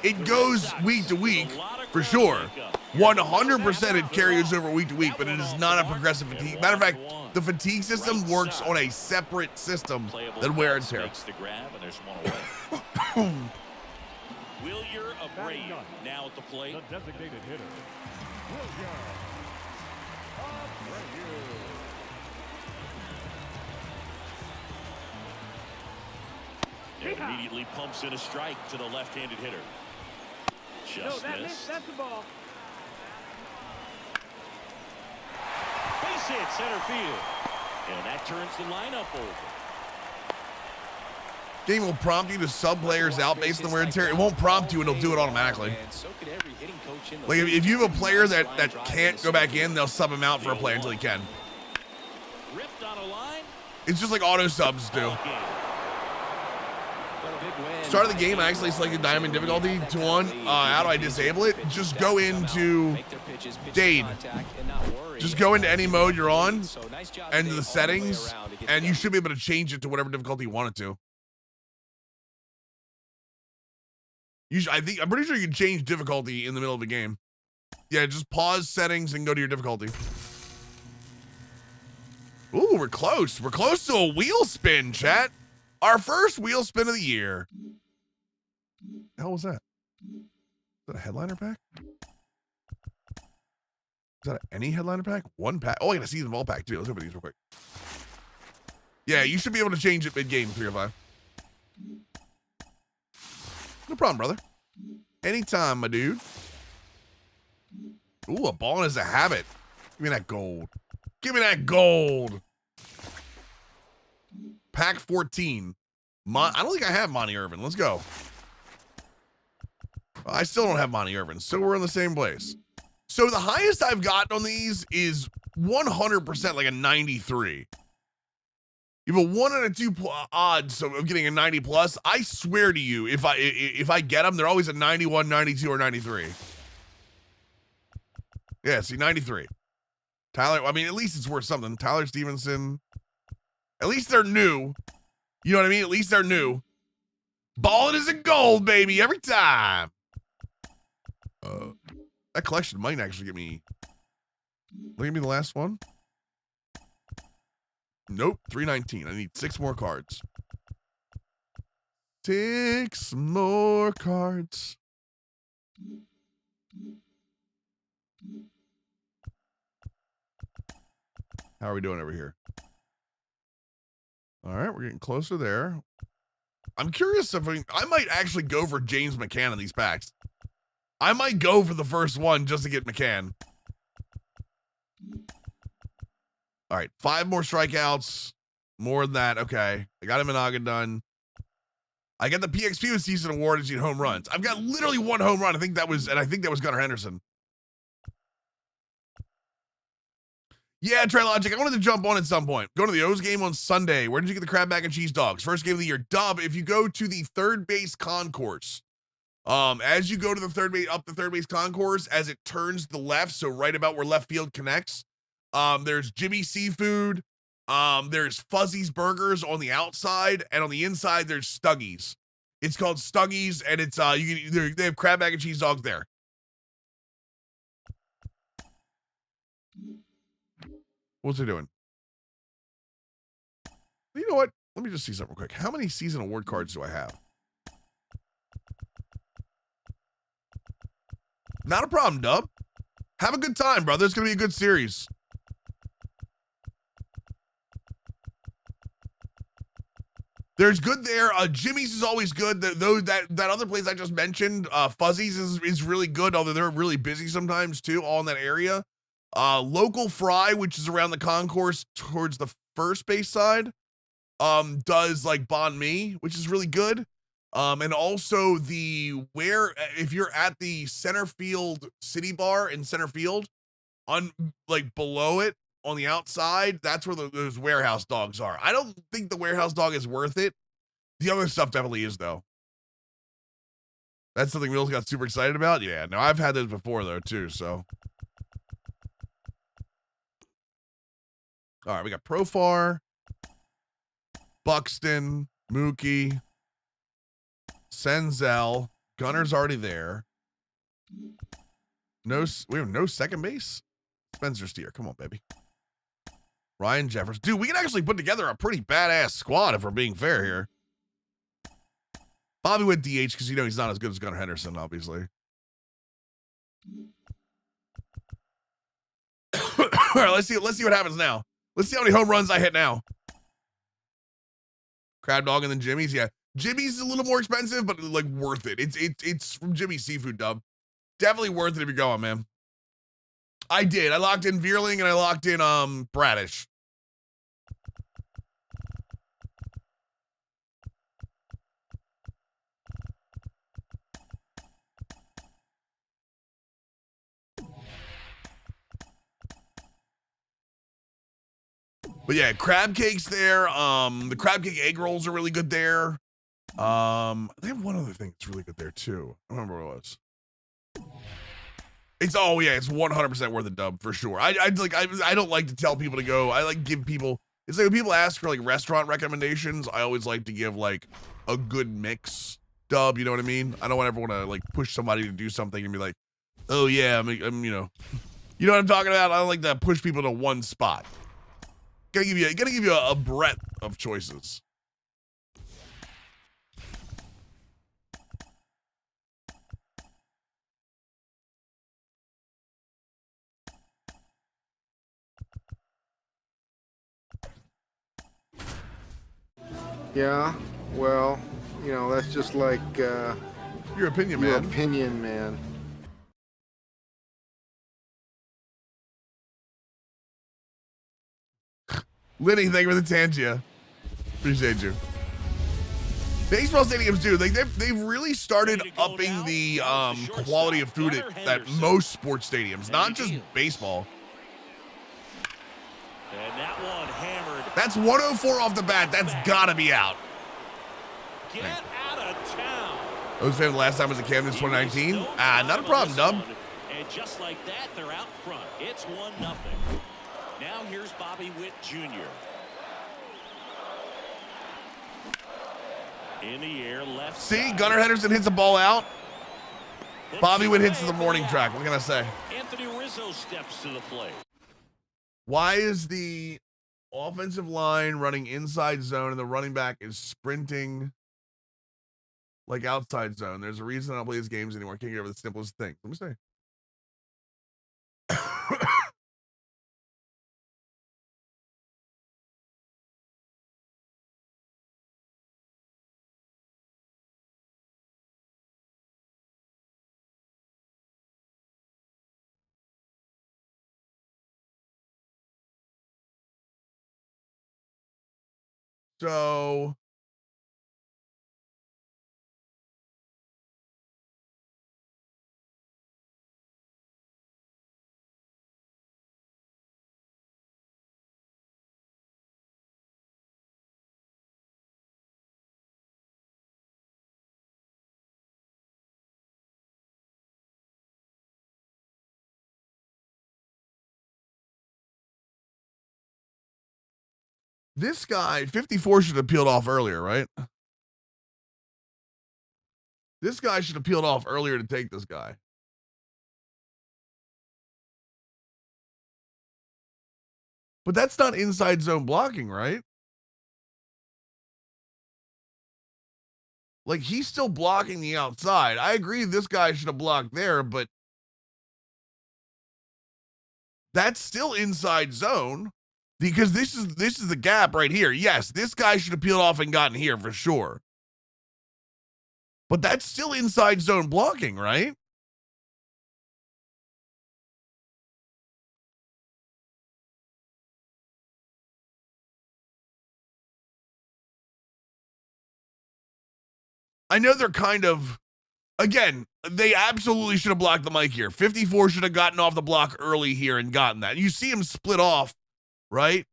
It goes week to week, for sure. 100% it carries over week to week, but it is not a progressive fatigue. Matter of fact, the fatigue system works on a separate system than wear and tear. Willier Abreu now at the plate. The designated hitter. And immediately pumps in a strike to the left-handed hitter. Just missed. That's the ball. Base hit center field. And that turns the lineup over. Game will prompt you to sub players out based on the wear and tear. It won't prompt you, and it'll do it automatically. Like if you have a player that can't go back in, they'll sub him out for a player until he can. Ripped on a line. It's just like auto subs do. Start of the game, I actually selected diamond difficulty to 1. How do I disable it? Just go into Dade. Just go into any mode you're on, and the settings, and you should be able to change it to whatever difficulty you want it to. I'm pretty sure you can change difficulty in the middle of the game. Yeah, just pause settings and go to your difficulty. Ooh, we're close. We're close to a wheel spin, chat. Our first wheel spin of the year. The hell was that? Is that a headliner pack? Is that any headliner pack? One pack. Oh, I got a season ball pack too. Let's open these real quick. Yeah, you should be able to change it mid-game, 3 or 5. No problem, brother. Anytime, my dude. Ooh, a ball is a habit. Give me that gold. Give me that gold. Pack 14. I don't think I have Monty Irvin. Let's go. I still don't have Monty Irvin, so we're in the same place. So the highest I've gotten on these is 100% like a 93. You have a 1 and a 2 odds of getting a 90 plus. I swear to you, if I get them, they're always a 91, 92, or 93. Yeah, see, 93. Tyler, I mean, at least it's worth something. Tyler Stevenson. At least they're new. You know what I mean? At least they're new. Ballin' is a gold, baby, every time. That collection might actually get me. Look at me the last one. Nope, 319. I need 6 more cards. 6 more cards. How are we doing over here? All right, we're getting closer there. I'm curious if I might actually go for James McCann in these packs. I might go for the first one just to get McCann. All right, 5 more strikeouts. More than that. Okay. I got him in Aga done. I got the PXP with season award as home runs. I've got literally 1 home run. I think that was Gunnar Henderson. Yeah, Trilogic, I wanted to jump on at some point. Go to the O's game on Sunday. Where did you get the crab mac and cheese dogs? First game of the year. Dub, if you go to the third base concourse, as you go to the third base concourse, as it turns to the left, so right about where left field connects, there's Jimmy Seafood, there's Fuzzy's Burgers on the outside, and on the inside there's Stuggies. It's called Stuggies, and it's they have crab mac and cheese dogs there. What's he doing? You know what? Let me just see something real quick. How many season award cards do I have? Not a problem, Dub. Have a good time, brother. It's going to be a good series. There's good there. Jimmy's is always good. That other place I just mentioned, Fuzzy's is really good, although they're really busy sometimes too, all in that area. Local Fry, which is around the concourse towards the first base side, does like Banh Mi, which is really good. And also if you're at the center field city bar in center field, like below it on the outside, that's where those warehouse dogs are. I don't think the warehouse dog is worth it. The other stuff definitely is though. That's something Mills got super excited about. Yeah, no, I've had those before though too. So, all right, we got Profar, Buxton, Mookie, Senzel. Gunner's already there. We have no second base. Spencer Steer, come on, baby. Ryan Jeffers. Dude, we can actually put together a pretty badass squad if we're being fair here. Bobby went DH because he's not as good as Gunnar Henderson, obviously. All right, let's see what happens now. Let's see how many home runs I hit now. Crab Dog and then Jimmy's. Yeah, Jimmy's is a little more expensive, but like worth it. It's from Jimmy Seafood, Dub. Definitely worth it if you're going, man. I did. I locked in Veerling and I locked in Bradish. But yeah, crab cakes there. The crab cake egg rolls are really good there. They have one other thing that's really good there too. I don't remember what it was. It's 100% worth a dub for sure. I don't like to tell people to go. I like give people. It's like when people ask for like restaurant recommendations, I always like to give like a good mix dub. You know what I mean? I don't ever want to like push somebody to do something and be like, oh yeah, I'm you know what I'm talking about. I don't like to push people to one spot. Gotta give you a breadth of choices. Yeah, well, that's just like your opinion, your man. Opinion, man. Lenny, thank you for the Tangia. Appreciate you. Baseball stadiums, dude, like they've really started upping the quality of food at most sports stadiums, not just baseball. And that one hammered. That's 104 off the bat. That's gotta be out. Get out of town. I was saying the last time was at Camden 2019. Not a problem, Dub. And just like that, they're out front. It's 1-0. Now here's Bobby Witt Jr. In the air, left. See, Gunnar Henderson hits a ball out. Bobby Witt hits to the warning track. What can I say? Anthony Rizzo steps to the plate. Why is the offensive line running inside zone and the running back is sprinting like outside zone? There's a reason I don't play these games anymore. I can't get over the simplest thing. Let me say. So This guy, 54, should have peeled off earlier, right? This guy should have peeled off earlier to take this guy. But that's not inside zone blocking, right? Like, he's still blocking the outside. I agree this guy should have blocked there, but that's still inside zone because this is the gap right here. Yes, this guy should have peeled off and gotten here for sure. But that's still inside zone blocking, right? I know they're kind of, again, they absolutely should have blocked the mic here. 54 should have gotten off the block early here and gotten that. You see him split off, right?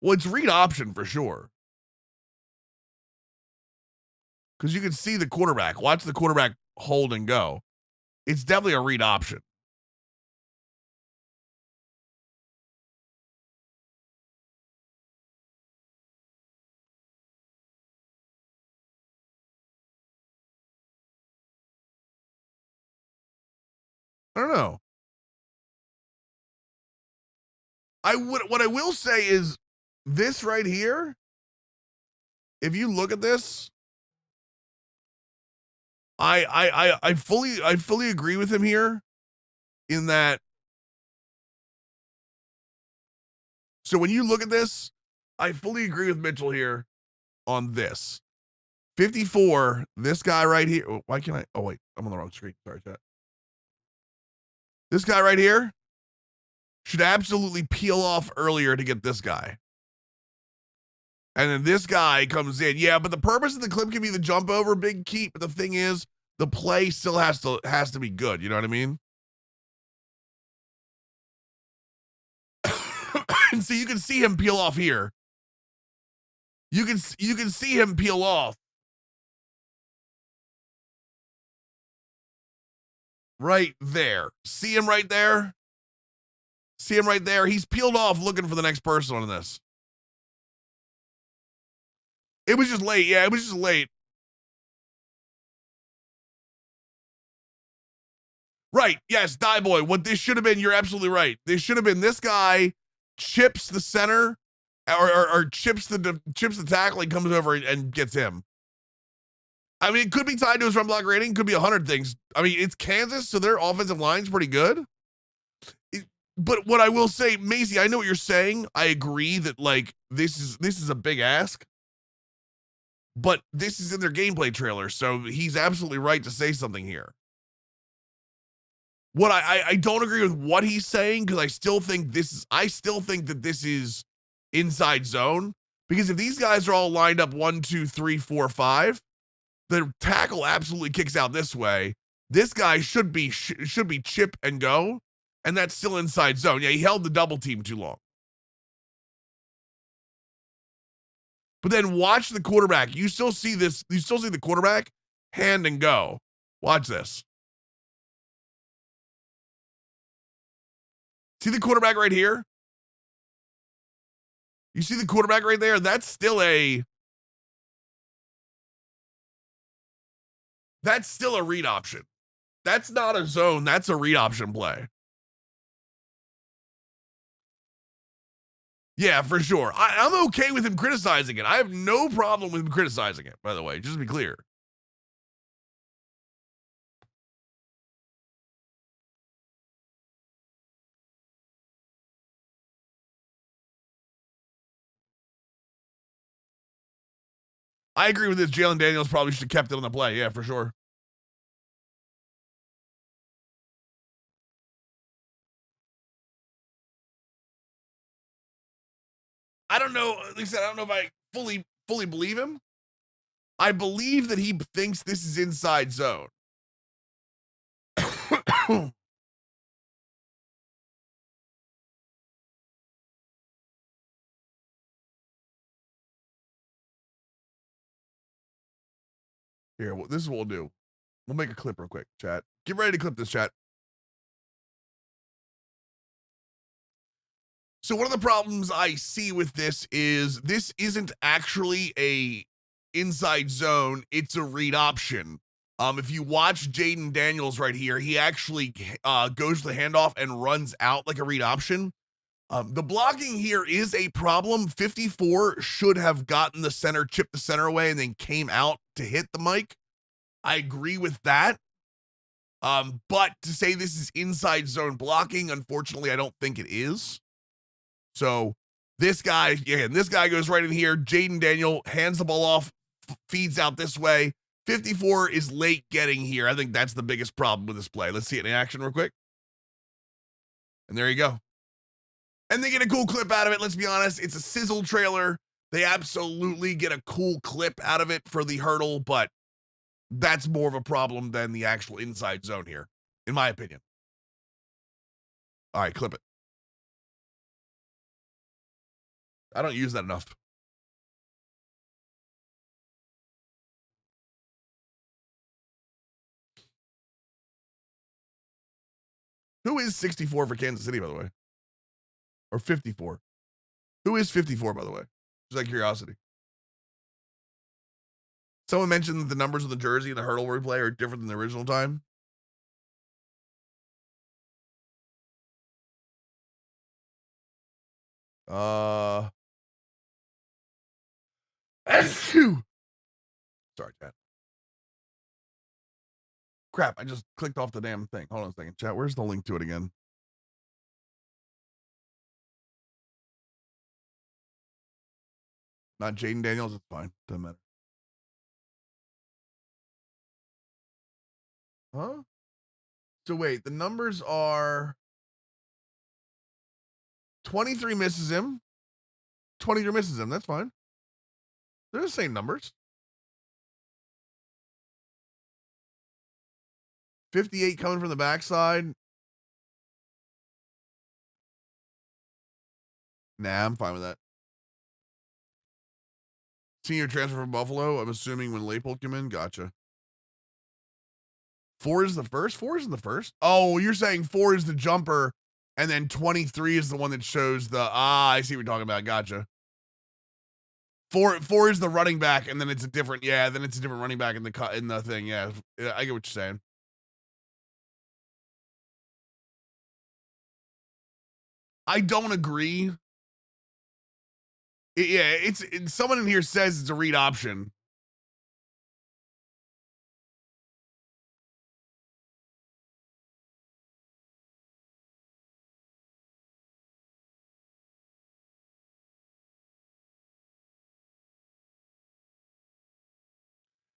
Well, it's read option for sure. Because you can see the quarterback. Watch the quarterback hold and go. It's definitely a read option. I don't know. What I will say is this right here, if you look at this, I fully agree with him here in that. So when you look at this, I fully agree with Mitchell here on this. 54, this guy right here. Oh, why can't I? Oh, wait, I'm on the wrong screen. Sorry, chat. This guy right here should absolutely peel off earlier to get this guy. And then this guy comes in. Yeah, but the purpose of the clip can be the jump over, big keep. But the thing is, the play still has to be good. You know what I mean? And so you can see him peel off here. You can see him peel off right there. See him right there? See him right there? He's peeled off looking for the next person on this. It was just late. Yeah, it was just late. Right. Yes, Die Boy. What this should have been, you're absolutely right. This should have been this guy chips the center or chips the tackle and comes over and gets him. I mean, it could be tied to his run block rating. Could be 100 things. I mean, it's Kansas, so their offensive line's pretty good. But what I will say, Maisie, I know what you're saying. I agree that, like, this is a big ask. But this is in their gameplay trailer, so he's absolutely right to say something here. What I don't agree with what he's saying, because I still think that this is inside zone. Because if these guys are all lined up 1, 2, 3, 4, 5, the tackle absolutely kicks out this way. This guy should be chip and go, and that's still inside zone. Yeah, he held the double team too long. But then watch the quarterback. You still see this. You still see the quarterback hand and go. Watch this. See the quarterback right here? You see the quarterback right there? That's still a read option. That's not a zone. That's a read option play. Yeah, for sure. I'm okay with him criticizing it. I have no problem with him criticizing it, by the way, just to be clear. I agree with this. Jalen Daniels probably should have kept it on the play. Yeah, for sure. I don't know. Like I said, I don't know if I fully believe him. I believe that he thinks this is inside zone. Here, this is what we'll do. We'll make a clip real quick, chat. Get ready to clip this, chat. So one of the problems I see with this isn't actually a inside zone, it's a read option. If you watch Jaden Daniels right here, he actually goes to the handoff and runs out like a read option. The blocking here is a problem. 54 should have gotten the center, chipped the center away, and then came out to hit the mic. I agree with that. But to say this is inside zone blocking, unfortunately, I don't think it is. So this guy goes right in here. Jaden Daniel hands the ball off, feeds out this way. 54 is late getting here. I think that's the biggest problem with this play. Let's see it in action real quick. And there you go. And they get a cool clip out of it. Let's be honest. It's a sizzle trailer. They absolutely get a cool clip out of it for the hurdle, but that's more of a problem than the actual inside zone here, in my opinion. All right, clip it. I don't use that enough. Who is 64 for Kansas City, by the way? Or 54? Who is 54, by the way? Just out of curiosity. Someone mentioned that the numbers of the jersey and the hurdle replay are different than the original time. Sorry, chat. Crap, I just clicked off the damn thing. Hold on a second, chat. Where's the link to it again? Not Jaden Daniels, it's fine. Doesn't matter. Huh? So wait, the numbers are 23 misses him. 23 misses him. That's fine. They're the same numbers. 58 coming from the backside. Nah, I'm fine with that. Senior transfer from Buffalo. I'm assuming when Leipold came in. Gotcha. 4 is the first? 4 isn't the first? Oh, you're saying 4 is the jumper, and then 23 is the one that shows the... I see what you're talking about. Gotcha. 4 is the running back, and then it's a different... Yeah, then it's a different running back in the thing. Yeah, I get what you're saying. I don't agree. It's someone in here says it's a read option.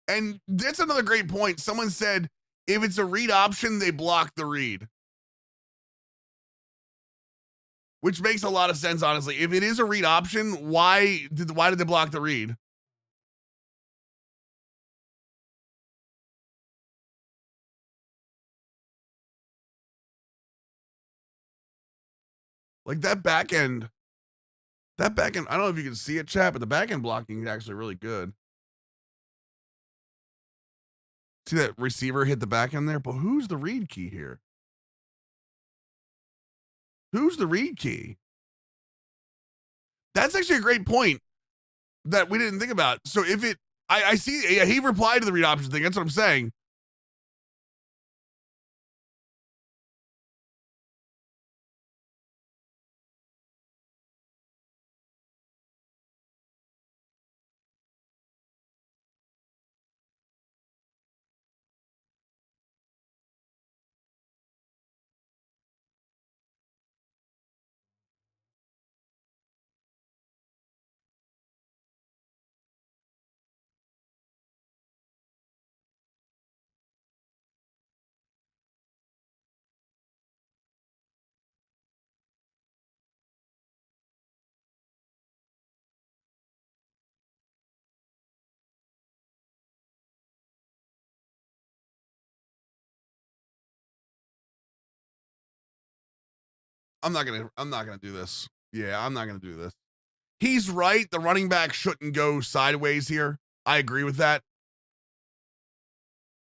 And that's another great point. Someone said if it's a read option, they block the read. Which makes a lot of sense, honestly. If it is a read option, why did they block the read? Like that back end, I don't know if you can see it, chat, but the back end blocking is actually really good. See that receiver hit the back end there? But who's the read key here? Who's the read key? That's actually a great point that we didn't think about. So if it, I see, he replied to the read option thing. That's what I'm saying. I'm not gonna do this. Yeah, I'm not gonna do this. He's right. The running back shouldn't go sideways here. I agree with that.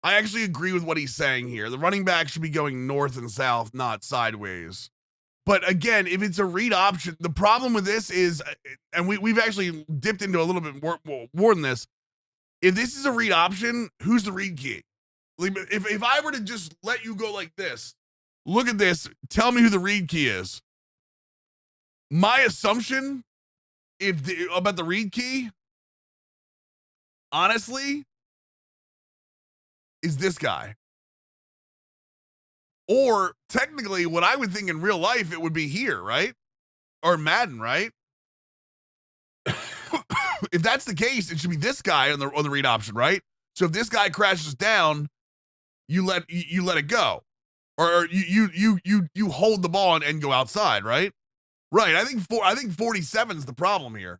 I actually agree with what he's saying here. The running back should be going north and south, not sideways. But again, if it's a read option, the problem with this is, and we've actually dipped into a little bit more than this. If this is a read option, who's the read key? Like, if I were to just let you go like this, look at this, tell me who the read key is. My assumption about the read key, honestly, is this guy. Or technically, what I would think in real life, it would be here, right? Or Madden, right? If that's the case, it should be this guy on the read option, right? So if this guy crashes down, you let it go, or you hold the ball and go outside, right? Right. I think 47 is the problem here.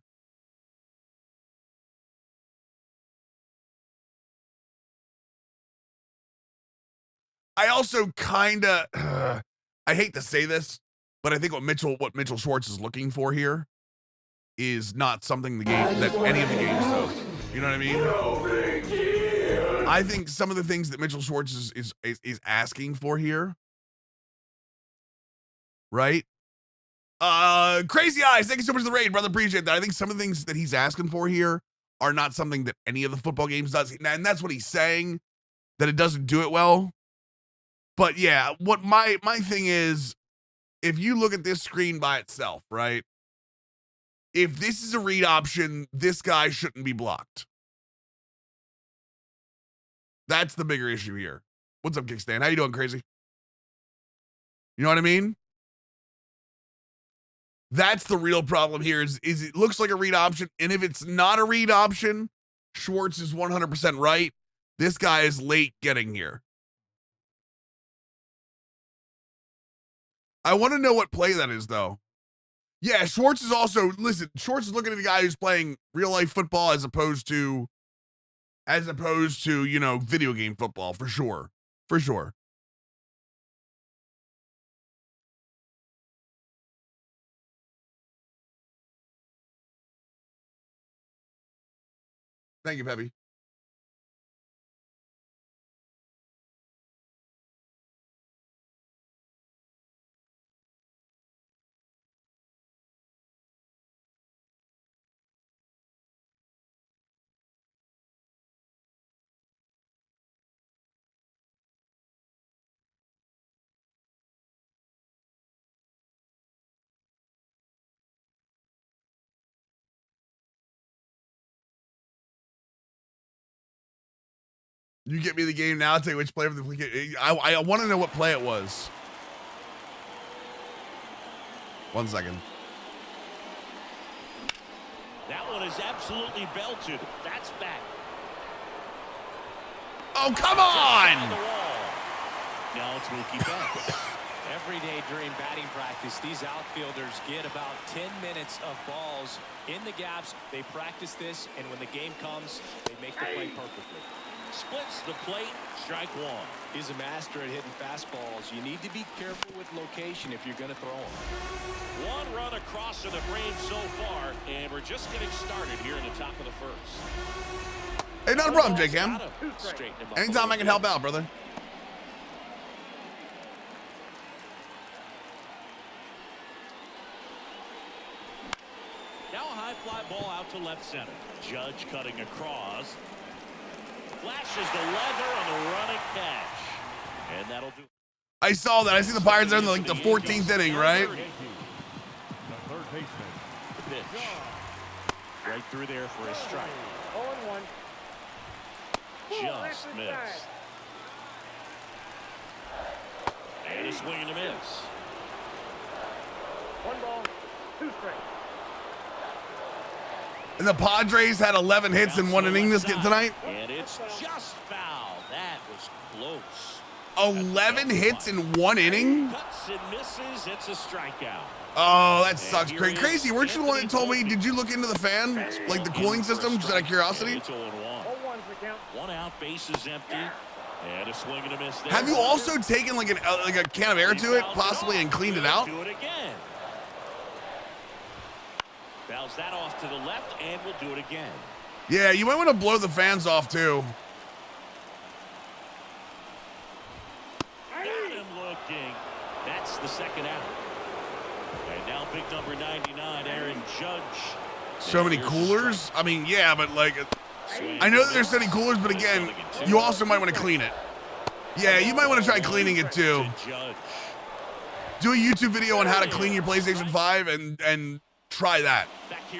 I also kind of, I hate to say this, but I think what Mitchell Schwartz is looking for here is not something that any of the games does. You know what I mean? I think some of the things that Mitchell Schwartz is asking for here, right? Crazy Eyes, thank you so much for the raid, brother. Appreciate that. I think some of the things that he's asking for here are not something that any of the football games does, and that's what he's saying, that it doesn't do it well. But yeah, what my thing is, if you look at this screen by itself, right? If this is a read option, this guy shouldn't be blocked. That's the bigger issue here. What's up, Kickstand? How you doing, Crazy? You know what I mean? That's the real problem here is it looks like a read option, and if it's not a read option, Schwartz is 100% right. This guy is late getting here. I want to know what play that is, though. Yeah, Schwartz is also, listen, Schwartz is looking at a guy who's playing real life football as opposed to, you know, video game football, for sure. For sure. Thank you, Peppy. You get me the game now. I'll tell you which play of the. I want to know what play it was. 1 second. That one is absolutely belted. That's back. Oh, come on! Now it's Mookie Betts. Every day during batting practice, these outfielders get about 10 minutes of balls in the gaps. They practice this, and when the game comes, they make the play perfectly. Splits the plate, strike one. He's a master at hitting fastballs. You need to be careful with location if you're going to throw them. One run across to the frame so far, and we're just getting started here in the top of the first. Hey, not a problem, J-Cam. Anytime I can help out, brother. Now a high fly ball out to left center. Judge cutting across. Flashes the leather on the running catch. And that'll do. I saw that. I see the Pirates are in like the 14th inning, right? The third baseman. Pitch. Right through there for a strike. 0-1. Just missed. And a swing and a miss. 1 ball, 2 strikes. And the Padres had 11 hits in 1 inning tonight. And it's just foul. That was close. 11 hits in 1 inning? Cuts and misses. It's a strikeout. Oh, that sucks. Crazy. Weren't you the one that told me, did you look into the fan? Like the cooling system, just out of curiosity? It's 0-1. 1 out, base is empty. And a swing and a miss there. Have you also taken like a can of air to it, possibly, and cleaned it out? Do it again. Bounce that off to the left, and we'll do it again. Yeah, you might want to blow the fans off, too. Got him looking. That's the second out. big number 99, Aaron Judge. So many coolers. I mean, yeah, but like, I know that there's so many coolers, but again, you also might want to clean it. Yeah, you might want to try cleaning it too. Do a YouTube video on how to clean your PlayStation 5 and try that.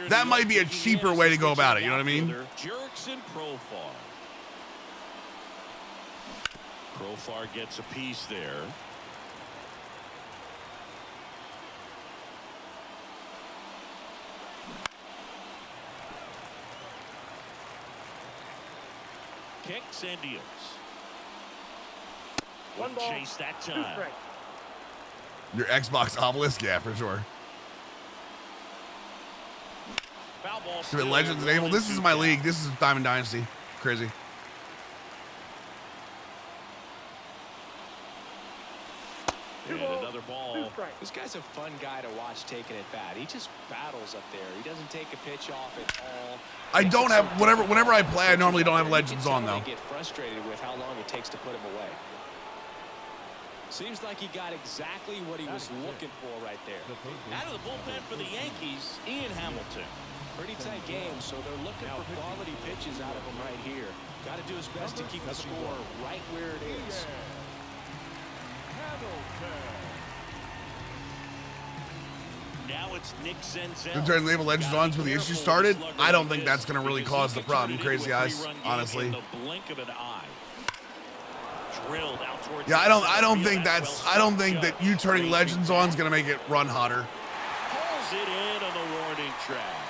That might be a cheaper way to go about it, you know what I mean? Jerickson Profar. Profar gets a piece there. Kicks and deals. One ball, chase that 2 time. strikes. Your Xbox obelisk, yeah, for sure. Foul ball. If it Legends enabled, this is my league. This is Diamond Dynasty. Crazy. And another ball. This guy's a fun guy to watch taking it bat. He just battles up there. He doesn't take a pitch off at all. I don't have whenever I play, I normally don't have Legends on though. Get frustrated with how long it takes to put him away. Seems like he got exactly what he was looking for right there. Out of the bullpen for the Yankees, Ian Hamilton. Pretty tight game, so they're looking for quality pitches out of him right here. Got to do his best to keep the score right where it is. Now it's Nick Senzel. They're trying to label Legends on when the issue started. I don't think that's going to really cause the problem. Crazy eyes, honestly. Yeah, I don't think that you turning Legends on is going to make it run hotter. Pulls it in on the warning track.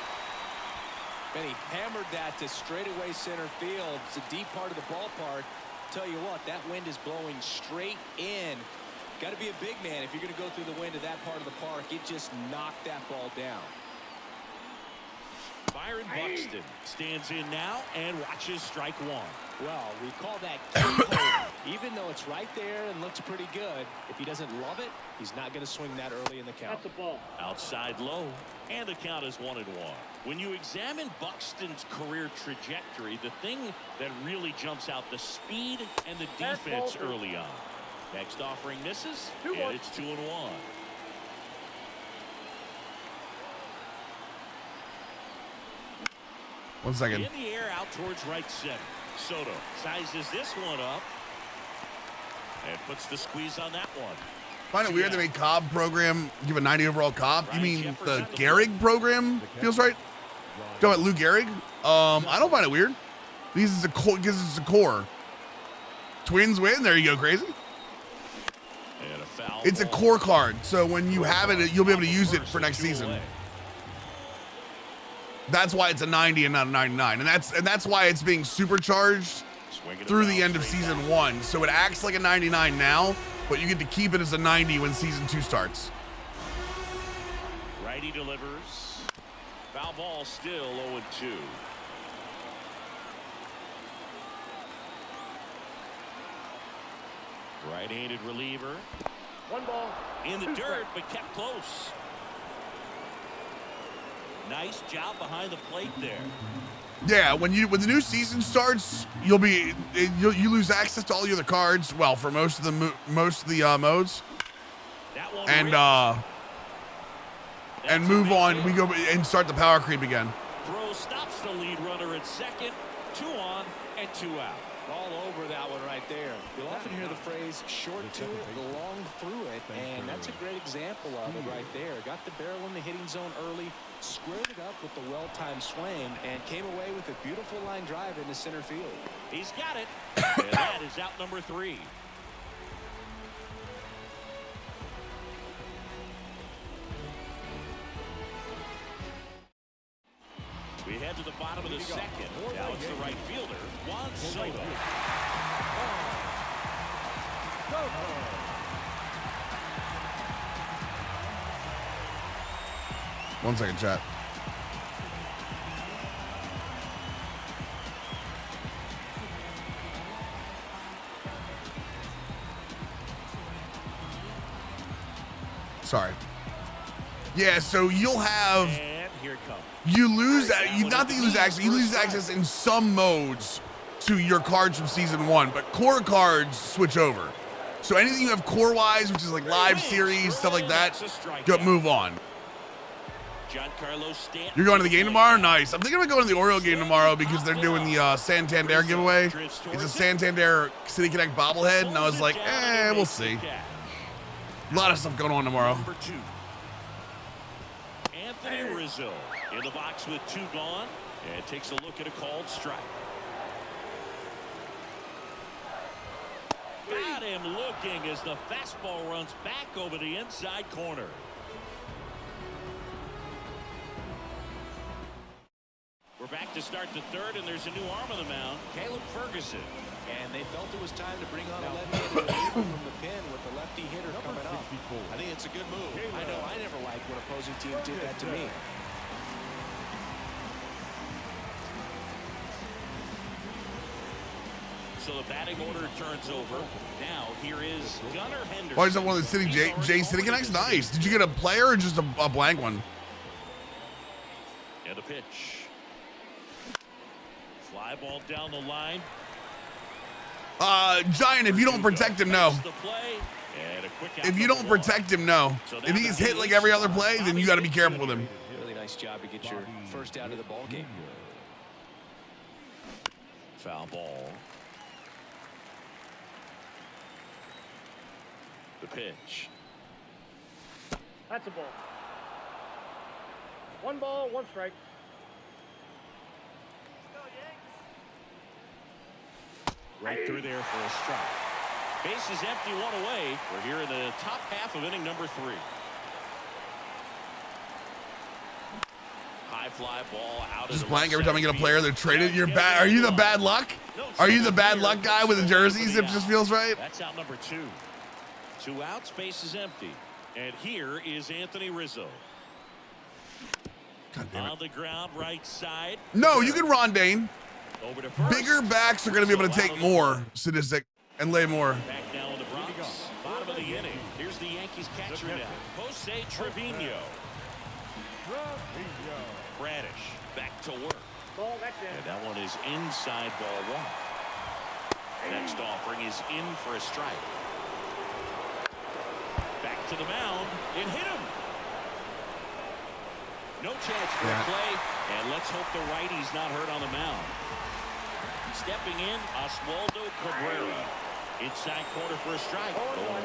And he hammered that to straightaway center field. It's a deep part of the ballpark. Tell you what, that wind is blowing straight in. Got to be a big man if you're going to go through the wind of that part of the park. It just knocked that ball down. Byron Buxton stands in now and watches strike one. Well, we call that keyhole. Even though it's right there and looks pretty good, if he doesn't love it, he's not going to swing that early in the count. That's a ball. Outside low, and the count is 1-1. When you examine Buxton's career trajectory, the thing that really jumps out, the speed and the defense early on. Next offering misses, and it's 2-1. 1 second. In the air out towards right center. Soto sizes this one up and puts the squeeze on that one. Find it weird they made Cobb program give a 90 overall Cobb. You mean the Gehrig program feels right? Talking about Lou Gehrig? I don't find it weird. Because it's a core. Twins win. There you go, crazy. And a foul it's a core card, so when you have it, you'll be able to use it for next season. That's why it's a 90 and not a 99, and that's why it's being supercharged through the end of season 1. So it acts like a 99 now, but you get to keep it as a 90 when season 2 starts. Righty delivers. Foul ball still 0-2. Right-handed reliever. 1 ball. In the dirt, but kept close. Nice job behind the plate there. Yeah, when the new season starts, you lose access to all your other cards. Well, for most of the modes, and move on. We go and start the power creep again. Throw stops the lead runner at second. 2 on and 2 out. All over that one right there. You'll often hear the phrase short to it, long through it, and that's a great example of it right there. Got the barrel in the hitting zone early, squared it up with the well-timed swing, and came away with a beautiful line drive into center field. He's got it, and that is out number 3. We head to the bottom of the second. Now it's the right fielder, Juan Soto. 1 second, chat. Sorry. Yeah, so you'll have. And here it comes. You lose not that you lose access. You lose access in some modes to your cards from season 1, but core cards switch over. So anything you have core wise, which is like live series, stuff like that, move on. Giancarlo Stanton. You're going to the game tomorrow? Nice. I'm thinking about going to the Oriole game tomorrow because they're doing the Santander giveaway. It's a Santander City Connect bobblehead, and I was like, we'll see. A lot of stuff going on tomorrow. Number 2. Anthony Rizzo in the box with 2 gone, and takes a look at a called strike. Got him looking as the fastball runs back over the inside corner. We're back to start the 3rd, and there's a new arm on the mound, Caleb Ferguson. And they felt it was time to bring on a left-handed reliever from the pen with the lefty hitter coming up. I think it's a good move. I know I never liked when opposing teams did that to me. So the batting order turns over. Now here is Gunnar Henderson. Why is that one of the City J City Connects? Nice. Did you get a player or just a blank one? And a pitch. Fly ball down the line. Giant, if you don't protect him, no. If you don't protect him, no. If he's hit like every other play, then you got to be careful with him. Really nice job to get your first out of the ball game. Foul ball. The pitch. That's a ball. 1 ball, 1 strike. Right through there for a strike. Base is empty, 1 away. We're here in the top half of inning number 3. High fly ball out. Just blank every time I get a player. They're traded. You're bad. Are you the bad luck? Are you the bad luck guy with the jerseys? It just feels right. That's out number 2. 2 outs. Base is empty. And here is Anthony Rizzo. On the ground, right side. No, you can Rondane. Over to first. Bigger backs are going to be able to take more statistic and lay more. Back now in the Bronx. Bottom of the inning. Here's the Yankees catcher now. Jose Trevino. Bradish back to work. Ball, that's in. And that one is inside ball 1. Next offering is in for a strike. Back to the mound. It hit him. No chance for a play. And let's hope the righty's not hurt on the mound. Stepping in, Oswaldo Cabrera. Inside corner for a strike. 0-1.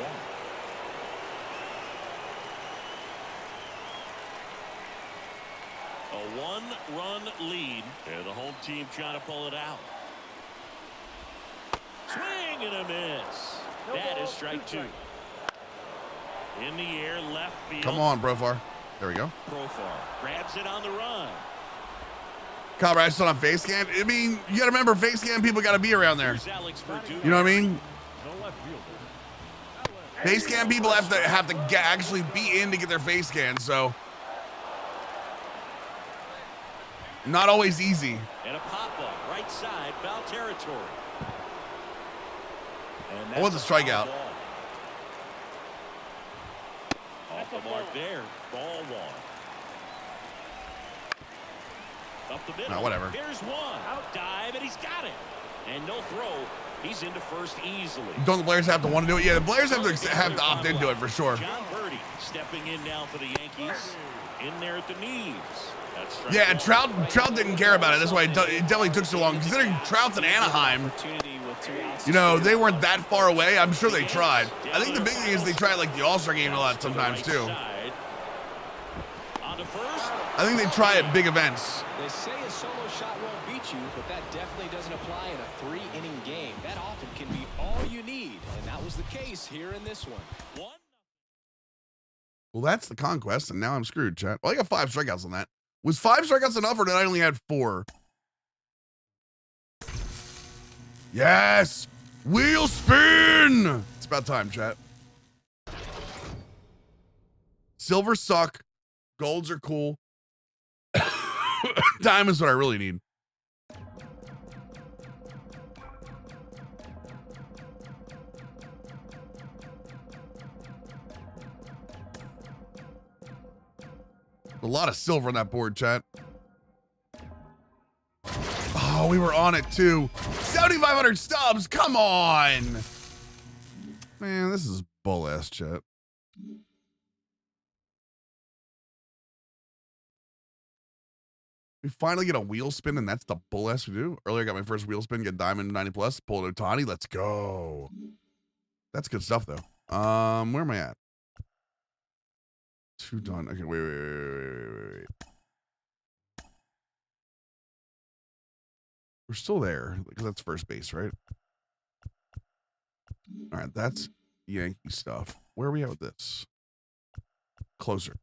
A 1-run lead. And the home team trying to pull it out. Swing and a miss. That is strike 2. In the air, left field. Come on, Profar. There we go. Profar grabs it on the run. Colorado still on face scan. I mean, you got to remember, face scan people got to be around there. You know what I mean? Face scan people have to actually be in to get their face scan, so not always easy. And a pop-up, right side, foul territory. I want the strikeout. Off the mark there, ball 1. Up the middle. No, whatever. Here's one. Out dive, and he's got it. And no throw. He's into first easily. Don't the players have to want to do it? Yeah, the players have to opt into it for sure. John Birdie stepping in now for the Yankees. In there at the knees. That's yeah, Trout didn't care about it. That's why it definitely took so long. Considering Trout's in Anaheim, you know, they weren't that far away. I'm sure they tried. I think the big thing is they try like the All-Star game a lot sometimes too. I think they try at big events. They say a solo shot won't beat you, but that definitely doesn't apply in a 3-inning game. That often can be all you need, and that was the case here in this one. Well, that's the conquest, and now I'm screwed, chat. Well, I got 5 strikeouts on that. Was 5 strikeouts enough, or did I only have 4? Yes! Wheel spin! It's about time, chat. Silvers suck. Golds are cool. Diamond's what I really need. A lot of silver on that board, chat. Oh, we were on it too. 7,500 stubs. Come on. Man, this is bull ass, chat. We finally get a wheel spin, and that's the bull ass we do. Earlier, I got my first wheel spin, get diamond 90 plus, pull an Otani. Let's go. That's good stuff, though. Where am I at? 2 done. Okay, wait. We're still there because that's first base, right? All right, that's Yankee stuff. Where are we at with this? Closer.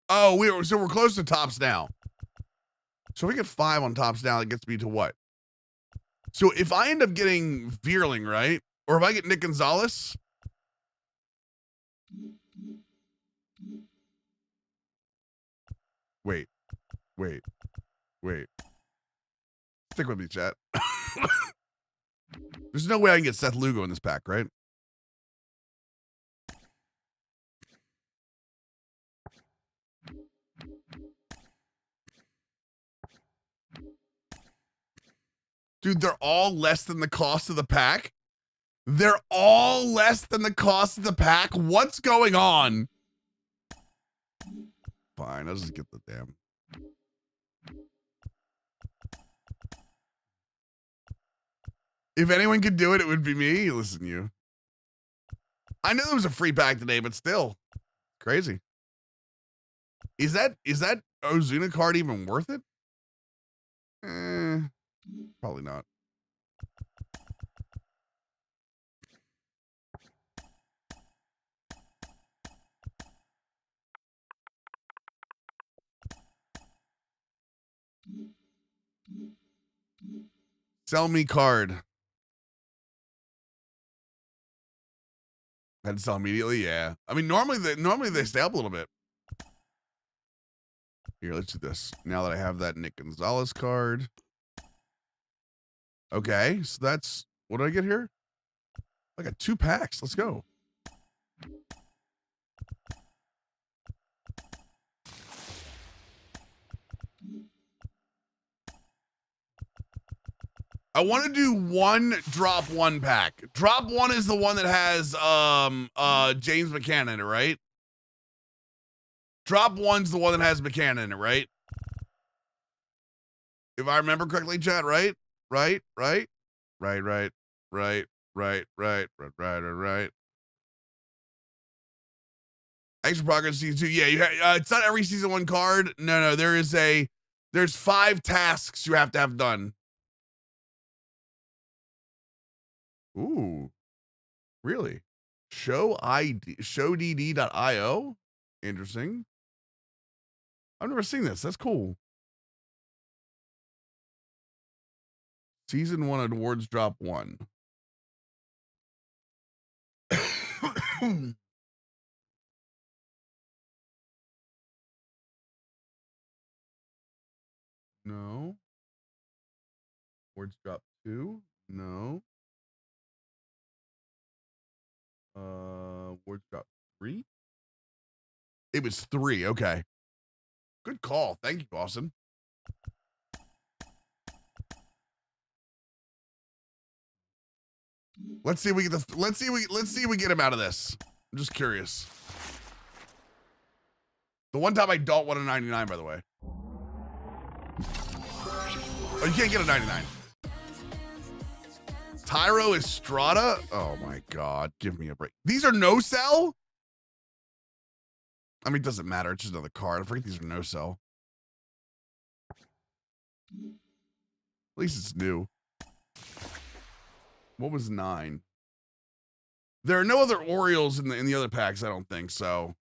Oh, we're close to tops now. So if we get 5 on tops now, it gets me to what? So if I end up getting Vierling, right? Or if I get Nick Gonzalez. Wait. Stick with me, chat. There's no way I can get Seth Lugo in this pack, right? Dude, they're all less than the cost of the pack. They're all less than the cost of the pack. What's going on? Fine, I'll just get the damn. If anyone could do it, it would be me. Listen, you. I knew there was a free pack today, but still. Crazy. Is that Ozuna card even worth it? Probably not. Sell me card. Had to sell immediately, yeah. I mean, normally they stay up a little bit. Here, let's do this. Now that I have that Nick Gonzalez card. Okay, so that's, what did I get here? I got 2 packs. Let's go. I want to do 1 drop 1 pack. Drop 1 is the one that has James McCann in it, right? Drop 1's the one that has McCann in it, right? If I remember correctly, chat, right? Right. Extra progress season 2. Yeah, it's not every season 1 card. No, there's 5 tasks you have to have done. Ooh, really? showdd.io. Interesting. I've never seen this. That's cool. Season 1 awards drop 1. No. Awards drop 2. No. Awards drop 3. It was 3. Okay. Good call. Thank you, Austin. Let's see if we get let's see if we get him out of this. I'm just curious. The one time I don't want a 99, by the way. Oh, you can't get a 99. Tyro Estrada? Oh my God. Give me a break. These are no sell? I mean, it doesn't matter. It's just another card. I forget these are no sell. At least it's new. What was 9? There are no other Orioles in the other packs, I don't think, so.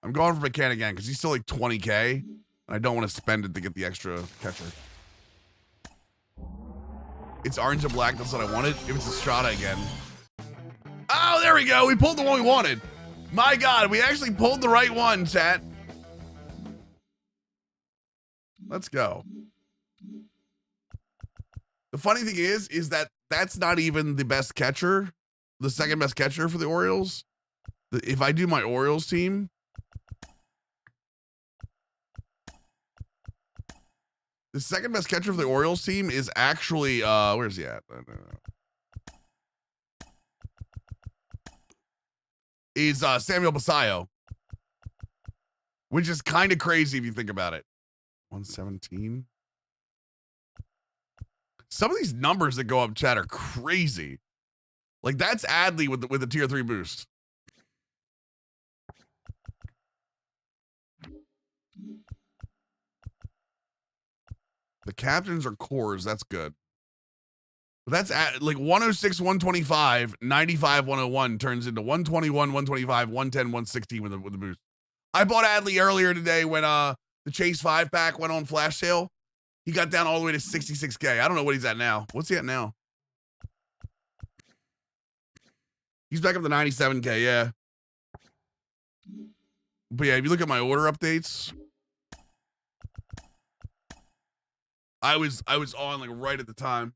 I'm going for McCann again because he's still like 20K. And I don't want to spend it to get the extra catcher. It's orange and black. That's what I wanted. If it's Estrada again. Oh, there we go. We pulled the one we wanted. My God, we actually pulled the right one, chat. Let's go. The funny thing is that that's not even the best catcher, the second best catcher for the Orioles. If I do my Orioles team, The second best catcher for the Orioles team is actually, where's he at? Is Samuel Basayo, which is kind of crazy if you think about it. 117. Some of these numbers that go up, chat, are crazy. Like, that's Adley with the tier 3 boost. The captains are cores. That's good. But that's at, like 106, 125, 95, 101 turns into 121, 125, 110, 116 with the boost. I bought Adley earlier today when the Chase 5 pack went on flash sale. He got down all the way to 66K. I don't know what he's at now. What's he at now? He's back up to 97K, yeah. But yeah, if you look at my order updates, I was on like right at the time.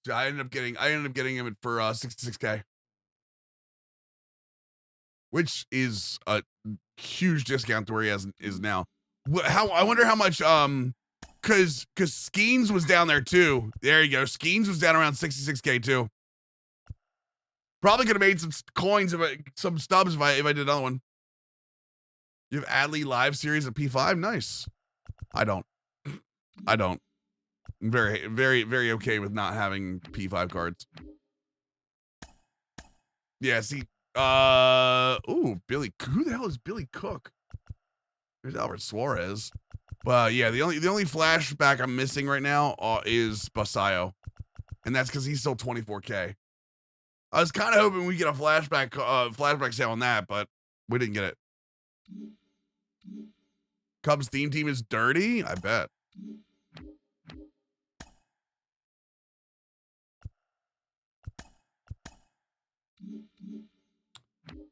So I ended up getting him for 66K. Which is a huge discount to where he is now. I wonder how much cause Skeens was down there too. There you go. Skeens was down around 66K too. Probably could have made some coins some stubs if I did another one. You have Adley live series at P5? Nice. I don't. I'm very, very, very okay with not having P5 cards. Yeah, see. Billy. Who the hell is Billy Cook? There's Albert Suarez. But yeah, the only flashback I'm missing right now is Basayo. And that's because he's still 24K. I was kind of hoping we get a flashback sale on that, but we didn't get it. Cubs theme team is dirty? I bet.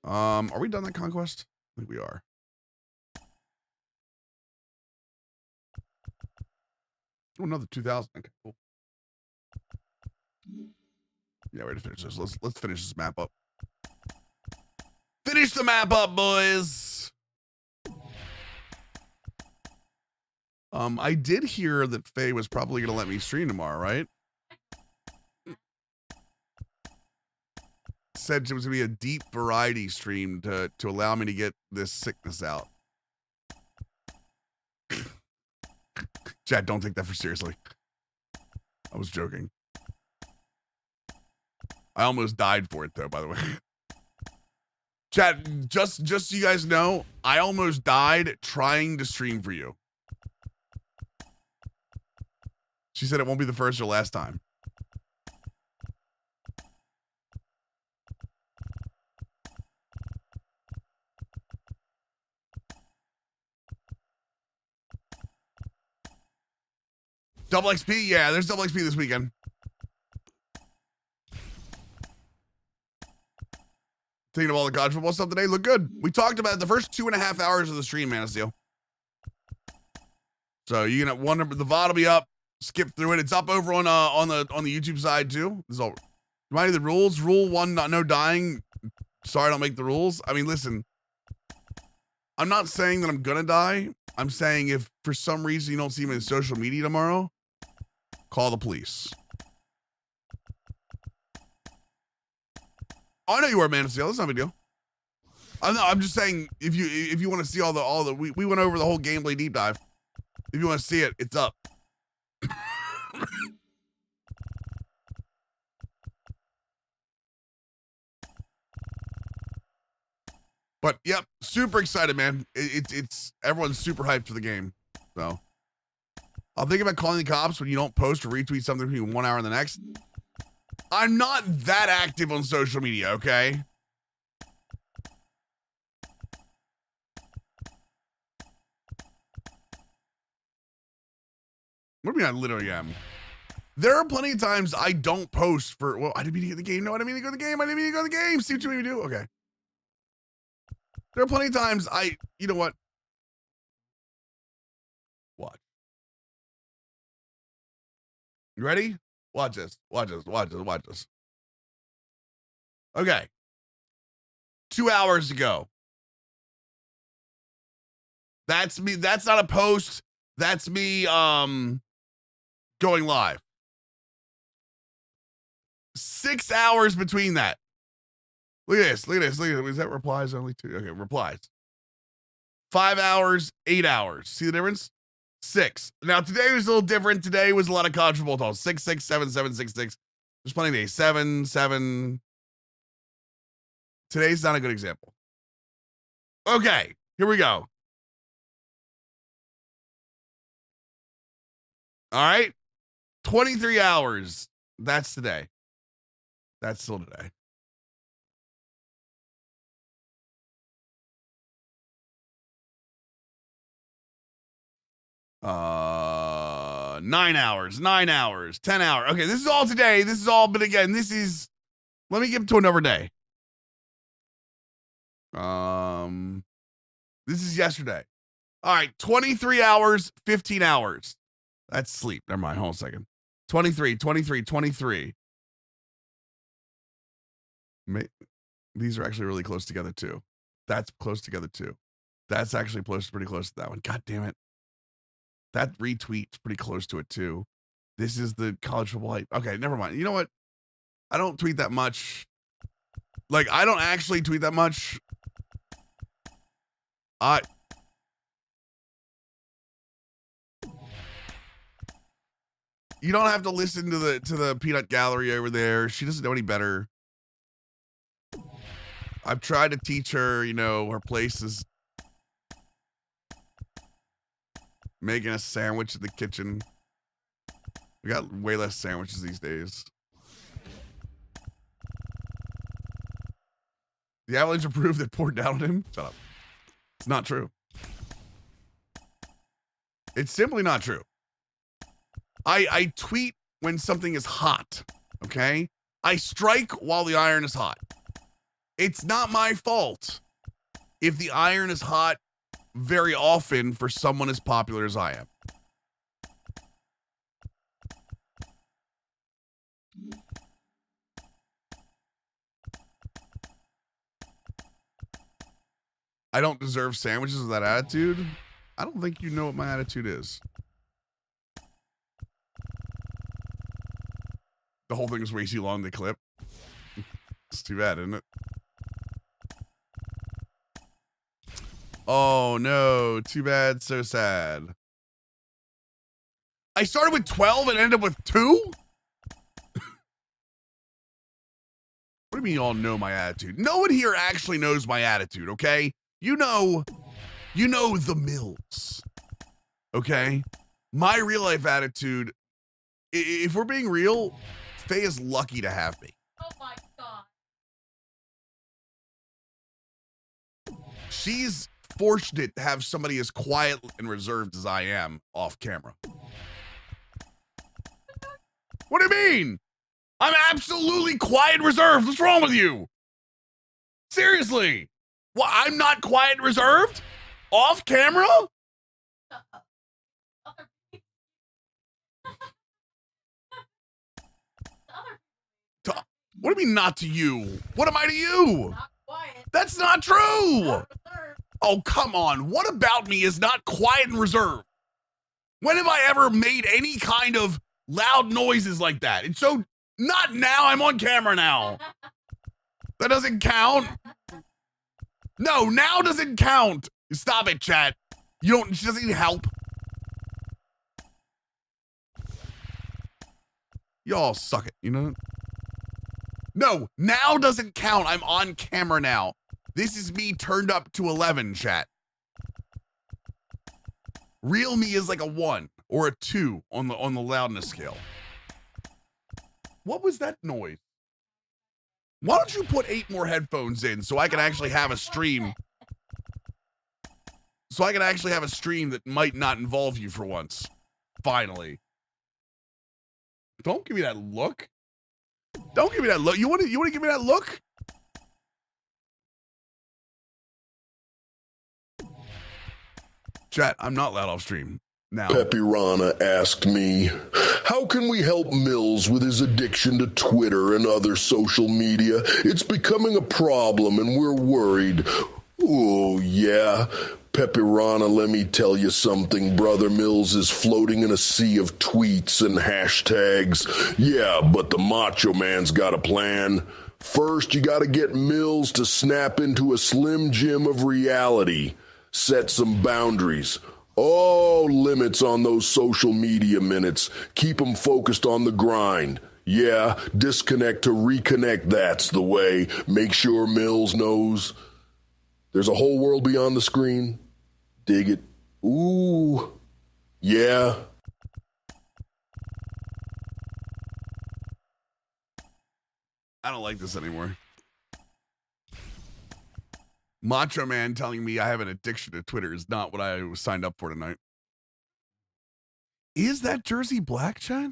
Are we done that conquest? I think we are. Oh, another 2,000. Okay, cool. Yeah, we're ready to finish this. Let's finish this map up. Finish the map up, boys. I did hear that Faye was probably gonna let me stream tomorrow, right? Said it was gonna be a deep variety stream to allow me to get this sickness out. Chad, don't take that for seriously. I was joking. I almost died for it though, by the way. Chad, just so you guys know, I almost died trying to stream for you. She said it won't be the first or last time. Double XP? Yeah, there's double XP this weekend. Thinking of all the college football stuff today, look good. We talked about it the first 2.5 hours of the stream, man, Steel. So you can wonder, the VOD will be up. Skip through it. It's up over on the YouTube side too. This is all. Remind you the rules. Rule 1, no dying. Sorry, I don't make the rules. I mean, listen. I'm not saying that I'm gonna die. I'm saying if for some reason you don't see me in social media tomorrow, call the police. Oh, I know you were, man. That's not a big deal. I'm just saying if you want to see all the we went over the whole gameplay deep dive. If you want to see it, it's up. But yep, super excited, man. It's everyone's super hyped for the game. So I'll think about calling the cops when you don't post or retweet something between 1 hour and the next. I'm not that active on social media, okay? What do you mean I literally am? There are plenty of times I don't post for, well, I didn't mean to get the game. No, I didn't mean to go to the game. I didn't mean to go to the game. See what you made me do? Okay. There are plenty of times you know what? Watch. You ready? Watch this. Watch this. Watch this. Watch this. Okay. 2 hours ago. That's me. That's not a post. That's me going live. 6 hours between that. Look at this. Look at this. Look at this. Is that replies only 2? Okay, replies. 5 hours, 8 hours. See the difference? 6. Now today was a little different. Today was a lot of college football talk. 6, 6, 7, 7, 6, 6. There's plenty of days. 7, 7. Today's not a good example. Okay, here we go. All right. 23 hours. That's today. That's still today. Uh, 9 hours, 9 hours, 10 hours. Okay, this is all today. This is all, but again, this is, let me get to another day. This is yesterday. All right, 23 hours, 15 hours. That's sleep. Never mind. Hold on a second. 23. These are actually really close together too. That's close together too. That's actually pretty close to that one. God damn it. That retweet's pretty close to it too. This is the college football hype. Okay, never mind. You know what? I don't tweet that much. Like, I don't actually tweet that much. You don't have to listen to the peanut gallery over there. She doesn't know any better. I've tried to teach her, you know, her place is making a sandwich in the kitchen. We got way less sandwiches these days. The Avalanche approved that poured down on him? Shut up. It's not true. It's simply not true. I tweet when something is hot, okay? I strike while the iron is hot. It's not my fault if the iron is hot very often for someone as popular as I am. I don't deserve sandwiches with that attitude. I don't think you know what my attitude is. The whole thing is way too long to clip. It's too bad, isn't it? Oh no, too bad, so sad. I started with 12 and ended up with 2? What do you mean you all know my attitude? No one here actually knows my attitude, okay? You know the Mills, okay? My real life attitude, if we're being real, Faye is lucky to have me. Oh my God. She's fortunate to have somebody as quiet and reserved as I am off camera. What do you mean? I'm absolutely quiet and reserved. What's wrong with you? Seriously. Well, I'm not quiet and reserved? Off camera? What do you mean not to you? What am I to you? Not quiet. That's not true. Not reserved. Oh, come on. What about me is not quiet and reserved? When have I ever made any kind of loud noises like that? It's so, not now. I'm on camera now. That doesn't count. No, now doesn't count. Stop it, chat. She doesn't need help. Y'all suck it, you know? No, now doesn't count. I'm on camera now. This is me turned up to 11, chat. Real me is like a 1 or a 2 on the loudness scale. What was that noise? Why don't you put 8 more headphones in so I can actually have a stream? So I can actually have a stream that might not involve you for once. Finally. Don't give me that look. Don't give me that look. You want to give me that look? Chat, I'm not loud off stream now. Pepirana asked me, how can we help Mills with his addiction to Twitter and other social media? It's becoming a problem and we're worried. Oh, yeah. Pepirana, let me tell you something. Brother Mills is floating in a sea of tweets and hashtags. Yeah, but the Macho Man's got a plan. First, you gotta get Mills to snap into a Slim Jim of reality. Set some boundaries. Oh, limits on those social media minutes. Keep them focused on the grind. Yeah, disconnect to reconnect, that's the way. Make sure Mills knows there's a whole world beyond the screen. Dig it. Ooh. Yeah. I don't like this anymore. Macho Man telling me I have an addiction to Twitter is not what I was signed up for tonight. Is that jersey black, Chad?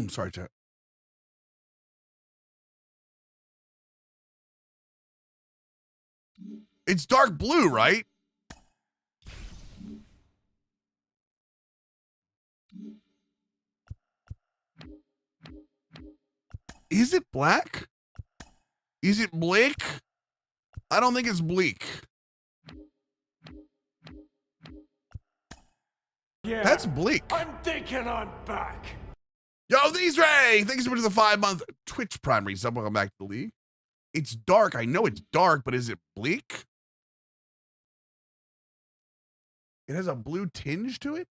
Sorry, Chad. It's dark blue, right? Is it black? Is it bleak? I don't think it's bleak. Yeah, that's bleak. I'm thinking I'm back. Yo, these Ray! Thanks so much for the 5-month Twitch Prime resub. Welcome back to the league. It's dark. I know it's dark, but is it bleak? It has a blue tinge to it?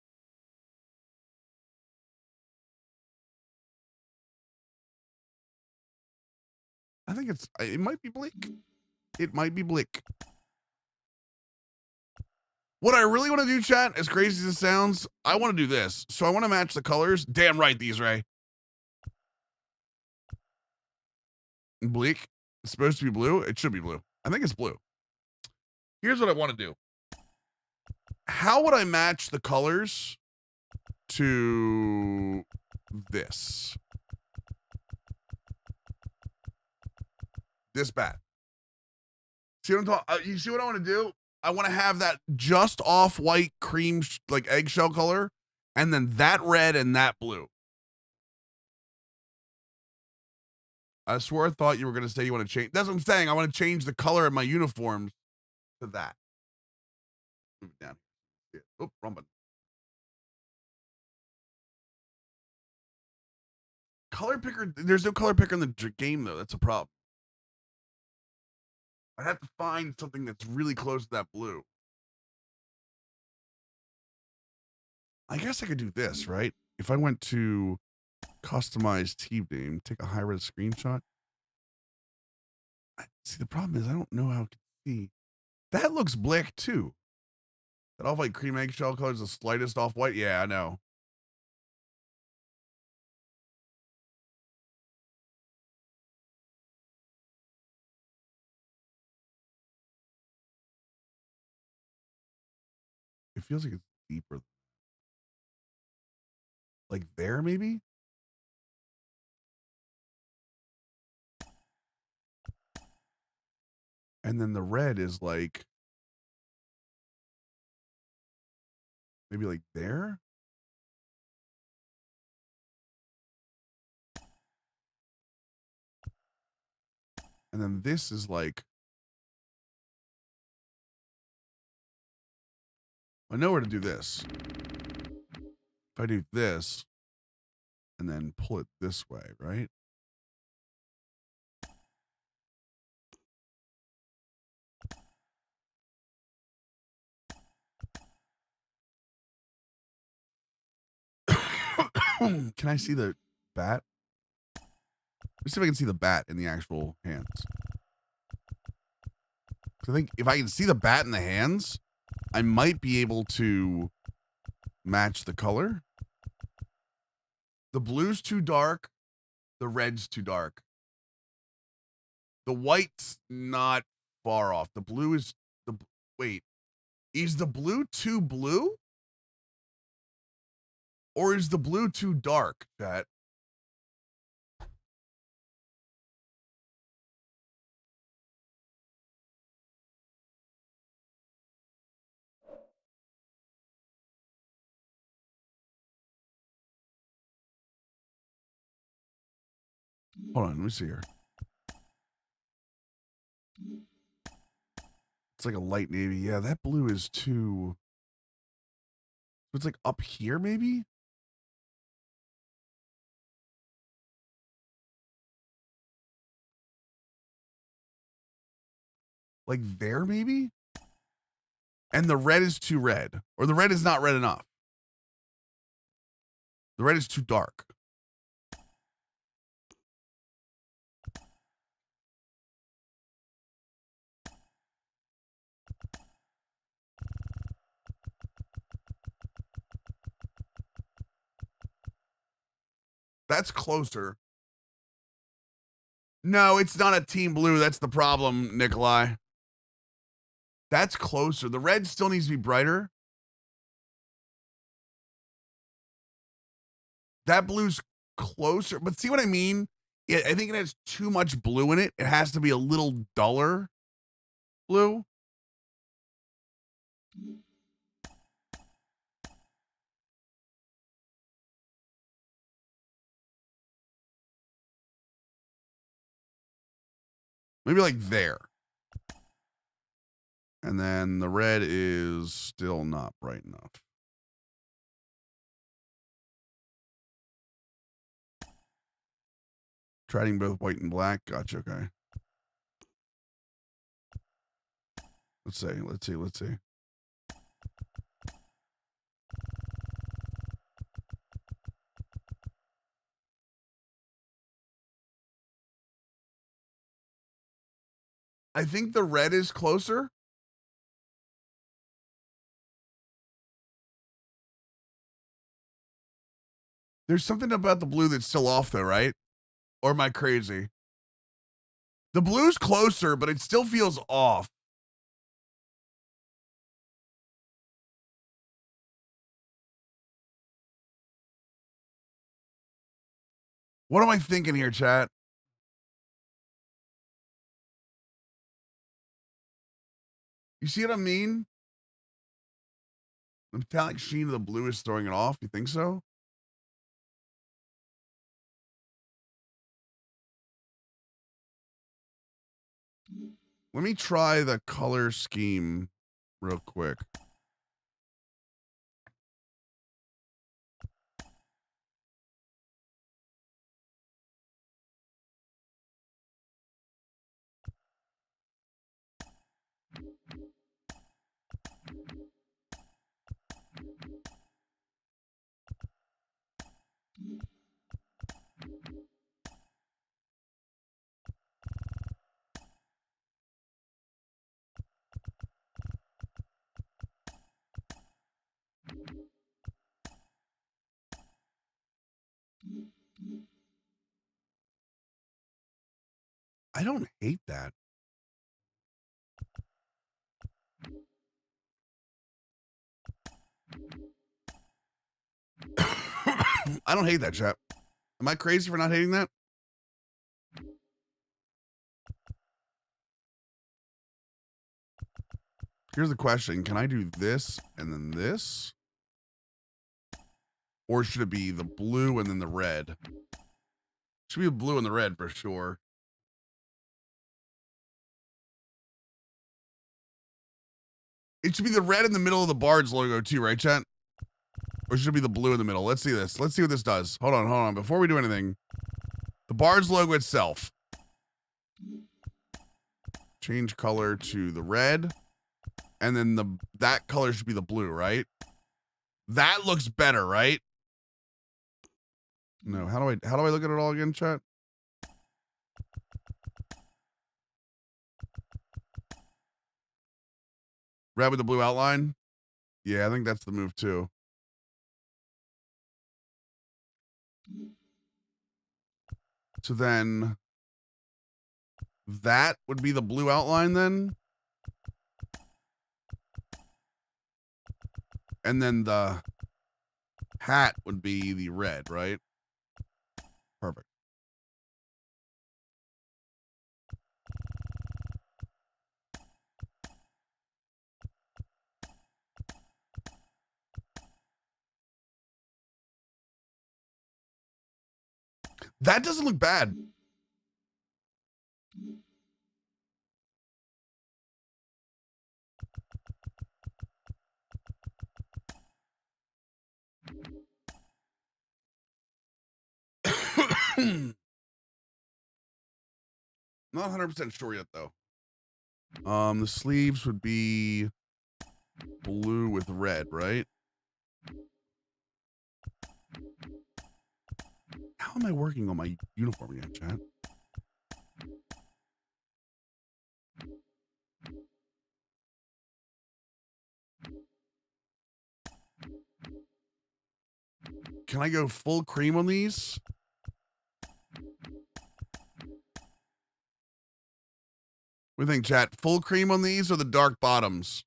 I think it might be bleak. It might be bleak. What I really want to do, chat, as crazy as it sounds, I want to do this. So I want to match the colors. Damn right, these, Ray. Bleak. It's supposed to be blue. It should be blue. I think it's blue. Here's what I want to do. How would I match the colors to this? This bat. See what I'm talking? You see what I want to do? I want to have that just off-white cream, like eggshell color, and then that red and that blue. I swear I thought you were going to say you want to change. That's what I'm saying. I want to change the color of my uniforms to that. Move it down. Oh, wrong button. Color picker. There's no color picker in the game, though. That's a problem. I have to find something that's really close to that blue. I guess I could do this, right? If I went to customize team name, take a high-res screenshot. See, the problem is I don't know how to see. That looks black, too. That off-white cream eggshell color is the slightest off-white. Yeah, I know. It feels like it's deeper. Like there, maybe? And then the red is like, maybe like there? And then this is like, I know where to do this. If I do this and then pull it this way, right? Can I see the bat? Let's see if I can see the bat in the actual hands. I think if I can see the bat in the hands, I might be able to match the color. The blue's too dark. The red's too dark. The white's not far off. The blue is wait. Is the blue too blue? Or is the blue too dark, chat? Hold on, let me see here. It's like a light navy. Yeah, that blue is too. It's like up here, maybe? Like there, maybe? And the red is too red. Or the red is not red enough. The red is too dark. That's closer. No, it's not a team blue. That's the problem, Nikolai. That's closer. The red still needs to be brighter. That blue's closer. But see what I mean? I think it has too much blue in it. It has to be a little duller blue. Maybe like there. And then the red is still not bright enough. Trading both white and black. Gotcha. Okay. Let's see. I think the red is closer. There's something about the blue that's still off though, right? Or am I crazy? The blue's closer, but it still feels off. What am I thinking here, chat? You see what I mean? The metallic sheen of the blue is throwing it off. You think so? Let me try the color scheme real quick. I don't hate that. I don't hate that, chat. Am I crazy for not hating that? Here's the question. Can I do this and then this? Or should it be the blue and then the red? Should be the blue and the red for sure. It should be the red in the middle of the Bards logo too, right, chat? Or should it be the blue in the middle? Let's see this. Let's see what this does. Hold on. Before we do anything, the Bards logo itself. Change color to the red. And then that color should be the blue, right? That looks better, right? No, how do I look at it all again, chat? Red with the blue outline? Yeah, I think that's the move too. So then that would be the blue outline then. And then the hat would be the red, right? Perfect. That doesn't look bad. Not 100% sure yet, though. The sleeves would be blue with red, right? How am I working on my uniform again, chat? Can I go full cream on these? What do you think, chat? Full cream on these or the dark bottoms?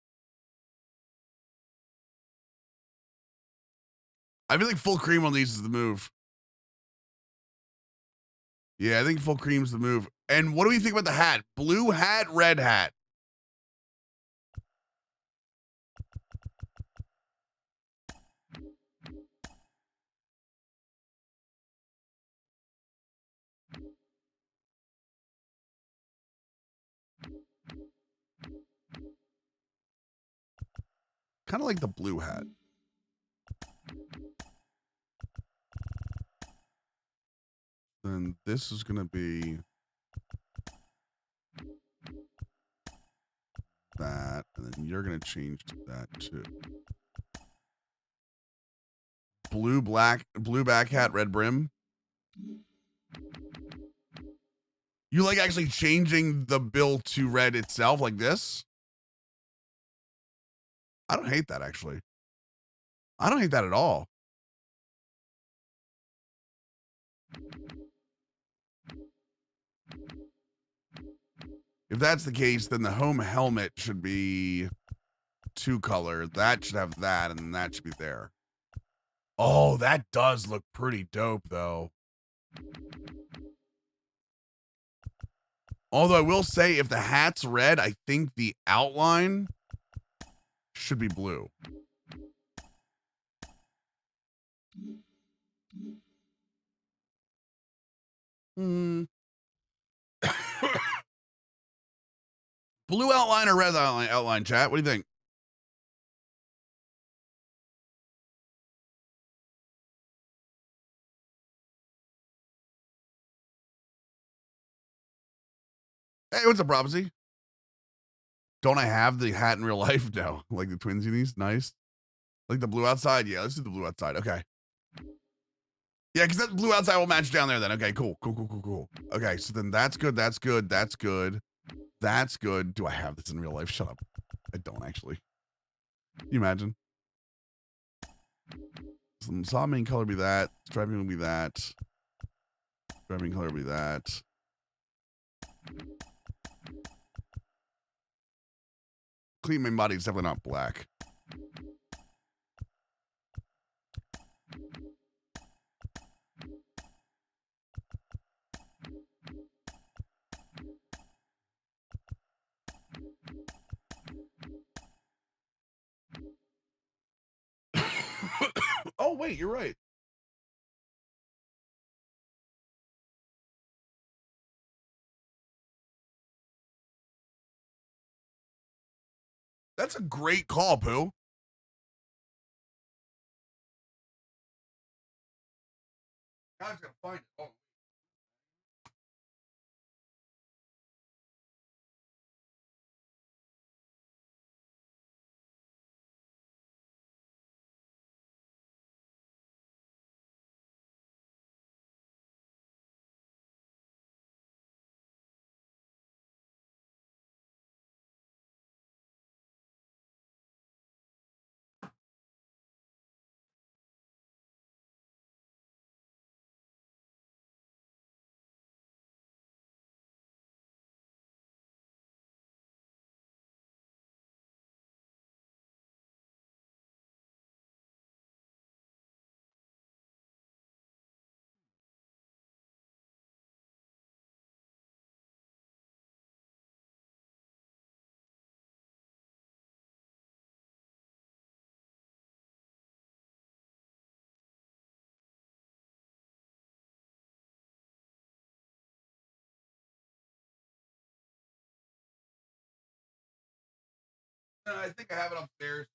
I feel like full cream on these is the move. Yeah, I think full cream's the move. And what do we think about the hat? Blue hat, red hat. Kind of like the blue hat. Then this is going to be that. And then you're going to change to that too. Blue back hat, red brim. You like actually changing the bill to red itself like this? I don't hate that, actually. I don't hate that at all. If that's the case, then the home helmet should be 2-color. That should have that, and then that should be there. Oh, that does look pretty dope, though. Although I will say, if the hat's red, I think the outline should be blue. Hmm. Blue outline or red outline, chat? What do you think? Hey, what's up, Prophecy? Don't I have the hat in real life? No. Like the twinsies? Nice. Like the blue outside? Yeah, let's do the blue outside. Okay. Yeah, because that blue outside will match down there then. Okay, cool. Okay, so then that's good. That's good. Do I have this in real life? Shut up. I don't actually. Can you imagine? Some saw main color be that. Striping will be that. Striping color will be that. Clean main body is definitely not black. Oh, wait, you're right. That's a great call, Pooh. God's gonna find it. Oh. I think I have it upstairs.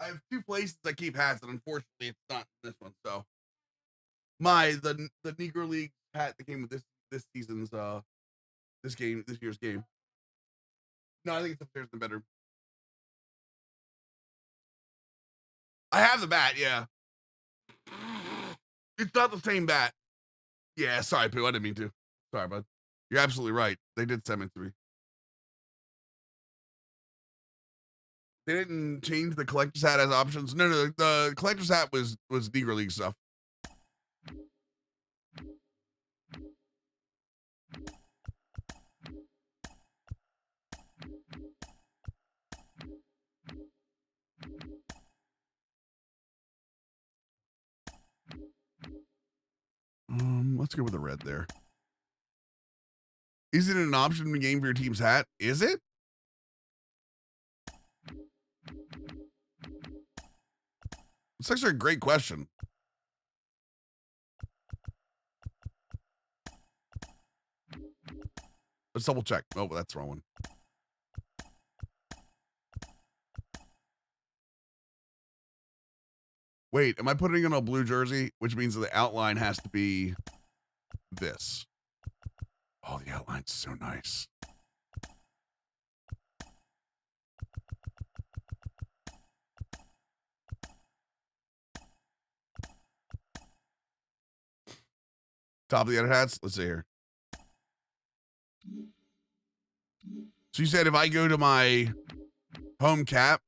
I have 2 places I keep hats, and unfortunately, it's not this one. So, the Negro League hat that came with this season's this year's game. No, I think it's upstairs in the bedroom. I have the bat, yeah. It's not the same bat. Yeah, sorry, Pooh. I didn't mean to. Sorry, bud. You're absolutely right. They did send it to me. They didn't change the collector's hat as options. No, the collector's hat was Negro League stuff. Let's go with the red there. Is it an option in the game for your team's hat? Is it? It's actually a great question. Let's double check. Oh, that's the wrong one. Wait, am I putting in a blue jersey? Which means that the outline has to be this. Oh, the outline's so nice. Top of the other hats. Let's see here. So you said if I go to my home cap.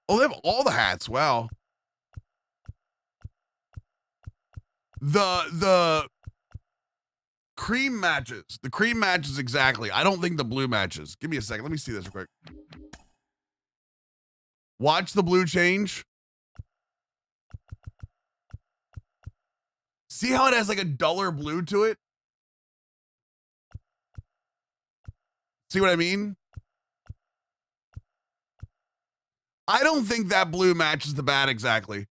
Oh, they have all the hats. Wow. The cream matches. The cream matches exactly. I don't think the blue matches. Give me a second. Let me see this real quick. Watch the blue change. See how it has like a duller blue to it? See what I mean? I don't think that blue matches the bat exactly.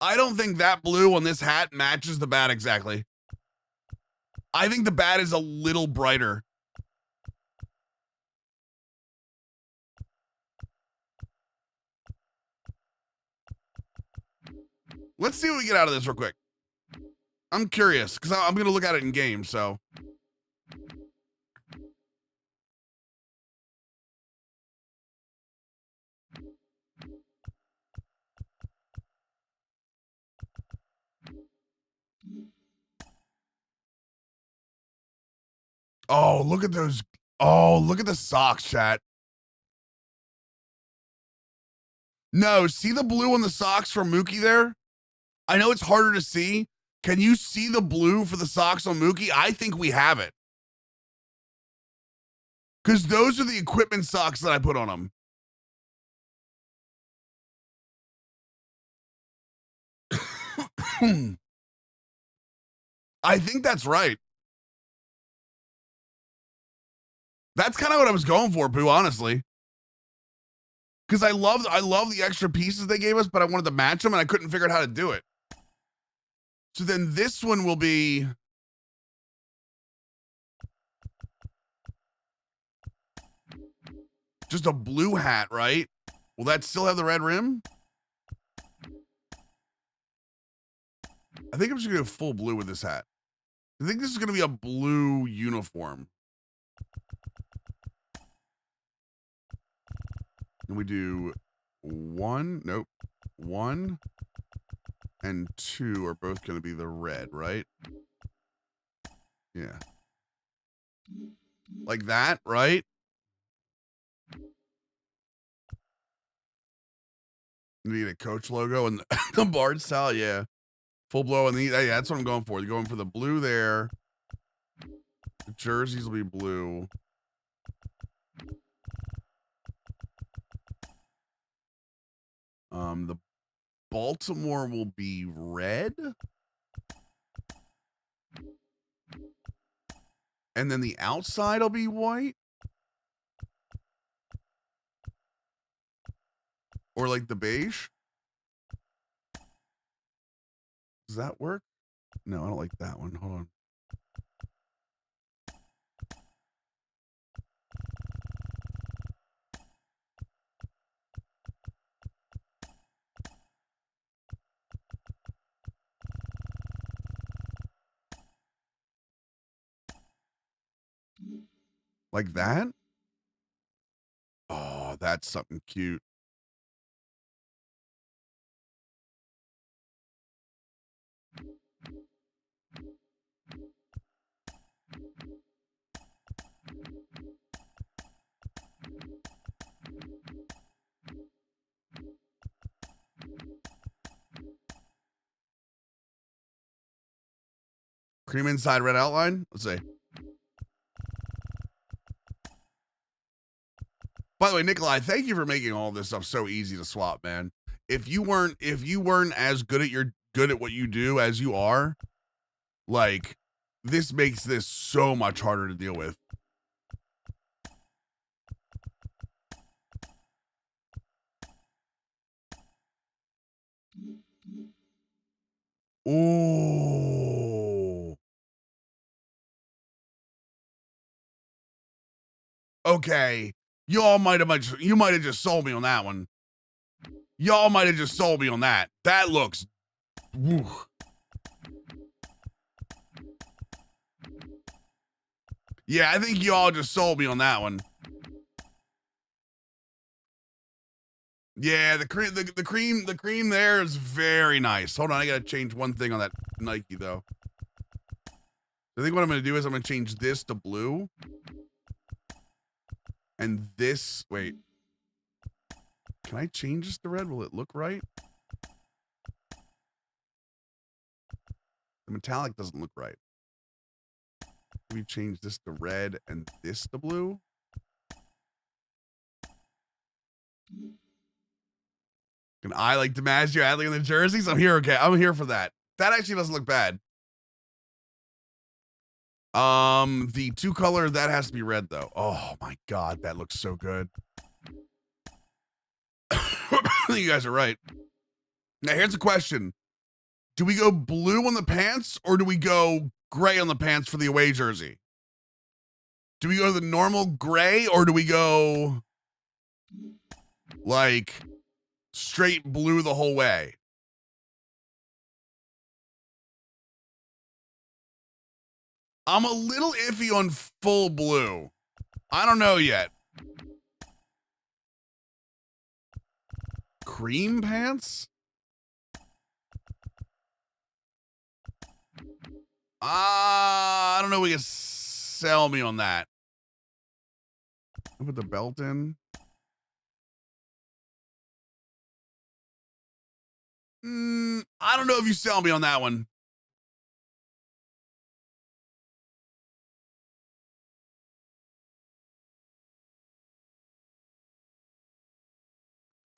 I don't think that blue on this hat matches the bat exactly. I think the bat is a little brighter. Let's see what we get out of this real quick. I'm curious because I'm going to look at it in game, so. Oh, look at those. Oh, look at the socks, chat. No, see the blue on the socks from Mookie there? I know it's harder to see. Can you see the blue for the socks on Mookie? I think we have it. Because those are the equipment socks that I put on him. I think that's right. That's kind of what I was going for, Pooh, honestly. Because I love the extra pieces they gave us, but I wanted to match them and I couldn't figure out how to do it. So then this one will be just a blue hat, right? Will that still have the red rim? I think I'm just going to go full blue with this hat. I think this is going to be a blue uniform. And we do 1, nope, 1 and 2 are both going to be the red, right? Yeah. Like that, right? You need a coach logo and the Bard style, yeah. Full blow and yeah, that's what I'm going for. You're going for the blue there. The jerseys will be blue. The Baltimore will be red. And then the outside will be white. Or like the beige. Does that work? No, I don't like that one. Hold on. Like that? Oh, that's something cute. Cream inside, red outline. Let's see. By the way, Nikolai, thank you for making all this stuff so easy to swap, man. If you weren't as good at what you do as you are, like, this makes this so much harder to deal with. Ooh. Okay. You might have just sold me on that one. Y'all might have just sold me on that. That looks. Woo. Yeah, I think y'all just sold me on that one. Yeah, the cream there is very nice. Hold on, I gotta change one thing on that Nike though. I think what I'm gonna do is I'm gonna change this to blue. And this, wait. Can I change this to red? Will it look right? The metallic doesn't look right. Let me change this to red and this to blue. Can I like DiMaggio Adley in the jerseys? I'm here, okay. I'm here for that. That actually doesn't look bad. The two color, that has to be red though. Oh my god, that looks so good. You guys are right. Now here's a question. Do we go blue on the pants or do we go gray on the pants for the away jersey? Do we go the normal gray or do we go like straight blue the whole way? I'm a little iffy on full blue. I don't know yet. Cream pants? I don't know. We can sell me on that. I'll put the belt in. I don't know if you sell me on that one.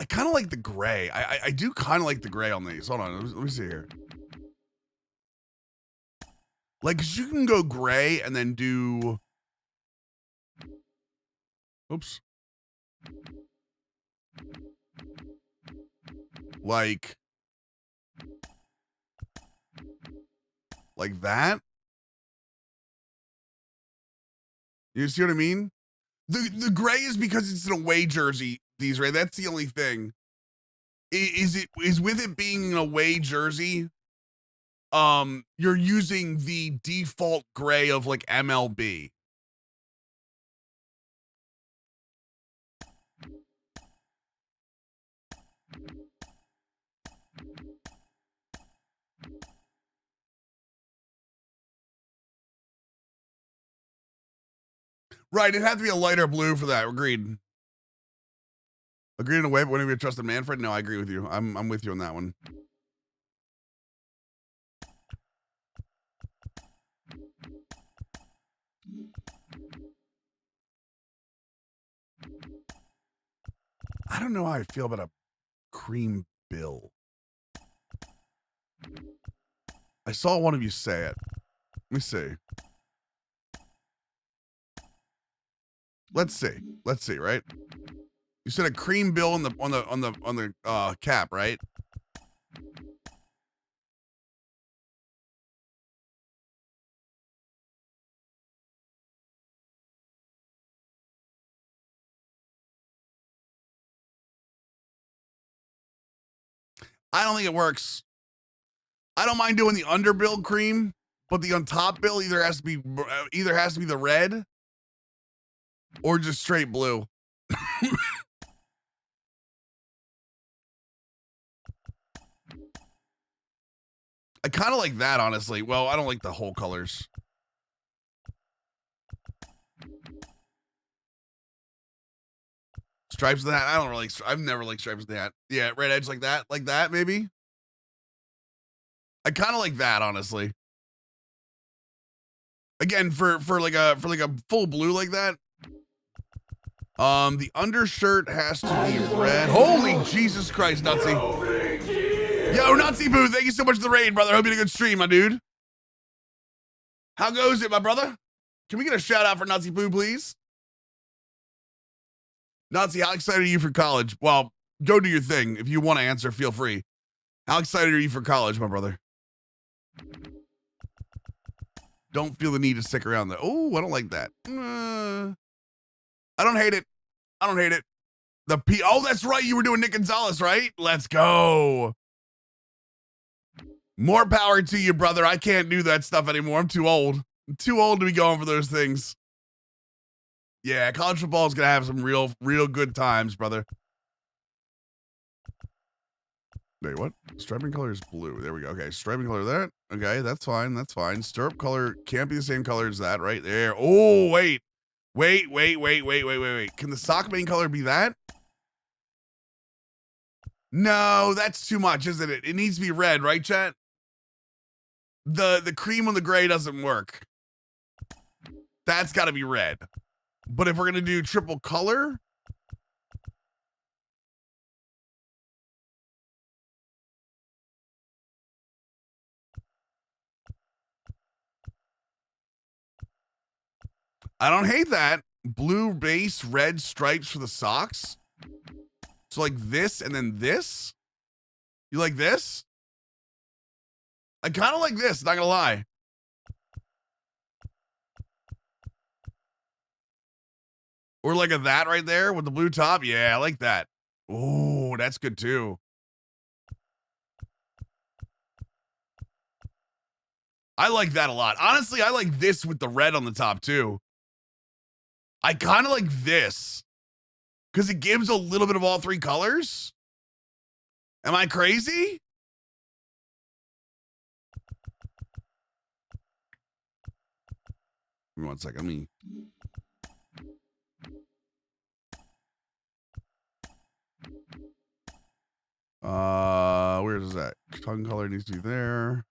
I kind of like the gray. I do kind of like the gray on these. Hold on. Let me see here. Like, 'cause you can go gray and then do. Oops. Like that. You see what I mean? The gray is because it's an away jersey. These right. That's the only thing. Is with it being an away jersey. You're using the default gray of like MLB. Right, it had to be a lighter blue for that. Agreed. Agreed in a way, but wouldn't be a trusted Manfred? No, I agree with you. I'm with you on that one. I don't know how I feel about a cream bill. I saw one of you say it. Let me see. Let's see. Let's see, right? You said a cream bill on the cap, right? I don't think it works. I don't mind doing the underbill cream, but the on top bill either has to be the red or just straight blue. I kind of like that, honestly. Well, I don't like the whole colors. Stripes of the hat. I don't really. I've never liked stripes of the hat. Yeah, red edge like that, maybe. I kind of like that, honestly. Again, for like a full blue like that. The undershirt has to be red. Holy Jesus Christ, Nutsy. Yo, Nutsy Boo, thank you so much for the raid, brother. Hope you had a good stream, my dude. How goes it, my brother? Can we get a shout out for Nutsy Boo, please? Nutsy, how excited are you for college? Well, go do your thing. If you want to answer, feel free. How excited are you for college, my brother? Don't feel the need to stick around there. Oh, I don't like that. I don't hate it. I don't hate it. Oh, that's right. You were doing Nick Gonzalez, right? Let's go. More power to you, brother. I can't do that stuff anymore. I'm too old. I'm too old to be going for those things. Yeah, college football is going to have some real good times, brother. Wait, what? Striping color is blue. There we go. Okay, striping color that. Okay, that's fine. That's fine. Stirrup color can't be the same color as that right there. Oh, wait. Wait. Can the sock main color be that? No, that's too much, isn't it? It needs to be red, right, chat? The cream on the gray doesn't work. That's got to be red. But if we're going to do triple color, I don't hate that. Blue base, red stripes for the socks. So like this and then this? You like this? I kind of like this, not gonna lie. Or like a that right there with the blue top. Yeah, I like that. Oh, that's good too. I like that a lot. Honestly, I like this with the red on the top too. I kind of like this because it gives a little bit of all three colors. Am I crazy? Give me 1 second. Let me. Where is that? Tongue color needs to be there.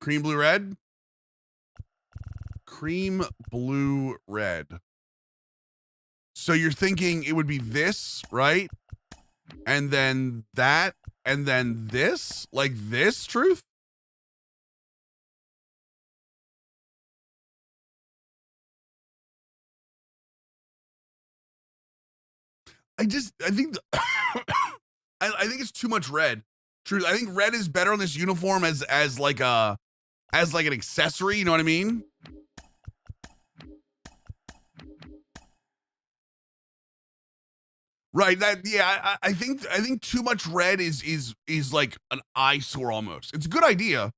Cream blue red. Cream blue red. So you're thinking it would be this, right? And then that, and then this, like this, Truth? I think I think it's too much red. Truth. I think red is better on this uniform as like an accessory, you know what I mean? Right. I think too much red is like an eyesore almost. It's a good idea.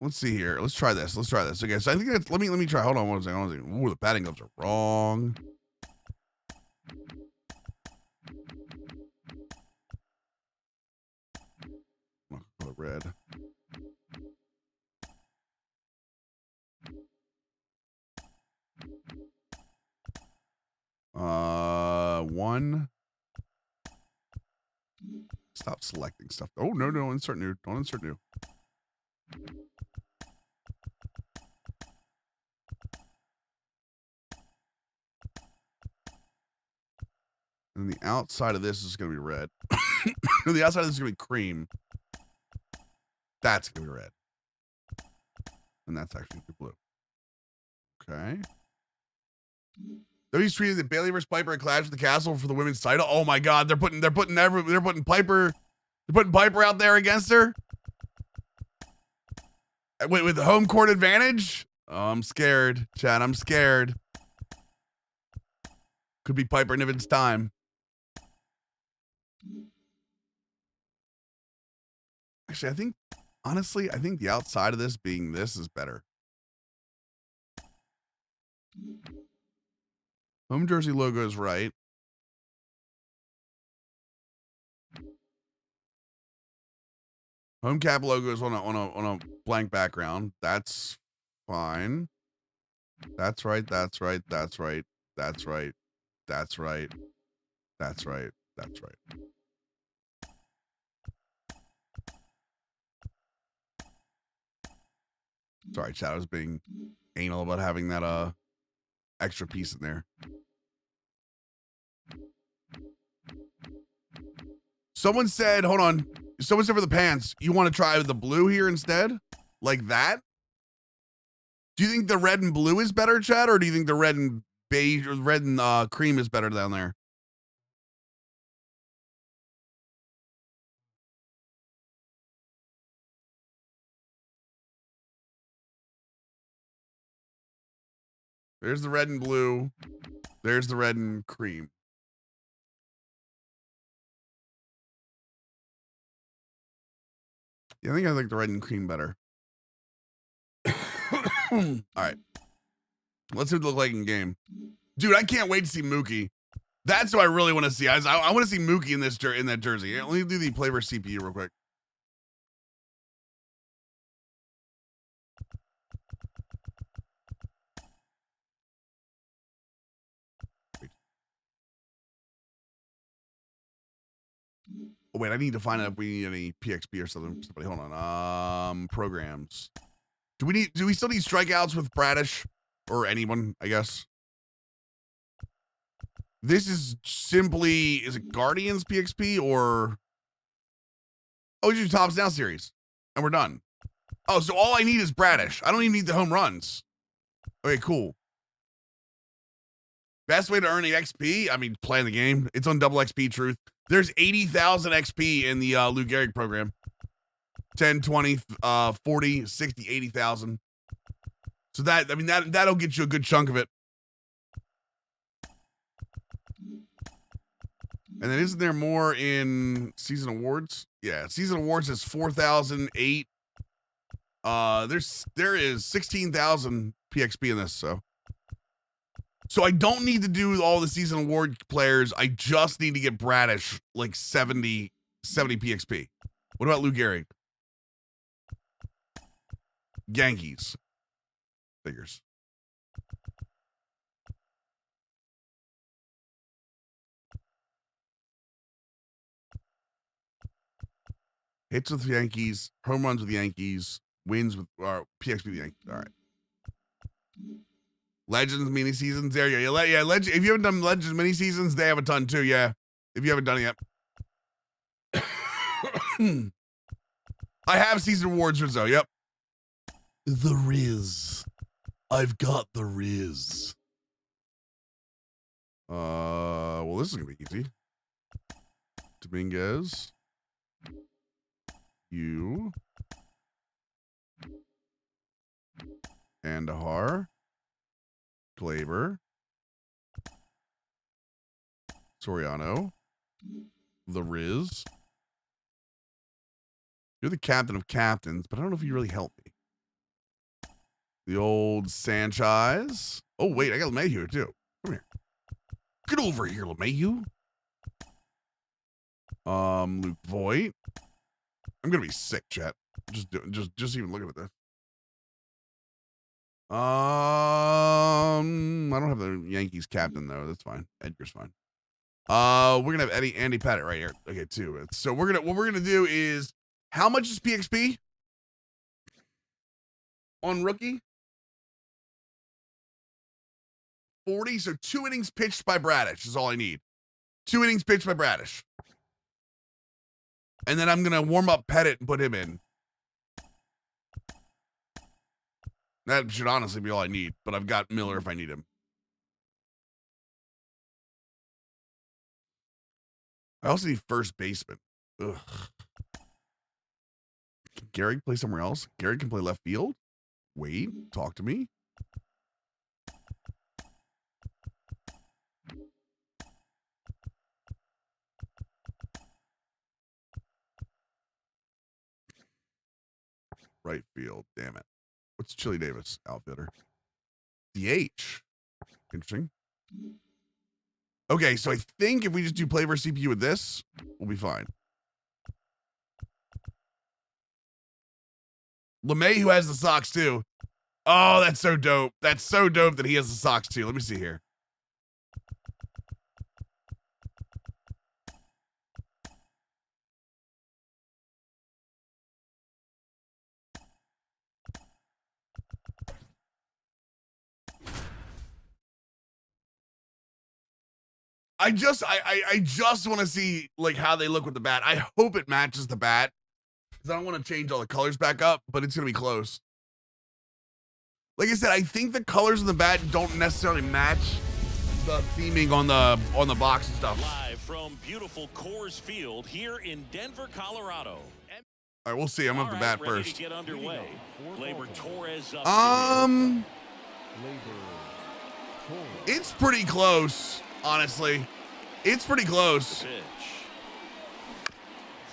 Let's see here. Let's try this. Okay, so I think that's let me try. Hold on one second. Ooh, the padding gloves are wrong. Color red. One. Stop selecting stuff. Oh, no, insert new. Don't insert new. And the outside of this is going to be red. The outside of this is going to be cream. That's going to be red. And that's actually blue. Okay. He's tweeted that Bailey versus Piper at Clash at the Castle for the women's title. Oh my God, they're putting Piper out there against her with the home court advantage. Oh, I'm scared, Chad. I'm scared. Could be Piper Niven's time. Actually, honestly, I think the outside of this being this is better. Home jersey logo is right. Home cap logo is on a blank background. That's fine. That's right. That's right. That's right. That's right. That's right. That's right. That's right. Sorry, chat. I was being anal about having that extra piece in there. Someone said, hold on. Someone said for the pants, you want to try the blue here instead? Like that? Do you think the red and blue is better, Chad, or do you think the red and beige or red and cream is better down there? There's the red and blue. There's the red and cream. Yeah, I think I like the red and cream better. All right. Let's see what they look like in game. Dude, I can't wait to see Mookie. That's what I really want to see. I want to see Mookie in that jersey. Let me do the play versus CPU real quick. Oh, wait, I need to find out if we need any PXP or something. Somebody, hold on. Programs. Do we still need strikeouts with Bradish or anyone, I guess? This is simply, is it Guardians PXP or? Oh, we do Tops Now series and we're done. Oh, so all I need is Bradish. I don't even need the home runs. Okay, cool. Best way to earn XP? I mean, playing the game. It's on double XP truth. There's 80,000 XP in the Lou Gehrig program. 10, 20, 40, 60, 80,000. So that'll get you a good chunk of it. And then isn't there more in season awards? Yeah, season awards is 4,008. There is 16,000 PXP in this, so I don't need to do all the season award players. I just need to get Bradish like 70 PXP. What about Lou Gehrig? Yankees. Figures. Hits with the Yankees, home runs with the Yankees, wins with PXP with the Yankees. All right. Legends mini seasons. There you go. Yeah, Legend. If you haven't done Legends mini seasons, they have a ton too. Yeah, if you haven't done it yet. I have season awards, Rizzo. Yep. The Riz. I've got the Riz. Well, this is gonna be easy. Dominguez. You. Andahar. Glaber. Soriano. The Riz. You're the captain of captains, but I don't know if you really help me. The old Sanchez. Oh, wait, I got LeMahieu here, too. Come here. Get over here, LeMahieu. Luke Voigt. I'm gonna be sick, chat. Just even looking at this. I don't have the Yankees captain though. That's fine. Edgar's fine. We're gonna have Andy Pettit right here. Okay, too. So what we're gonna do is, how much is PXP on rookie? 40. So 2 innings pitched by Bradish is all I need. 2 innings pitched by Bradish. And then I'm gonna warm up Pettit and put him in. That should honestly be all I need, but I've got Miller if I need him. I also need first baseman. Ugh. Can Gary play somewhere else? Gary can play left field? Wait, talk to me. Right field, damn it. What's Chili Davis, outfitter? DH. Interesting. Okay, so I think if we just do play versus CPU with this, we'll be fine. LeMay, who has the socks too. Oh, that's so dope. That's so dope that he has the socks too. Let me see here. I just want to see like how they look with the bat. I hope it matches the bat because I don't want to change all the colors back up, but it's gonna be close. Like I said, I think the colors of the bat don't necessarily match the theming on the box and stuff. Live from beautiful Coors Field here in Denver, Colorado. All right, we'll see. I'm up the bat first. To get underway. Gleyber Torres up It's pretty close, honestly. It's pretty close.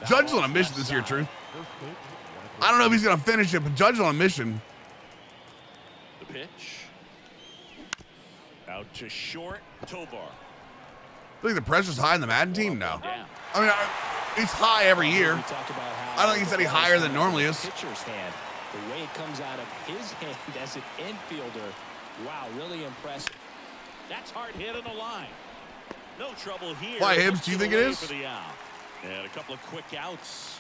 Judge is on a mission this year, Truth. I don't know if he's gonna finish it, but Judge is on a mission. The pitch. Out to short, Tovar. I think the pressure's high in the Madden team now. I mean, it's high every year. I don't think it's any higher than it normally is. Pitcher's hand, the way it comes out of his hand as an infielder. Wow, really impressive. That's hard hit on the line. No trouble here. Why, Hibbs? Do you think it is? For the out. And a couple of quick outs.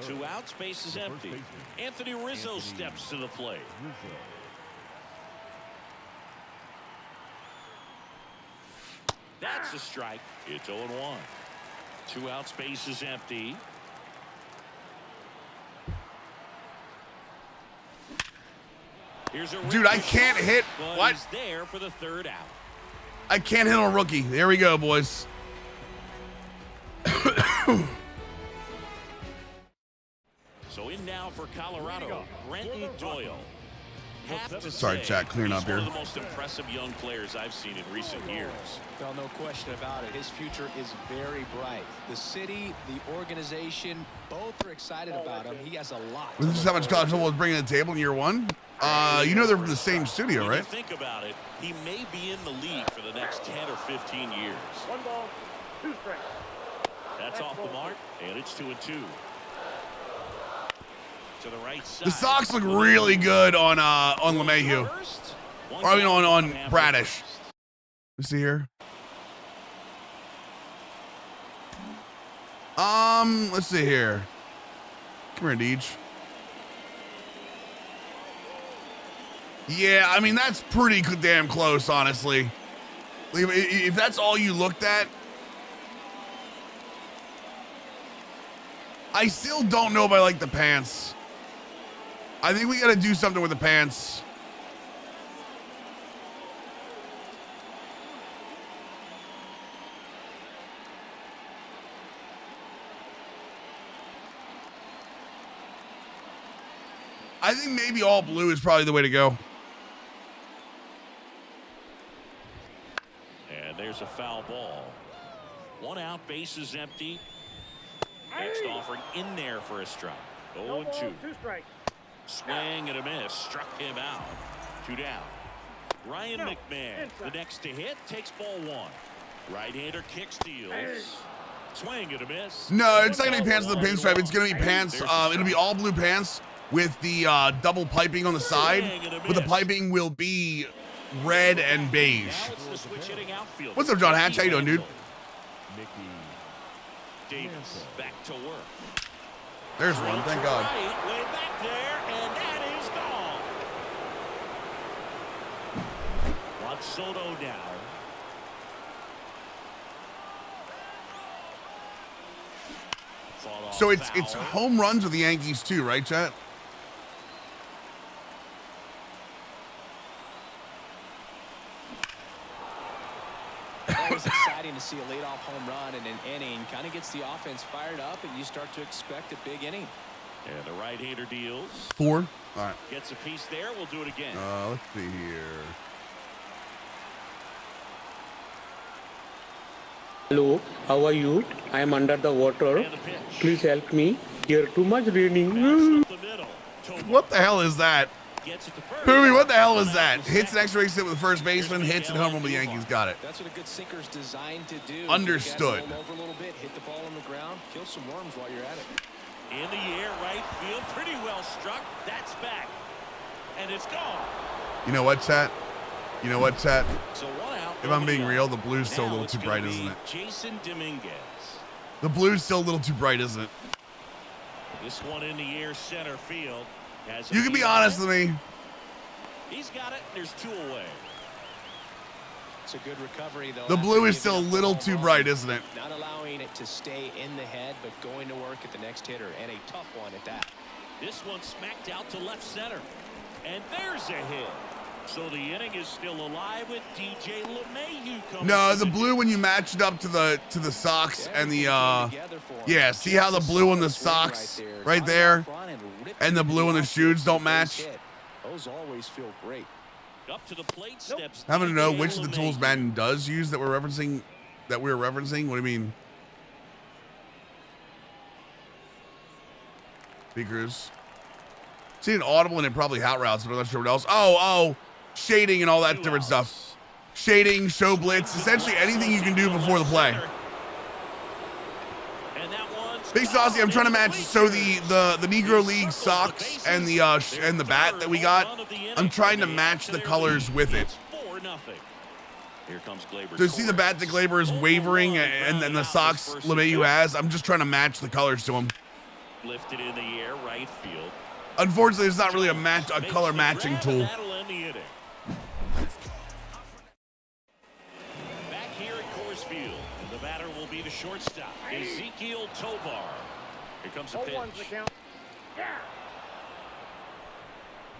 2 outs, base is empty. Anthony Rizzo steps to the plate. That's a strike. It's 0-1. 2 outs, base is empty. Here's a dude, I can't hit. What? He's there for the 3rd out. I can't hit on a rookie. There we go, boys. So in now for Colorado, Brenton Doyle. Sorry, chat, clearing up here. One of the most impressive young players I've seen in recent years. Well, no question about it. His future is very bright. The city, the organization, both are excited about him. He has a lot. This is how much college football is bringing to the table in year 1. You know they're from the same studio, right? Think about it. He may be in the league for the next 10 or 15 years. 1 ball, 2 strikes. That's off the mark, and it's 2-2. To the right side. The Sox look really good on LeMahieu. Or I mean on Bradish. Let's see here. Let's see here. Come here, Deej. Yeah, I mean that's pretty damn close, honestly. If that's all you looked at, I still don't know if I like the pants. I think we got to do something with the pants. I think maybe all blue is probably the way to go. And there's a foul ball. 1 out, base is empty. Next offering in there for a strike. 0-2. 2 strikes. Swing and a miss. Struck him out. 2 down. Ryan McMahon, the next to hit, takes ball 1. Right-hander kick steals. Swing and a miss. No, it's not going to be pants with the pinstripe. It's going to be pants. It'll be all blue pants with the double piping on the side. But the piping will be red and beige. What's up, John Hatch? How you doing, dude? Davis back to work. There's one. Thank God. Way back there, and that is gone. Juan Soto down. So it's home runs with the Yankees too, right, chat? always exciting to see a leadoff home run in an inning. Kind of gets the offense fired up, and you start to expect a big inning. And the right-hander deals. 4. All right. Gets a piece there. We'll do it again. Let's see here. Hello, how are you? I am under the water. Please help me. Here too much raining. What the hell is that? Boomie, what the hell was that? Hits an extra base hit with the first baseman, hits and home run with the Yankees. Got it. That's what a good sinker's designed to do. Understood. Roll over a little bit, hit the ball on the ground, kill some worms while you're at it. In the air, right field, pretty well struck. That's back, and it's gone. You know what, chat? You know what, chat? So 1 out. If I'm being real, the blue's still a little too bright, isn't it? Jason Dominguez. The blue's still a little too bright, isn't it? This one in the air, center field. You can be honest with me. He's got it. There's 2 away. It's a good recovery, though. The blue is still a little too bright, isn't it? Not allowing it to stay in the head, but going to work at the next hitter, and a tough one at that. This one smacked out to left center, and there's a hit. So the inning is still alive with DJ LeMahieu coming. No, the blue when you match it up to the Sox and the yeah, see how the blue on the Sox right there and the blue on the shoes don't match? Those always feel great. Up to the plate steps. Having to know which of the tools Madden does use that we're referencing. What do you mean? Speakers. Seen audible and it probably hot routes, but I'm not sure what else. Oh, shading and all that different stuff. Shading, show blitz, essentially anything you can do before the play. Big Saucy, I'm trying to match. So the Negro League socks and the bat that we got, I'm trying to match the colors with it. Here comes Glaber. So you see the bat that Glaber is wavering and then the socks LeMahieu has? I'm just trying to match the colors to him. Lifted in the air, right field. Unfortunately, it's not really a color matching tool. Back here at Coors Field, the batter will be the shortstop, Ezekiel Tovar. Here comes the pitch. Yeah.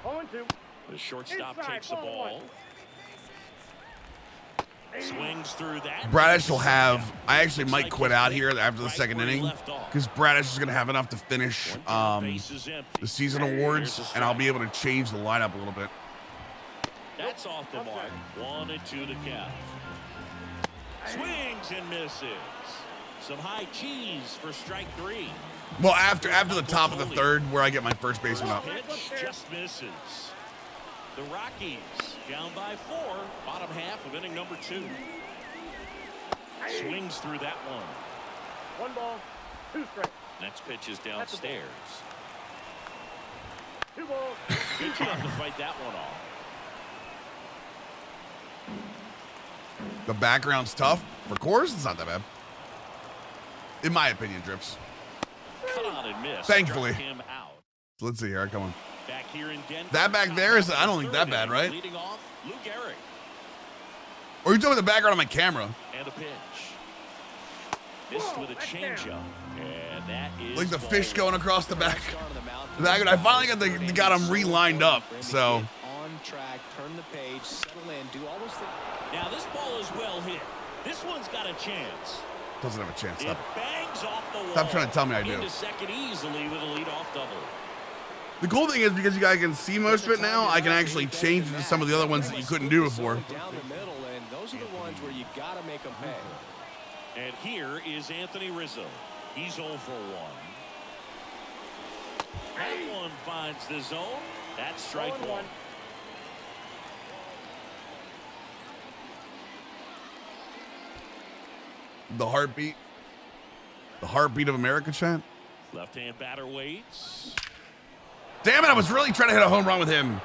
0-2. The shortstop takes the ball. Swings through that. Bradish will have. I actually might quit out here after the second inning because Bradish is going to have enough to finish the season awards, and I'll be able to change the lineup a little bit. That's off the mark. 1-2 the count. Swings and misses. Some high cheese for strike 3. Well, after the top of the third, where I get my first baseman up. Pitch just misses. The Rockies down by 4, bottom half of inning number 2. Swings through that one. 1 ball, 2 strikes. Next pitch is downstairs. 2 balls. Good job to fight that one off. The background's tough. For Coors, it's not that bad. In my opinion, Drips. Cut on and miss. Thankfully. Him out. So let's see here. Come on. Back here in Denver, that back there is, I don't think that bad, right? Leading off, Luke Gehrig. Or you talking about the background on my camera? And a pitch. Missed with a changeup. And that is like the fish going across the back. I finally got him relined up. So. On track, turn the page, settle in, do all those things. Now this ball is well hit. This one's got a chance. Doesn't have a chance. It bangs off the wall. Stop trying to tell me I do. Into second easily with a leadoff double. The cool thing is because you guys can see most of it now, I can actually change it to some of the other ones that you couldn't do before. Down the middle, and those are the ones where you gotta make them pay. And here is Anthony Rizzo. He's 0 for 1. That one finds the zone. That's strike 1. The heartbeat of America, chat. Left-hand batter waits. Damn it, I was really trying to hit a home run with him.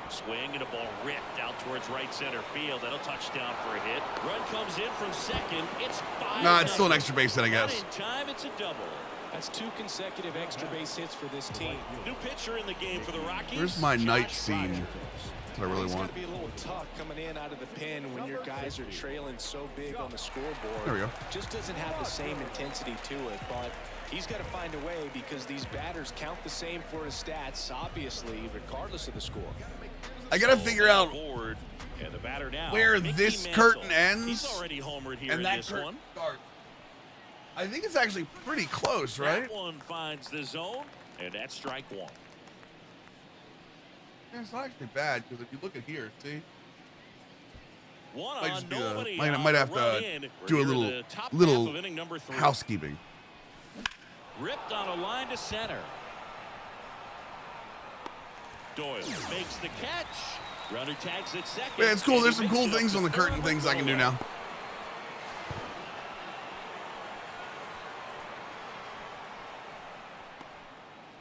Swing and a ball ripped out towards right center field. That'll touchdown for a hit. Run comes in from second. It's 5. Nah, it's still an extra base hit, I guess. Not in time, it's a double. That's 2 consecutive extra base hits for this team. New pitcher in the game for the Rockies. Where's my night scene? That's what I really it's want. It's going to be a little tough coming in out of the pen when your guys are trailing so big on the scoreboard. There we go. Just doesn't have the same intensity to it, but he's got to find a way because these batters count the same for his stats, obviously, regardless of the score. I got to figure out And the batter now, where Mickey this Mantle. curtain ends He's already homered here and in that this curtain one. starts. I think it's actually pretty close, right? That one finds the zone, and that's strike one. Yeah, it's not actually bad because if you look at here, see, One might on, just be nobody might have run to in. do a We're here little in the top half of inning number 3. housekeeping. Ripped on a line to center. Doyle makes the catch. Runner tags at second. Yeah, it's cool. And There's he some makes cool it up things to on the third curtain with things I can do Doyle. now.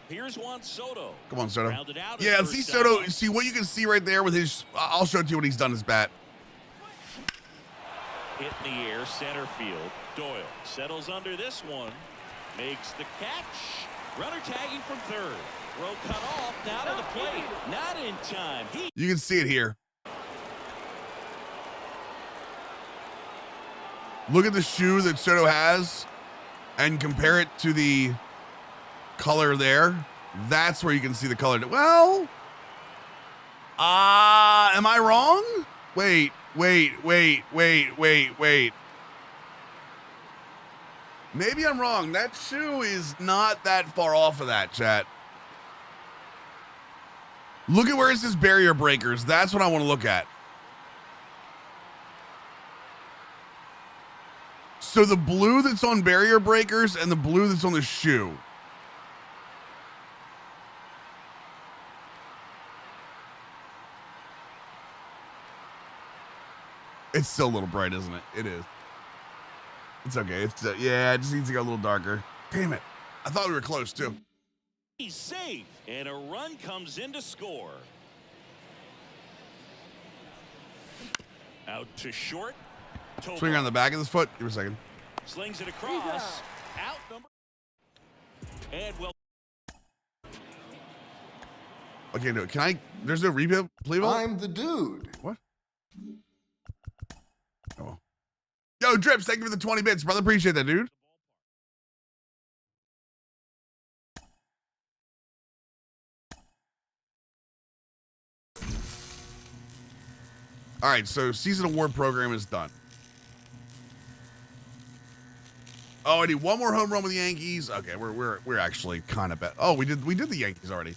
Here's Juan Soto. Come on, Soto. Rounded out Yeah, his see first Soto. out. See what you can see right there with his. I'll show it to you what he's done his bat. Hit in the air, center field. Doyle settles under this one. Makes the catch. Runner tagging from third. Throw cut off. Now to the plate. Not in time. You can see it here. Look at the shoe that Soto has and compare it to the color there. That's where you can see the color. Well, am I wrong? Wait. Maybe I'm wrong. That shoe is not that far off of that, chat. Look at where it says barrier breakers. That's what I want to look at. So the blue that's on barrier breakers and the blue that's on the shoe. It's still a little bright, isn't it? It is. It's okay. It's yeah, it just needs to go a little darker. Damn it. I thought we were close too. He's safe, and a run comes in to score. Out to short. Swing around the back of his foot. Give me a second. Slings it across. Out number. And well. Okay, no. Can I? There's no replay. I'm the dude. What? Oh. Yo, Drips, thank you for the 20 bits, brother. Appreciate that, dude. All right, so season award program is done. Oh, I need one more home run with the Yankees. Okay, we're actually kind of bad. Oh, we did the Yankees already.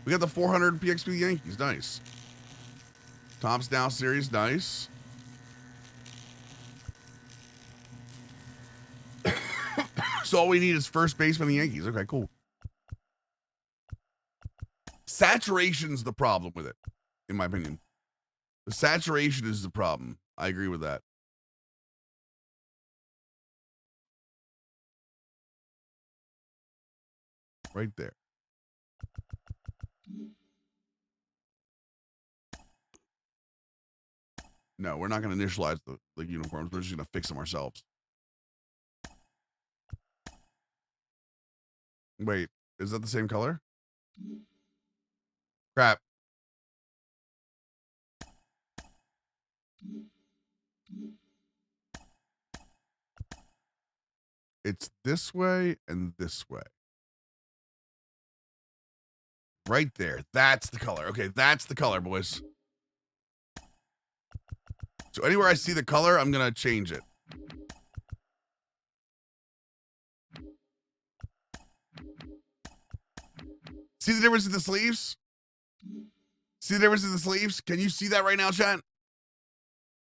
We got the 400 PXP Yankees. Nice. Tops Down series, nice. So all we need is first baseman of the Yankees. Okay, cool. Saturation's the problem with it, in my opinion. The saturation is the problem. I agree with that. Right there. No, we're not going to initialize the uniforms. We're just going to fix them ourselves. Wait, is that the same color? Crap. It's this way and this way. Right there. That's the color. Okay, that's the color, boys. So anywhere I see the color, I'm going to change it. See the difference in the sleeves? See the difference in the sleeves? Can you see that right now, chat?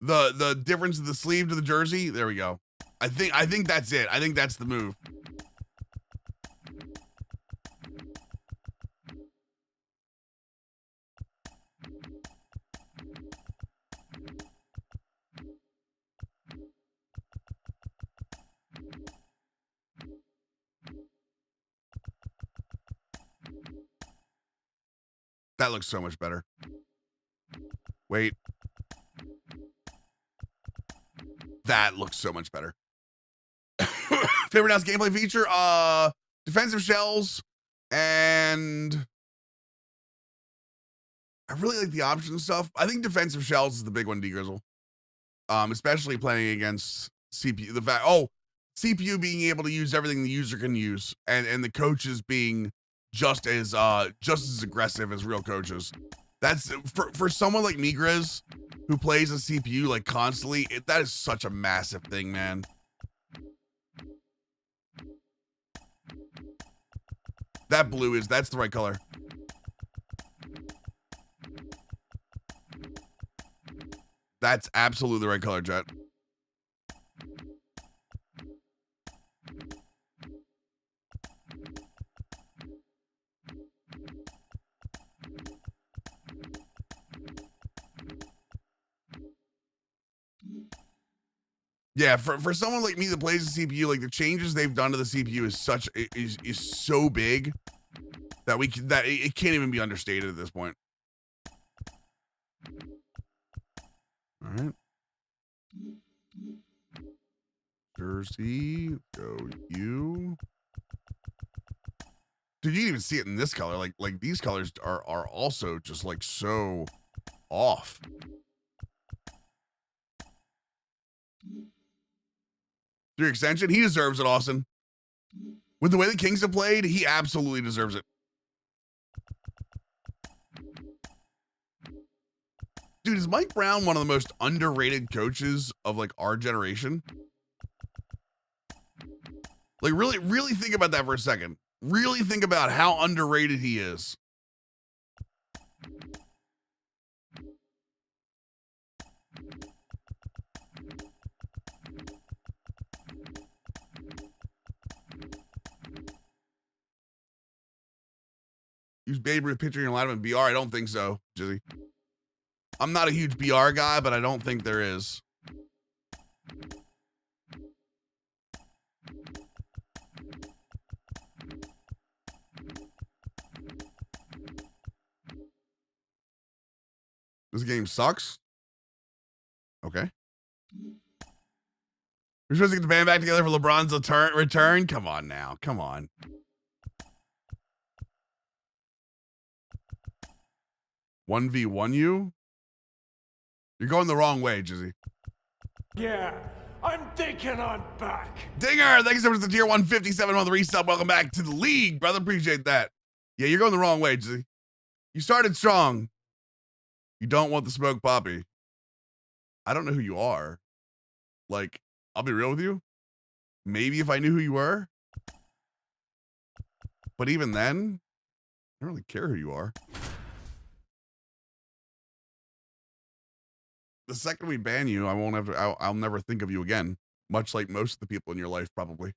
The difference in the sleeve to the jersey? There we go. I think that's it. I think that's the move. That looks so much better. Wait. That looks so much better. Favorite announced gameplay feature? Defensive shells, and I really like the option stuff. I think defensive shells is the big one, D-Grizzle. Especially playing against CPU. The fact, CPU being able to use everything the user can use, and the coaches being just as aggressive as real coaches. That's for someone like me, Grizz, who plays a CPU like constantly. That is such a massive thing, man. That blue that's the right color. That's absolutely the right color, Jet. Yeah, for someone like me that plays the CPU, like the changes they've done to the CPU is so big that it can't even be understated at this point. All right. Jersey, go you. Dude, you didn't even see it in this color. Like these colors are also just like so off. Your extension, he deserves it, Austin. With the way the Kings have played, he absolutely deserves it. Dude, is Mike Brown one of the most underrated coaches of like our generation? Like really think about that for a second. Really think about how underrated he is. Use Babe Ruth pitcher in your lineup in BR? I don't think so, Jizzy. I'm not a huge BR guy, but I don't think there is. This game sucks. Okay. We're supposed to get the band back together for LeBron's return? Come on now. Come on. One v one you? You're going the wrong way, Jizzy. Yeah, I'm thinking I'm back. Dinger, thanks so much for the tier 157 on the resub. Welcome back to the league, brother. Appreciate that. Yeah, you're going the wrong way, Jizzy. You started strong. You don't want the smoke poppy. I don't know who you are. Like, I'll be real with you. Maybe if I knew who you were. But even then, I don't really care who you are. The second we ban you, I won't have to, I'll never think of you again. Much like most of the people in your life, probably.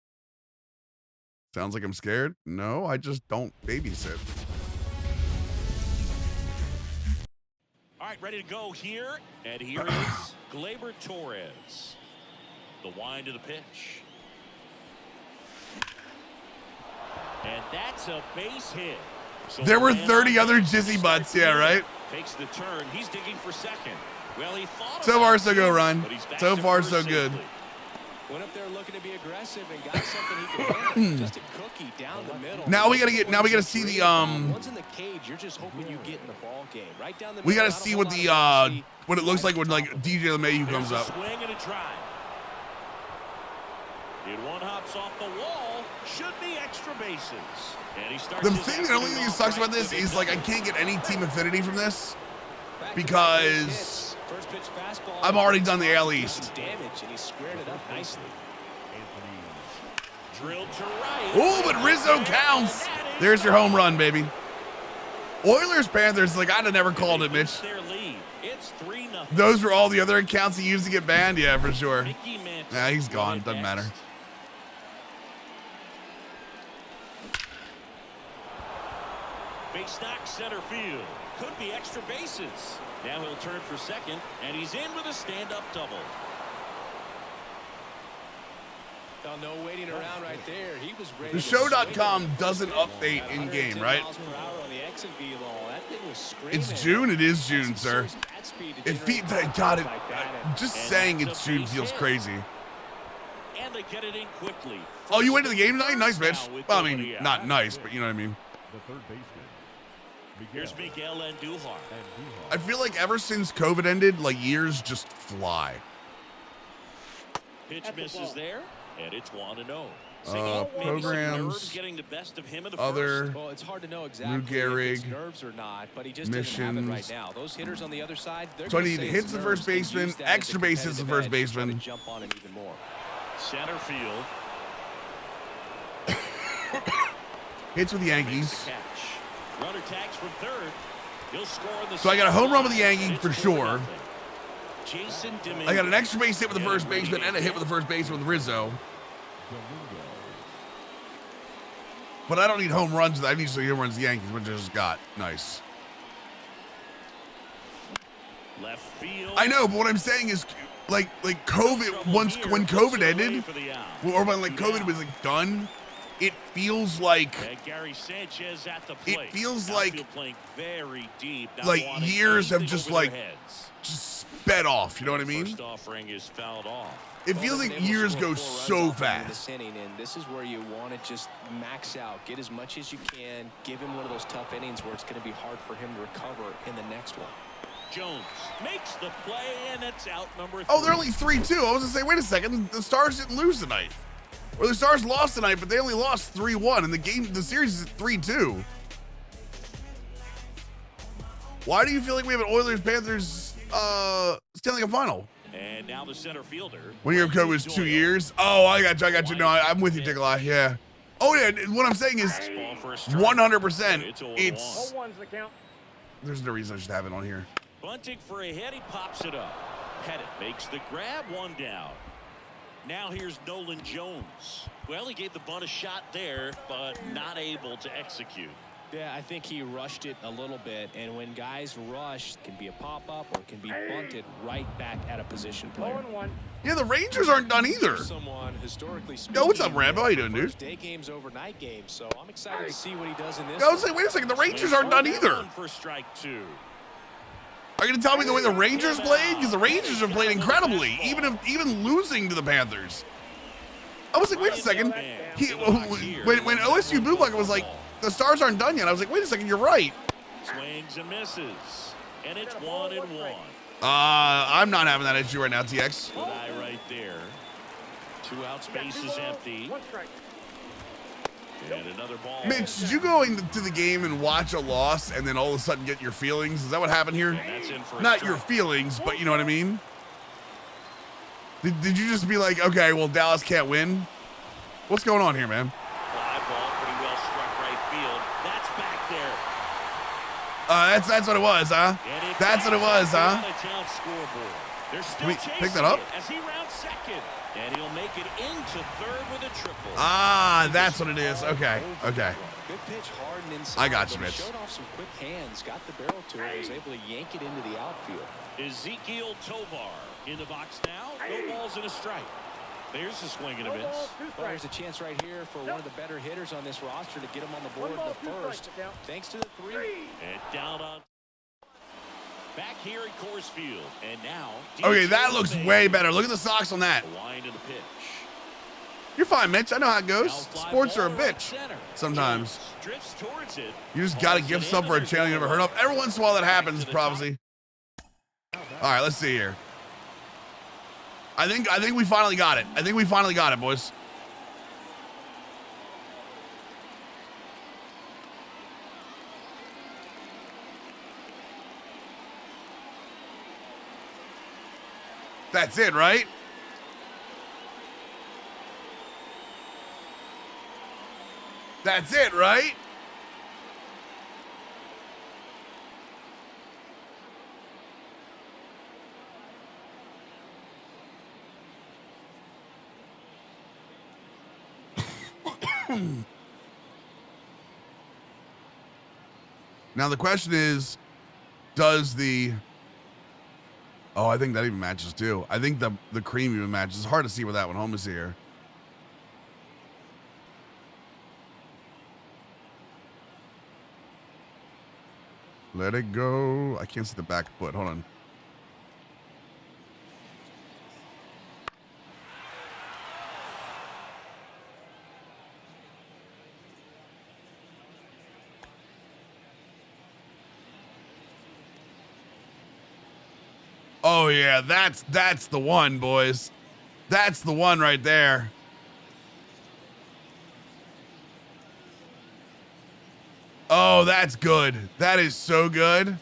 Sounds like I'm scared? No, I just don't babysit. All right, ready to go here. And here is Gleyber Torres. The wind of the pitch. And that's a base hit. So there were 30 other Jizzy butts, yeah, right? Takes the turn. He's digging for second. Well, he thought so far, so good, Ryan. So far, so good. Went up there looking to be aggressive and got something he could handle. Just a cookie down the middle. Now we gotta see the Once in the cage, you're just hoping you get in the ball game. Right down the middle. We gotta see what the what it looks like when like DJ LeMahieu comes up. Swing and a drive. It one hops off the wall. Should be extra bases. And he starts. The only thing that sucks about this is like I can't get any team affinity from this because I've already done the AL East. Oh, but Rizzo counts. There's your home run, baby. Oilers Panthers, like I'd have never called it, Mitch. Those were all the other accounts he used to get banned. Yeah, for sure. Yeah, he's gone. Doesn't matter. Base knock center field. Could be extra bases. Now he'll turn for second, and he's in with a stand-up double. Oh, no waiting around right there. He was ready. The show.com doesn't update in game, right? It's June. It is June, sir. God, just saying it's June feels crazy. And they get it in quickly. Oh, you went to the game tonight? Nice, Mitch. Well, I mean, not nice, but you know what I mean. The third baseman. Here's Miguel Andujar. I feel like ever since COVID ended, like years just fly. Pitch misses there, and it's 1-0. Programs, getting the best of him in the other, Well, it's hard to know exactly Lou if it's Gehrig, nerves or not, but he just doesn't have it right now. Those hitters on the other side, they're so I gonna need say hits it's the nerves first and baseman, use that as a extra bases the competitive first edge to try to baseman. jump on him even more. Center field. Hits with the Yankees. Runner tags from third. He'll score in the So I got a home run with the Yankees for sure. Jason Dominguez. I got an extra base hit with the first baseman and a hit with the first baseman with Rizzo. But I don't need home runs. I need some home runs the Yankees, which I just got. Nice. Left field. I know, but what I'm saying is, like COVID. Once when COVID ended, or when like COVID was like done, it feels like Gary Sanchez at the plate. it feels like playing very deep. Like years have just like just sped off. You know what I mean? First offering is fouled off. It feels like years go so fast. This inning, and this is where you want to just max out, get as much as you can, give him one of those tough innings where it's going to be hard for him to recover in the next one. Jones makes the play, and it's out number 3. Oh, they're only 3-2. I was gonna say, wait a second, the Stars didn't lose tonight, or the Stars lost tonight, but they only lost 3-1, and the series is at 3-2. Why do you feel like we have an Oilers-Panthers Stanley Cup final? And now the center fielder. When your code was 2 years. Oh, I got you. No, I'm with you, Nikolai. Yeah. Oh yeah. What I'm saying is, 100%. It's. There's no reason I should have it on here. Bunting for a hit. He pops it up. Pettit makes the grab. 1 down. Now here's Nolan Jones. Well, he gave the bunt a shot there, but not able to execute. Yeah, I think he rushed it a little bit, and when guys rush, it can be a pop-up or it can be bunted right back at a position player. Yeah, the Rangers aren't done either. Someone historically speaking, Yo, what's up, Rambo? How you doing, dude? Day games over night games, so I'm excited to see what he does in this. I was saying, wait a second, the Rangers aren't done either. For strike 2. Are you gonna tell me the way the Rangers played? Because the Rangers have played incredibly, even losing to the Panthers. I was like, wait a second. When OSU Bootleg was like, the Stars aren't done yet, I was like, wait a second, you're right. Swings and misses, and it's 1-1. I'm not having that issue right now, TX. Good eye right there. 2 out, space is empty. And another ball. Mitch, did you go into the game and watch a loss and then all of a sudden get your feelings? Is that what happened here? Not your feelings, but you know what I mean? Did you just be like, okay, well, Dallas can't win? What's going on here, man? Fly ball, pretty well struck right field. That's back there. That's what it was, huh? That's what it was, huh? Can we pick that up? As he rounds second, and he'll make it into third with a triple. That's what it is. Okay. Good pitch, hard and inside. I got you, Mitch. Showed off some quick hands, got the barrel to it, was able to yank it into the outfield. Ezekiel Tovar in the box now. No balls and a strike. There's a swing and a miss. Well, there's a chance right here for one of the better hitters on this roster to get him on the board in the first. Thanks to the 3. And down on. Back here at Coors Field, and now. Okay, that looks way better. Look at the socks on that. Wind of the pitch. You're fine, Mitch. I know how it goes. Sports are a bitch sometimes. Drifts towards it. You just got to give stuff for a channel you never heard of. Every once in a while that happens, prophecy. All right, let's see here. I think we finally got it. I think we finally got it, boys. That's it, right? That's it, right? Now the question is, does the... Oh, I think that even matches too. I think the cream even matches. It's hard to see where that one home is here. Let it go. I can't see the back foot. Hold on. Oh yeah, that's the one, boys. That's the one right there. Oh, that's good. That is so good.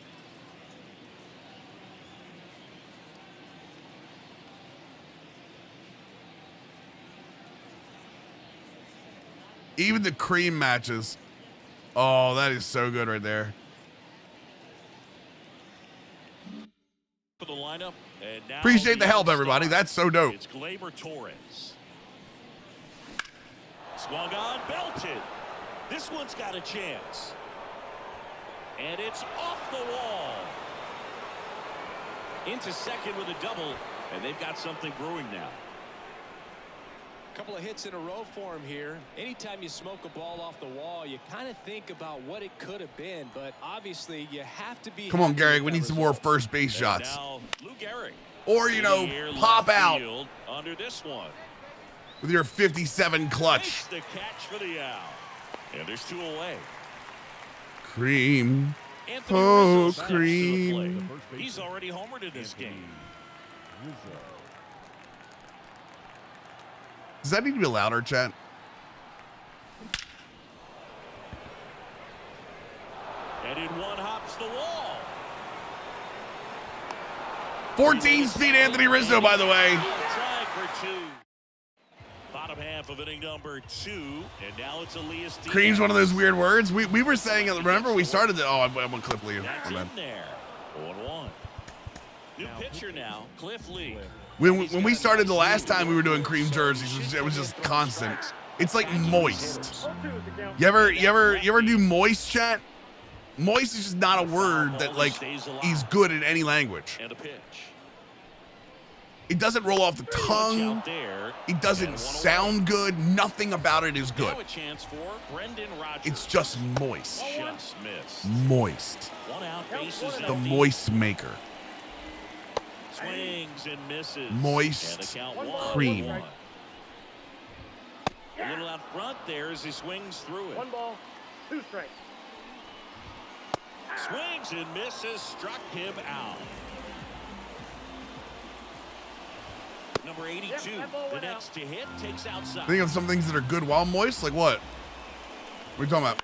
Even the cream matches. Oh, that is so good right there. For the lineup, and now Appreciate the help, everybody. That's so dope. It's Gleyber Torres. Swung on, belted. This one's got a chance. And it's off the wall. Into second with a double, and they've got something brewing now. Couple of hits in a row for him here. Anytime you smoke a ball off the wall, you kind of think about what it could have been, but obviously you have to be. Come on, Gary. We need some more first base shots. Now, Lou Gehrig. Or, you know, pop out under this one with your 57 clutch. The catch for the out. And there's 2 away. Cream. Anthony Oh, Rizzo steps to the cream. plate. He's already homered in this game. Does that need to be louder, chat? And in one hops the wall. 14 speed Anthony Rizzo, by the way. Trying for 2. Bottom half of inning number 2, and now it's Elias Diaz. Cream's one of those weird words. We were saying it. Remember we started the. Oh, I'm on Cliff Lee. That's Oh, in there. 0-1. New pitcher now, Cliff Lee. When we started the last time we were doing cream jerseys, it was just constant. It's like moist. You ever do moist, chat? Moist is just not a word that like is good in any language. And a pitch. It doesn't roll off the tongue. It doesn't sound good. Nothing about it is good. Now a chance for Brendan Rodgers. It's just moist. Just missed. Moist. 1 out, bases The empty. moist maker. Swings and misses. Moist And the count cream. 1-1. A little out front there as he swings through it. 1 ball, 2 strikes. Swings and misses, struck him out. Number 82, the next to hit, takes outside. Think of some things that are good while moist. Like what? What are you talking about?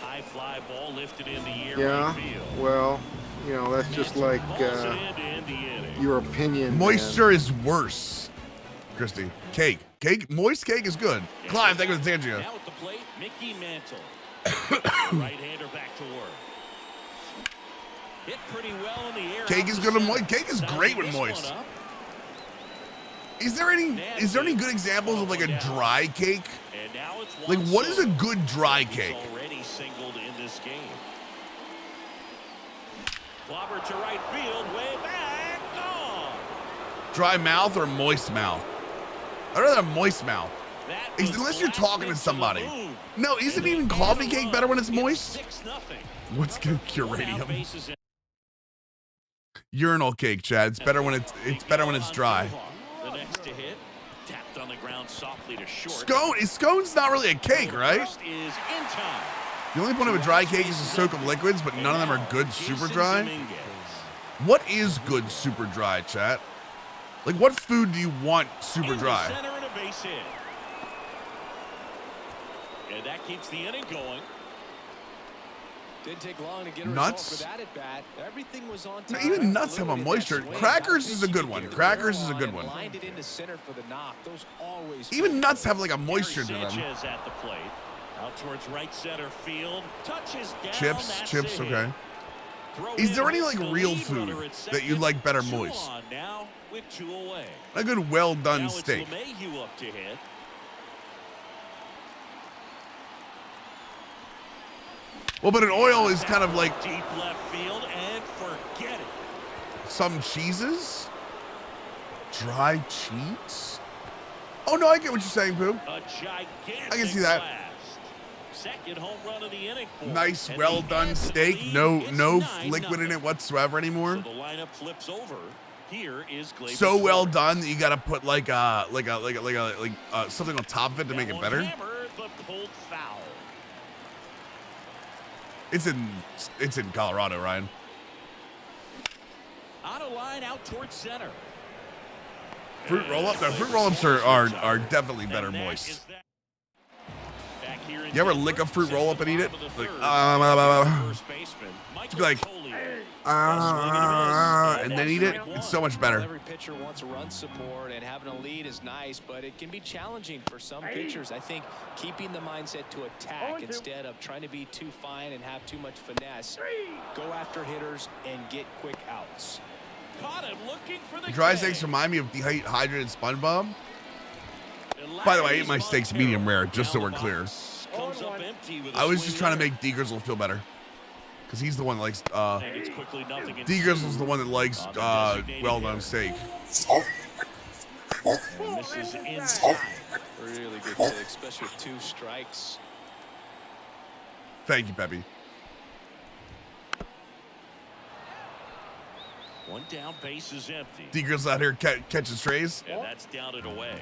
High fly ball lifted in the air. Yeah, right field. well, you know, that's just like your opinion. Moisture is worse. Christy, cake. Moist cake is good. Clive, thank you for the Tangia. Now at the plate, Mickey Mantle. Right-hander back to work. Hit pretty well in the air. Cake is good with moist. Cake is great with moist. Is there any good examples of like a dry cake? And now it's Like what is a good dry cake? Already singled in this game. Clobber to right field, way back, gone. Dry mouth or moist mouth? I'd rather have moist mouth. Unless you're talking to somebody. No, isn't even coffee cake better when it's moist? 6-0. What's good, Curadium? Urinal cake, Chad. It's better when it's better when it's dry. The next to hit, tapped on the ground softly to short. Scone's not really a cake, right? First is in time. The only point of a dry cake is to soak up liquids, but none of them are good super dry. What is good super dry, chat? Like, what food do you want super dry? Center and a base hit. And that keeps the inning going. Didn't take long to get a Nuts? result for that at bat. Everything was on No, time. even nuts have a moisture. Crackers is a good one. Crackers is a good one. Lined it into center for the knock. Those always Even nuts have like a moisture to them. Sanchez at the plate. Out towards right center field. Touches down. Chips, That's a hit. okay. Throw Is there in any like the real lead runner food at that you second. like better 2 moist? on now with 2 away. A good well Now done it's steak. LeMahieu up to hit. Well, but an oil is kind of like Deep left field and forget it. some cheeses. Dry cheese? Oh no, I get what you're saying, Pooh. A gigantic I can see that. blast. Second home run of the inning. for him. Nice, And well the done end steak. lead No is liquid 9-0. in it whatsoever anymore. So the lineup flips over. Here is Gleyber So well Torres. done that you gotta put like something on top of it to make it better. Hammer, but pulled foul. It's in Colorado, Ryan. On a line out towards center. Fruit roll up. No, fruit roll ups are definitely better And that moist. is that. Back here in You ever lick a fruit roll up and eat it? Like, and then eat it? It's so much better. Every pitcher wants run support, and having a lead is nice, but it can be challenging for some pitchers. I think keeping the mindset to attack instead of trying to be too fine and have too much finesse. Go after hitters and get quick outs. Caught him looking for the Dry steaks remind me of dehydrated SpongeBob. By the way, I ate my steaks medium rare, just so we're clear. I was just trying to make D Grizzle feel better. Because he's the one that likes, D Grizzle's the one that likes well-done steak. And this is inside. Really good pick, especially with 2 strikes. Thank you, Peppy. One down, base is empty. D Grizzle out here catching strays. And that's down and away.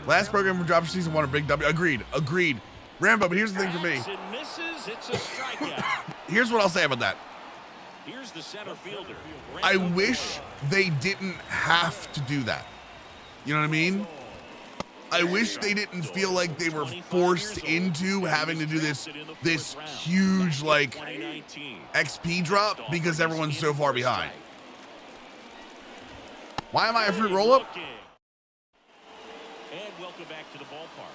Last program from Dropper Season 1, a big W. Agreed. Rambo, but here's the thing for me. Misses, it's a strikeout. Here's what I'll say about that. Here's the center fielder. I wish they didn't have to do that. You know what I mean? I wish they didn't feel like they were forced into having to do this huge like XP drop because everyone's so far behind. Why am I a fruit roll-up? And welcome back to the ballpark.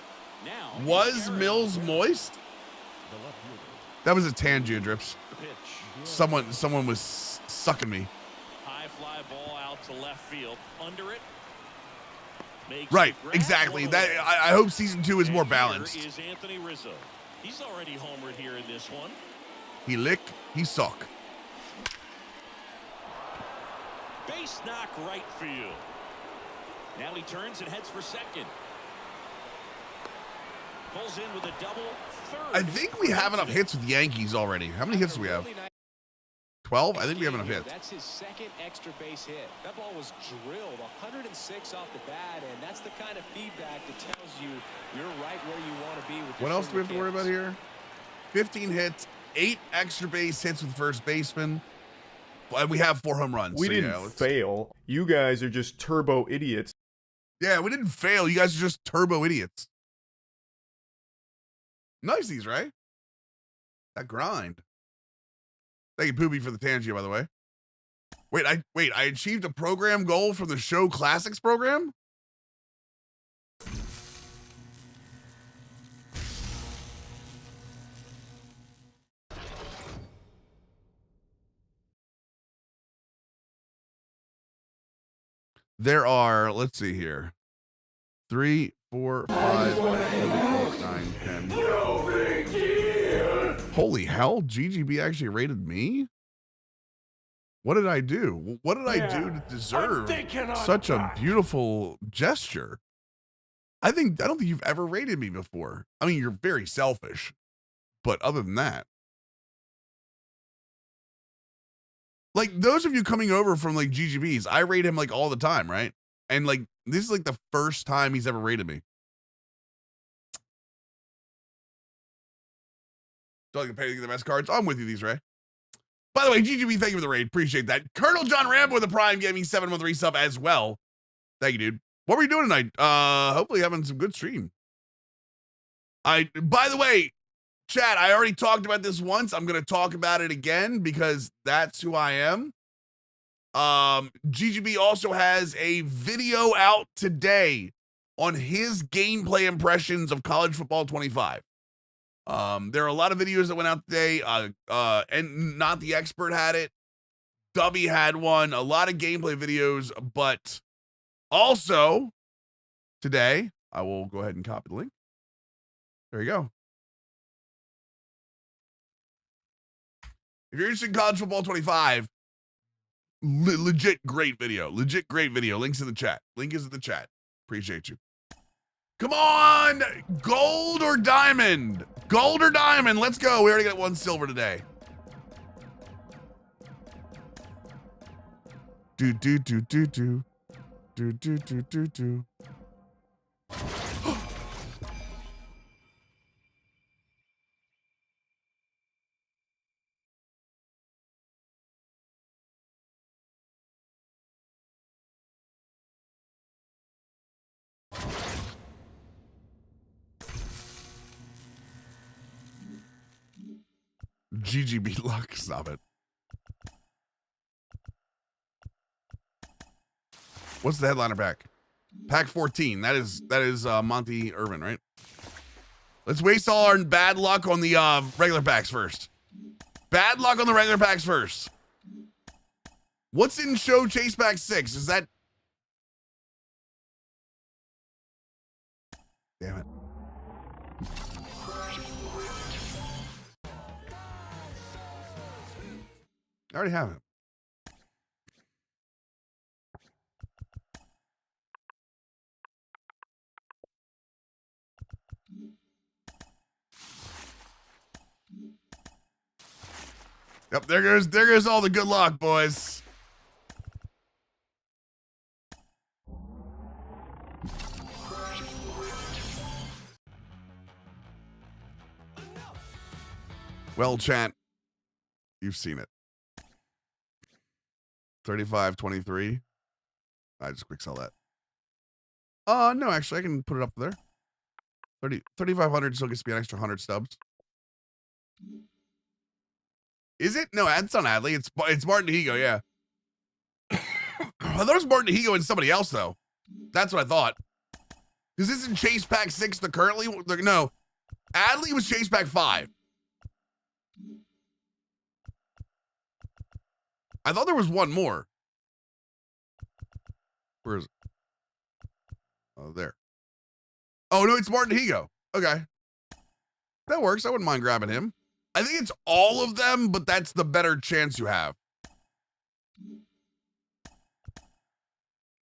Now, was Mills moist? That was a Tangier Drips. Someone was sucking me. High fly ball out to left field. Under it. Right, exactly. That I hope season 2 is more balanced. Here is Anthony Rizzo. He's already homered here in this one. He lick, he suck. Base knock right field. Now he turns and heads for second. Pulls in with a double. Third. I think we have enough hits with the Yankees already. How many hits do we have? 12? I think we have enough hits. That's his second extra base hit. That ball was drilled 106 off the bat, and that's the kind of feedback that tells you you're right where you want to be with what else do we have to worry about here? 15 hits, 8 extra base hits with first baseman. And we have 4 home runs. We didn't fail. You guys are just turbo idiots. Yeah, we didn't fail. You guys are just turbo idiots. Nice these, right? That grind. Thank you, Poopy, for the Tangier, by the way. Wait, I achieved a program goal from the Show Classics program? There are, let's see here, 3, 4, 5, 6, 7, 8, 9, 10. Holy hell, GGB actually rated me? What did I do? What did I do to deserve such a beautiful gesture? I don't think you've ever rated me before. I mean, you're very selfish, but other than that, like those of you coming over from like GGBs, I rate him like all the time, right? And like this is like the first time he's ever rated me. So I can pay to get the best cards. I'm with you, these, Ray. By the way, GGB, thank you for the raid. Appreciate that. Colonel John Rambo with the Prime gave me 7-month resub as well. Thank you, dude. What were you doing tonight? Hopefully having some good stream. By the way, chat, I already talked about this once. I'm going to talk about it again because that's who I am. GGB also has a video out today on his gameplay impressions of College Football 25. There are a lot of videos that went out today. And Not the Expert had it. Dubby had one. A lot of gameplay videos, but also today, I will go ahead and copy the link. There you go. If you're interested in College Football 25, legit great video. Legit great video. Links in the chat. Link is in the chat. Appreciate you. Come on! Gold or diamond? Gold or diamond? Let's go. We already got 1 silver today. Do. GGB luck. Stop it. What's the headliner pack? Pack 14. That is Monty Irvin, right? Let's waste all our bad luck on the regular packs first. Bad luck on the regular packs first. What's in show chase pack 6? Is that... Damn it. I already have it. Yep, there goes all the good luck, boys. Well, chat, you've seen it. 35.23. I just quick sell that. No, actually, I can put it up there. 3,500 still gets me an extra 100 stubs. Is it? No, it's not Adley. It's Martin Higo, yeah. I thought it was Martin Higo and somebody else, though. That's what I thought. Because this isn't Chase Pack 6, the currently... No. Adley was Chase Pack 5. I thought there was one more. Where is it? Oh, there. Oh, no, it's Martin Higo. Okay. That works. I wouldn't mind grabbing him. I think it's all of them, but that's the better chance you have.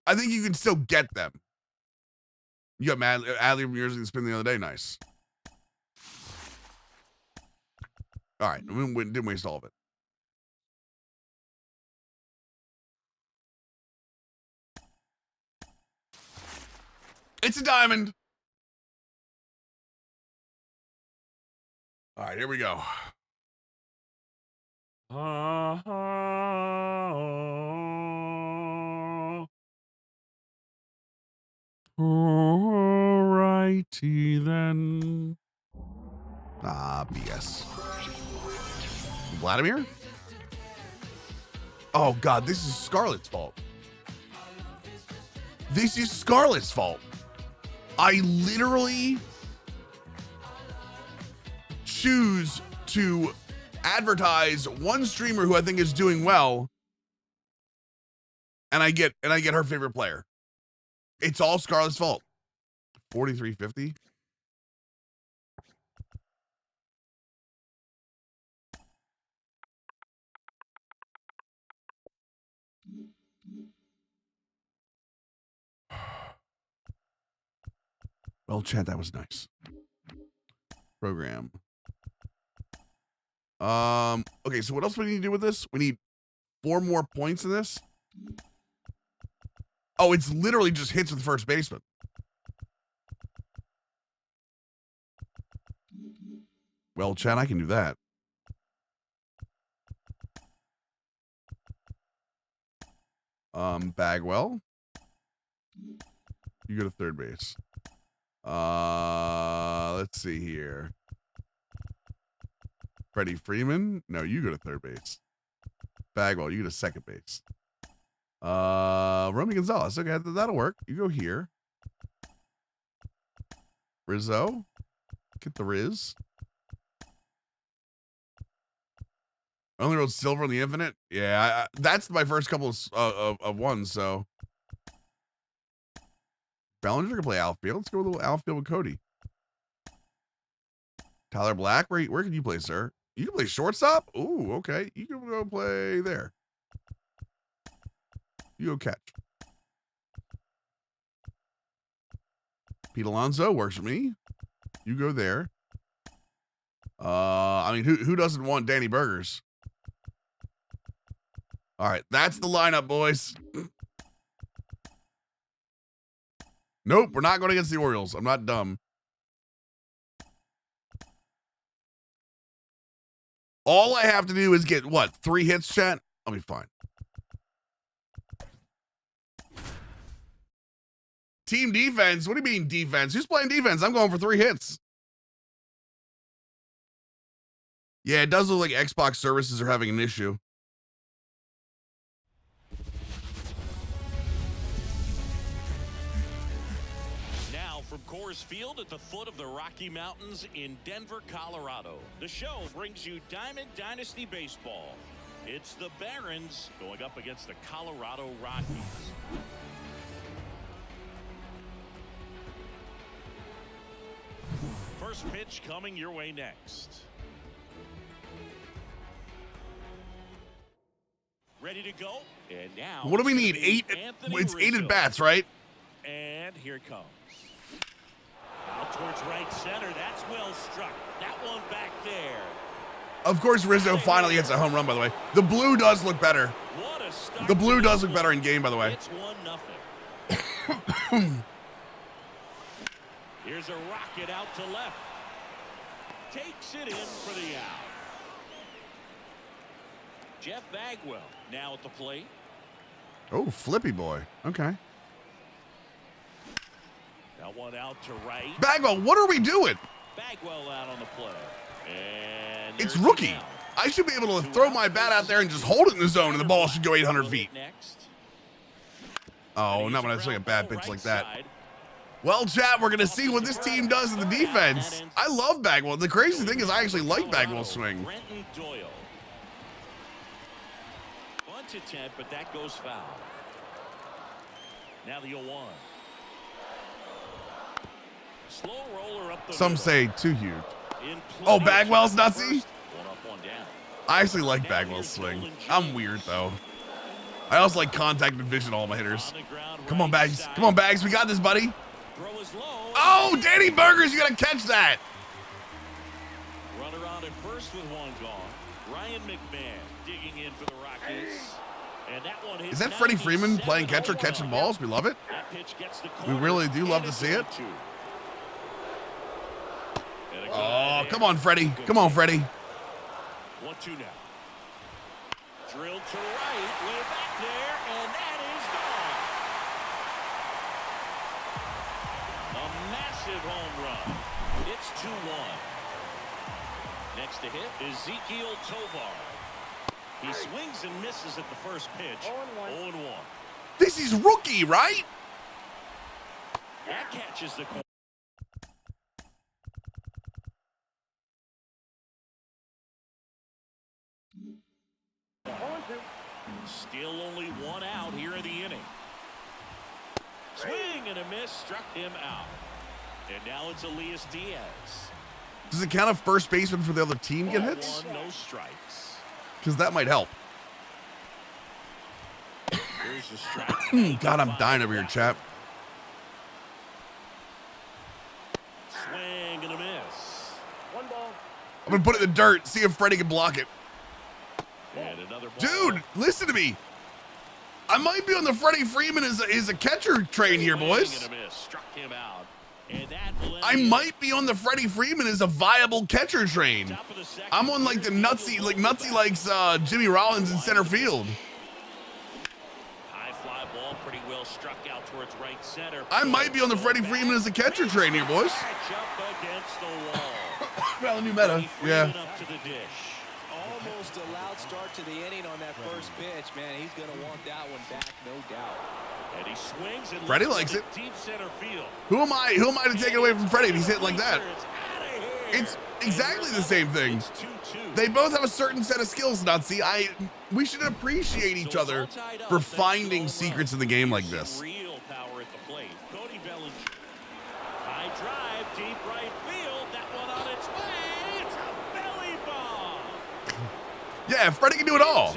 I think you can still get them. You got Adley from yours and spin the other day. Nice. All right. We didn't waste all of it. It's a diamond. All right, here we go. Alrighty then. BS. Vladimir? Oh God, this is Scarlett's fault. This is Scarlett's fault. I literally choose to advertise one streamer who I think is doing well, and I get her favorite player. It's all Scarlett's fault. 43.50. Well, chat, that was nice. Program. Okay, so what else do we need to do with this? We need 4 more points in this. Oh, it's literally just hits with first baseman. Well, chat, I can do that. Bagwell. You go to third base. Let's see here. Freddie Freeman. No, you go to third base. Bagwell, you go to second base. Romy Gonzalez. Okay, that'll work. You go here. Rizzo. Get the Riz. Only rolled silver on the infinite. Yeah, that's my first couple of ones. So Bellinger can play outfield. Let's go with a little outfield with Cody. Tyler Black. Where can you play, sir? You can play shortstop. Ooh, okay. You can go play there. You go catch. Pete Alonso works for me. You go there. I mean, who doesn't want Danny Burgers? All right, that's the lineup, boys. Nope, we're not going against the Orioles. I'm not dumb. All I have to do is get, what, 3 hits, chat? I'll be fine. Team defense? What do you mean defense? Who's playing defense? I'm going for 3 hits. Yeah, it does look like Xbox services are having an issue. Now from Coors Field at the foot of the Rocky Mountains in Denver, Colorado, the show brings you Diamond Dynasty Baseball. It's the Barons going up against the Colorado Rockies. First pitch coming your way next. Ready to go? And now What do we need? It's 8 at bats, right? And here it comes. Out towards right center. That's well struck. That one back there. Of course, Rizzo finally hits a home run, by the way. The blue does look better. The blue does look better in game, by the way. It's 1-0. Here's a rocket out to left. Takes it in for the out. Jeff Bagwell now at the plate. Oh, flippy boy. Okay. Now one out to right. Bagwell, what are we doing? Bagwell out on the play. And it's rookie. I should be able to throw my bat out there and just hold it in the zone, and the ball should go 800 feet. Oh, not when I swing a bad pitch like that. Well, chat, we're going to see what this team does in the defense. I love Bagwell. The crazy thing is I actually like Bagwell's swing. Attempt, but that goes foul. Now the 0-1. Slow roller up the Some middle. say too huge. Oh, Bagwell's nutsy? One up, one down. I actually like Bagwell's swing. I'm weird, though. I also like contact and vision all my hitters. Come on, Bags. Come on, Bags. We got this, buddy. Oh, Danny Burgers, you got to catch that. Runner on at first with one gone. Ryan McMahon digging in for the Rockies. And that one hits. Is that Freddie Freeman playing catcher, catching balls? We love it. We really do love to see it. Oh, come on, Freddie. Come on, Freddie. 1-2 now. Drilled to right, way back there, and that is gone. A massive home run. It's 2-1. Next to hit, Ezekiel Tovar. He swings and misses at the first pitch. 0-1. This is rookie, right? That catches the corner. Still only one out here in the inning. Swing and a miss, struck him out. And now it's Elias Diaz. Does it count if first baseman for the other team get hits? No strikes. Because that might help. Here's the strike. God, I'm dying over here, chap. Swing and a miss. One ball. I'm going to put it in the dirt, see if Freddie can block it. And another ball. Dude, listen to me. I might be on the Freddie Freeman as a catcher train here, boys. And a miss. Struck him out. And that I might be on the Freddie Freeman as a viable catcher train. I'm on like the nutsy likes Jimmy Rollins in center field. High fly ball, pretty well struck out towards right center. I might be on the Freddie Freeman as a catcher train here, boys. Match up against the wall. Found a new meta. Yeah. Up to the dish. Almost a loud start to the inning on that first pitch, man. He's going to want that one back, no doubt. And he swings and Freddie likes it. Deep center field. Who am I to take it away from Freddie if he's hitting like that? It's exactly the same thing. They both have a certain set of skills, Nutsy. We should appreciate each other for finding secrets in the game like this. Real power at the plate. Cody Bellinger. High drive, deep right field. That one on its way. It's a belly bomb. Yeah, Freddie can do it all.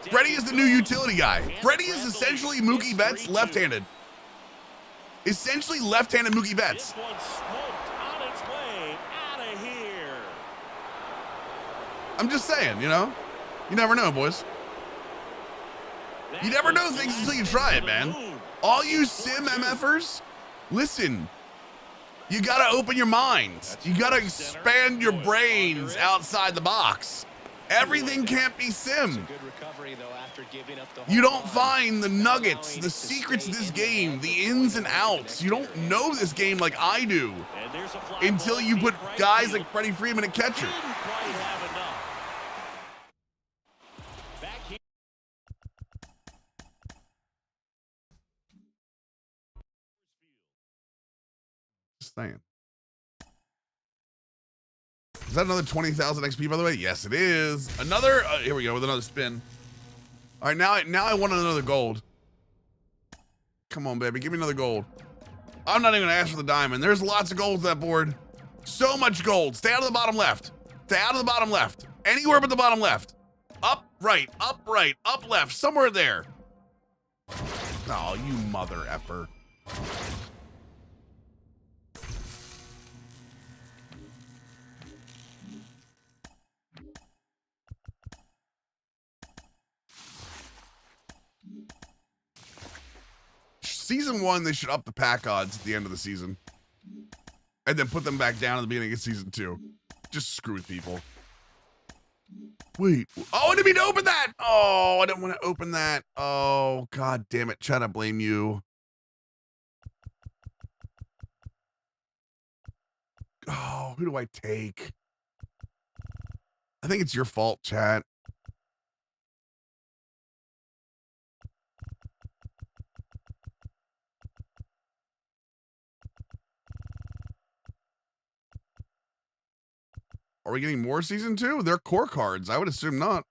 Freddie is the new utility guy. Freddie is essentially Mookie Betts left-handed. Essentially left-handed Mookie Betts. This one smoked on its way out of here. I'm just saying, you know? You never know, boys. You never know things until you try it, man. All you sim MFers, listen. You gotta open your minds. You gotta expand your brains outside the box. Everything can't be sim. You don't find the nuggets, the secrets of this game, the ins and outs. You don't know this game like I do until you put guys like Freddie Freeman at catcher. Didn't quite have enough. Just saying. Is that another 20,000 XP, by the way? Yes, it is. Another, here we go with another spin. All right, now I want another gold. Come on, baby, give me another gold. I'm not even gonna ask for the diamond. There's lots of gold on that board. So much gold. Stay out of the bottom left. Stay out of the bottom left. Anywhere but the bottom left. Up, right, up, left, somewhere there. Oh, you mother effer. Season 1, they should up the pack odds at the end of the season. And then put them back down at the beginning of season 2. Just screw with people. Wait. Oh, I didn't mean to open that. Oh, I didn't want to open that. Oh, god damn it. Chad, I blame you. Oh, who do I take? I think it's your fault, chat. Are we getting more season 2? They're core cards. I would assume not.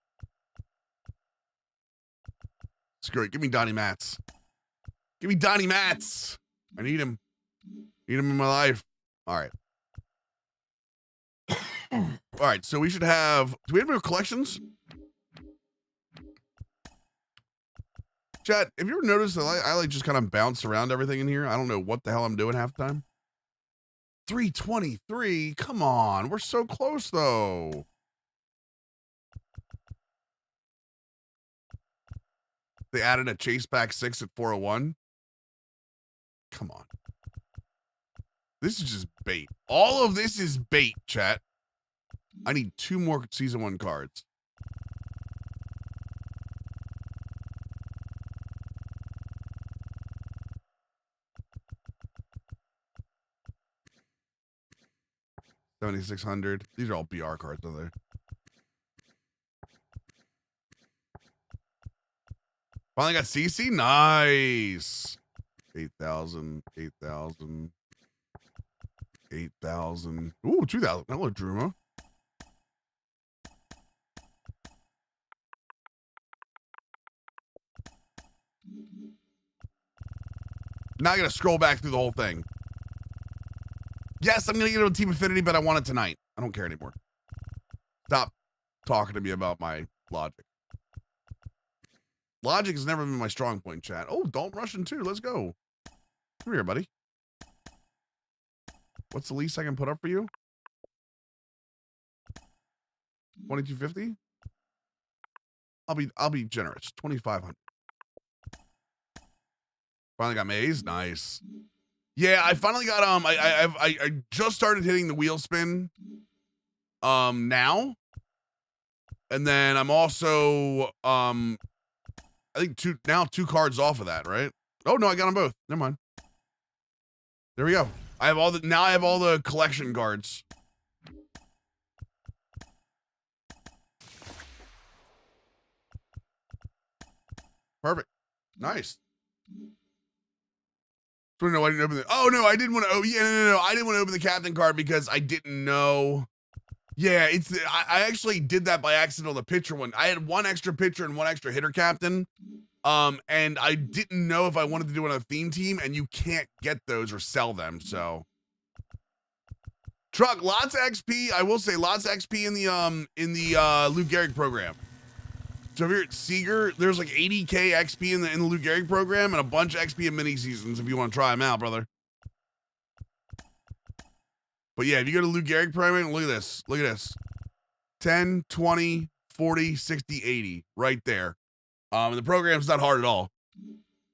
Screw it. Give me Donnie Mats. Give me Donnie Mats. I need him. Need him in my life. All right. All right. So we should have. Do we have more collections? Chat, have you ever noticed that I like just kind of bounce around everything in here? I don't know what the hell I'm doing half the time. 323. Come on. We're so close, though. They added a chase back 6 at 401. Come on. This is just bait. All of this is bait, chat. I need 2 more season 1 cards. $7,600. These are all BR cards, are they? Finally got CC. Nice. 8,000. 8,000. 8,000. Ooh, 2,000. Hello, Druma. Now I gotta scroll back through the whole thing. Yes, I'm gonna get it on Team Affinity, but I want it tonight. I don't care anymore. Stop talking to me about my logic. Logic has never been my strong point, chat. Oh, Dalton Russian too. Let's go. Come here, buddy. What's the least I can put up for you? 2250? I'll be generous. 2,500. Finally got Maze. Nice. Yeah, I finally got I just started hitting the wheel spin now. And then I'm also I think 2 cards off of that, right? Oh no, I got them both. Never mind. There we go. I have all the collection cards. Perfect. Nice. So no, I didn't open the. Oh no, I didn't want to. Oh yeah, no. I didn't want to open the captain card because I didn't know. Yeah, I actually did that by accident on the pitcher one. I had 1 extra pitcher and 1 extra hitter captain. And I didn't know if I wanted to do it on a theme team, and you can't get those or sell them. So, Truck, lots of XP. I will say lots of XP in the Lou Gehrig program. So if you're at Seeger, there's like 80k XP in the Lou Gehrig program and a bunch of XP in mini seasons if you want to try them out, brother. But yeah, if you go to Lou Gehrig program, look at this. Look at this. 10, 20, 40, 60, 80 right there. The program's not hard at all.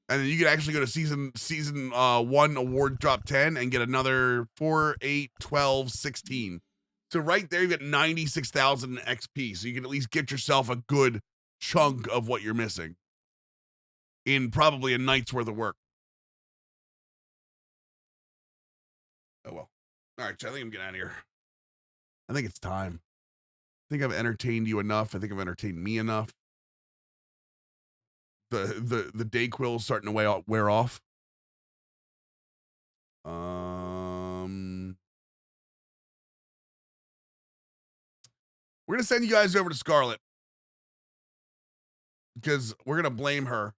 And then you can actually go to season 1 award drop 10 and get another 4, 8, 12, 16. So right there, you get 96,000 XP. So you can at least get yourself a good chunk of what you're missing in probably a night's worth of work. Oh, well. All right, so I think I'm getting out of here. I think it's time. I think I've entertained you enough. I think I've entertained me enough. The Dayquil is starting to wear off. We're going to send you guys over to Scarlet because we're going to blame her.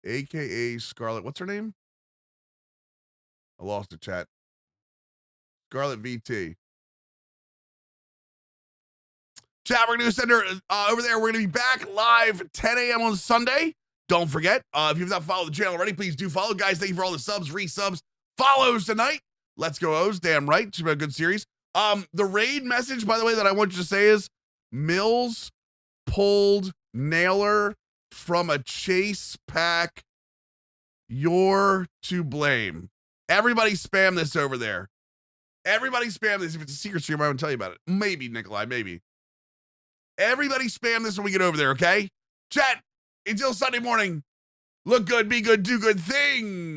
AKA Scarlet. What's her name? I lost the chat. Scarlet VT. Chat, we're going to send her over there. We're going to be back live at 10 a.m. on Sunday. Don't forget, if you've not followed the channel already, please do follow. Guys, thank you for all the subs, resubs, follows tonight. Let's go, O's. Damn right. It's been a good series. The raid message, by the way, that I want you to say is Mills pulled Naylor from a chase pack. You're to blame. Everybody spam this over there. Everybody spam this. If it's a secret stream, I won't tell you about it. Maybe, Nikolai, maybe. Everybody spam this when we get over there, okay? Chat, until Sunday morning, look good, be good, do good things.